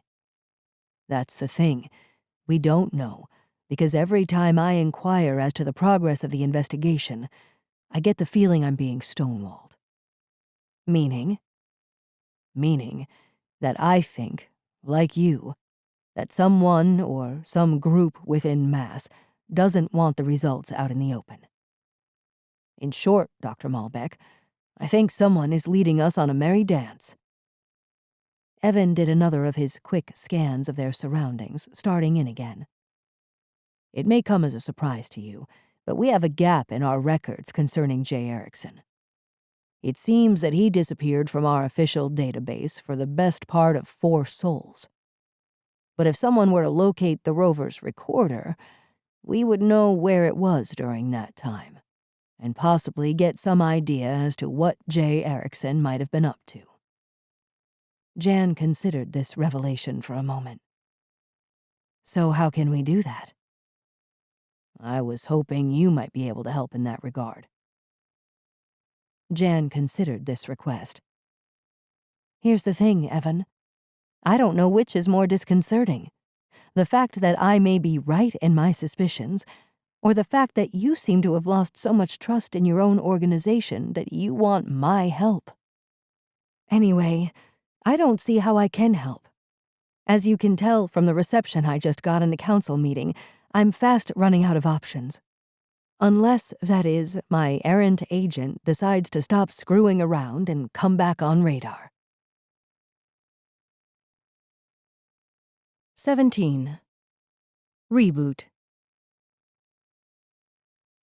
That's the thing. We don't know, because every time I inquire as to the progress of the investigation, I get the feeling I'm being stonewalled. Meaning that I think, like you, that someone or some group within mass doesn't want the results out in the open. In short, Dr. Malbec, I think someone is leading us on a merry dance. Evan did another of his quick scans of their surroundings, starting in again. It may come as a surprise to you, but we have a gap in our records concerning J. Erickson. It seems that he disappeared from our official database for the best part of 4 sols. But if someone were to locate the rover's recorder, we would know where it was during that time, and possibly get some idea as to what J. Erickson might have been up to. Jann considered this revelation for a moment. So how can we do that? I was hoping you might be able to help in that regard. Jann considered this request. Here's the thing, Evan. I don't know which is more disconcerting. The fact that I may be right in my suspicions, or the fact that you seem to have lost so much trust in your own organization that you want my help. Anyway, I don't see how I can help. As you can tell from the reception I just got in the council meeting, I'm fast running out of options. Unless, that is, my errant agent decides to stop screwing around and come back on radar. 17. Reboot.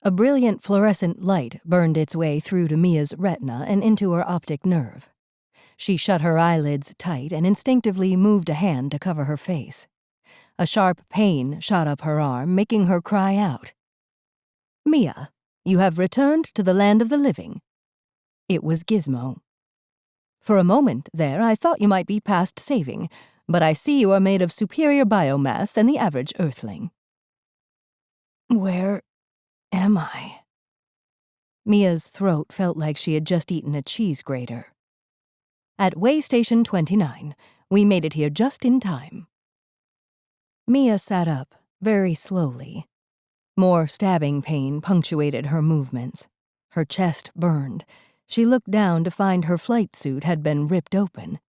A brilliant fluorescent light burned its way through to Mia's retina and into her optic nerve. She shut her eyelids tight and instinctively moved a hand to cover her face. A sharp pain shot up her arm, making her cry out. Mia, you have returned to the land of the living. It was Gizmo. For a moment there, I thought you might be past saving, but I see you are made of superior biomass than the average Earthling. Where am I? Mia's throat felt like she had just eaten a cheese grater. At Way Station 29, we made it here just in time. Mia sat up, very slowly. More stabbing pain punctuated her movements. Her chest burned. She looked down to find her flight suit had been ripped open.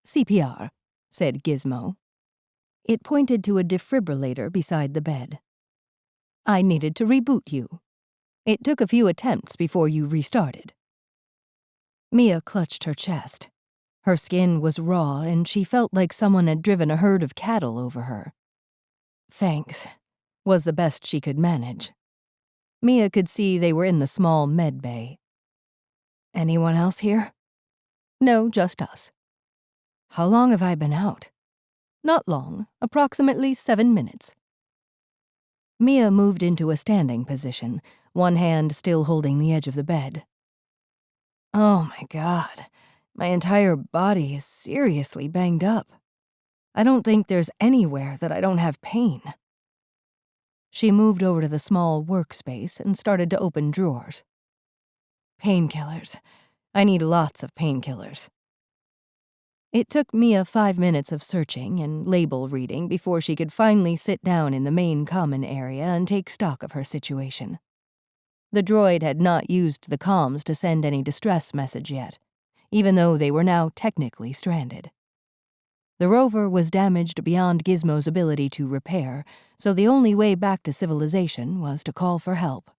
CPR, said Gizmo. It pointed to a defibrillator beside the bed. I needed to reboot you. It took a few attempts before you restarted. Mia clutched her chest. Her skin was raw, and she felt like someone had driven a herd of cattle over her. Thanks, was the best she could manage. Mia could see they were in the small med bay. Anyone else here? No, just us. How long have I been out? Not long, approximately 7 minutes. Mia moved into a standing position, one hand still holding the edge of the bed. Oh my God, my entire body is seriously banged up. I don't think there's anywhere that I don't have pain. She moved over to the small workspace and started to open drawers. Painkillers. I need lots of painkillers. It took Mia 5 minutes of searching and label reading before she could finally sit down in the main common area and take stock of her situation. The droid had not used the comms to send any distress message yet, even though they were now technically stranded. The rover was damaged beyond Gizmo's ability to repair, so the only way back to civilization was to call for help.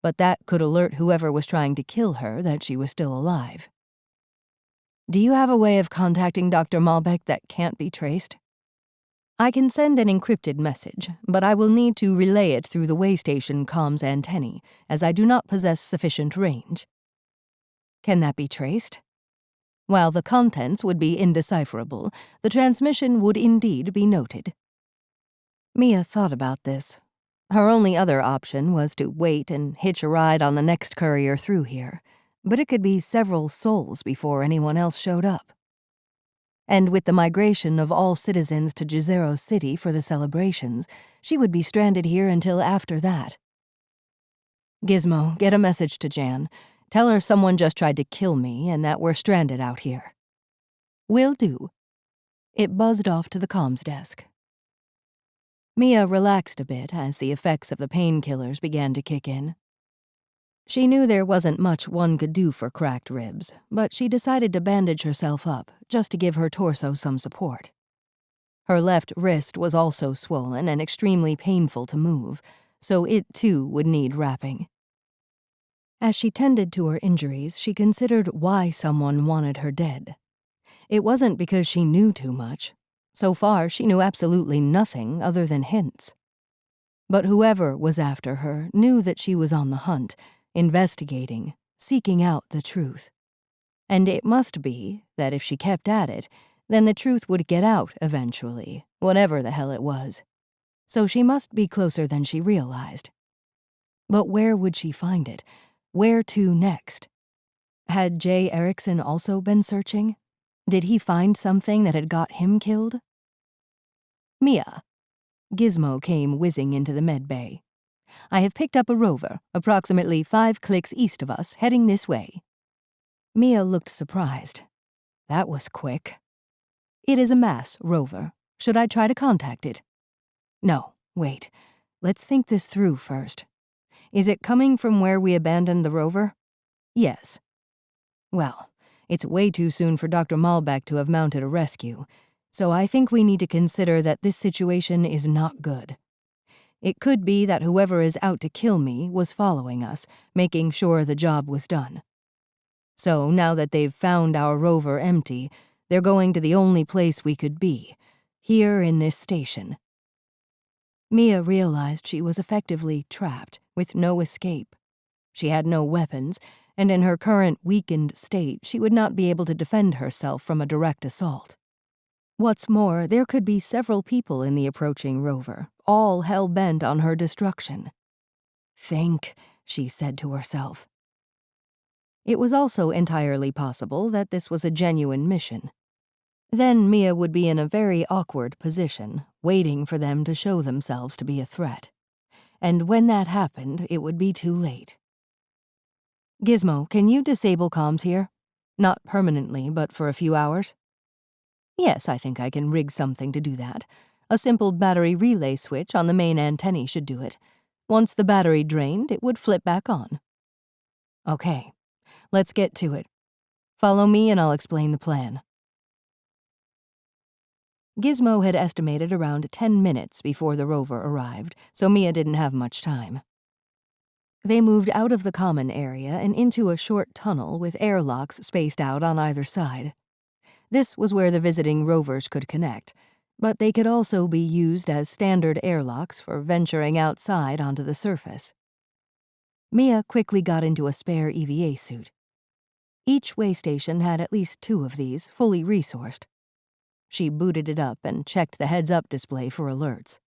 But that could alert whoever was trying to kill her that she was still alive. Do you have a way of contacting Dr. Malbec that can't be traced? I can send an encrypted message, but I will need to relay it through the waystation comms antennae, as I do not possess sufficient range. Can that be traced? While the contents would be indecipherable, the transmission would indeed be noted. Mia thought about this. Her only other option was to wait and hitch a ride on the next courier through here, but it could be several sols before anyone else showed up. And with the migration of all citizens to Jezero City for the celebrations, she would be stranded here until after that. Gizmo, get a message to Jann. Tell her someone just tried to kill me and that we're stranded out here. Will do. It buzzed off to the comms desk. Mia relaxed a bit as the effects of the painkillers began to kick in. She knew there wasn't much one could do for cracked ribs, but she decided to bandage herself up just to give her torso some support. Her left wrist was also swollen and extremely painful to move, so it too would need wrapping. As she tended to her injuries, she considered why someone wanted her dead. It wasn't because she knew too much. So far, she knew absolutely nothing other than hints. But whoever was after her knew that she was on the hunt, investigating, seeking out the truth. And it must be that if she kept at it, then the truth would get out eventually, whatever the hell it was. So she must be closer than she realized. But where would she find it? Where to next? Had Jay Erickson also been searching? Did he find something that had got him killed? Mia. Gizmo came whizzing into the med bay. I have picked up a rover, approximately 5 clicks east of us, heading this way. Mia looked surprised. That was quick. It is a mass rover. Should I try to contact it? No, wait. Let's think this through first. Is it coming from where we abandoned the rover? Yes. Well, it's way too soon for Dr. Malbec to have mounted a rescue, so I think we need to consider that this situation is not good. It could be that whoever is out to kill me was following us, making sure the job was done. So now that they've found our rover empty, they're going to the only place we could be, here in this station. Mia realized she was effectively trapped, with no escape. She had no weapons, and in her current weakened state, she would not be able to defend herself from a direct assault. What's more, there could be several people in the approaching rover, all hell-bent on her destruction. Think, she said to herself. It was also entirely possible that this was a genuine mission. Then Mia would be in a very awkward position, waiting for them to show themselves to be a threat. And when that happened, it would be too late. Gizmo, can you disable comms here? Not permanently, but for a few hours? Yes, I think I can rig something to do that. A simple battery relay switch on the main antennae should do it. Once the battery drained, it would flip back on. Okay, let's get to it. Follow me and I'll explain the plan. Gizmo had estimated around 10 minutes before the rover arrived, so Mia didn't have much time. They moved out of the common area and into a short tunnel with airlocks spaced out on either side. This was where the visiting rovers could connect, but they could also be used as standard airlocks for venturing outside onto the surface. Mia quickly got into a spare EVA suit. Each way station had at least 2 of these, fully resourced. She booted it up and checked the heads-up display for alerts.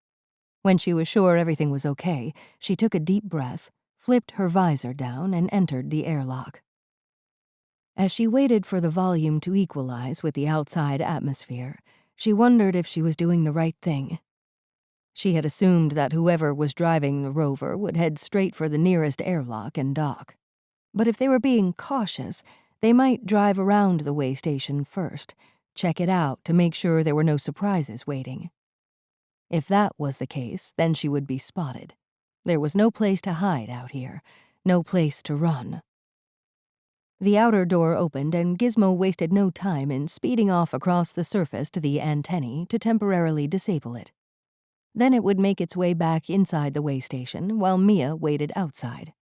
When she was sure everything was okay, she took a deep breath, flipped her visor down, and entered the airlock. As she waited for the volume to equalize with the outside atmosphere, she wondered if she was doing the right thing. She had assumed that whoever was driving the rover would head straight for the nearest airlock and dock. But if they were being cautious, they might drive around the way station first, check it out to make sure there were no surprises waiting. If that was the case, then she would be spotted. There was no place to hide out here, no place to run. The outer door opened and Gizmo wasted no time in speeding off across the surface to the antennae to temporarily disable it. Then it would make its way back inside the way station while Mia waited outside.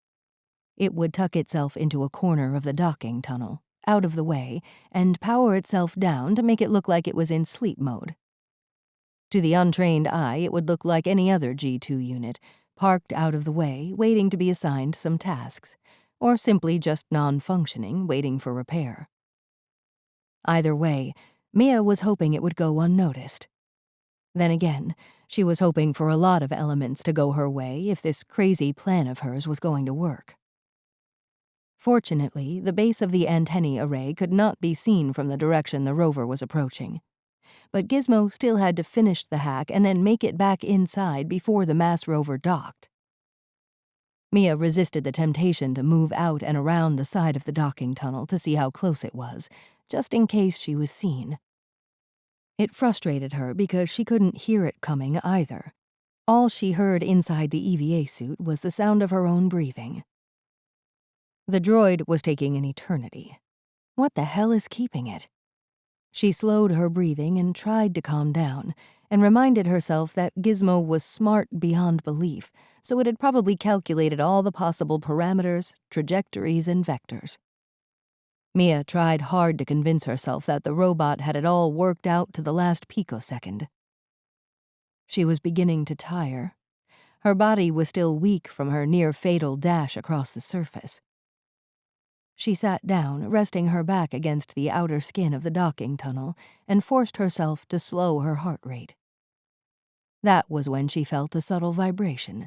It would tuck itself into a corner of the docking tunnel, out of the way, and power itself down to make it look like it was in sleep mode. To the untrained eye, it would look like any other G2 unit, parked out of the way, waiting to be assigned some tasks, or simply just non-functioning, waiting for repair. Either way, Mia was hoping it would go unnoticed. Then again, she was hoping for a lot of elements to go her way if this crazy plan of hers was going to work. Fortunately, the base of the antennae array could not be seen from the direction the rover was approaching. But Gizmo still had to finish the hack and then make it back inside before the mass rover docked. Mia resisted the temptation to move out and around the side of the docking tunnel to see how close it was, just in case she was seen. It frustrated her because she couldn't hear it coming either. All she heard inside the EVA suit was the sound of her own breathing. The droid was taking an eternity. What the hell is keeping it? She slowed her breathing and tried to calm down, and reminded herself that Gizmo was smart beyond belief, so it had probably calculated all the possible parameters, trajectories, and vectors. Mia tried hard to convince herself that the robot had it all worked out to the last picosecond. She was beginning to tire. Her body was still weak from her near-fatal dash across the surface. She sat down, resting her back against the outer skin of the docking tunnel, and forced herself to slow her heart rate. That was when she felt a subtle vibration.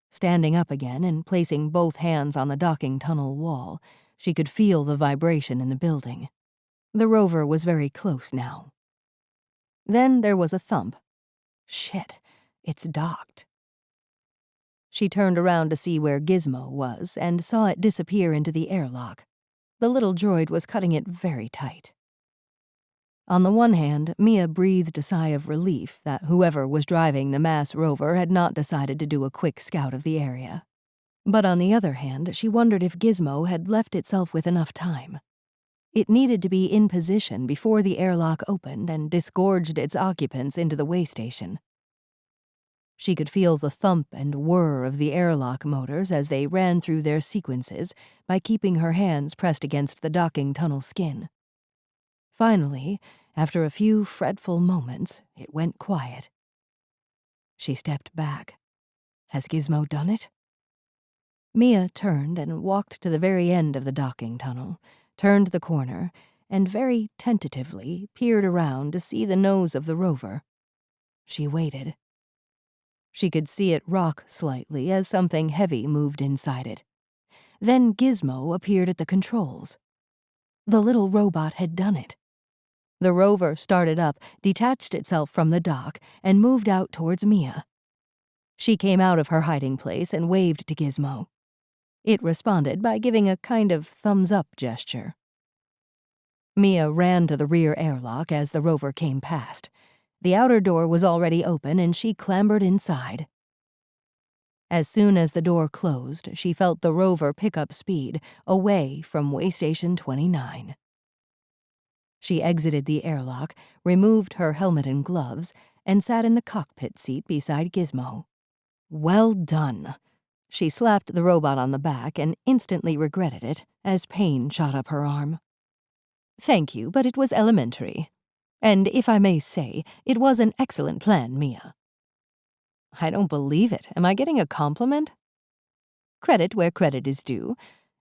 Standing up again and placing both hands on the docking tunnel wall, she could feel the vibration in the building. The rover was very close now. Then there was a thump. Shit, it's docked. She turned around to see where Gizmo was and saw it disappear into the airlock. The little droid was cutting it very tight. On the one hand, Mia breathed a sigh of relief that whoever was driving the mass rover had not decided to do a quick scout of the area. But on the other hand, she wondered if Gizmo had left itself with enough time. It needed to be in position before the airlock opened and disgorged its occupants into the way station. She could feel the thump and whir of the airlock motors as they ran through their sequences by keeping her hands pressed against the docking tunnel skin. Finally, after a few fretful moments, it went quiet. She stepped back. Has Gizmo done it? Mia turned and walked to the very end of the docking tunnel, turned the corner, and very tentatively peered around to see the nose of the rover. She waited. She could see it rock slightly as something heavy moved inside it. Then Gizmo appeared at the controls. The little robot had done it. The rover started up, detached itself from the dock, and moved out towards Mia. She came out of her hiding place and waved to Gizmo. It responded by giving a kind of thumbs-up gesture. Mia ran to the rear airlock as the rover came past. The outer door was already open and she clambered inside. As soon as the door closed, she felt the rover pick up speed away from Waystation 29. She exited the airlock, removed her helmet and gloves, and sat in the cockpit seat beside Gizmo. Well done. She slapped the robot on the back and instantly regretted it as pain shot up her arm. Thank you, but it was elementary. And if I may say, it was an excellent plan, Mia. I don't believe it. Am I getting a compliment? Credit where credit is due.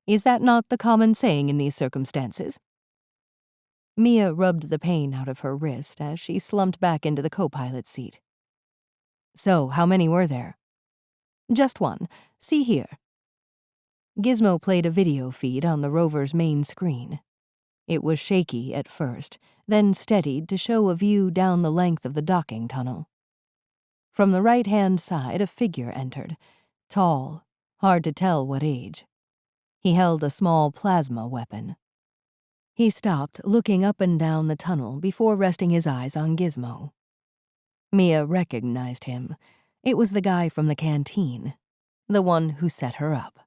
Is that not the common saying in these circumstances? Mia rubbed the pain out of her wrist as she slumped back into the co-pilot seat. So, how many were there? Just one. See here. Gizmo played a video feed on the rover's main screen. It was shaky at first, then steadied to show a view down the length of the docking tunnel. From the right-hand side, a figure entered, tall, hard to tell what age. He held a small plasma weapon. He stopped, looking up and down the tunnel before resting his eyes on Gizmo. Mia recognized him. It was the guy from the canteen, the one who set her up.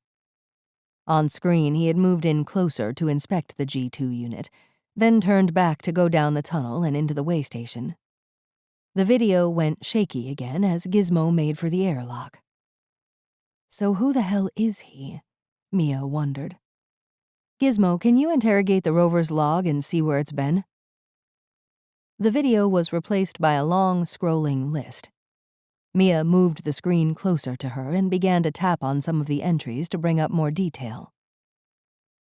On screen, he had moved in closer to inspect the G2 unit, then turned back to go down the tunnel and into the way station. The video went shaky again as Gizmo made for the airlock. So who the hell is he? Mia wondered. Gizmo, can you interrogate the rover's log and see where it's been? The video was replaced by a long, scrolling list. Mia moved the screen closer to her and began to tap on some of the entries to bring up more detail.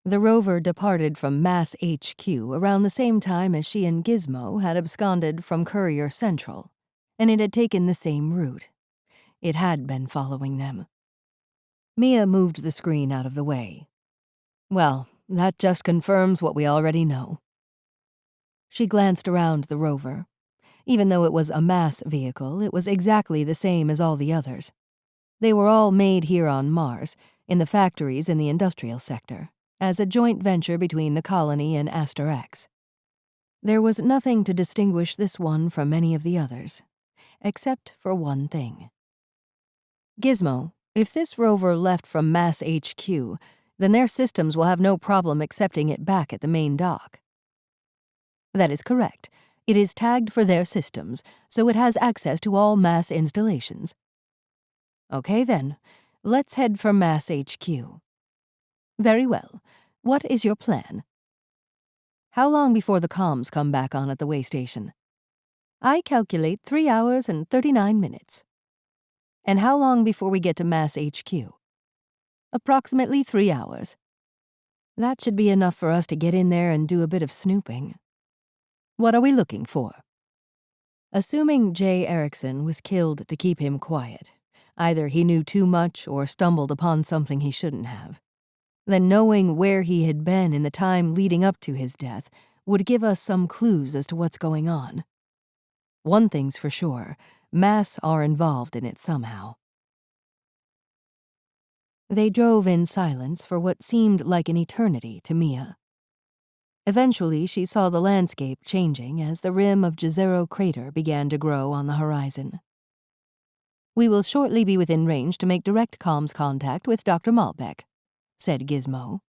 The rover departed from Mass HQ around the same time as she and Gizmo had absconded from Courier Central, and it had taken the same route. It had been following them. Mia moved the screen out of the way. Well, that just confirms what we already know. She glanced around the rover. Even though it was a mass vehicle, it was exactly the same as all the others. They were all made here on Mars, in the factories in the industrial sector, as a joint venture between the colony and Aster X. There was nothing to distinguish this one from any of the others, except for one thing. Gizmo, if this rover left from Mass HQ, then their systems will have no problem accepting it back at the main dock. That is correct. It is tagged for their systems, so it has access to all Mass installations. Okay then, let's head for Mass HQ. Very well. What is your plan? How long before the comms come back on at the way station? I calculate 3 hours and 39 minutes. And how long before we get to Mass HQ? Approximately 3 hours. That should be enough for us to get in there and do a bit of snooping. What are we looking for? Assuming J. Erickson was killed to keep him quiet, either he knew too much or stumbled upon something he shouldn't have, then knowing where he had been in the time leading up to his death would give us some clues as to what's going on. One thing's for sure, Mass are involved in it somehow. They drove in silence for what seemed like an eternity to Mia. Eventually, she saw the landscape changing as the rim of Jezero crater began to grow on the horizon. We will shortly be within range to make direct comms contact with Dr. Malbec, said Gizmo.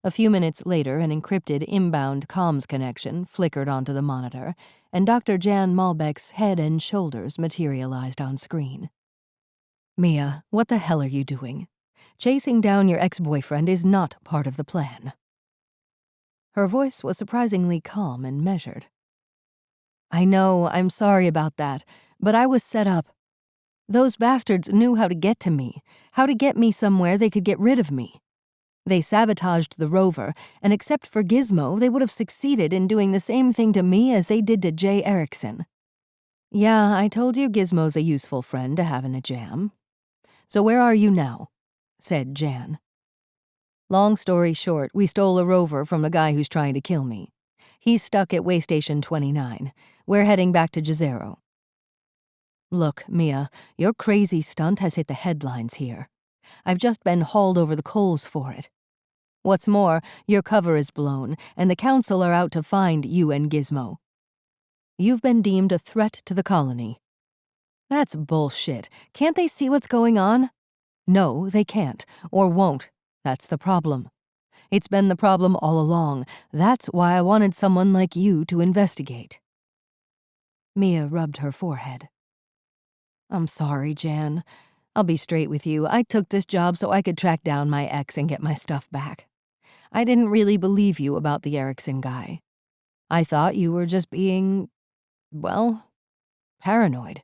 A few minutes later, an encrypted inbound comms connection flickered onto the monitor, and Dr. Jann Malbec's head and shoulders materialized on screen. Mia, what the hell are you doing? Chasing down your ex-boyfriend is not part of the plan. Her voice was surprisingly calm and measured. I know, I'm sorry about that, but I was set up. Those bastards knew how to get to me, how to get me somewhere they could get rid of me. They sabotaged the rover, and except for Gizmo, they would have succeeded in doing the same thing to me as they did to J. Erickson. Yeah, I told you Gizmo's a useful friend to have in a jam. So where are you now? Said Jann. Long story short, we stole a rover from the guy who's trying to kill me. He's stuck at Waystation 29. We're heading back to Jezero. Look, Mia, your crazy stunt has hit the headlines here. I've just been hauled over the coals for it. What's more, your cover is blown, and the Council are out to find you and Gizmo. You've been deemed a threat to the colony. That's bullshit. Can't they see what's going on? No, they can't, or won't. That's the problem. It's been the problem all along. That's why I wanted someone like you to investigate. Mia rubbed her forehead. I'm sorry, Jann. I'll be straight with you. I took this job so I could track down my ex and get my stuff back. I didn't really believe you about the Erickson guy. I thought you were just being, well, paranoid.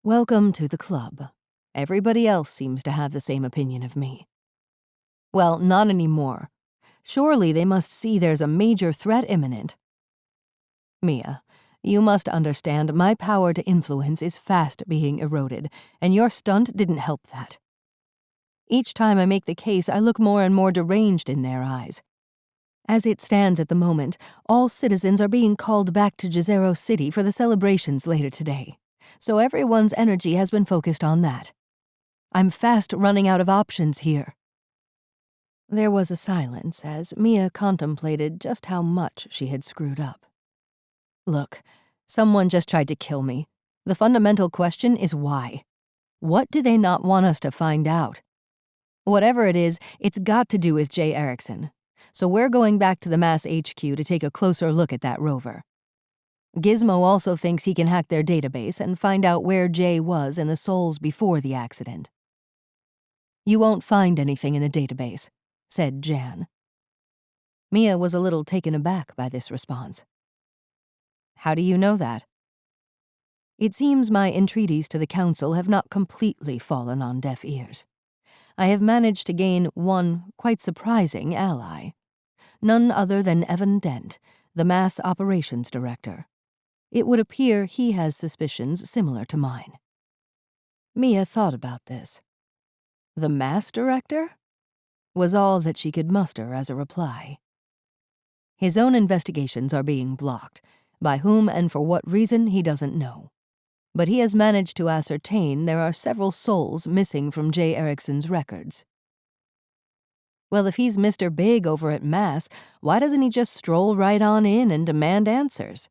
Welcome to the club. Everybody else seems to have the same opinion of me. Well, not anymore. Surely they must see there's a major threat imminent. Mia, you must understand my power to influence is fast being eroded, and your stunt didn't help that. Each time I make the case, I look more and more deranged in their eyes. As it stands at the moment, all citizens are being called back to Jezero City for the celebrations later today, so everyone's energy has been focused on that. I'm fast running out of options here. There was a silence as Mia contemplated just how much she had screwed up. Look, someone just tried to kill me. The fundamental question is why? What do they not want us to find out? Whatever it is, it's got to do with J. Erickson. So we're going back to the Mass HQ to take a closer look at that rover. Gizmo also thinks he can hack their database and find out where Jay was in the Sols before the accident. You won't find anything in the database, said Jann. Mia was a little taken aback by this response. How do you know that? It seems my entreaties to the Council have not completely fallen on deaf ears. I have managed to gain one quite surprising ally. None other than Evan Dent, the Mass Operations Director. It would appear he has suspicions similar to mine. Mia thought about this. The Mass Director? Was all that she could muster as a reply. His own investigations are being blocked. By whom and for what reason, he doesn't know. but he has managed to ascertain there are several souls missing from J. Erickson's records. Well, if he's Mr. Big over at Mass, why doesn't he just stroll right on in and demand answers?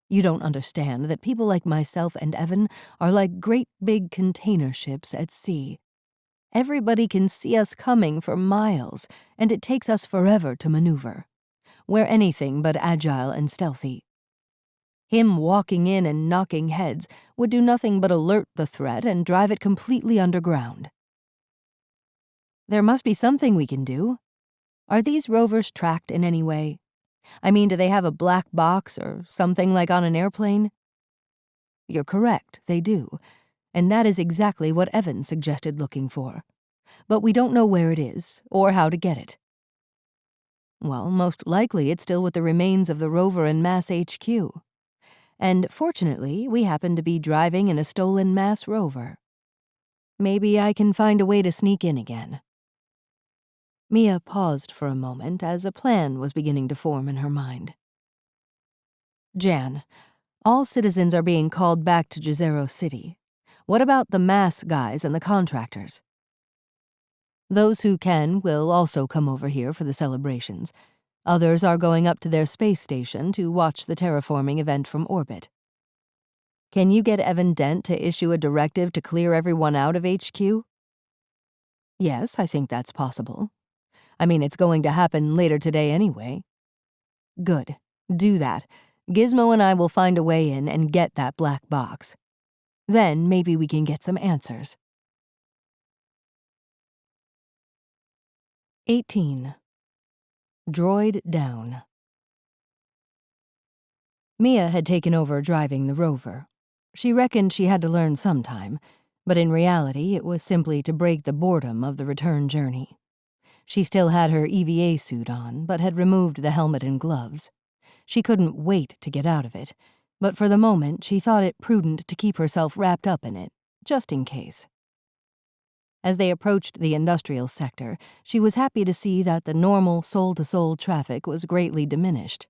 You don't understand that people like myself and Evan are like great big container ships at sea. Everybody can see us coming for miles, and it takes us forever to maneuver. We're anything but agile and stealthy. Him walking in and knocking heads would do nothing but alert the threat and drive it completely underground. There must be something we can do. Are these rovers tracked in any way? I mean, do they have a black box or something like on an airplane? You're correct, they do, and that is exactly what Evan suggested looking for. But we don't know where it is, or how to get it. Well, most likely it's still with the remains of the rover in Mass HQ. And fortunately, we happen to be driving in a stolen Mass rover. Maybe I can find a way to sneak in again. Mia paused for a moment as a plan was beginning to form in her mind. Jann, all citizens are being called back to Jezero City. What about the Mass guys and the contractors? Those who can will also come over here for the celebrations. Others are going up to their space station to watch the terraforming event from orbit. Can you get Evan Dent to issue a directive to clear everyone out of HQ? Yes, I think that's possible. I mean, it's going to happen later today anyway. Good. Do that. Gizmo and I will find a way in and get that black box. Then maybe we can get some answers. 18. Droid down. Mia had taken over driving the rover. She reckoned she had to learn sometime, but in reality it was simply to break the boredom of the return journey. She still had her EVA suit on, but had removed the helmet and gloves. She couldn't wait to get out of it, but for the moment she thought it prudent to keep herself wrapped up in it, just in case. As they approached the industrial sector, she was happy to see that the normal soul-to-soul traffic was greatly diminished.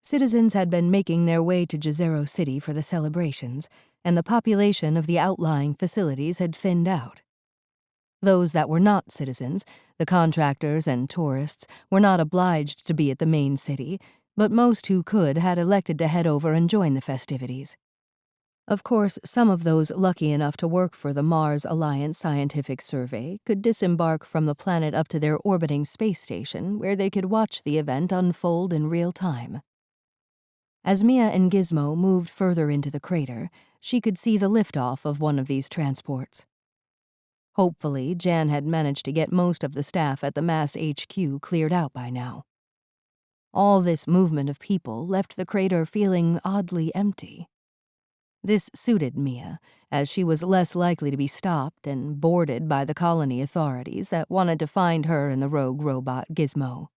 Citizens had been making their way to Jezero City for the celebrations, and the population of the outlying facilities had thinned out. Those that were not citizens, the contractors and tourists, were not obliged to be at the main city, but most who could had elected to head over and join the festivities. Of course, some of those lucky enough to work for the Mars Alliance Scientific Survey could disembark from the planet up to their orbiting space station, where they could watch the event unfold in real time. As Mia and Gizmo moved further into the crater, she could see the liftoff of one of these transports. Hopefully, Jann had managed to get most of the staff at the Mass HQ cleared out by now. All this movement of people left the crater feeling oddly empty. This suited Mia, as she was less likely to be stopped and boarded by the colony authorities that wanted to find her and the rogue robot Gizmo.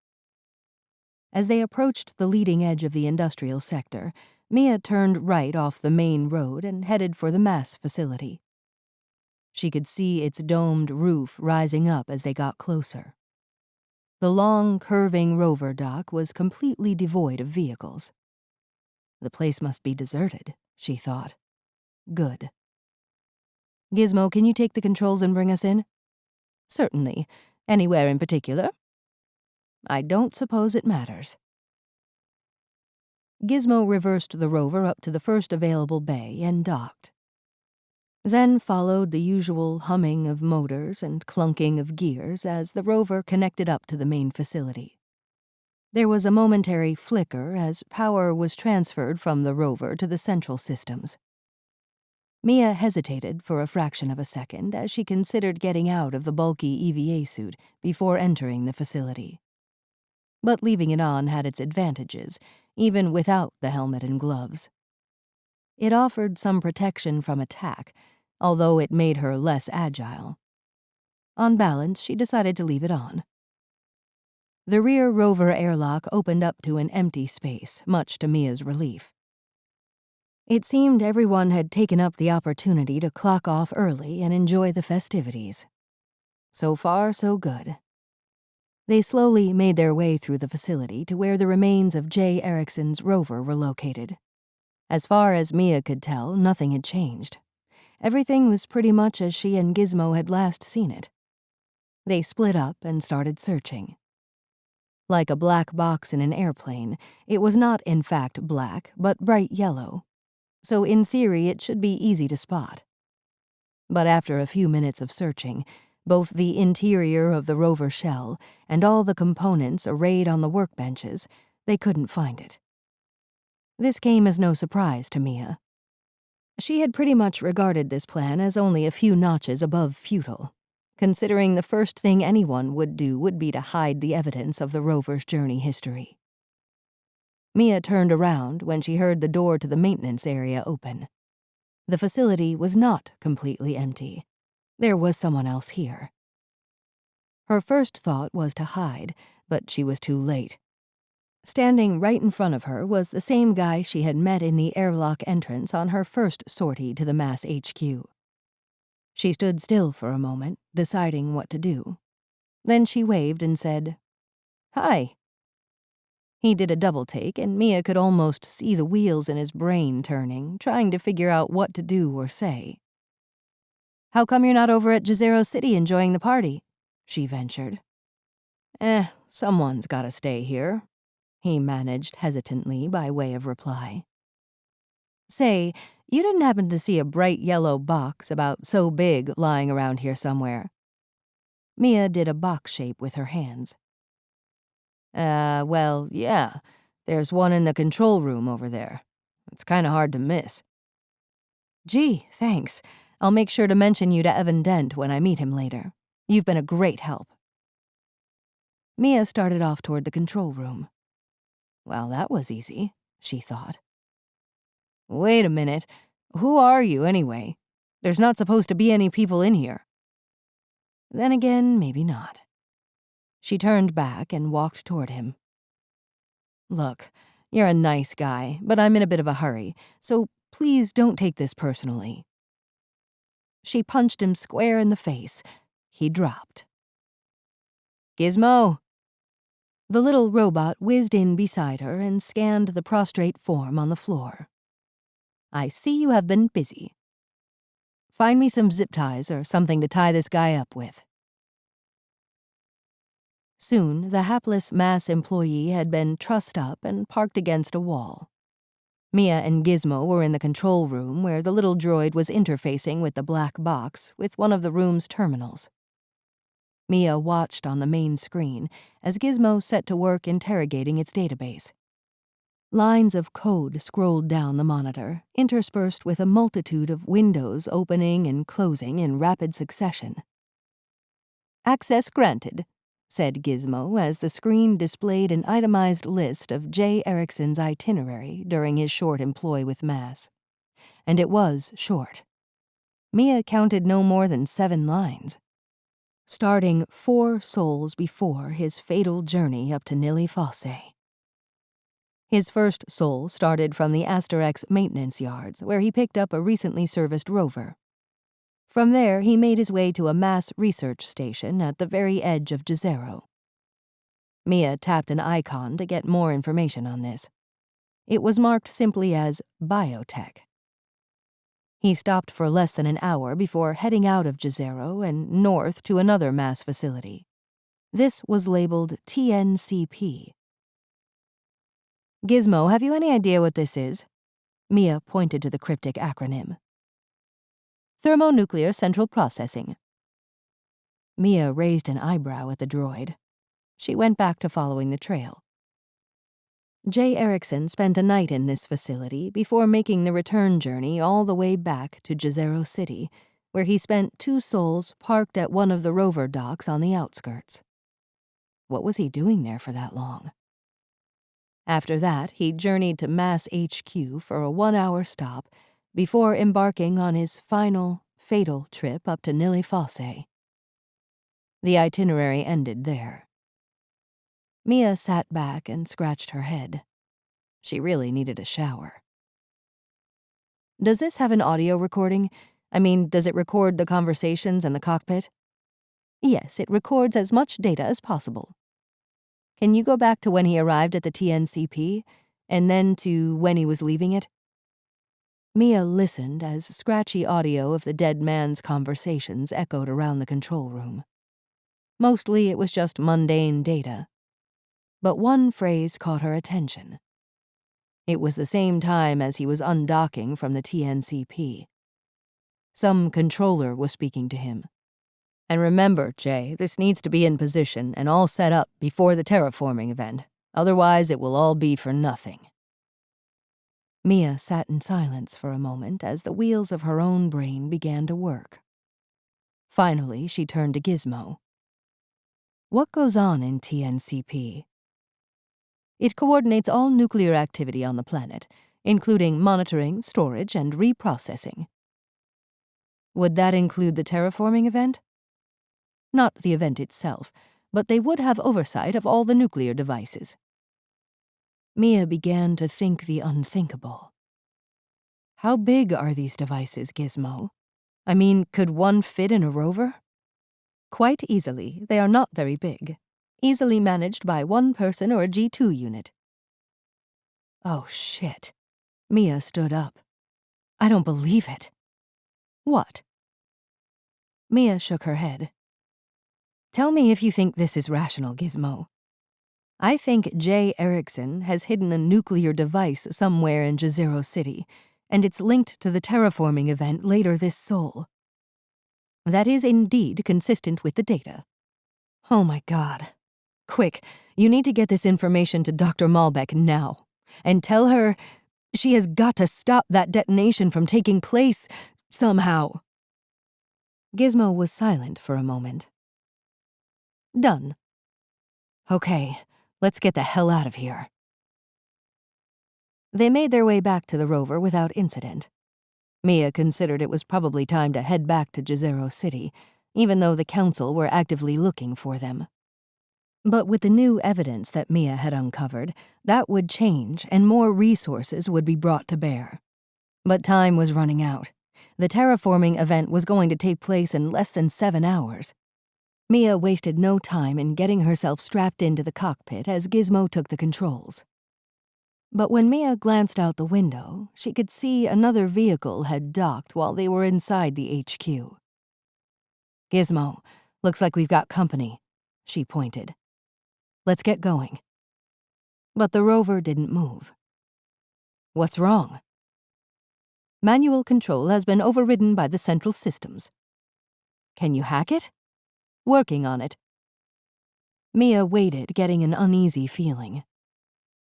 As they approached the leading edge of the industrial sector, Mia turned right off the main road and headed for the Mass facility. She could see its domed roof rising up as they got closer. The long, curving rover dock was completely devoid of vehicles. The place must be deserted, she thought. Good. Gizmo, can you take the controls and bring us in? Certainly. Anywhere in particular? I don't suppose it matters. Gizmo reversed the rover up to the first available bay and docked. Then followed the usual humming of motors and clunking of gears as the rover connected up to the main facility. There was a momentary flicker as power was transferred from the rover to the central systems. Mia hesitated for a fraction of a second as she considered getting out of the bulky EVA suit before entering the facility. But leaving it on had its advantages, even without the helmet and gloves. It offered some protection from attack, although it made her less agile. On balance, she decided to leave it on. The rear rover airlock opened up to an empty space, much to Mia's relief. It seemed everyone had taken up the opportunity to clock off early and enjoy the festivities. So far, so good. They slowly made their way through the facility to where the remains of J. Erickson's rover were located. As far as Mia could tell, nothing had changed. Everything was pretty much as she and Gizmo had last seen it. They split up and started searching. Like a black box in an airplane, it was not in fact black, but bright yellow. So in theory, it should be easy to spot. But after a few minutes of searching, both the interior of the rover shell and all the components arrayed on the workbenches, they couldn't find it. This came as no surprise to Mia. She had pretty much regarded this plan as only a few notches above futile, considering the first thing anyone would do would be to hide the evidence of the rover's journey history. Mia turned around when she heard the door to the maintenance area open. The facility was not completely empty. There was someone else here. Her first thought was to hide, but she was too late. Standing right in front of her was the same guy she had met in the airlock entrance on her first sortie to the Mass HQ. She stood still for a moment, deciding what to do. Then she waved and said, "Hi." He did a double take, and Mia could almost see the wheels in his brain turning, trying to figure out what to do or say. "How come you're not over at Jezero City enjoying the party?" she ventured. Someone's gotta stay here," he managed hesitantly by way of reply. "Say, you didn't happen to see a bright yellow box about so big lying around here somewhere?" Mia did a box shape with her hands. Well, yeah. There's one in the control room over there. It's kinda hard to miss." "Gee, thanks. I'll make sure to mention you to Evan Dent when I meet him later. You've been a great help." Mia started off toward the control room. Well, that was easy, she thought. "Wait a minute. Who are you, anyway? There's not supposed to be any people in here." Then again, maybe not. She turned back and walked toward him. "Look, you're a nice guy, but I'm in a bit of a hurry, so please don't take this personally." She punched him square in the face. He dropped. "Gizmo!" The little robot whizzed in beside her and scanned the prostrate form on the floor. "I see you have been busy. Find me some zip ties or something to tie this guy up with." Soon, the hapless Mass employee had been trussed up and parked against a wall. Mia and Gizmo were in the control room where the little droid was interfacing with the black box with one of the room's terminals. Mia watched on the main screen as Gizmo set to work interrogating its database. Lines of code scrolled down the monitor, interspersed with a multitude of windows opening and closing in rapid succession. "Access granted," said Gizmo as the screen displayed an itemized list of J. Erickson's itinerary during his short employ with Mass. And it was short. Mia counted no more than 7 lines. Starting 4 sols before his fatal journey up to NIli Fossae. His first sol started from the Asterix maintenance yards, where he picked up a recently serviced rover. From there, he made his way to a Mass research station at the very edge of Jezero. Mia tapped an icon to get more information on this. It was marked simply as biotech. He stopped for less than an hour before heading out of Jezero and north to another Mass facility. This was labeled TNCP. "Gizmo, have you any idea what this is?" Mia pointed to the cryptic acronym. "Thermonuclear Central Processing." Mia raised an eyebrow at the droid. She went back to following the trail. J. Erickson spent a night in this facility before making the return journey all the way back to Jezero City, where he spent 2 sols parked at one of the rover docks on the outskirts. What was he doing there for that long? After that, he journeyed to Mass HQ for a 1-hour stop before embarking on his final, fatal trip up to NIli Fossae. The itinerary ended there. Mia sat back and scratched her head. She really needed a shower. "Does this have an audio recording? I mean, does it record the conversations in the cockpit?" "Yes, it records as much data as possible." "Can you go back to when he arrived at the TNCP, and then to when he was leaving it?" Mia listened as scratchy audio of the dead man's conversations echoed around the control room. Mostly it was just mundane data. But one phrase caught her attention. It was the same time as he was undocking from the TNCP. Some controller was speaking to him. "And remember, Jay, this needs to be in position and all set up before the terraforming event. Otherwise, it will all be for nothing." Mia sat in silence for a moment as the wheels of her own brain began to work. Finally, she turned to Gizmo. "What goes on in TNCP?" "It coordinates all nuclear activity on the planet, including monitoring, storage, and reprocessing." "Would that include the terraforming event?" "Not the event itself, but they would have oversight of all the nuclear devices." Mia began to think the unthinkable. "How big are these devices, Gizmo? I mean, could one fit in a rover?" "Quite easily. They are not very big. Easily managed by one person or a G2 unit." "Oh, shit." Mia stood up. "I don't believe it." "What?" Mia shook her head. "Tell me if you think this is rational, Gizmo. I think J. Erickson has hidden a nuclear device somewhere in Jezero City, and it's linked to the terraforming event later this sol. That is indeed consistent with the data. Oh my God. Quick, you need to get this information to Dr. Malbec now, and tell her she has got to stop that detonation from taking place somehow." Gizmo was silent for a moment. "Done." "Okay, let's get the hell out of here." They made their way back to the rover without incident. Mia considered it was probably time to head back to Jezero City, even though the council were actively looking for them. But with the new evidence that Mia had uncovered, that would change and more resources would be brought to bear. But time was running out. The terraforming event was going to take place in less than 7 hours. Mia wasted no time in getting herself strapped into the cockpit as Gizmo took the controls. But when Mia glanced out the window, she could see another vehicle had docked while they were inside the HQ. "Gizmo, looks like we've got company," she pointed. "Let's get going." But the rover didn't move. "What's wrong?" "Manual control has been overridden by the central systems." "Can you hack it?" "Working on it." Mia waited, getting an uneasy feeling.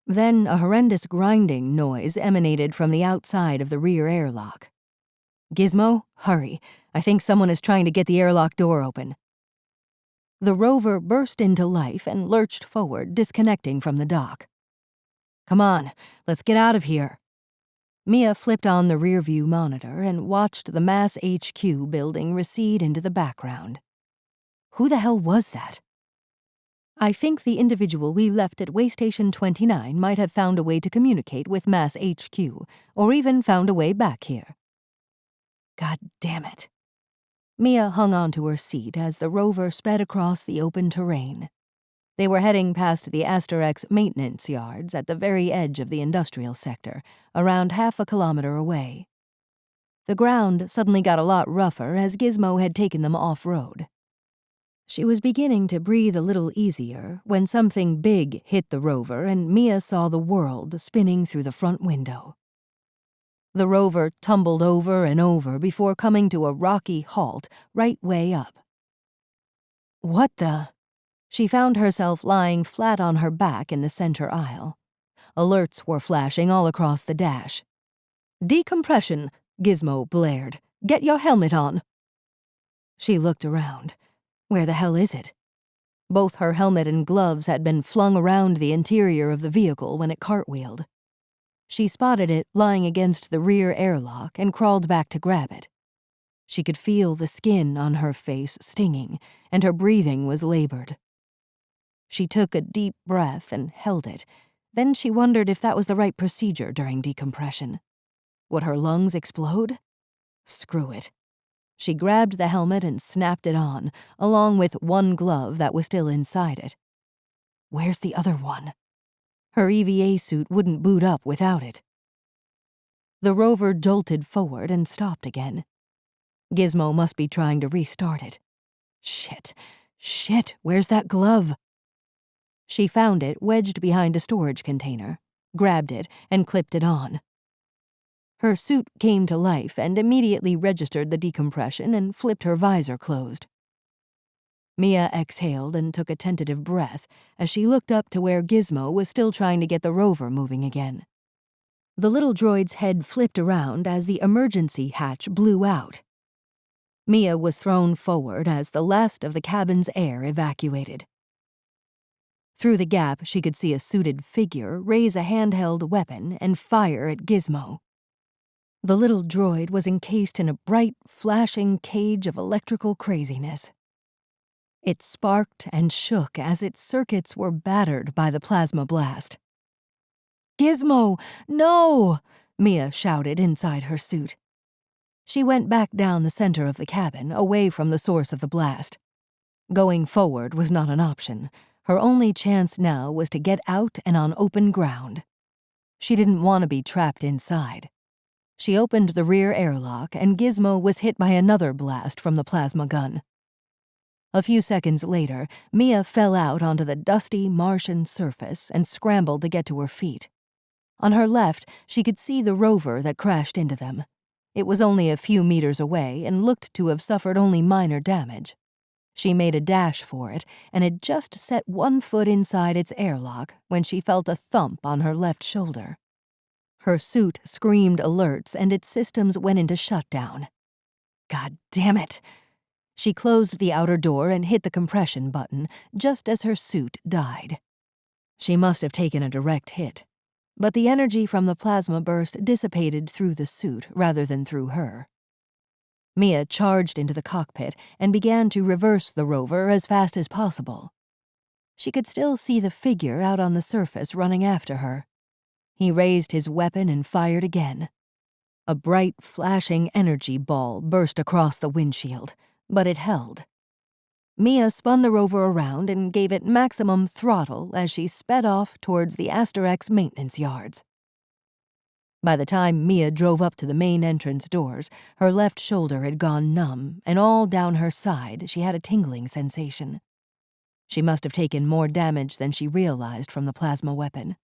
Then a horrendous grinding noise emanated from the outside of the rear airlock. "Gizmo, hurry. I think someone is trying to get the airlock door open." The rover burst into life and lurched forward, disconnecting from the dock. "Come on, let's get out of here." Mia flipped on the rearview monitor and watched the mass HQ building recede into the background. Who the hell was that? "I think the individual we left at Waystation 29 might have found a way to communicate with Mass HQ, or even found a way back here." God damn it. Mia hung onto her seat as the rover sped across the open terrain. They were heading past the Asterex maintenance yards at the very edge of the industrial sector, around half a kilometer away. The ground suddenly got a lot rougher as Gizmo had taken them off-road. She was beginning to breathe a little easier when something big hit the rover and Mia saw the world spinning through the front window. The rover tumbled over and over before coming to a rocky halt right way up. What the? She found herself lying flat on her back in the center aisle. Alerts were flashing all across the dash. "Decompression," Gizmo blared. "Get your helmet on." She looked around. Where the hell is it? Both her helmet and gloves had been flung around the interior of the vehicle when it cartwheeled. She spotted it lying against the rear airlock and crawled back to grab it. She could feel the skin on her face stinging, and her breathing was labored. She took a deep breath and held it. Then she wondered if that was the right procedure during decompression. Would her lungs explode? Screw it. She grabbed the helmet and snapped it on, along with one glove that was still inside it. Where's the other one? Her EVA suit wouldn't boot up without it. The rover jolted forward and stopped again. Gizmo must be trying to restart it. Shit, where's that glove? She found it wedged behind a storage container, grabbed it, and clipped it on. Her suit came to life and immediately registered the decompression and flipped her visor closed. Mia exhaled and took a tentative breath as she looked up to where Gizmo was still trying to get the rover moving again. The little droid's head flipped around as the emergency hatch blew out. Mia was thrown forward as the last of the cabin's air evacuated. Through the gap, she could see a suited figure raise a handheld weapon and fire at Gizmo. The little droid was encased in a bright, flashing cage of electrical craziness. It sparked and shook as its circuits were battered by the plasma blast. "Gizmo, no!" Mia shouted inside her suit. She went back down the center of the cabin, away from the source of the blast. Going forward was not an option. Her only chance now was to get out and on open ground. She didn't want to be trapped inside. She opened the rear airlock, and Gizmo was hit by another blast from the plasma gun. A few seconds later, Mia fell out onto the dusty Martian surface and scrambled to get to her feet. On her left, she could see the rover that crashed into them. It was only a few meters away and looked to have suffered only minor damage. She made a dash for it and had just set one foot inside its airlock when she felt a thump on her left shoulder. Her suit screamed alerts and its systems went into shutdown. God damn it! She closed the outer door and hit the compression button just as her suit died. She must have taken a direct hit, but the energy from the plasma burst dissipated through the suit rather than through her. Mia charged into the cockpit and began to reverse the rover as fast as possible. She could still see the figure out on the surface running after her. He raised his weapon and fired again. A bright, flashing energy ball burst across the windshield, but it held. Mia spun the rover around and gave it maximum throttle as she sped off towards the Asterix maintenance yards. By the time Mia drove up to the main entrance doors, her left shoulder had gone numb, and all down her side she had a tingling sensation. She must have taken more damage than she realized from the plasma weapon.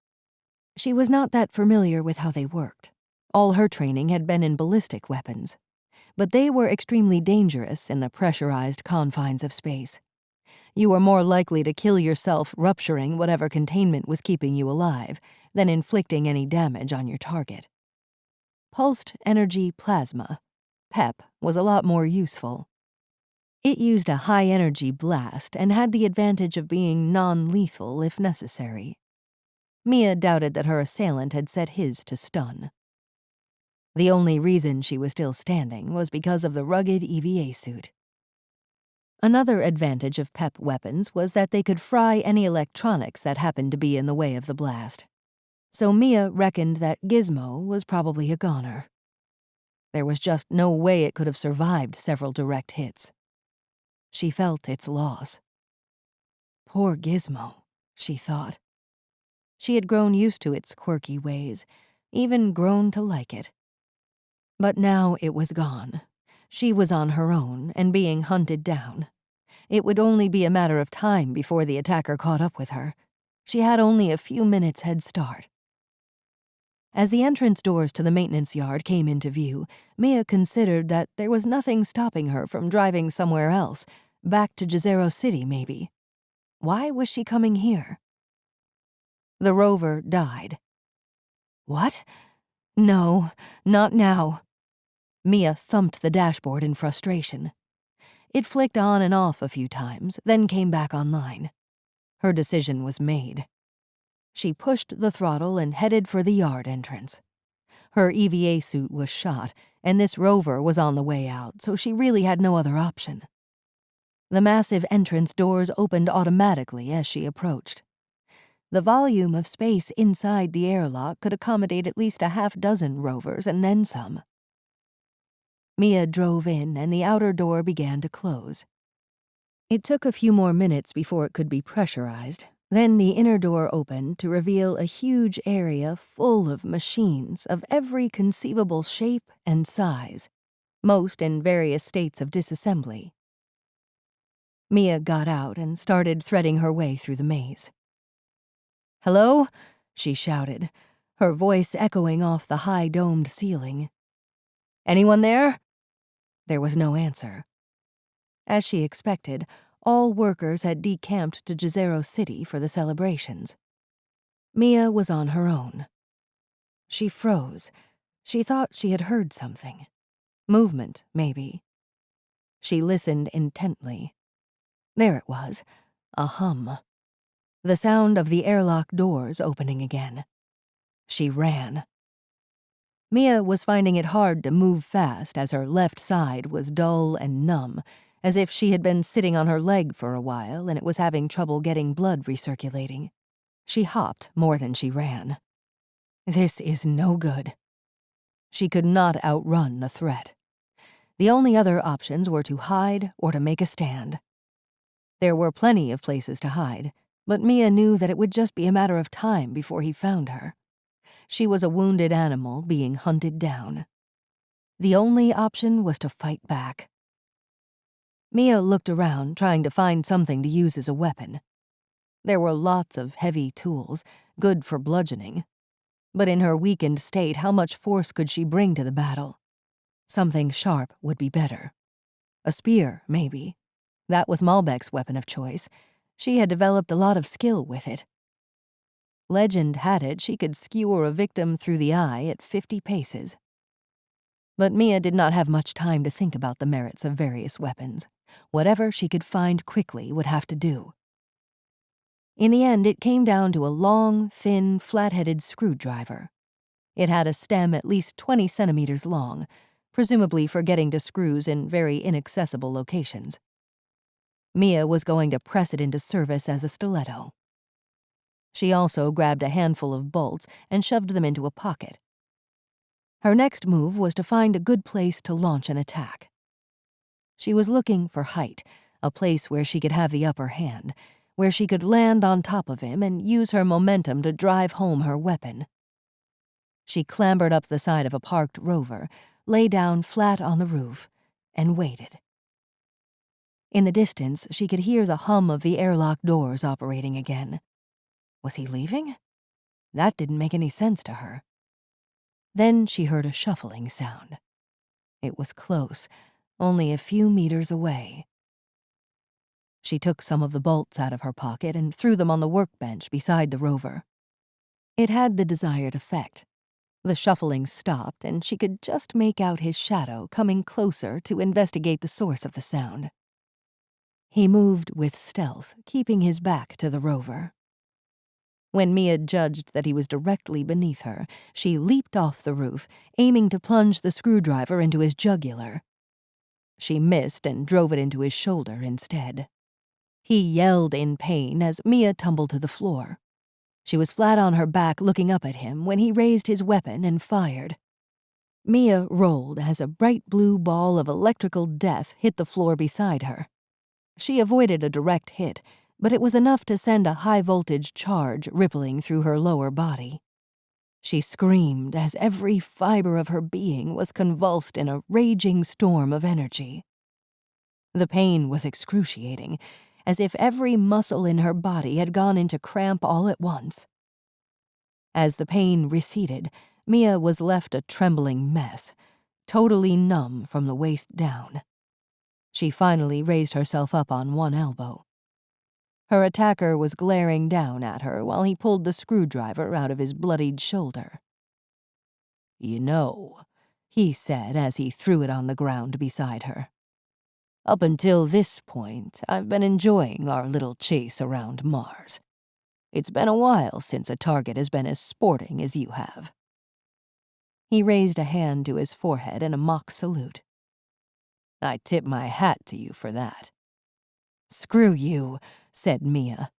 She was not that familiar with how they worked. All her training had been in ballistic weapons, but they were extremely dangerous in the pressurized confines of space. You were more likely to kill yourself rupturing whatever containment was keeping you alive than inflicting any damage on your target. Pulsed energy plasma, PEP, was a lot more useful. It used a high-energy blast and had the advantage of being non-lethal if necessary. Mia doubted that her assailant had set his to stun. The only reason she was still standing was because of the rugged EVA suit. Another advantage of PEP weapons was that they could fry any electronics that happened to be in the way of the blast. So Mia reckoned that Gizmo was probably a goner. There was just no way it could have survived several direct hits. She felt its loss. Poor Gizmo, she thought. She had grown used to its quirky ways, even grown to like it. But now it was gone. She was on her own and being hunted down. It would only be a matter of time before the attacker caught up with her. She had only a few minutes' head start. As the entrance doors to the maintenance yard came into view, Mia considered that there was nothing stopping her from driving somewhere else, back to Jezero City maybe. Why was she coming here? The rover died. What? No, not now. Mia thumped the dashboard in frustration. It flicked on and off a few times, then came back online. Her decision was made. She pushed the throttle and headed for the yard entrance. Her EVA suit was shot, and this rover was on the way out, so she really had no other option. The massive entrance doors opened automatically as she approached. The volume of space inside the airlock could accommodate at least a half-dozen rovers and then some. Mia drove in, and the outer door began to close. It took a few more minutes before it could be pressurized, Then the inner door opened to reveal a huge area full of machines of every conceivable shape and size, most in various states of disassembly. Mia got out and started threading her way through the maze. "Hello?" she shouted, her voice echoing off the high-domed ceiling. "Anyone there?" There was no answer. As she expected, all workers had decamped to Jezero City for the celebrations. Mia was on her own. She froze. She thought she had heard something. Movement, maybe. She listened intently. There it was, a hum. The sound of the airlock doors opening again. She ran. Mia was finding it hard to move fast as her left side was dull and numb, as if she had been sitting on her leg for a while and it was having trouble getting blood recirculating. She hopped more than she ran. This is no good. She could not outrun the threat. The only other options were to hide or to make a stand. There were plenty of places to hide, but Mia knew that it would just be a matter of time before he found her. She was a wounded animal being hunted down. The only option was to fight back. Mia looked around, trying to find something to use as a weapon. There were lots of heavy tools, good for bludgeoning. But in her weakened state, how much force could she bring to the battle? Something sharp would be better. A spear, maybe. That was Malbec's weapon of choice. She had developed a lot of skill with it. Legend had it she could skewer a victim through the eye at 50 paces. But Mia did not have much time to think about the merits of various weapons. Whatever she could find quickly would have to do. In the end, it came down to a long, thin, flat-headed screwdriver. It had a stem at least 20 centimeters long, presumably for getting to screws in very inaccessible locations. Mia was going to press it into service as a stiletto. She also grabbed a handful of bolts and shoved them into a pocket. Her next move was to find a good place to launch an attack. She was looking for height, a place where she could have the upper hand, where she could land on top of him and use her momentum to drive home her weapon. She clambered up the side of a parked rover, lay down flat on the roof, and waited. In the distance, she could hear the hum of the airlock doors operating again. Was he leaving? That didn't make any sense to her. Then she heard a shuffling sound. It was close, only a few meters away. She took some of the bolts out of her pocket and threw them on the workbench beside the rover. It had the desired effect. The shuffling stopped, and she could just make out his shadow coming closer to investigate the source of the sound. He moved with stealth, keeping his back to the rover. When Mia judged that he was directly beneath her, she leaped off the roof, aiming to plunge the screwdriver into his jugular. She missed and drove it into his shoulder instead. He yelled in pain as Mia tumbled to the floor. She was flat on her back looking up at him when he raised his weapon and fired. Mia rolled as a bright blue ball of electrical death hit the floor beside her. She avoided a direct hit, but it was enough to send a high-voltage charge rippling through her lower body. She screamed as every fiber of her being was convulsed in a raging storm of energy. The pain was excruciating, as if every muscle in her body had gone into cramp all at once. As the pain receded, Mia was left a trembling mess, totally numb from the waist down. She finally raised herself up on one elbow. Her attacker was glaring down at her while he pulled the screwdriver out of his bloodied shoulder. "You know," he said as he threw it on the ground beside her. "Up until this point, I've been enjoying our little chase around Mars. It's been a while since a target has been as sporting as you have." He raised a hand to his forehead in a mock salute. "I tip my hat to you for that." "Screw you," said Mia.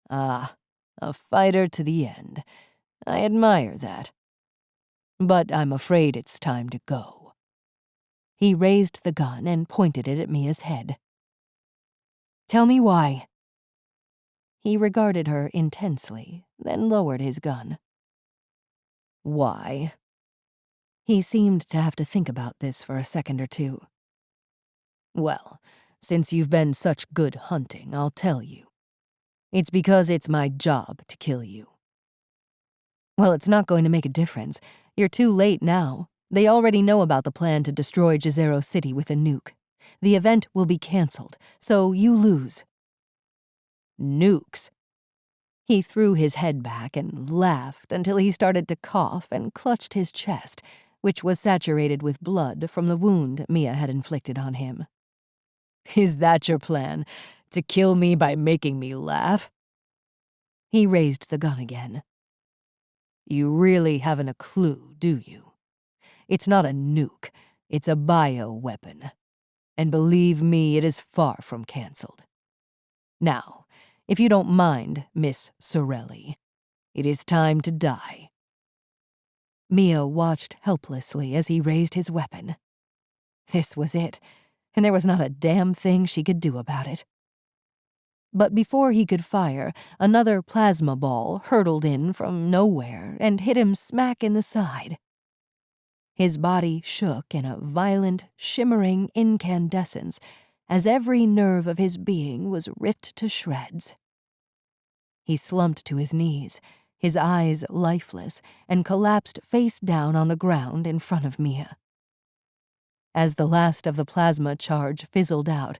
"Ah, a fighter to the end. I admire that. But I'm afraid it's time to go." He raised the gun and pointed it at Mia's head. "Tell me why." He regarded her intensely, then lowered his gun. Why? He seemed to have to think about this for a second or two. Well, since you've been such good hunting, I'll tell you. It's because it's my job to kill you. Well, it's not going to make a difference. You're too late now. They already know about the plan to destroy Jezero City with a nuke. The event will be canceled, so you lose. Nukes? He threw his head back and laughed until he started to cough and clutched his chest, which was saturated with blood from the wound Mia had inflicted on him. Is that your plan? To kill me by making me laugh? He raised the gun again. You really haven't a clue, do you? It's not a nuke, it's a bioweapon. And believe me, it is far from cancelled. Now, if you don't mind, Miss Sorelli, it is time to die. Mia watched helplessly as he raised his weapon. This was it, and there was not a damn thing she could do about it. But before he could fire, another plasma ball hurtled in from nowhere and hit him smack in the side. His body shook in a violent, shimmering incandescence as every nerve of his being was ripped to shreds. He slumped to his knees, his eyes lifeless, and collapsed face down on the ground in front of Mia. As the last of the plasma charge fizzled out,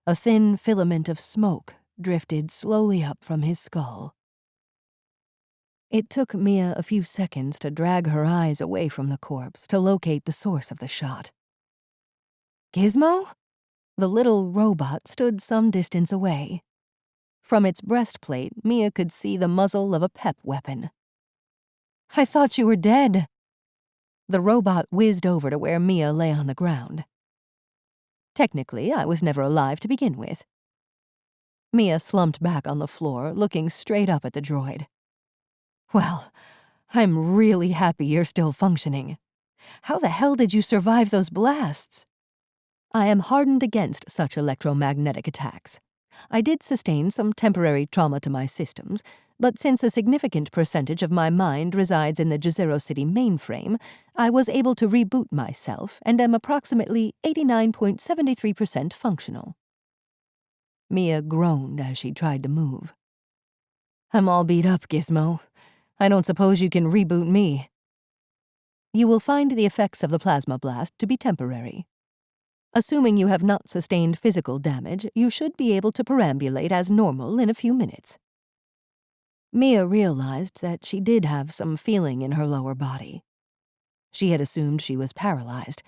a thin filament of smoke drifted slowly up from his skull. It took Mia a few seconds to drag her eyes away from the corpse to locate the source of the shot. Gizmo? The little robot stood some distance away. From its breastplate, Mia could see the muzzle of a PEP weapon. I thought you were dead. The robot whizzed over to where Mia lay on the ground. Technically, I was never alive to begin with. Mia slumped back on the floor, looking straight up at the droid. Well, I'm really happy you're still functioning. How the hell did you survive those blasts? I am hardened against such electromagnetic attacks. I did sustain some temporary trauma to my systems, but since a significant percentage of my mind resides in the Jezero City mainframe, I was able to reboot myself and am approximately 89.73% functional. Mia groaned as she tried to move. I'm all beat up, Gizmo. I don't suppose you can reboot me. You will find the effects of the plasma blast to be temporary. Assuming you have not sustained physical damage, you should be able to perambulate as normal in a few minutes. Mia realized that she did have some feeling in her lower body. She had assumed she was paralyzed,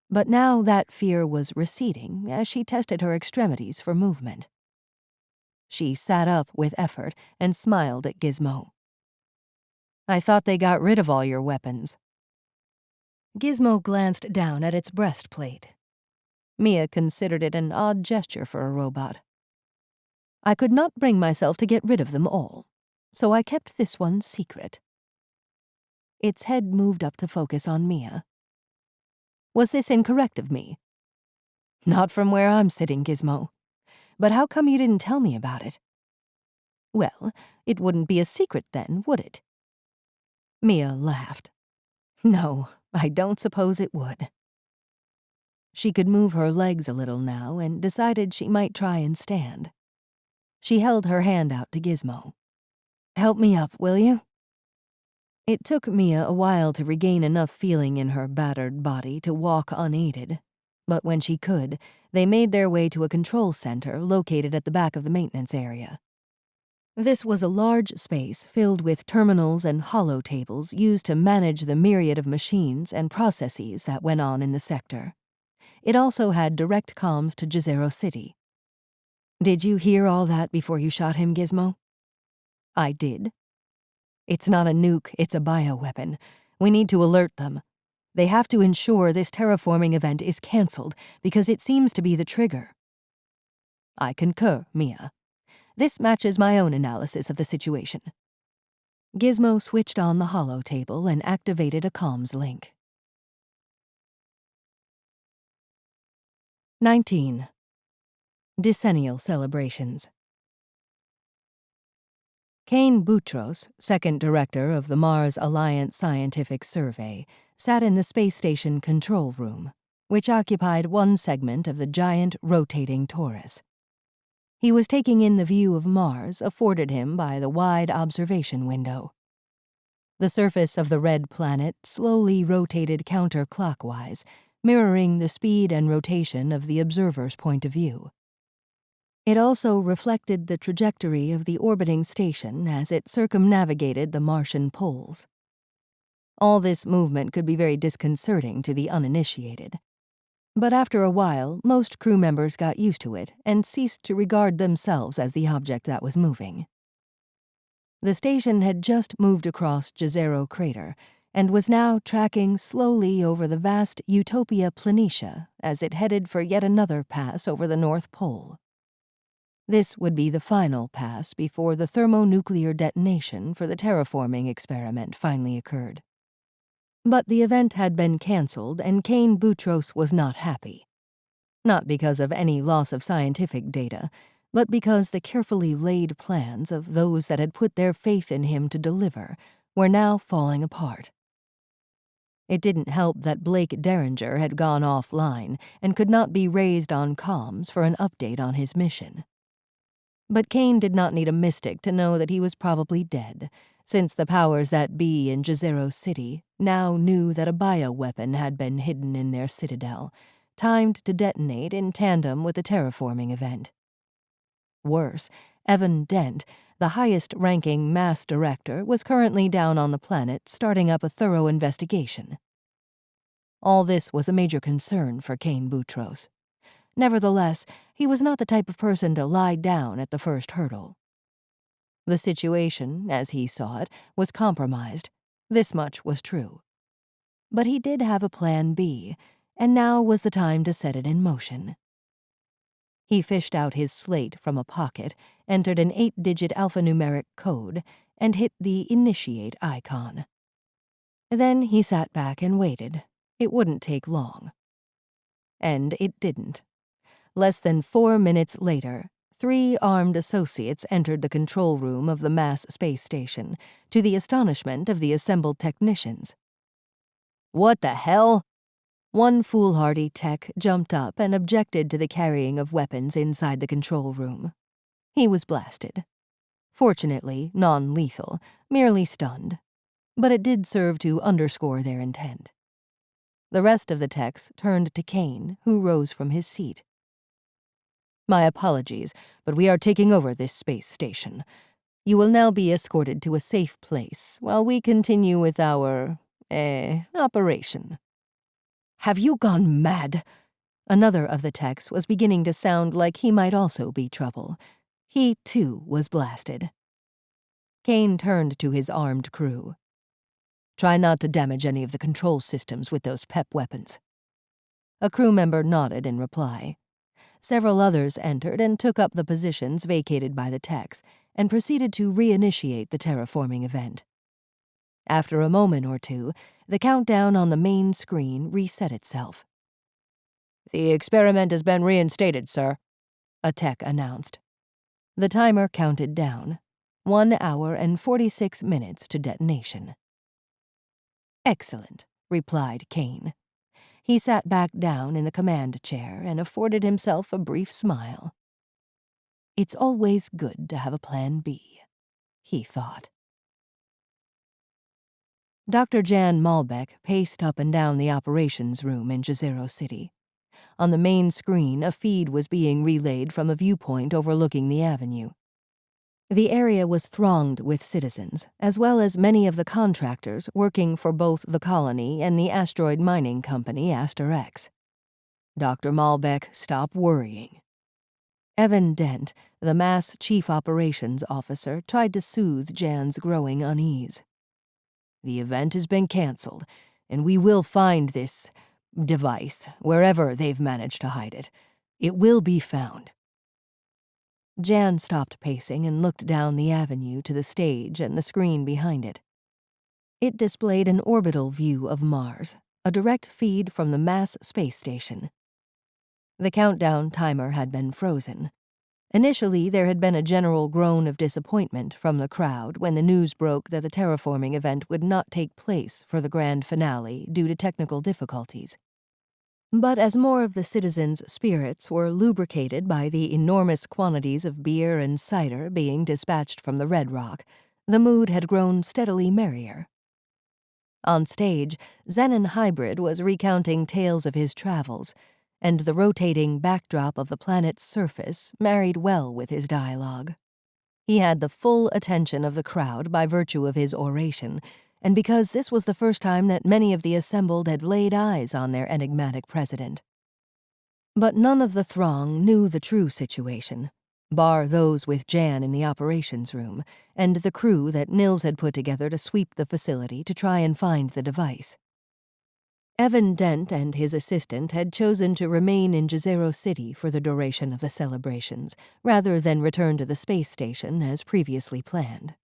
but now that fear was receding as she tested her extremities for movement. She sat up with effort and smiled at Gizmo. I thought they got rid of all your weapons. Gizmo glanced down at its breastplate. Mia considered it an odd gesture for a robot. I could not bring myself to get rid of them all, so I kept this one secret. Its head moved up to focus on Mia. Was this incorrect of me? Not from where I'm sitting, Gizmo. But how come you didn't tell me about it? Well, it wouldn't be a secret then, would it? Mia laughed. No, I don't suppose it would. She could move her legs a little now and decided she might try and stand. She held her hand out to Gizmo. Help me up, will you? It took Mia a while to regain enough feeling in her battered body to walk unaided, but when she could, they made their way to a control center located at the back of the maintenance area. This was a large space filled with terminals and holotables used to manage the myriad of machines and processes that went on in the sector. It also had direct comms to Jezero City. Did you hear all that before you shot him, Gizmo? I did. It's not a nuke, it's a bioweapon. We need to alert them. They have to ensure this terraforming event is cancelled because it seems to be the trigger. I concur, Mia. This matches my own analysis of the situation. Gizmo switched on the holotable and activated a comms link. 19. Decennial celebrations. Kane Boutros, second director of the Mars Alliance Scientific Survey, sat in the space station control room, which occupied one segment of the giant rotating torus. He was taking in the view of Mars afforded him by the wide observation window. The surface of the red planet slowly rotated counterclockwise, mirroring the speed and rotation of the observer's point of view. It also reflected the trajectory of the orbiting station as it circumnavigated the Martian poles. All this movement could be very disconcerting to the uninitiated. But after a while, most crew members got used to it and ceased to regard themselves as the object that was moving. The station had just moved across Jezero crater and was now tracking slowly over the vast Utopia Planitia as it headed for yet another pass over the North Pole. This would be the final pass before the thermonuclear detonation for the terraforming experiment finally occurred. But the event had been cancelled, and Kane Boutros was not happy. Not because of any loss of scientific data, but because the carefully laid plans of those that had put their faith in him to deliver were now falling apart. It didn't help that Blake Derringer had gone offline and could not be raised on comms for an update on his mission. But Kane did not need a mystic to know that he was probably dead, since the powers that be in Jezero City now knew that a bioweapon had been hidden in their citadel, timed to detonate in tandem with the terraforming event. Worse, Evan Dent, the highest-ranking mass director, was currently down on the planet starting up a thorough investigation. All this was a major concern for Kane Boutros. Nevertheless, he was not the type of person to lie down at the first hurdle. The situation, as he saw it, was compromised. This much was true. But he did have a plan B, and now was the time to set it in motion. He fished out his slate from a pocket, entered an 8-digit alphanumeric code, and hit the initiate icon. Then he sat back and waited. It wouldn't take long. And it didn't. Less than 4 minutes later, 3 armed associates entered the control room of the mass space station, to the astonishment of the assembled technicians. "What the hell?" One foolhardy tech jumped up and objected to the carrying of weapons inside the control room. He was blasted. Fortunately, non-lethal, merely stunned. But it did serve to underscore their intent. The rest of the techs turned to Kane, who rose from his seat. "My apologies, but we are taking over this space station. You will now be escorted to a safe place while we continue with our, operation." "Have you gone mad?" Another of the techs was beginning to sound like he might also be trouble. He, too, was blasted. Kane turned to his armed crew. "Try not to damage any of the control systems with those PEP weapons." A crew member nodded in reply. Several others entered and took up the positions vacated by the techs, and proceeded to reinitiate the terraforming event. After a moment or two, the countdown on the main screen reset itself. "The experiment has been reinstated, sir," a tech announced. The timer counted down. 1 hour and 46 minutes to detonation. "Excellent," replied Kane. He sat back down in the command chair and afforded himself a brief smile. It's always good to have a plan B, he thought. Dr. Jann Malbec paced up and down the operations room in Jezero City. On the main screen, a feed was being relayed from a viewpoint overlooking the avenue. The area was thronged with citizens, as well as many of the contractors working for both the colony and the asteroid mining company Aster X. "Dr. Malbec, stop worrying." Evan Dent, the mass chief operations officer, tried to soothe Jan's growing unease. "The event has been cancelled, and we will find this device, wherever they've managed to hide it. It will be found." Jann stopped pacing and looked down the avenue to the stage and the screen behind it. It displayed an orbital view of Mars, a direct feed from the mass space station. The countdown timer had been frozen. Initially, there had been a general groan of disappointment from the crowd when the news broke that the terraforming event would not take place for the grand finale due to technical difficulties. But as more of the citizens' spirits were lubricated by the enormous quantities of beer and cider being dispatched from the Red Rock, the mood had grown steadily merrier. On stage, Xenon Hybrid was recounting tales of his travels, and the rotating backdrop of the planet's surface married well with his dialogue. He had the full attention of the crowd by virtue of his oration, and because this was the first time that many of the assembled had laid eyes on their enigmatic president. But none of the throng knew the true situation, bar those with Jann in the operations room, and the crew that Nils had put together to sweep the facility to try and find the device. Evan Dent and his assistant had chosen to remain in Jezero City for the duration of the celebrations, rather than return to the space station as previously planned.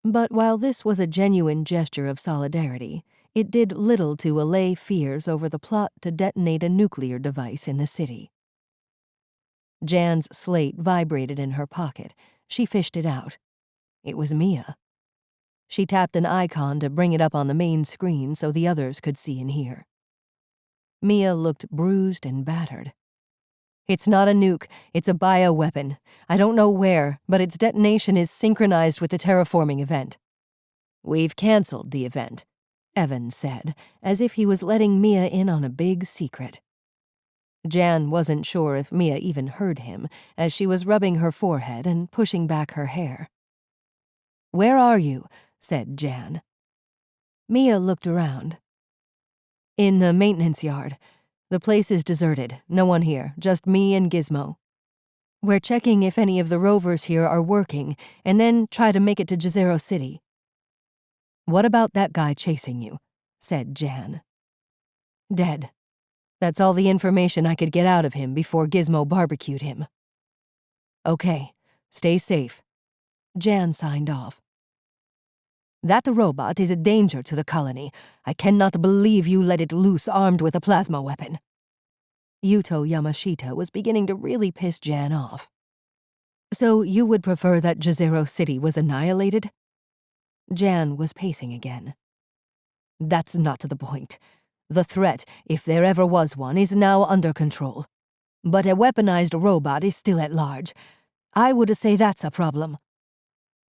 But while this was a genuine gesture of solidarity, it did little to allay fears over the plot to detonate a nuclear device in the city. Jann's slate vibrated in her pocket. She fished it out. It was Mia. She tapped an icon to bring it up on the main screen so the others could see and hear. Mia looked bruised and battered. "It's not a nuke, it's a bioweapon. I don't know where, but its detonation is synchronized with the terraforming event." "We've canceled the event," Evan said, as if he was letting Mia in on a big secret. Jann wasn't sure if Mia even heard him, as she was rubbing her forehead and pushing back her hair. "Where are you?" said Jann. Mia looked around. "In the maintenance yard. The place is deserted. No one here, just me and Gizmo. We're checking if any of the rovers here are working, and then try to make it to Jezero City." "What about that guy chasing you?" said Jann. "Dead. That's all the information I could get out of him before Gizmo barbecued him." "Okay, stay safe." Jann signed off. "That robot is a danger to the colony. I cannot believe you let it loose armed with a plasma weapon." Yuto Yamashita was beginning to really piss Jann off. "So you would prefer that Jezero City was annihilated?" Jann was pacing again. "That's not the point. The threat, if there ever was one, is now under control. But a weaponized robot is still at large. I would say that's a problem,"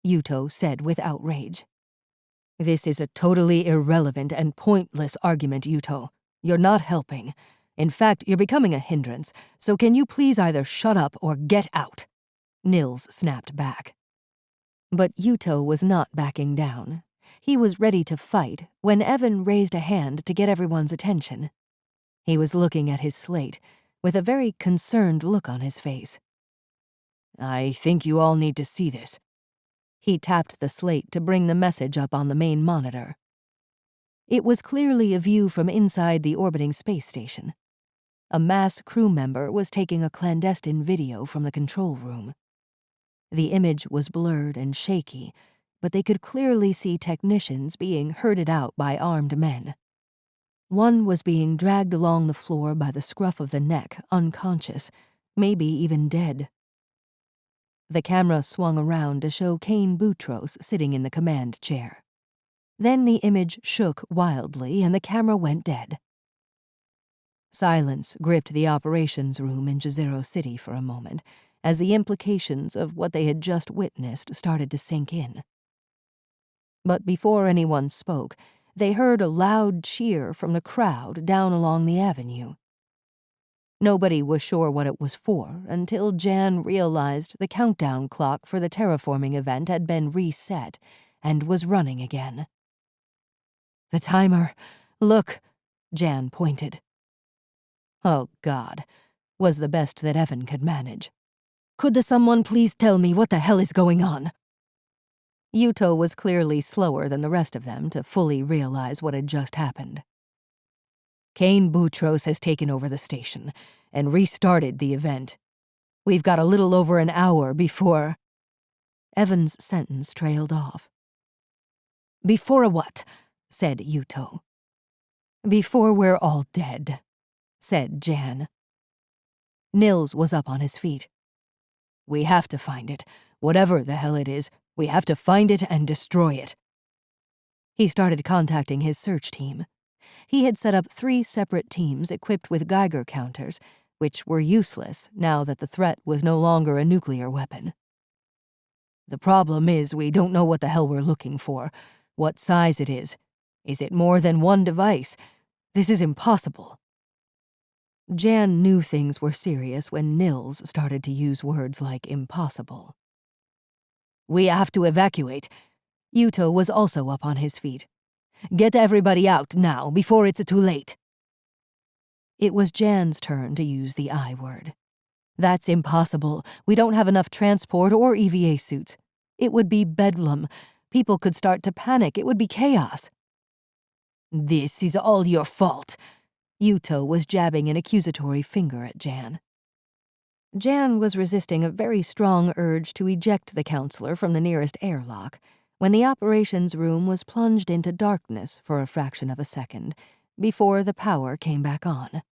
Yuto said with outrage. "This is a totally irrelevant and pointless argument, Yuto. You're not helping. In fact, you're becoming a hindrance, so can you please either shut up or get out?" Nils snapped back. But Yuto was not backing down. He was ready to fight when Evan raised a hand to get everyone's attention. He was looking at his slate, with a very concerned look on his face. "I think you all need to see this." He tapped the slate to bring the message up on the main monitor. It was clearly a view from inside the orbiting space station. A mass crew member was taking a clandestine video from the control room. The image was blurred and shaky, but they could clearly see technicians being herded out by armed men. One was being dragged along the floor by the scruff of the neck, unconscious, maybe even dead. The camera swung around to show Kane Boutros sitting in the command chair. Then the image shook wildly and the camera went dead. Silence gripped the operations room in Jezero City for a moment, as the implications of what they had just witnessed started to sink in. But before anyone spoke, they heard a loud cheer from the crowd down along the avenue. Nobody was sure what it was for until Jann realized the countdown clock for the terraforming event had been reset and was running again. "The timer. Look," Jann pointed. "Oh, God," was the best that Evan could manage. "Could someone please tell me what the hell is going on?" Yuto was clearly slower than the rest of them to fully realize what had just happened. "Kane Boutros has taken over the station and restarted the event. We've got a little over an hour before—" Evan's sentence trailed off. "Before what?" said Yuto. "Before we're all dead," said Jann. Nils was up on his feet. We have to find it. Whatever the hell it is, we have to find it and destroy it." He started contacting his search team. He had set up 3 separate teams equipped with Geiger counters, which were useless now that the threat was no longer a nuclear weapon. "The problem is we don't know what the hell we're looking for, what size it is. Is it more than one device? This is impossible." Jann knew things were serious when Nils started to use words like impossible. "We have to evacuate." Yuto was also up on his feet. "Get everybody out now, before it's too late." It was Jann's turn to use the I word. "That's impossible. We don't have enough transport or EVA suits. It would be bedlam. People could start to panic. It would be chaos." "This is all your fault." Yuto was jabbing an accusatory finger at Jann. Jann was resisting a very strong urge to eject the counselor from the nearest airlock when the operations room was plunged into darkness for a fraction of a second before the power came back on.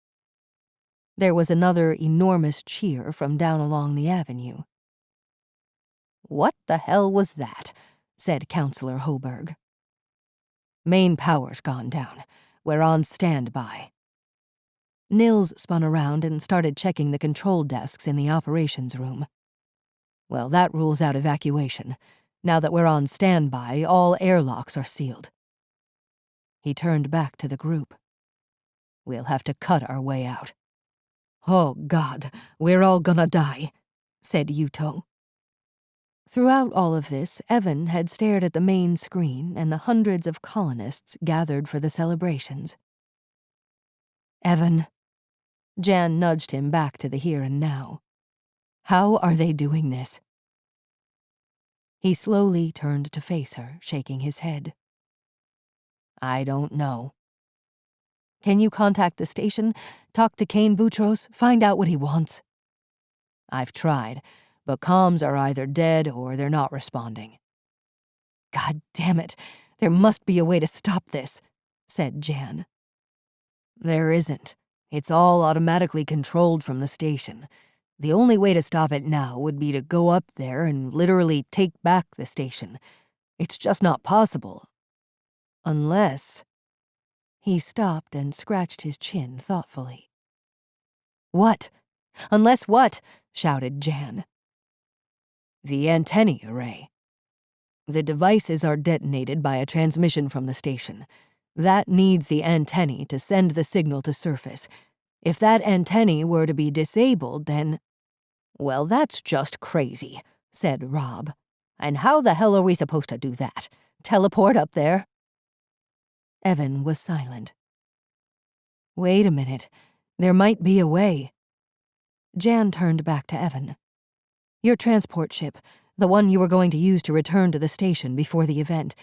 There was another enormous cheer from down along the avenue. "What the hell was that?" said Counselor Hoberg. "Main power's gone down. We're on standby." Nils spun around and started checking the control desks in the operations room. "Well, that rules out evacuation. Now that we're on standby, all airlocks are sealed." He turned back to the group. "We'll have to cut our way out." "Oh, God, we're all gonna die," said Yuto. Throughout all of this, Evan had stared at the main screen and the hundreds of colonists gathered for the celebrations. "Evan," Jann nudged him back to the here and now. "How are they doing this?" He slowly turned to face her, shaking his head. "I don't know." "Can you contact the station? Talk to Kane Boutros? Find out what he wants?" "I've tried, but comms are either dead or they're not responding." "God damn it. There must be a way to stop this," said Jann. "There isn't. It's all automatically controlled from the station. The only way to stop it now would be to go up there and literally take back the station. It's just not possible. Unless—" He stopped and scratched his chin thoughtfully. "What? Unless what?" shouted Jann. "The antennae array. The devices are detonated by a transmission from the station. That needs the antennae to send the signal to surface. If that antennae were to be disabled, then—" "Well, that's just crazy," said Rob. "And how the hell are we supposed to do that? Teleport up there?" Evan was silent. "Wait a minute. There might be a way." Jann turned back to Evan. "Your transport ship, the one you were going to use to return to the station before the event.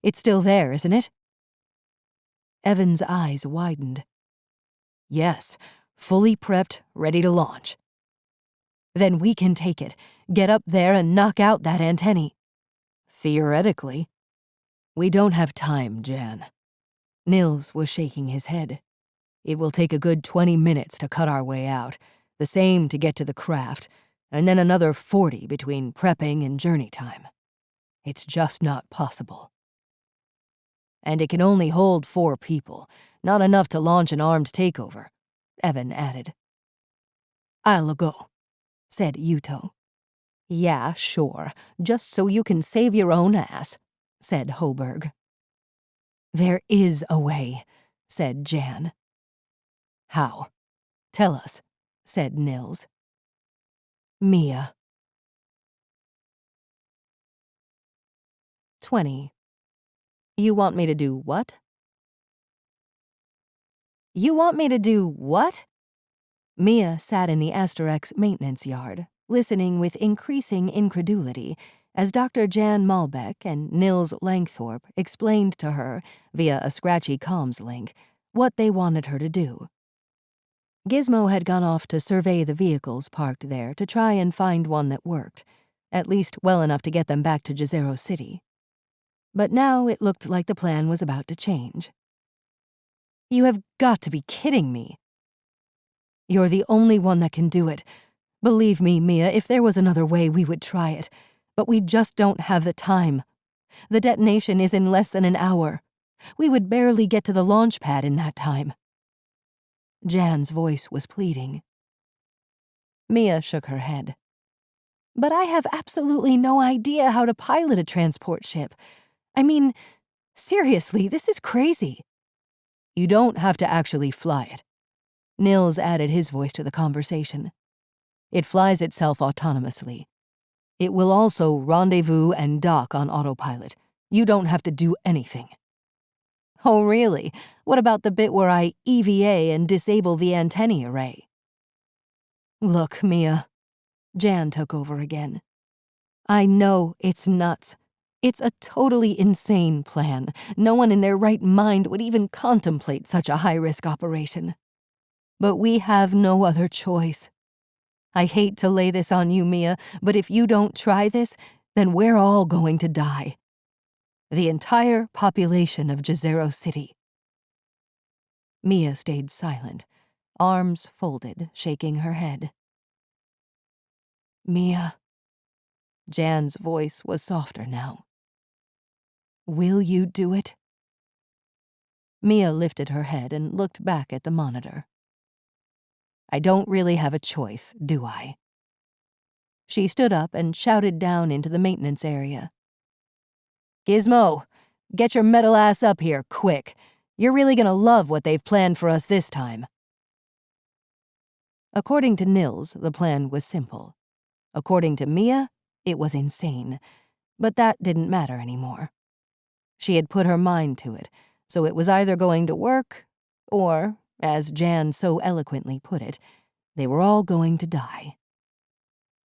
It's still there, isn't it?" Evan's eyes widened. "Yes, fully prepped, ready to launch." "Then we can take it, get up there and knock out that antennae." "Theoretically. We don't have time, Jann." Nils was shaking his head. "It will take a good 20 minutes to cut our way out, the same to get to the craft, and then another 40 between prepping and journey time. It's just not possible." "And it can only hold 4 people, not enough to launch an armed takeover," Evan added. "I'll go," said Yuto. "Yeah, sure, just so you can save your own ass," said Hoberg. "There is a way," said Jann. "How? Tell us," said Nils. Mia. 20. You want me to do what? You want me to do what? Mia sat in the Asterex maintenance yard, listening with increasing incredulity as Dr. Jann Malbec and Nils Langthorpe explained to her, via a scratchy comms link, what they wanted her to do. Gizmo had gone off to survey the vehicles parked there to try and find one that worked, at least well enough to get them back to Jezero City. But now it looked like the plan was about to change. "You have got to be kidding me." "You're the only one that can do it. Believe me, Mia, if there was another way, we would try it. But we just don't have the time. The detonation is in less than an hour. We would barely get to the launch pad in that time. Jann's voice was pleading. Mia shook her head. But I have absolutely no idea how to pilot a transport ship. I mean, seriously, this is crazy. You don't have to actually fly it. Nils added his voice to the conversation. It flies itself autonomously. It will also rendezvous and dock on autopilot. You don't have to do anything. Oh, really? What about the bit where I EVA and disable the antennae array? Look, Mia. Jann took over again. I know it's nuts. It's a totally insane plan. No one in their right mind would even contemplate such a high-risk operation. But we have no other choice. I hate to lay this on you, Mia, but if you don't try this, then we're all going to die. The entire population of Jezero City. Mia stayed silent, arms folded, shaking her head. Mia. Jann's voice was softer now. Will you do it? Mia lifted her head and looked back at the monitor. I don't really have a choice, do I? She stood up and shouted down into the maintenance area. Gizmo, get your metal ass up here, quick. You're really gonna love what they've planned for us this time. According to Nils, the plan was simple. According to Mia, it was insane. But that didn't matter anymore. She had put her mind to it, so it was either going to work, or, as Jann so eloquently put it, they were all going to die.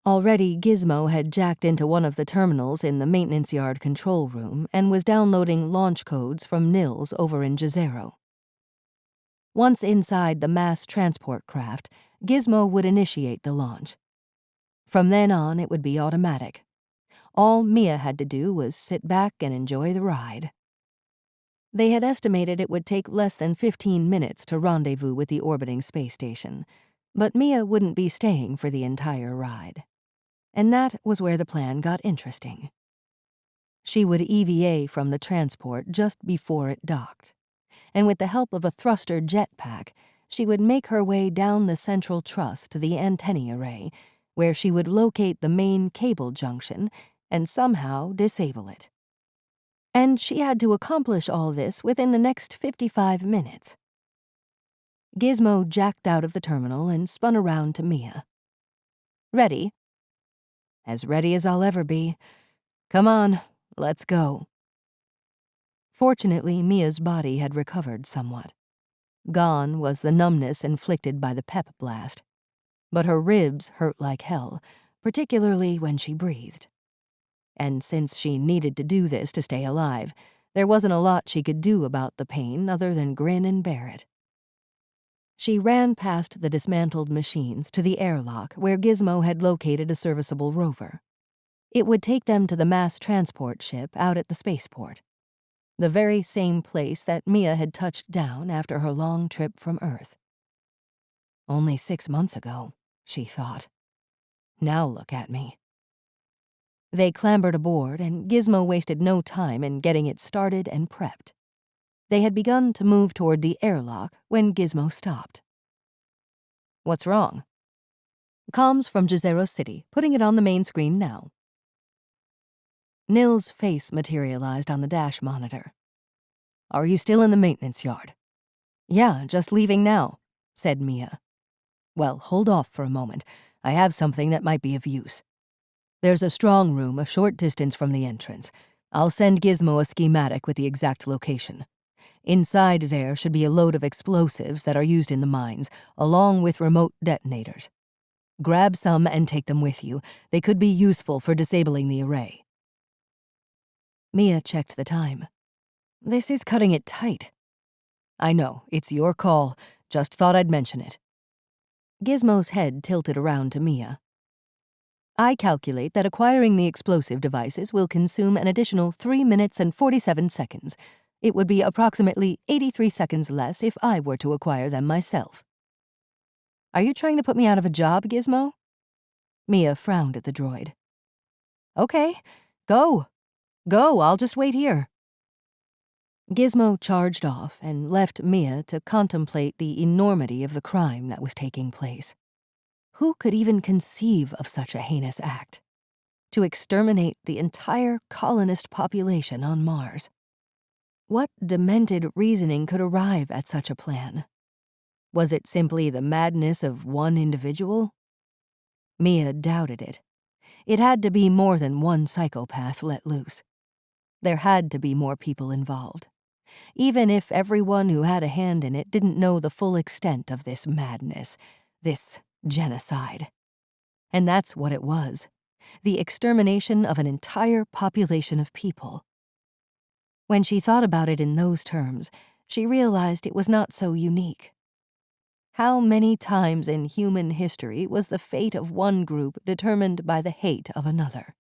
Already, Gizmo had jacked into one of the terminals in the maintenance yard control room and was downloading launch codes from Nils over in Jezero. Once inside the mass transport craft, Gizmo would initiate the launch. From then on, it would be automatic. All Mia had to do was sit back and enjoy the ride. They had estimated it would take less than 15 minutes to rendezvous with the orbiting space station, but Mia wouldn't be staying for the entire ride. And that was where the plan got interesting. She would EVA from the transport just before it docked, and with the help of a thruster jetpack, she would make her way down the central truss to the antennae array, where she would locate the main cable junction and somehow disable it. And she had to accomplish all this within the next 55 minutes. Gizmo jacked out of the terminal and spun around to Mia. Ready? As ready as I'll ever be. Come on, let's go. Fortunately, Mia's body had recovered somewhat. Gone was the numbness inflicted by the pep blast. But her ribs hurt like hell, particularly when she breathed. And since she needed to do this to stay alive, there wasn't a lot she could do about the pain other than grin and bear it. She ran past the dismantled machines to the airlock where Gizmo had located a serviceable rover. It would take them to the mass transport ship out at the spaceport, the very same place that Mia had touched down after her long trip from Earth. Only 6 months ago, she thought. Now look at me. They clambered aboard, and Gizmo wasted no time in getting it started and prepped. They had begun to move toward the airlock when Gizmo stopped. What's wrong? Comms from Jezero City, putting it on the main screen now. Nil's face materialized on the dash monitor. Are you still in the maintenance yard? Yeah, just leaving now, said Mia. Well, hold off for a moment. I have something that might be of use. There's a strong room a short distance from the entrance. I'll send Gizmo a schematic with the exact location. Inside there should be a load of explosives that are used in the mines, along with remote detonators. Grab some and take them with you. They could be useful for disabling the array. Mia checked the time. This is cutting it tight. I know, it's your call. Just thought I'd mention it. Gizmo's head tilted around to Mia. I calculate that acquiring the explosive devices will consume an additional 3 minutes and 47 seconds. It would be approximately 83 seconds less if I were to acquire them myself. Are you trying to put me out of a job, Gizmo? Mia frowned at the droid. Okay, go. Go, I'll just wait here. Gizmo charged off and left Mia to contemplate the enormity of the crime that was taking place. Who could even conceive of such a heinous act? To exterminate the entire colonist population on Mars. What demented reasoning could arrive at such a plan? Was it simply the madness of one individual? Mia doubted it. It had to be more than one psychopath let loose. There had to be more people involved, even if everyone who had a hand in it didn't know the full extent of this madness, this genocide. And that's what it was, the extermination of an entire population of people. When she thought about it in those terms, she realized it was not so unique. How many times in human history was the fate of one group determined by the hate of another?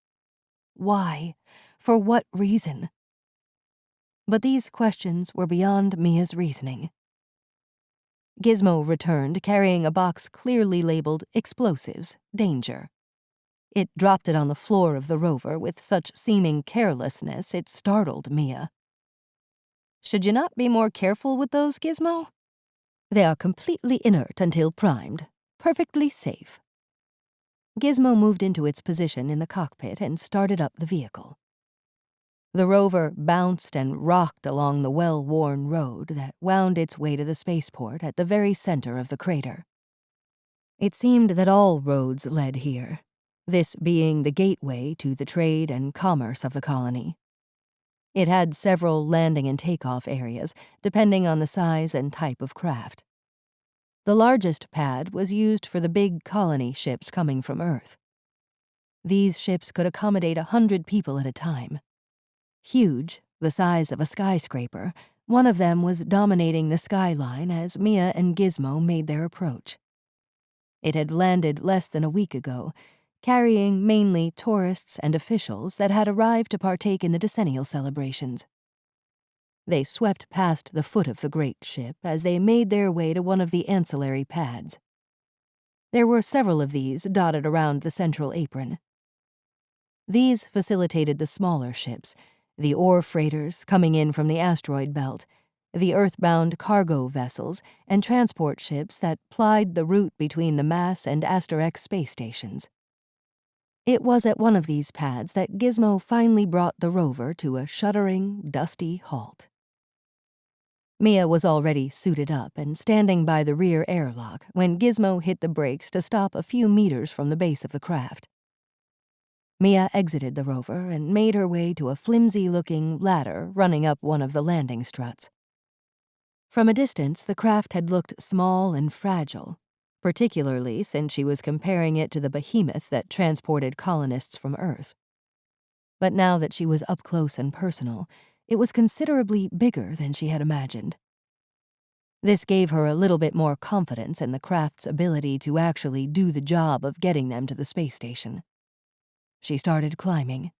Why? For what reason? But these questions were beyond Mia's reasoning. Gizmo returned carrying a box clearly labeled Explosives, Danger. It dropped it on the floor of the rover with such seeming carelessness it startled Mia. Should you not be more careful with those, Gizmo? They are completely inert until primed, perfectly safe. Gizmo moved into its position in the cockpit and started up the vehicle. The rover bounced and rocked along the well-worn road that wound its way to the spaceport at the very center of the crater. It seemed that all roads led here, this being the gateway to the trade and commerce of the colony. It had several landing and takeoff areas, depending on the size and type of craft. The largest pad was used for the big colony ships coming from Earth. These ships could accommodate 100 people at a time. Huge, the size of a skyscraper, one of them was dominating the skyline as Mia and Gizmo made their approach. It had landed less than a week ago, carrying mainly tourists and officials that had arrived to partake in the Decennial celebrations. They swept past the foot of the great ship as they made their way to one of the ancillary pads. There were several of these dotted around the central apron. These facilitated the smaller ships, the ore freighters coming in from the asteroid belt, the earthbound cargo vessels, and transport ships that plied the route between the Mass and Aster-X space stations. It was at one of these pads that Gizmo finally brought the rover to a shuddering, dusty halt. Mia was already suited up and standing by the rear airlock when Gizmo hit the brakes to stop a few meters from the base of the craft. Mia exited the rover and made her way to a flimsy-looking ladder running up one of the landing struts. From a distance, the craft had looked small and fragile, particularly since she was comparing it to the behemoth that transported colonists from Earth. But now that she was up close and personal, it was considerably bigger than she had imagined. This gave her a little bit more confidence in the craft's ability to actually do the job of getting them to the space station. She started climbing.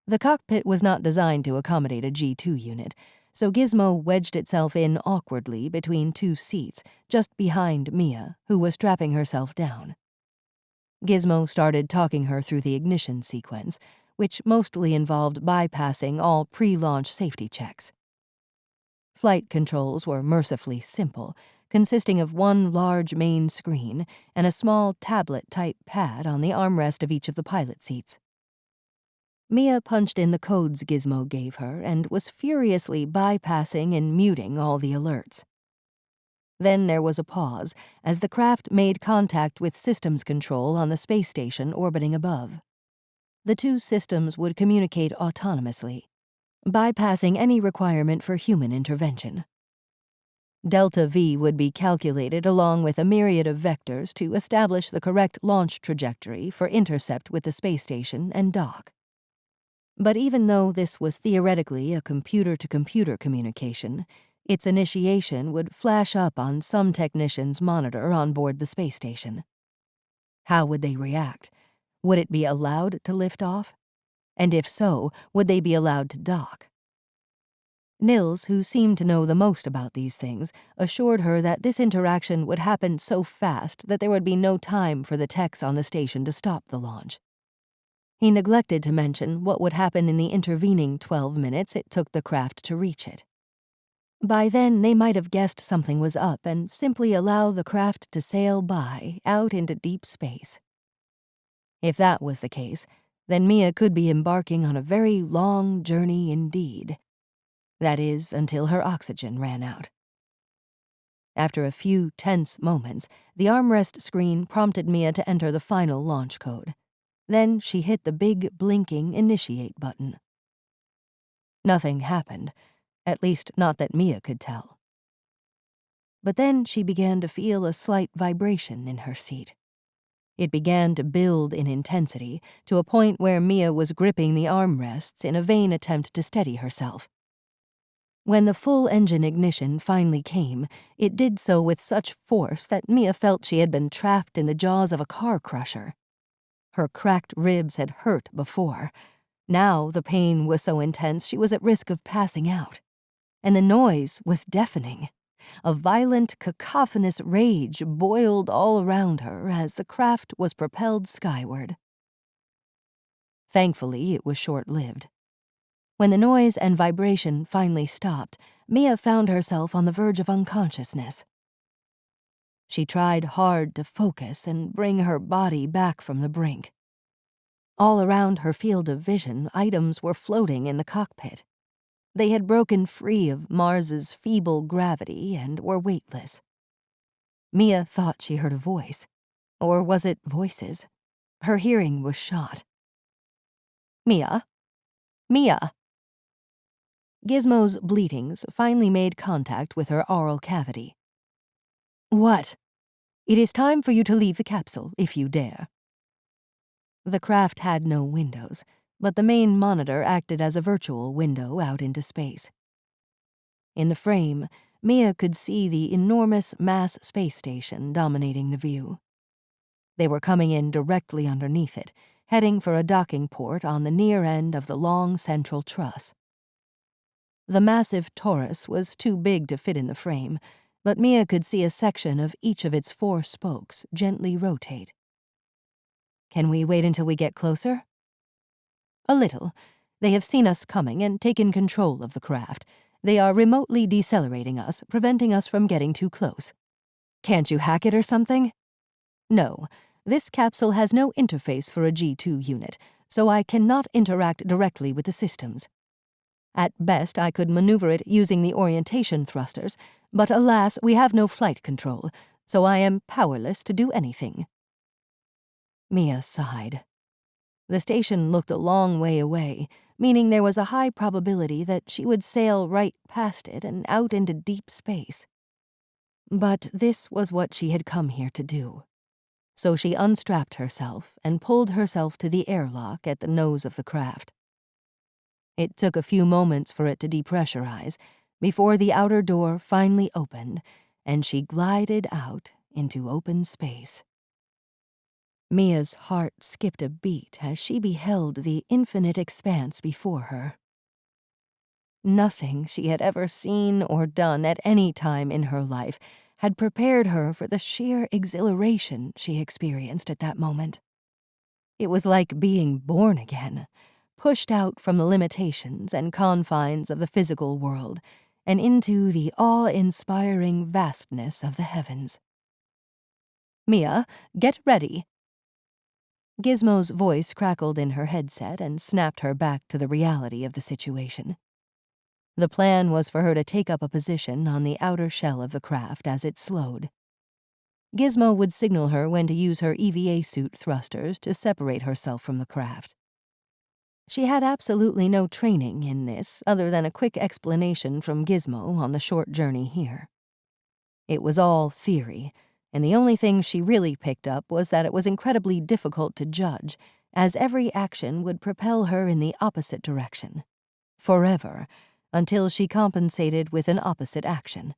The cockpit was not designed to accommodate a G2 unit, so Gizmo wedged itself in awkwardly between two seats, just behind Mia, who was strapping herself down. Gizmo started talking her through the ignition sequence, which mostly involved bypassing all pre-launch safety checks. Flight controls were mercifully simple, consisting of one large main screen and a small tablet-type pad on the armrest of each of the pilot seats. Mia punched in the codes Gizmo gave her and was furiously bypassing and muting all the alerts. Then there was a pause as the craft made contact with systems control on the space station orbiting above. The two systems would communicate autonomously, bypassing any requirement for human intervention. Delta V would be calculated along with a myriad of vectors to establish the correct launch trajectory for intercept with the space station and dock. But even though this was theoretically a computer-to-computer communication, its initiation would flash up on some technician's monitor on board the space station. How would they react? Would it be allowed to lift off? And if so, would they be allowed to dock? Nils, who seemed to know the most about these things, assured her that this interaction would happen so fast that there would be no time for the techs on the station to stop the launch. He neglected to mention what would happen in the intervening 12 minutes it took the craft to reach it. By then, they might have guessed something was up and simply allow the craft to sail by, out into deep space. If that was the case, then Mia could be embarking on a very long journey indeed. That is, until her oxygen ran out. After a few tense moments, the armrest screen prompted Mia to enter the final launch code. Then she hit the big, blinking initiate button. Nothing happened, at least not that Mia could tell. But then she began to feel a slight vibration in her seat. It began to build in intensity to a point where Mia was gripping the armrests in a vain attempt to steady herself. When the full engine ignition finally came, it did so with such force that Mia felt she had been trapped in the jaws of a car crusher. Her cracked ribs had hurt before. Now the pain was so intense she was at risk of passing out. And the noise was deafening. A violent, cacophonous rage boiled all around her as the craft was propelled skyward. Thankfully, it was short-lived. When the noise and vibration finally stopped, Mia found herself on the verge of unconsciousness. She tried hard to focus and bring her body back from the brink. All around her field of vision, items were floating in the cockpit. They had broken free of Mars's feeble gravity and were weightless. Mia thought she heard a voice. Or was it voices? Her hearing was shot. "Mia? Mia!" Gizmo's bleatings finally made contact with her oral cavity. "What?" "It is time for you to leave the capsule, if you dare." The craft had no windows, but the main monitor acted as a virtual window out into space. In the frame, Mia could see the enormous mass space station dominating the view. They were coming in directly underneath it, heading for a docking port on the near end of the long central truss. The massive torus was too big to fit in the frame, but Mia could see a section of each of its 4 spokes gently rotate. "Can we wait until we get closer?" "A little. They have seen us coming and taken control of the craft. They are remotely decelerating us, preventing us from getting too close." "Can't you hack it or something?" "No. This capsule has no interface for a G2 unit, so I cannot interact directly with the systems. At best, I could maneuver it using the orientation thrusters, but alas, we have no flight control, so I am powerless to do anything." Mia sighed. The station looked a long way away, meaning there was a high probability that she would sail right past it and out into deep space. But this was what she had come here to do. So she unstrapped herself and pulled herself to the airlock at the nose of the craft. It took a few moments for it to depressurize before the outer door finally opened and she glided out into open space. Mia's heart skipped a beat as she beheld the infinite expanse before her. Nothing she had ever seen or done at any time in her life had prepared her for the sheer exhilaration she experienced at that moment. It was like being born again, pushed out from the limitations and confines of the physical world and into the awe-inspiring vastness of the heavens. "Mia, get ready." Gizmo's voice crackled in her headset and snapped her back to the reality of the situation. The plan was for her to take up a position on the outer shell of the craft as it slowed. Gizmo would signal her when to use her EVA suit thrusters to separate herself from the craft. She had absolutely no training in this other than a quick explanation from Gizmo on the short journey here. It was all theory, and the only thing she really picked up was that it was incredibly difficult to judge, as every action would propel her in the opposite direction. Forever, until she compensated with an opposite action.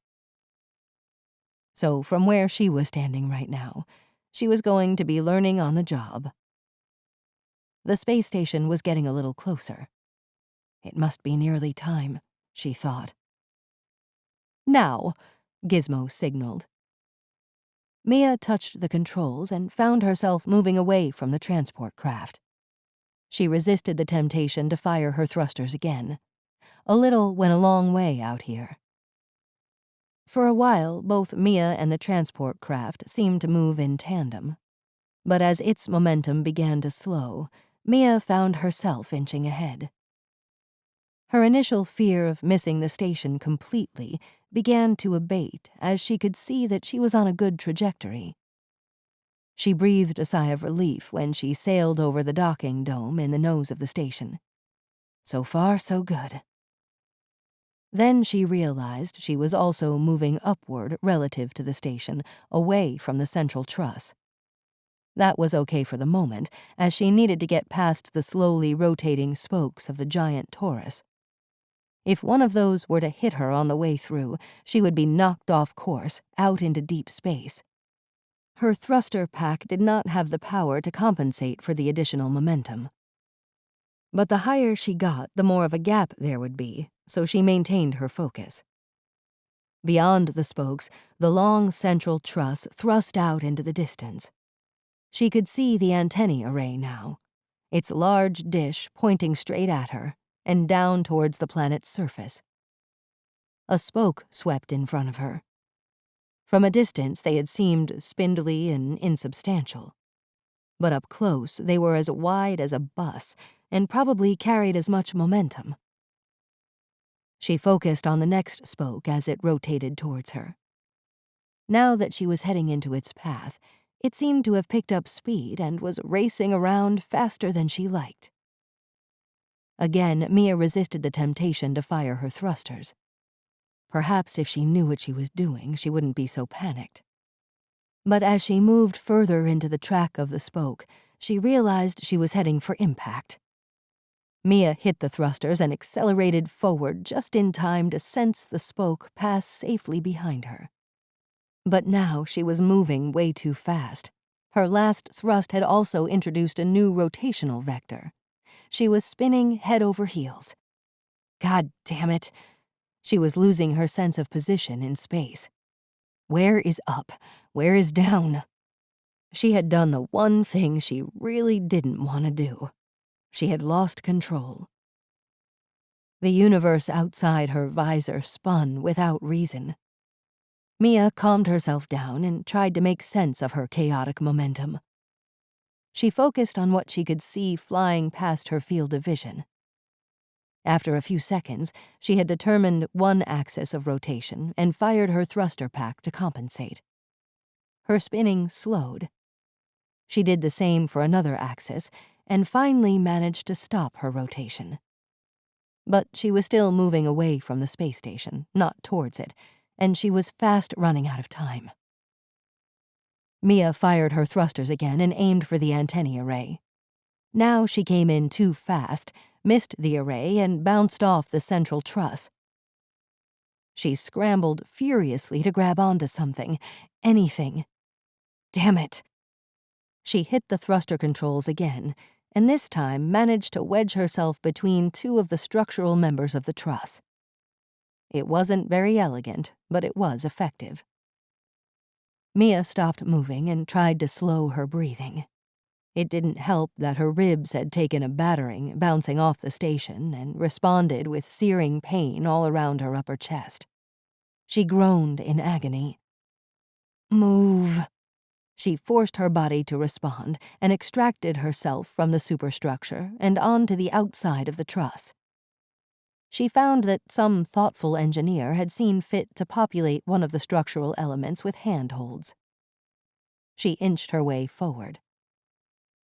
So from where she was standing right now, she was going to be learning on the job. The space station was getting a little closer. It must be nearly time. she thought. "Now," Gizmo signaled. Mia touched the controls and found herself moving away from the transport craft. She resisted the temptation to fire her thrusters again. A little went a long way out here. For a while, both Mia and the transport craft seemed to move in tandem. But as its momentum began to slow, Mia found herself inching ahead. Her initial fear of missing the station completely began to abate as she could see that she was on a good trajectory. She breathed a sigh of relief when she sailed over the docking dome in the nose of the station. So far, so good. Then she realized she was also moving upward relative to the station, away from the central truss. That was okay for the moment, as she needed to get past the slowly rotating spokes of the giant torus. If one of those were to hit her on the way through, she would be knocked off course, out into deep space. Her thruster pack did not have the power to compensate for the additional momentum. But the higher she got, the more of a gap there would be, so she maintained her focus. Beyond the spokes, the long central truss thrust out into the distance. She could see the antennae array now, its large dish pointing straight at her and down towards the planet's surface. A spoke swept in front of her. From a distance, they had seemed spindly and insubstantial. But up close, they were as wide as a bus and probably carried as much momentum. She focused on the next spoke as it rotated towards her. Now that she was heading into its path, it seemed to have picked up speed and was racing around faster than she liked. Again, Mia resisted the temptation to fire her thrusters. Perhaps if she knew what she was doing, she wouldn't be so panicked. But as she moved further into the track of the spoke, she realized she was heading for impact. Mia hit the thrusters and accelerated forward just in time to sense the spoke pass safely behind her. But now she was moving way too fast. Her last thrust had also introduced a new rotational vector. She was spinning head over heels. God damn it. She was losing her sense of position in space. Where is up? Where is down? She had done the one thing she really didn't want to do. She had lost control. The universe outside her visor spun without reason. Mia calmed herself down and tried to make sense of her chaotic momentum. She focused on what she could see flying past her field of vision. After a few seconds, she had determined one axis of rotation and fired her thruster pack to compensate. Her spinning slowed. She did the same for another axis and finally managed to stop her rotation. But she was still moving away from the space station, not towards it, and she was fast running out of time. Mia fired her thrusters again and aimed for the antennae array. Now she came in too fast, missed the array, and bounced off the central truss. She scrambled furiously to grab onto something, anything. Damn it. She hit the thruster controls again, and this time managed to wedge herself between two of the structural members of the truss. It wasn't very elegant, but it was effective. Mia stopped moving and tried to slow her breathing. It didn't help that her ribs had taken a battering, bouncing off the station, and responded with searing pain all around her upper chest. She groaned in agony. Move. She forced her body to respond and extracted herself from the superstructure and onto the outside of the truss. She found that some thoughtful engineer had seen fit to populate one of the structural elements with handholds. She inched her way forward.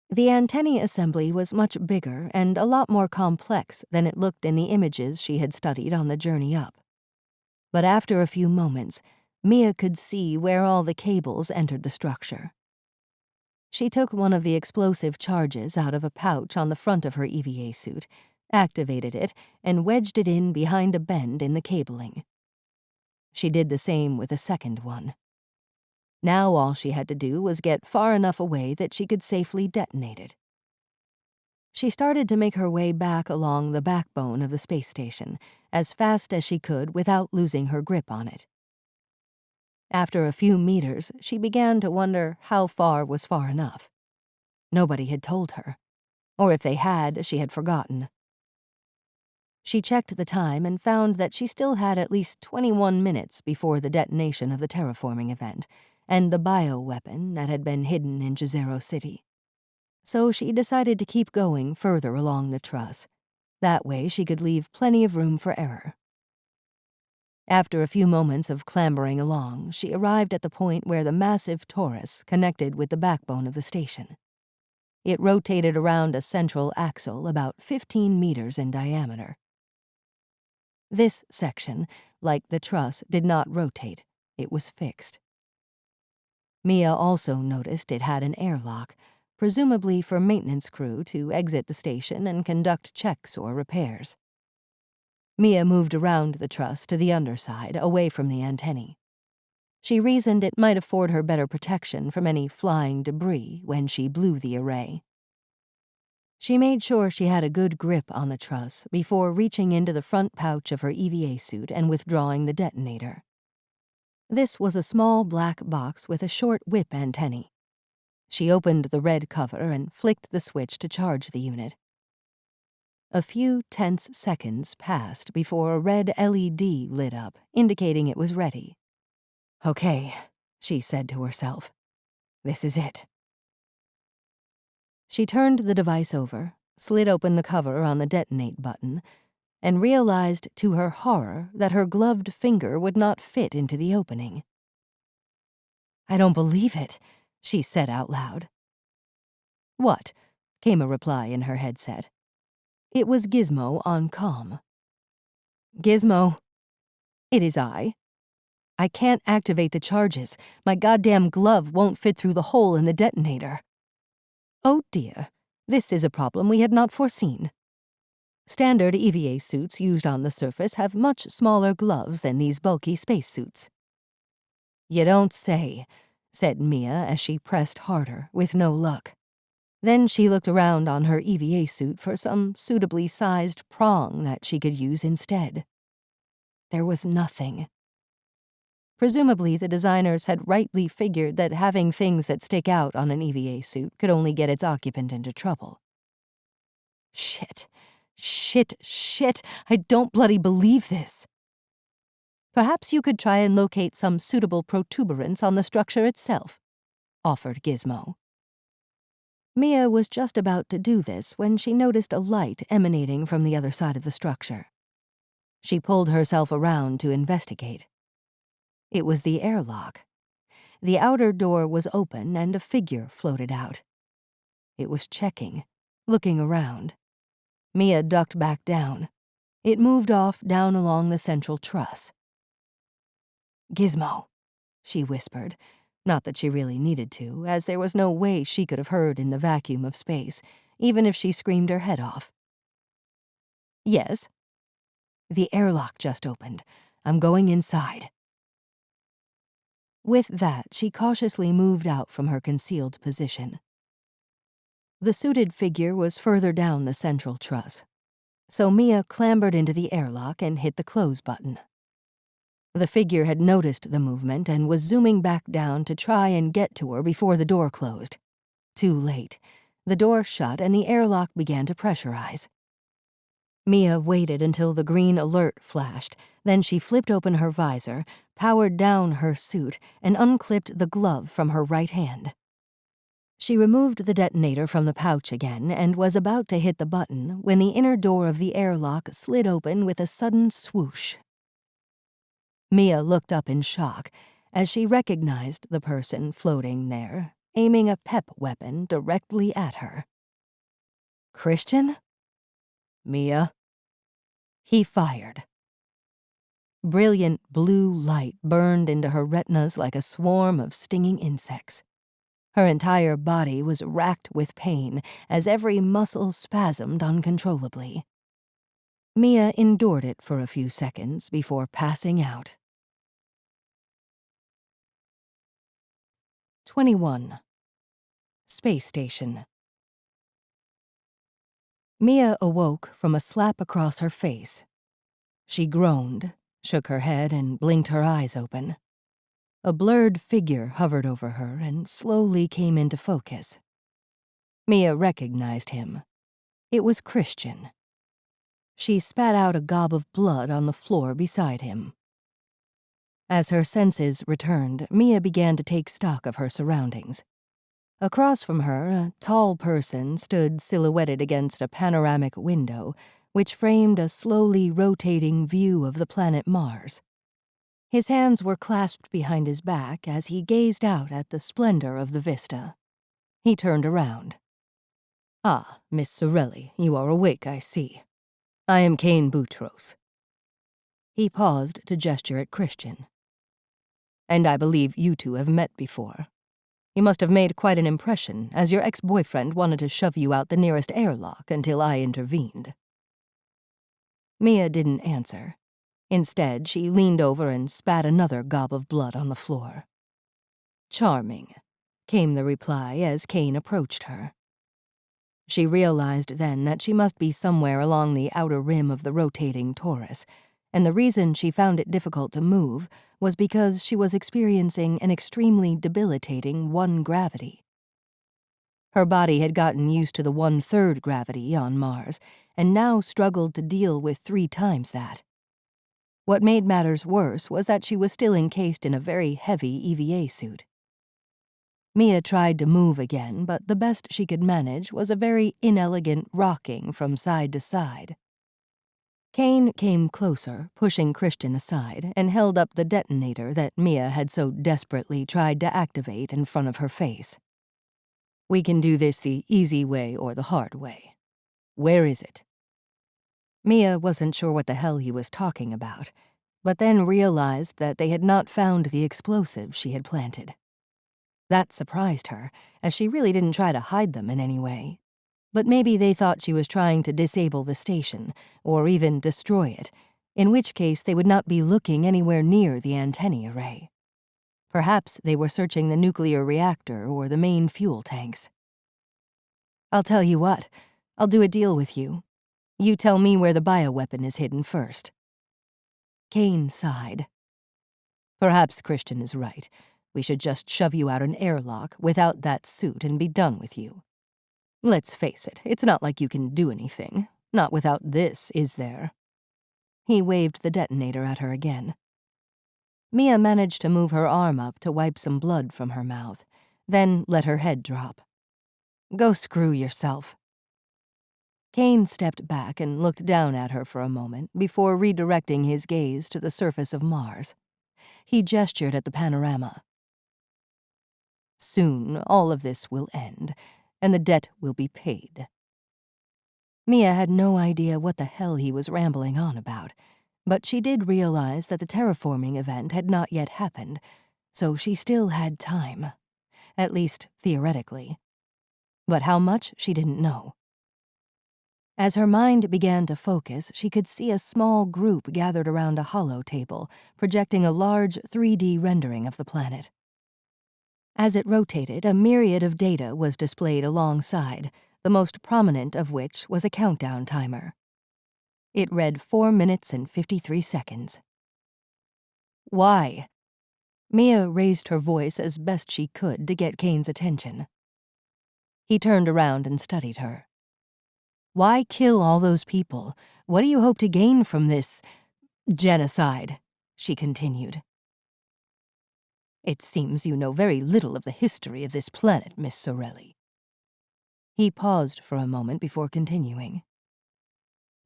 The antennae assembly was much bigger and a lot more complex than it looked in the images she had studied on the journey up. But after a few moments, Mia could see where all the cables entered the structure. She took one of the explosive charges out of a pouch on the front of her EVA suit, activated it, and wedged it in behind a bend in the cabling. She did the same with a second one. Now all she had to do was get far enough away that she could safely detonate it. She started to make her way back along the backbone of the space station, as fast as she could without losing her grip on it. After a few meters, she began to wonder how far was far enough. Nobody had told her, or if they had, she had forgotten. She checked the time and found that she still had at least 21 minutes before the detonation of the terraforming event and the bioweapon that had been hidden in Jezero City. So she decided to keep going further along the truss. That way she could leave plenty of room for error. After a few moments of clambering along, she arrived at the point where the massive torus connected with the backbone of the station. It rotated around a central axle about 15 meters in diameter. This section, like the truss, did not rotate. It was fixed. Mia also noticed it had an airlock, presumably for maintenance crew to exit the station and conduct checks or repairs. Mia moved around the truss to the underside, away from the antennae. She reasoned it might afford her better protection from any flying debris when she blew the array. She made sure she had a good grip on the truss before reaching into the front pouch of her EVA suit and withdrawing the detonator. This was a small black box with a short whip antennae. She opened the red cover and flicked the switch to charge the unit. A few tense seconds passed before a red LED lit up, indicating it was ready. "Okay," she said to herself. "This is it." She turned the device over, slid open the cover on the detonate button, and realized to her horror that her gloved finger would not fit into the opening. "I don't believe it," she said out loud. "What?" came a reply in her headset. It was Gizmo on comm. "Gizmo, it is I. I can't activate the charges. My goddamn glove won't fit through the hole in the detonator. Oh dear, this is a problem we had not foreseen. Standard EVA suits used on the surface have much smaller gloves than these bulky spacesuits." "You don't say," said Mia as she pressed harder, with no luck. Then she looked around on her EVA suit for some suitably sized prong that she could use instead. There was nothing. Presumably, the designers had rightly figured that having things that stick out on an EVA suit could only get its occupant into trouble. Shit, I don't bloody believe this. "Perhaps you could try and locate some suitable protuberance on the structure itself," offered Gizmo. Mia was just about to do this when she noticed a light emanating from the other side of the structure. She pulled herself around to investigate. It was the airlock. The outer door was open and a figure floated out. It was checking, looking around. Mia ducked back down. It moved off down along the central truss. "Gizmo," she whispered, not that she really needed to, as there was no way she could have heard in the vacuum of space, even if she screamed her head off. "Yes?" "The airlock just opened. I'm going inside." With that, she cautiously moved out from her concealed position. The suited figure was further down the central truss, so Mia clambered into the airlock and hit the close button. The figure had noticed the movement and was zooming back down to try and get to her before the door closed. Too late. The door shut and the airlock began to pressurize. Mia waited until the green alert flashed, then she flipped open her visor, powered down her suit, and unclipped the glove from her right hand. She removed the detonator from the pouch again and was about to hit the button when the inner door of the airlock slid open with a sudden swoosh. Mia looked up in shock as she recognized the person floating there, aiming a PEP weapon directly at her. "Christian?" "Mia?" He fired. Brilliant blue light burned into her retinas like a swarm of stinging insects. Her entire body was racked with pain as every muscle spasmed uncontrollably. Mia endured it for a few seconds before passing out. 21. Space Station. Mia awoke from a slap across her face. She groaned, shook her head, and blinked her eyes open. A blurred figure hovered over her and slowly came into focus. Mia recognized him. It was Christian. She spat out a gob of blood on the floor beside him. As her senses returned, Mia began to take stock of her surroundings. Across from her, a tall person stood silhouetted against a panoramic window which framed a slowly rotating view of the planet Mars. His hands were clasped behind his back as he gazed out at the splendor of the vista. He turned around. "Ah, Miss Sorelli, you are awake, I see. I am Cain Boutros." He paused to gesture at Christian. "And I believe you two have met before. You must have made quite an impression, as your ex-boyfriend wanted to shove you out the nearest airlock until I intervened." Mia didn't answer. Instead, she leaned over and spat another gob of blood on the floor. "Charming," came the reply as Cain approached her. She realized then that she must be somewhere along the outer rim of the rotating torus, and the reason she found it difficult to move was because she was experiencing an extremely debilitating 1 gravity. Her body had gotten used to the 1/3 gravity on Mars, and now struggled to deal with 3 times that. What made matters worse was that she was still encased in a very heavy EVA suit. Mia tried to move again, but the best she could manage was a very inelegant rocking from side to side. Cain came closer, pushing Christian aside, and held up the detonator that Mia had so desperately tried to activate in front of her face. "We can do this the easy way or the hard way. Where is it?" Mia wasn't sure what the hell he was talking about, but then realized that they had not found the explosives she had planted. That surprised her, as she really didn't try to hide them in any way. But maybe they thought she was trying to disable the station, or even destroy it, in which case they would not be looking anywhere near the antennae array. Perhaps they were searching the nuclear reactor or the main fuel tanks. "I'll tell you what, I'll do a deal with you. You tell me where the bioweapon is hidden first." Cain sighed. "Perhaps Christian is right. We should just shove you out an airlock without that suit and be done with you. Let's face it, it's not like you can do anything. Not without this, is there?" He waved the detonator at her again. Mia managed to move her arm up to wipe some blood from her mouth, then let her head drop. "Go screw yourself." Cain stepped back and looked down at her for a moment before redirecting his gaze to the surface of Mars. He gestured at the panorama. "Soon all of this will end, and the debt will be paid." Mia had no idea what the hell he was rambling on about, but she did realize that the terraforming event had not yet happened, so she still had time. At least, theoretically. But how much, she didn't know. As her mind began to focus, she could see a small group gathered around a hollow table, projecting a large 3D rendering of the planet. As it rotated, a myriad of data was displayed alongside, the most prominent of which was a countdown timer. It read 4 minutes and 53 seconds. "Why?" Mia raised her voice as best she could to get Cain's attention. He turned around and studied her. "Why kill all those people? What do you hope to gain from this genocide?" she continued. "It seems you know very little of the history of this planet, Miss Sorelli." He paused for a moment before continuing.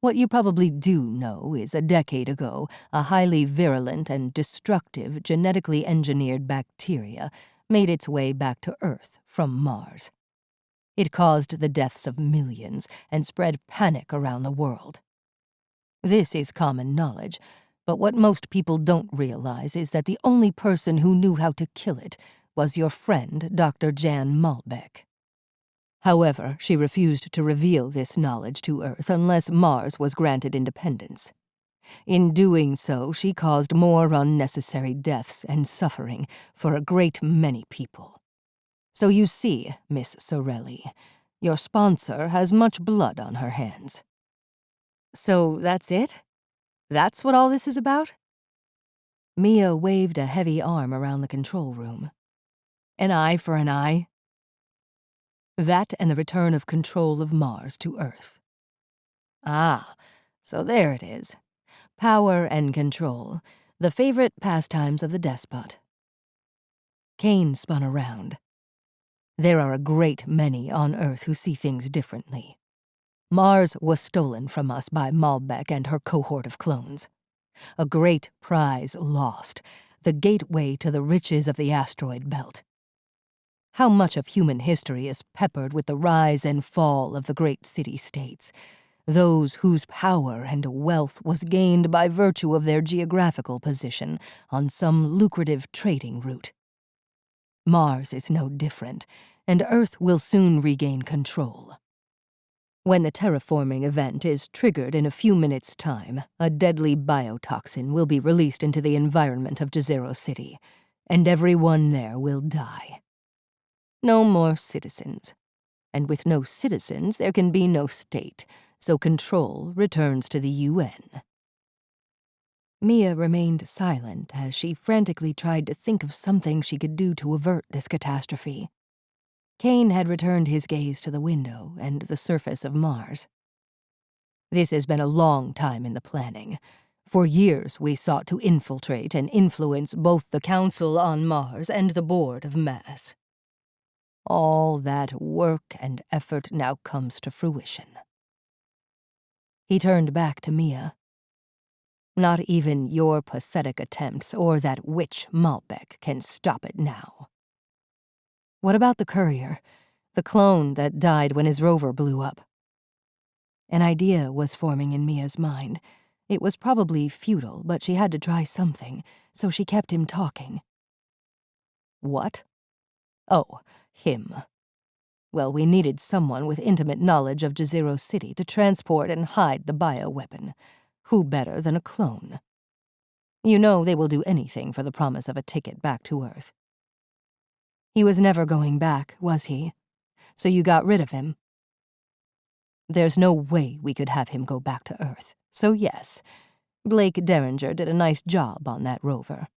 "What you probably do know is a decade ago, a highly virulent and destructive genetically engineered bacteria made its way back to Earth from Mars. It caused the deaths of millions and spread panic around the world. This is common knowledge, but what most people don't realize is that the only person who knew how to kill it was your friend, Dr. Jann Malbec. However, she refused to reveal this knowledge to Earth unless Mars was granted independence. In doing so, she caused more unnecessary deaths and suffering for a great many people. So you see, Miss Sorelli, Your sponsor has much blood on her hands." "So that's it? That's what all this is about?" Mia waved a heavy arm around the control room. "An eye for an eye?" "That and the return of control of Mars to Earth." "Ah, so there it is. Power and control, the favorite pastimes of the despot. Kane spun around. There are a great many on Earth who see things differently. Mars was stolen from us by Malbec and her cohort of clones. A great prize lost, the gateway to the riches of the asteroid belt. How much of human history is peppered with the rise and fall of the great city-states, those whose power and wealth was gained by virtue of their geographical position on some lucrative trading route. Mars is no different, and Earth will soon regain control. When the terraforming event is triggered in a few minutes' time, a deadly biotoxin will be released into the environment of Jezero City, and everyone there will die. No more citizens. And with no citizens, there can be no state, so control returns to the UN. Mia remained silent as she frantically tried to think of something she could do to avert this catastrophe. Kane had returned his gaze to the window and the surface of Mars. "This has been a long time in the planning. For years we sought to infiltrate and influence both the Council on Mars and the Board of Mass. All that work and effort now comes to fruition." He turned back to Mia. "Not even your pathetic attempts or that witch Malbec can stop it now." "What about the courier, the clone that died when his rover blew up?" An idea was forming in Mia's mind. It was probably futile, but she had to try something, so she kept him talking. "What? Oh, him. Well, we needed someone with intimate knowledge of Jezero City to transport and hide the bioweapon. Who better than a clone? You know they will do anything for the promise of a ticket back to Earth." "He was never going back, was he? So you got rid of him?" "There's no way we could have him go back to Earth, so yes, Blake Derringer did a nice job on that rover.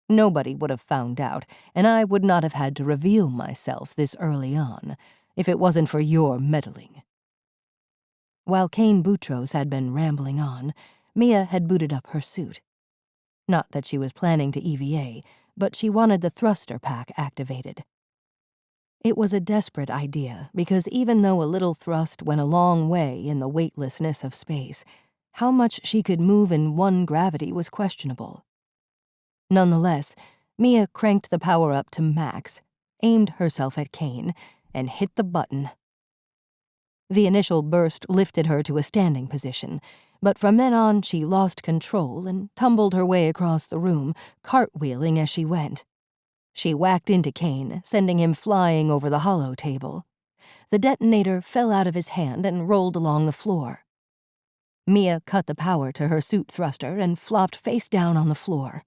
Nobody would have found out, and I would not have had to reveal myself this early on, if it wasn't for your meddling." While Kane Boutros had been rambling on, Mia had booted up her suit. Not that she was planning to EVA, but she wanted the thruster pack activated. It was a desperate idea, because even though a little thrust went a long way in the weightlessness of space, how much she could move in one gravity was questionable. Nonetheless, Mia cranked the power up to max, aimed herself at Kane, and hit the button. The initial burst lifted her to a standing position, but from then on she lost control and tumbled her way across the room, cartwheeling as she went. She whacked into Kane, sending him flying over the hollow table. The detonator fell out of his hand and rolled along the floor. Mia cut the power to her suit thruster and flopped face down on the floor.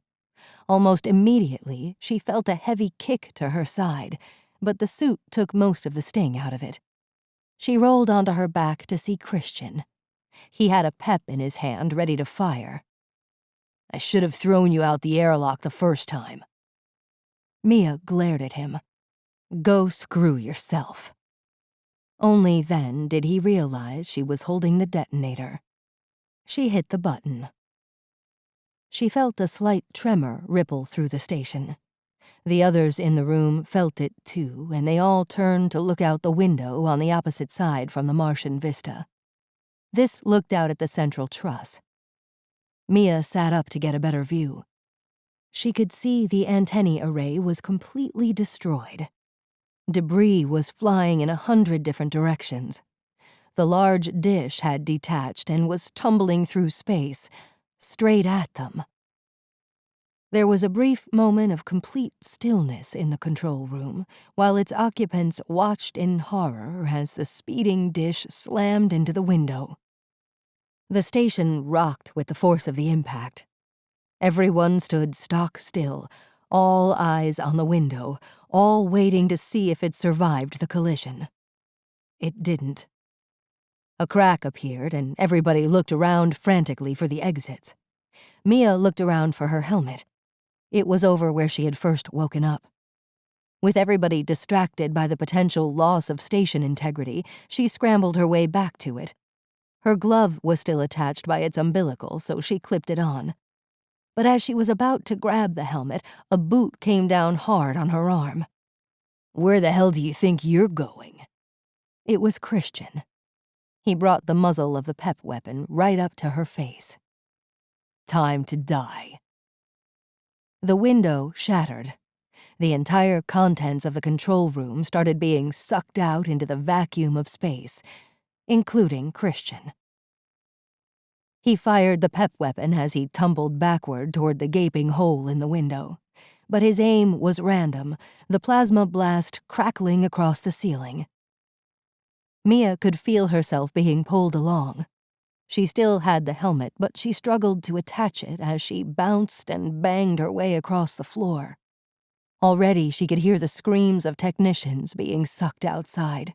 Almost immediately, she felt a heavy kick to her side, but the suit took most of the sting out of it. She rolled onto her back to see Christian. He had a pep in his hand, ready to fire. "I should have thrown you out the airlock the first time." Mia glared at him. "Go screw yourself." Only then did he realize she was holding the detonator. She hit the button. She felt a slight tremor ripple through the station. The others in the room felt it too, and they all turned to look out the window on the opposite side from the Martian vista. This looked out at the central truss. Mia sat up to get a better view. She could see the antennae array was completely destroyed. Debris was flying in 100 different directions. The large dish had detached and was tumbling through space, straight at them. There was a brief moment of complete stillness in the control room, while its occupants watched in horror as the speeding dish slammed into the window. The station rocked with the force of the impact. Everyone stood stock still, all eyes on the window, all waiting to see if it survived the collision. It didn't. A crack appeared, and everybody looked around frantically for the exits. Mia looked around for her helmet. It was over where she had first woken up. With everybody distracted by the potential loss of station integrity, she scrambled her way back to it. Her glove was still attached by its umbilical, so she clipped it on. But as she was about to grab the helmet, a boot came down hard on her arm. "Where the hell do you think you're going?" It was Christian. He brought the muzzle of the pep weapon right up to her face. "Time to die." The window shattered. The entire contents of the control room started being sucked out into the vacuum of space, including Christian. He fired the pep weapon as he tumbled backward toward the gaping hole in the window. But his aim was random, the plasma blast crackling across the ceiling. Mia could feel herself being pulled along. She still had the helmet, but she struggled to attach it as she bounced and banged her way across the floor. Already she could hear the screams of technicians being sucked outside.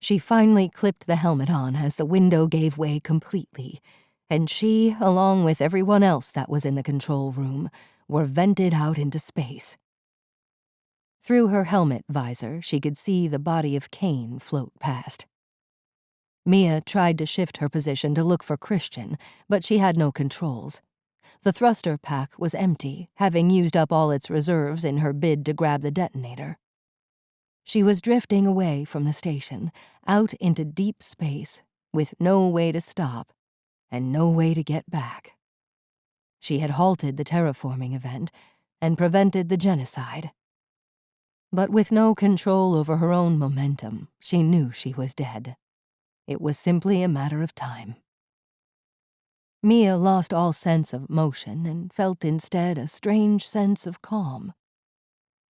She finally clipped the helmet on as the window gave way completely, and she, along with everyone else that was in the control room, were vented out into space. Through her helmet visor, she could see the body of Kane float past. Mia tried to shift her position to look for Christian, but she had no controls. The thruster pack was empty, having used up all its reserves in her bid to grab the detonator. She was drifting away from the station, out into deep space, with no way to stop and no way to get back. She had halted the terraforming event and prevented the genocide. But with no control over her own momentum, she knew she was dead. It was simply a matter of time. Mia lost all sense of motion and felt instead a strange sense of calm.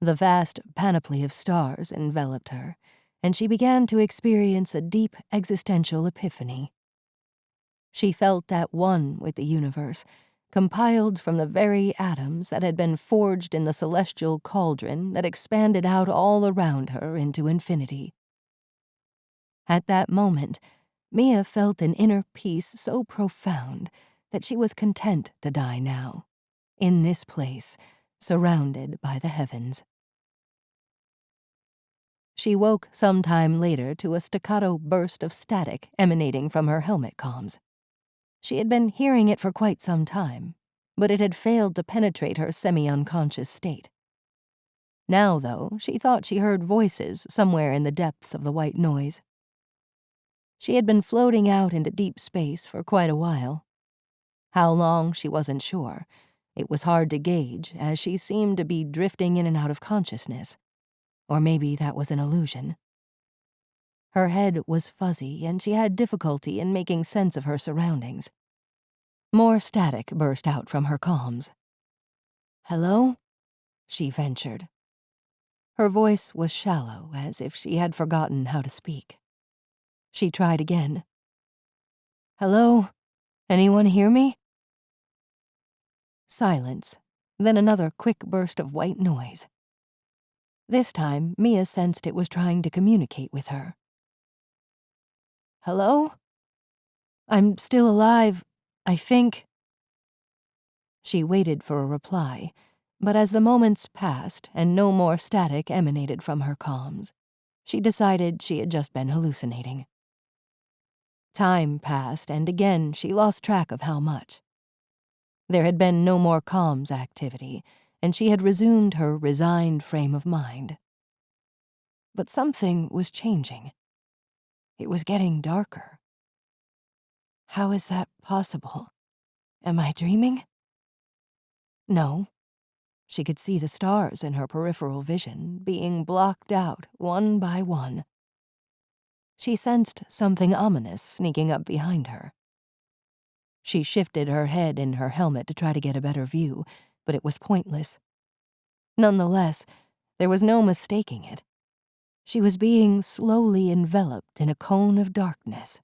The vast panoply of stars enveloped her, and she began to experience a deep existential epiphany. She felt at one with the universe, compiled from the very atoms that had been forged in the celestial cauldron that expanded out all around her into infinity. At that moment, Mia felt an inner peace so profound that she was content to die now, in this place, surrounded by the heavens. She woke some time later to a staccato burst of static emanating from her helmet comms. She had been hearing it for quite some time, but it had failed to penetrate her semi-unconscious state. Now, though, she thought she heard voices somewhere in the depths of the white noise. She had been floating out into deep space for quite a while. How long, she wasn't sure. It was hard to gauge, as she seemed to be drifting in and out of consciousness. Or maybe that was an illusion. Her head was fuzzy, and she had difficulty in making sense of her surroundings. More static burst out from her comms. "Hello?" she ventured. Her voice was shallow, as if she had forgotten how to speak. She tried again. "Hello? Anyone hear me?" Silence, then another quick burst of white noise. This time, Mia sensed it was trying to communicate with her. "Hello? I'm still alive, I think." She waited for a reply, but as the moments passed and no more static emanated from her comms, she decided she had just been hallucinating. Time passed, and again she lost track of how much. There had been no more comms activity, and she had resumed her resigned frame of mind. But something was changing. It was getting darker. How is that possible? Am I dreaming? No. She could see the stars in her peripheral vision being blocked out one by one. She sensed something ominous sneaking up behind her. She shifted her head in her helmet to try to get a better view, but it was pointless. Nonetheless, there was no mistaking it. She was being slowly enveloped in a cone of darkness.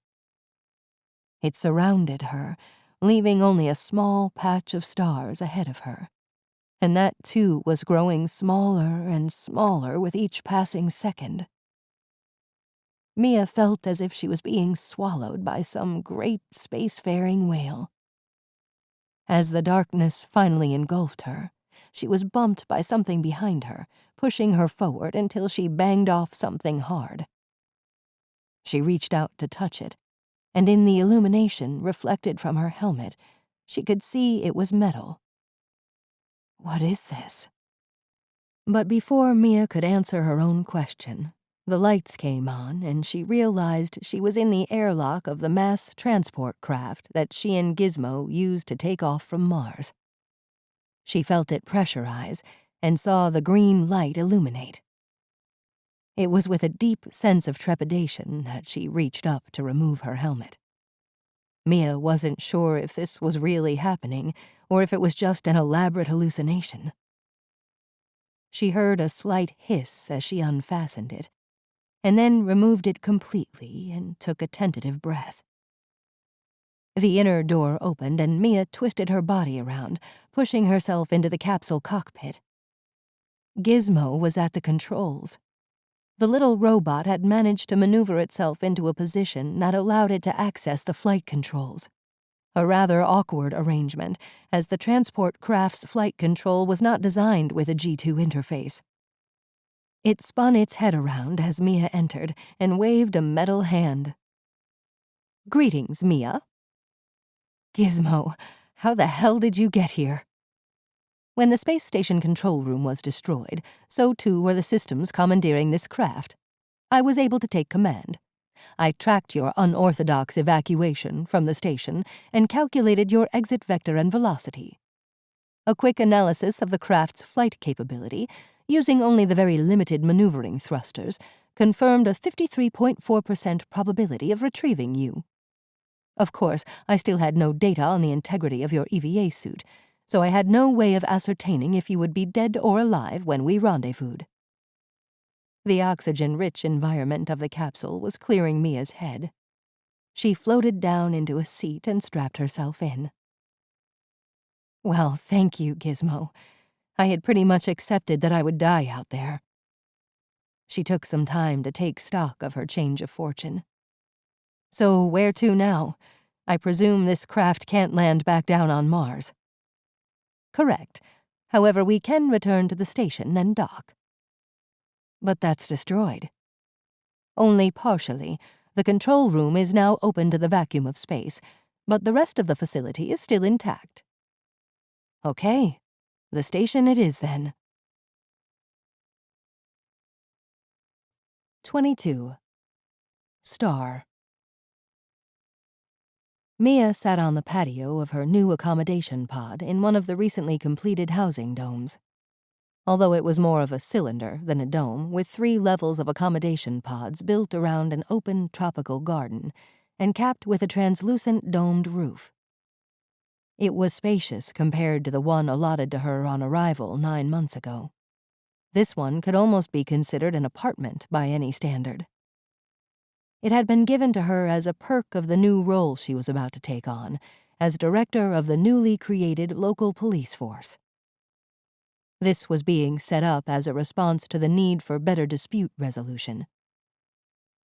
It surrounded her, leaving only a small patch of stars ahead of her. And that, too, was growing smaller and smaller with each passing second. Mia felt as if she was being swallowed by some great spacefaring whale. As the darkness finally engulfed her, she was bumped by something behind her, pushing her forward until she banged off something hard. She reached out to touch it, and in the illumination reflected from her helmet, she could see it was metal. What is this? But before Mia could answer her own question, the lights came on and she realized she was in the airlock of the mass transport craft that she and Gizmo used to take off from Mars. She felt it pressurize and saw the green light illuminate. It was with a deep sense of trepidation that she reached up to remove her helmet. Mia wasn't sure if this was really happening or if it was just an elaborate hallucination. She heard a slight hiss as she unfastened it, and then removed it completely and took a tentative breath. The inner door opened and Mia twisted her body around, pushing herself into the capsule cockpit. Gizmo was at the controls. The little robot had managed to maneuver itself into a position that allowed it to access the flight controls. A rather awkward arrangement, as the transport craft's flight control was not designed with a G2 interface. It spun its head around as Mia entered and waved a metal hand. "Greetings, Mia." "Gizmo, how the hell did you get here?" When the space station control room was destroyed, so too were the systems commandeering this craft. I was able to take command. I tracked your unorthodox evacuation from the station and calculated your exit vector and velocity. A quick analysis of the craft's flight capability, using only the very limited maneuvering thrusters, confirmed a 53.4% probability of retrieving you. Of course, I still had no data on the integrity of your EVA suit, so I had no way of ascertaining if you would be dead or alive when we rendezvoused. The oxygen-rich environment of the capsule was clearing Mia's head. She floated down into a seat and strapped herself in. "Well, thank you, Gizmo. I had pretty much accepted that I would die out there." She took some time to take stock of her change of fortune. "So where to now? I presume this craft can't land back down on Mars." "Correct. However, we can return to the station and dock." "But that's destroyed." "Only partially. The control room is now open to the vacuum of space, but the rest of the facility is still intact." "Okay. The station it is, then." 22. Star. Mia sat on the patio of her new accommodation pod in one of the recently completed housing domes. Although it was more of a cylinder than a dome, with 3 levels of accommodation pods built around an open tropical garden and capped with a translucent domed roof. It was spacious compared to the one allotted to her on arrival 9 months ago. This one could almost be considered an apartment by any standard. It had been given to her as a perk of the new role she was about to take on, as director of the newly created local police force. This was being set up as a response to the need for better dispute resolution.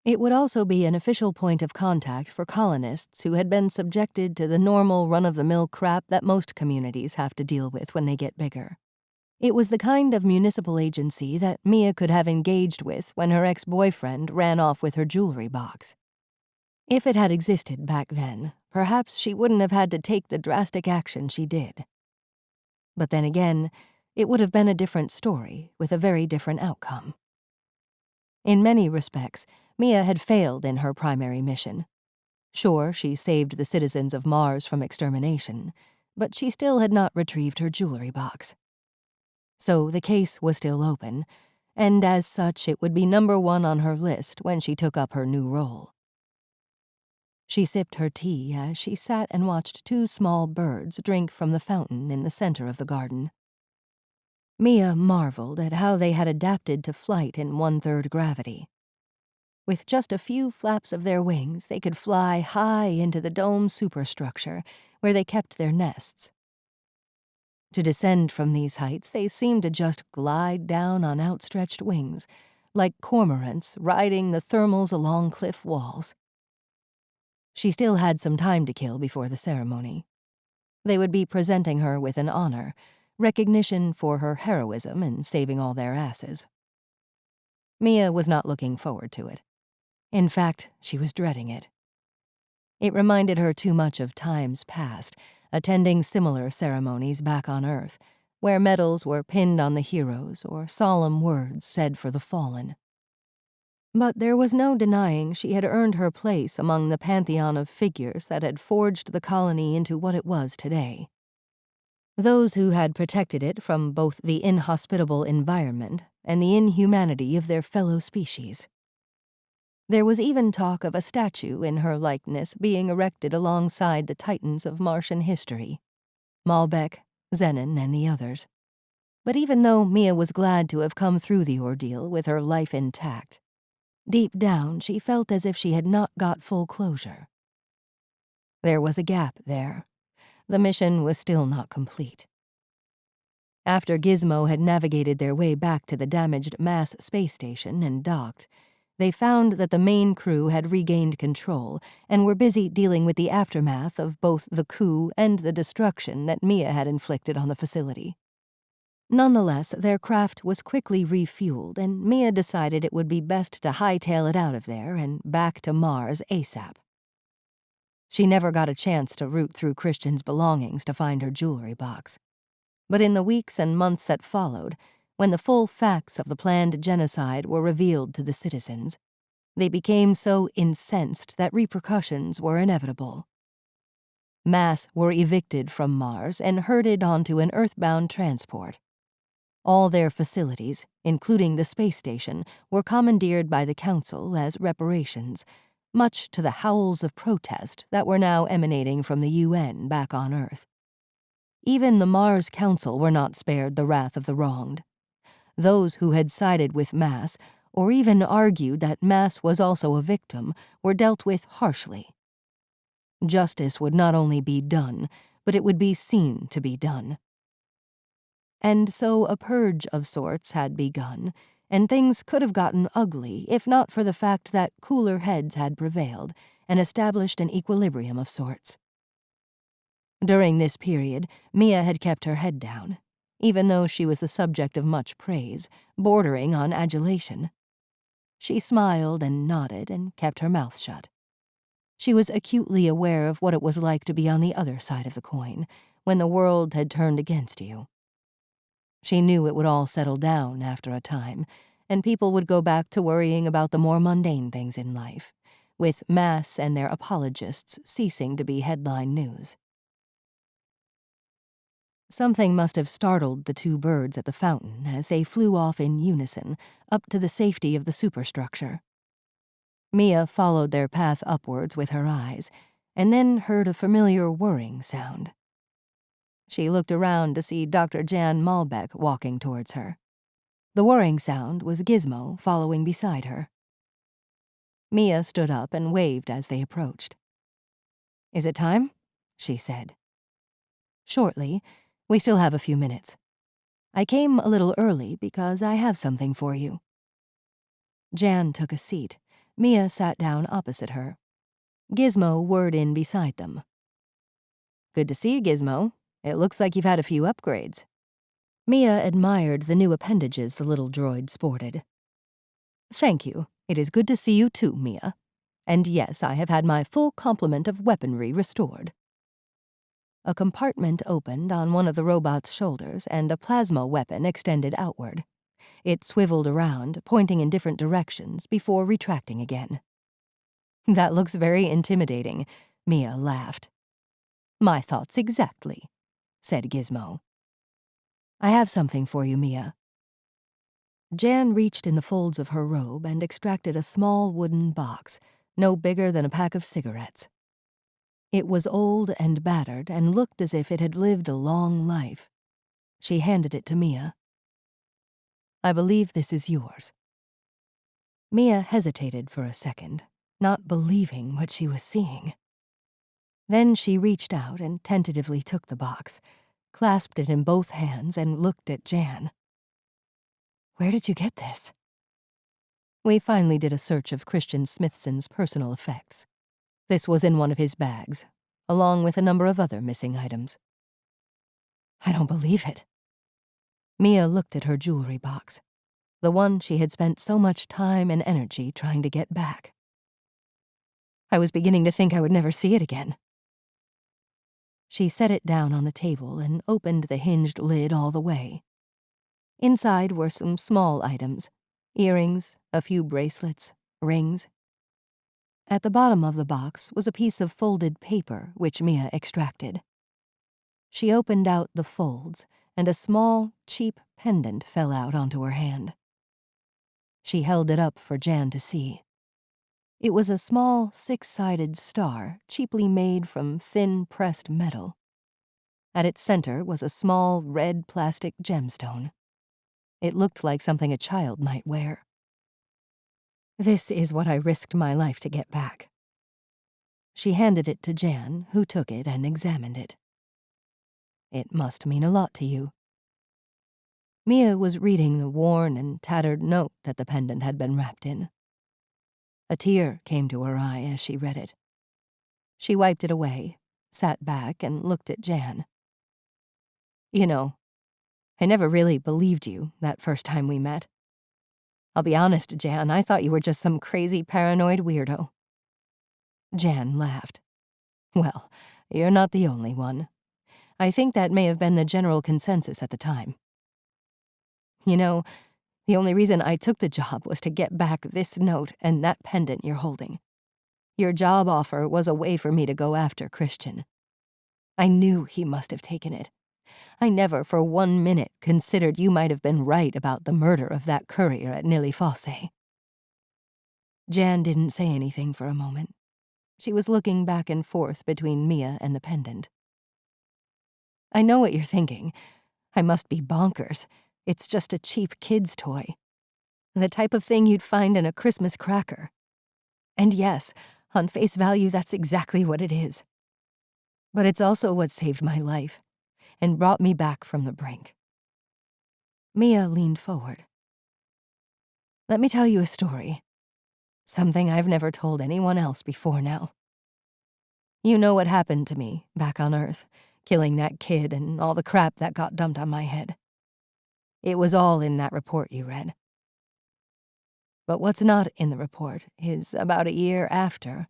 It would also be an official point of contact for colonists who had been subjected to the normal run-of-the-mill crap that most communities have to deal with when they get bigger. It was the kind of municipal agency that Mia could have engaged with when her ex-boyfriend ran off with her jewelry box. If it had existed back then, perhaps she wouldn't have had to take the drastic action she did. But then again, it would have been a different story with a very different outcome. In many respects, Mia had failed in her primary mission. Sure, she saved the citizens of Mars from extermination, but she still had not retrieved her jewelry box. So the case was still open, and as such it would be number 1 on her list when she took up her new role. She sipped her tea as she sat and watched 2 small birds drink from the fountain in the center of the garden. Mia marveled at how they had adapted to flight in 1/3 gravity. With just a few flaps of their wings, they could fly high into the dome superstructure, where they kept their nests. To descend from these heights, they seemed to just glide down on outstretched wings, like cormorants riding the thermals along cliff walls. She still had some time to kill before the ceremony. They would be presenting her with an honor, recognition for her heroism in saving all their asses. Mia was not looking forward to it. In fact, she was dreading it. It reminded her too much of times past, attending similar ceremonies back on Earth, where medals were pinned on the heroes or solemn words said for the fallen. But there was no denying she had earned her place among the pantheon of figures that had forged the colony into what it was today. Those who had protected it from both the inhospitable environment and the inhumanity of their fellow species. There was even talk of a statue in her likeness being erected alongside the titans of Martian history, Malbec, Zenon, and the others. But even though Mia was glad to have come through the ordeal with her life intact, deep down she felt as if she had not got full closure. There was a gap there. The mission was still not complete. After Gizmo had navigated their way back to the damaged mass space station and docked, they found that the main crew had regained control and were busy dealing with the aftermath of both the coup and the destruction that Mia had inflicted on the facility. Nonetheless, their craft was quickly refueled, and Mia decided it would be best to hightail it out of there and back to Mars ASAP. She never got a chance to root through Christian's belongings to find her jewelry box. But in the weeks and months that followed, when the full facts of the planned genocide were revealed to the citizens, they became so incensed that repercussions were inevitable. Mass were evicted from Mars and herded onto an Earthbound transport. All their facilities, including the space station, were commandeered by the Council as reparations, much to the howls of protest that were now emanating from the UN back on Earth. Even the Mars Council were not spared the wrath of the wronged. Those who had sided with Mass, or even argued that Mass was also a victim, were dealt with harshly. Justice would not only be done, but it would be seen to be done. And so a purge of sorts had begun, and things could have gotten ugly if not for the fact that cooler heads had prevailed and established an equilibrium of sorts. During this period, Mia had kept her head down, even though she was the subject of much praise, bordering on adulation. She smiled and nodded and kept her mouth shut. She was acutely aware of what it was like to be on the other side of the coin, when the world had turned against you. She knew it would all settle down after a time, and people would go back to worrying about the more mundane things in life, with Mass and their apologists ceasing to be headline news. Something must have startled the two birds at the fountain as they flew off in unison, up to the safety of the superstructure. Mia followed their path upwards with her eyes, and then heard a familiar whirring sound. She looked around to see Dr. Jann Malbec walking towards her. The whirring sound was Gizmo following beside her. Mia stood up and waved as they approached. "Is it time?" she said. "Shortly. We still have a few minutes. I came a little early because I have something for you." Jann took a seat. Mia sat down opposite her. Gizmo whirred in beside them. "Good to see you, Gizmo. It looks like you've had a few upgrades." Mia admired the new appendages the little droid sported. "Thank you. It is good to see you too, Mia. And yes, I have had my full complement of weaponry restored." A compartment opened on one of the robot's shoulders and a plasma weapon extended outward. It swiveled around, pointing in different directions before retracting again. "That looks very intimidating," Mia laughed. "My thoughts exactly," said Gizmo. "I have something for you, Mia." Jann reached in the folds of her robe and extracted a small wooden box, no bigger than a pack of cigarettes. It was old and battered and looked as if it had lived a long life. She handed it to Mia. "I believe this is yours." Mia hesitated for a second, not believing what she was seeing. Then she reached out and tentatively took the box, clasped it in both hands, and looked at Jann. "Where did you get this?" We finally did a search of Christian Smithson's personal effects. This was in one of his bags, along with a number of other missing items. I don't believe it. Mia looked at her jewelry box, the one she had spent so much time and energy trying to get back. I was beginning to think I would never see it again. She set it down on the table and opened the hinged lid all the way. Inside were some small items, earrings, a few bracelets, rings. At the bottom of the box was a piece of folded paper which Mia extracted. She opened out the folds, and a small, cheap pendant fell out onto her hand. She held it up for Jann to see. It was a small, six-sided star, cheaply made from thin, pressed metal. At its center was a small, red plastic gemstone. It looked like something a child might wear. This is what I risked my life to get back. She handed it to Jann, who took it and examined it. It must mean a lot to you. Mia was reading the worn and tattered note that the pendant had been wrapped in. A tear came to her eye as she read it. She wiped it away, sat back, and looked at Jann. You know, I never really believed you that first time we met. I'll be honest, Jann, I thought you were just some crazy paranoid weirdo. Jann laughed. Well, you're not the only one. I think that may have been the general consensus at the time. You know, the only reason I took the job was to get back this note and that pendant you're holding. Your job offer was a way for me to go after Christian. I knew he must have taken it. I never for 1 minute considered you might have been right about the murder of that courier at NIli Fossae. Jann didn't say anything for a moment. She was looking back and forth between Mia and the pendant. I know what you're thinking. I must be bonkers. It's just a cheap kid's toy. The type of thing you'd find in a Christmas cracker. And yes, on face value, that's exactly what it is. But it's also what saved my life and brought me back from the brink. Mia leaned forward. Let me tell you a story. Something I've never told anyone else before now. You know what happened to me back on Earth, killing that kid and all the crap that got dumped on my head. It was all in that report you read. But what's not in the report is about a year after,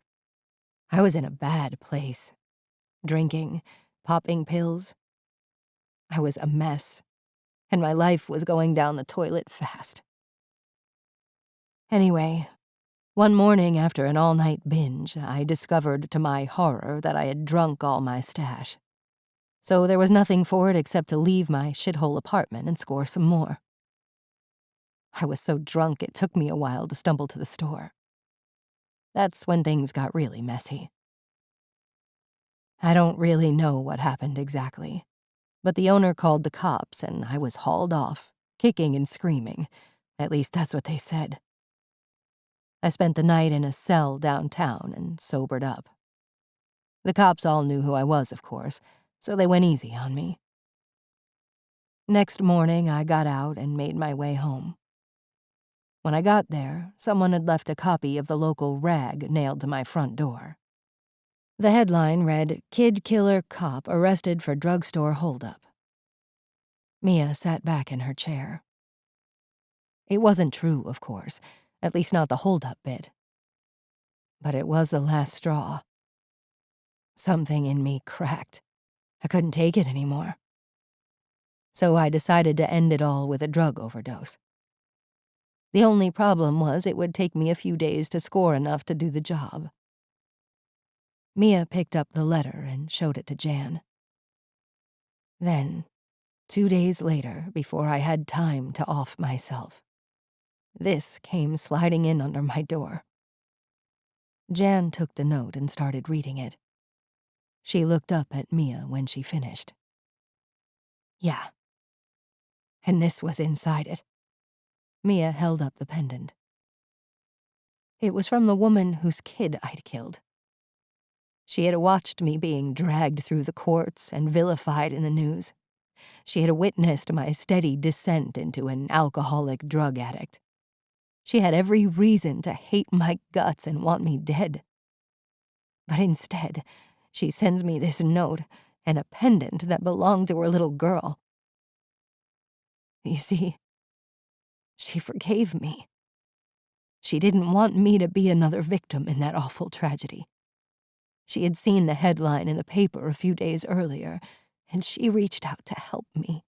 I was in a bad place. Drinking, popping pills. I was a mess, and my life was going down the toilet fast. Anyway, one morning after an all-night binge, I discovered to my horror that I had drunk all my stash. So there was nothing for it except to leave my shithole apartment and score some more. I was so drunk it took me a while to stumble to the store. That's when things got really messy. I don't really know what happened exactly, but the owner called the cops and I was hauled off, kicking and screaming. At least that's what they said. I spent the night in a cell downtown and sobered up. The cops all knew who I was, of course, so they went easy on me. Next morning, I got out and made my way home. When I got there, someone had left a copy of the local rag nailed to my front door. The headline read, "Kid Killer Cop Arrested for Drugstore Holdup." Mia sat back in her chair. It wasn't true, of course, at least not the holdup bit. But it was the last straw. Something in me cracked. I couldn't take it anymore. So I decided to end it all with a drug overdose. The only problem was it would take me a few days to score enough to do the job. Mia picked up the letter and showed it to Jann. Then, 2 days later, before I had time to off myself, this came sliding in under my door. Jann took the note and started reading it. She looked up at Mia when she finished. Yeah. And this was inside it. Mia held up the pendant. It was from the woman whose kid I'd killed. She had watched me being dragged through the courts and vilified in the news. She had witnessed my steady descent into an alcoholic drug addict. She had every reason to hate my guts and want me dead. But instead, she sends me this note and a pendant that belonged to her little girl. You see, she forgave me. She didn't want me to be another victim in that awful tragedy. She had seen the headline in the paper a few days earlier, and she reached out to help me.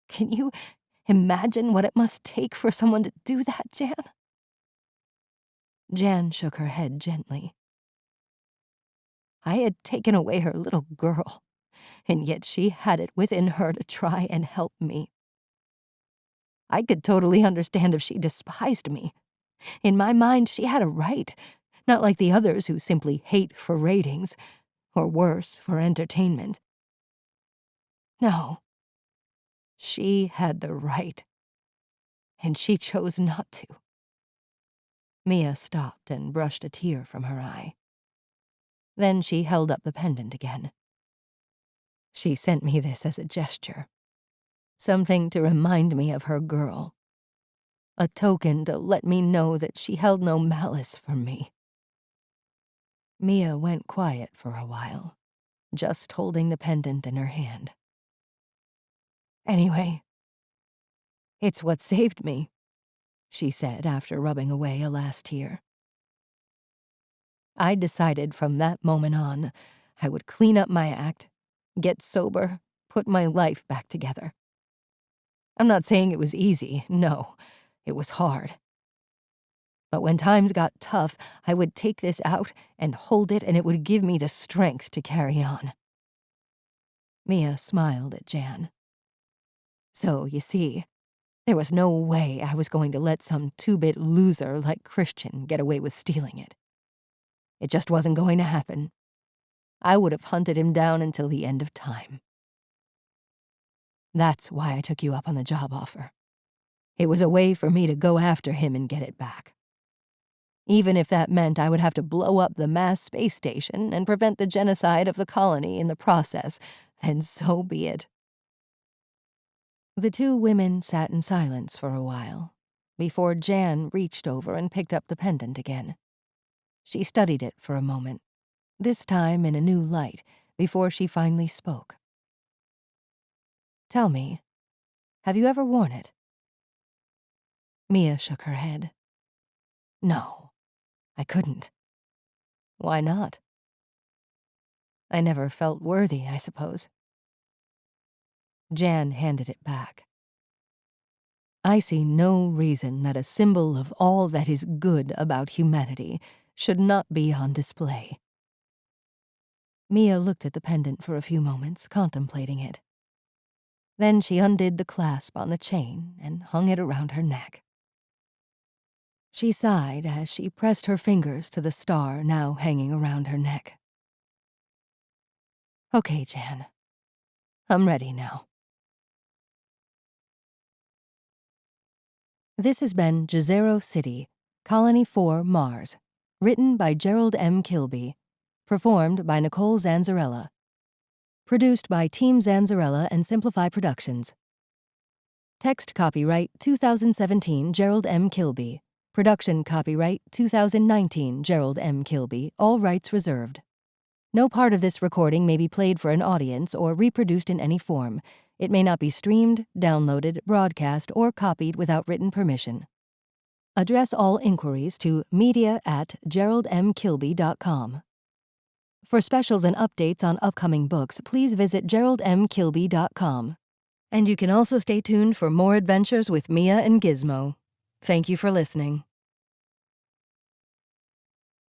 Can you imagine what it must take for someone to do that, Jann? Jann shook her head gently. I had taken away her little girl, and yet she had it within her to try and help me. I could totally understand if she despised me. In my mind, she had a right, not like the others who simply hate for ratings, or worse, for entertainment. No, she had the right, and she chose not to. Mia stopped and brushed a tear from her eye. Then she held up the pendant again. She sent me this as a gesture, something to remind me of her girl, a token to let me know that she held no malice for me. Mia went quiet for a while, just holding the pendant in her hand. Anyway, it's what saved me, she said after rubbing away a last tear. I decided from that moment on I would clean up my act, get sober, put my life back together. I'm not saying it was easy, no, it was hard. But when times got tough, I would take this out and hold it, and it would give me the strength to carry on. Mia smiled at Jann. So, you see, there was no way I was going to let some two-bit loser like Christian get away with stealing it. It just wasn't going to happen. I would have hunted him down until the end of time. That's why I took you up on the job offer. It was a way for me to go after him and get it back. Even if that meant I would have to blow up the mass space station and prevent the genocide of the colony in the process, then so be it. The two women sat in silence for a while, before Jann reached over and picked up the pendant again. She studied it for a moment, this time in a new light, before she finally spoke. Tell me, have you ever worn it? Mia shook her head. No, I couldn't. Why not? I never felt worthy, I suppose. Jann handed it back. I see no reason that a symbol of all that is good about humanity should not be on display. Mia looked at the pendant for a few moments, contemplating it. Then she undid the clasp on the chain and hung it around her neck. She sighed as she pressed her fingers to the star now hanging around her neck. Okay, Jann. I'm ready now. This has been Jezero City, Colony 4, Mars, written by Gerald M. Kilby, performed by Nicole Zanzarella, produced by Team Zanzarella and Simplify Productions. Text copyright 2017 Gerald M. Kilby, production copyright 2019 Gerald M. Kilby, all rights reserved. No part of this recording may be played for an audience or reproduced in any form. It may not be streamed, downloaded, broadcast, or copied without written permission. Address all inquiries to media@geraldmkilby.com. For specials and updates on upcoming books, please visit geraldmkilby.com. And you can also stay tuned for more adventures with Mia and Gizmo. Thank you for listening.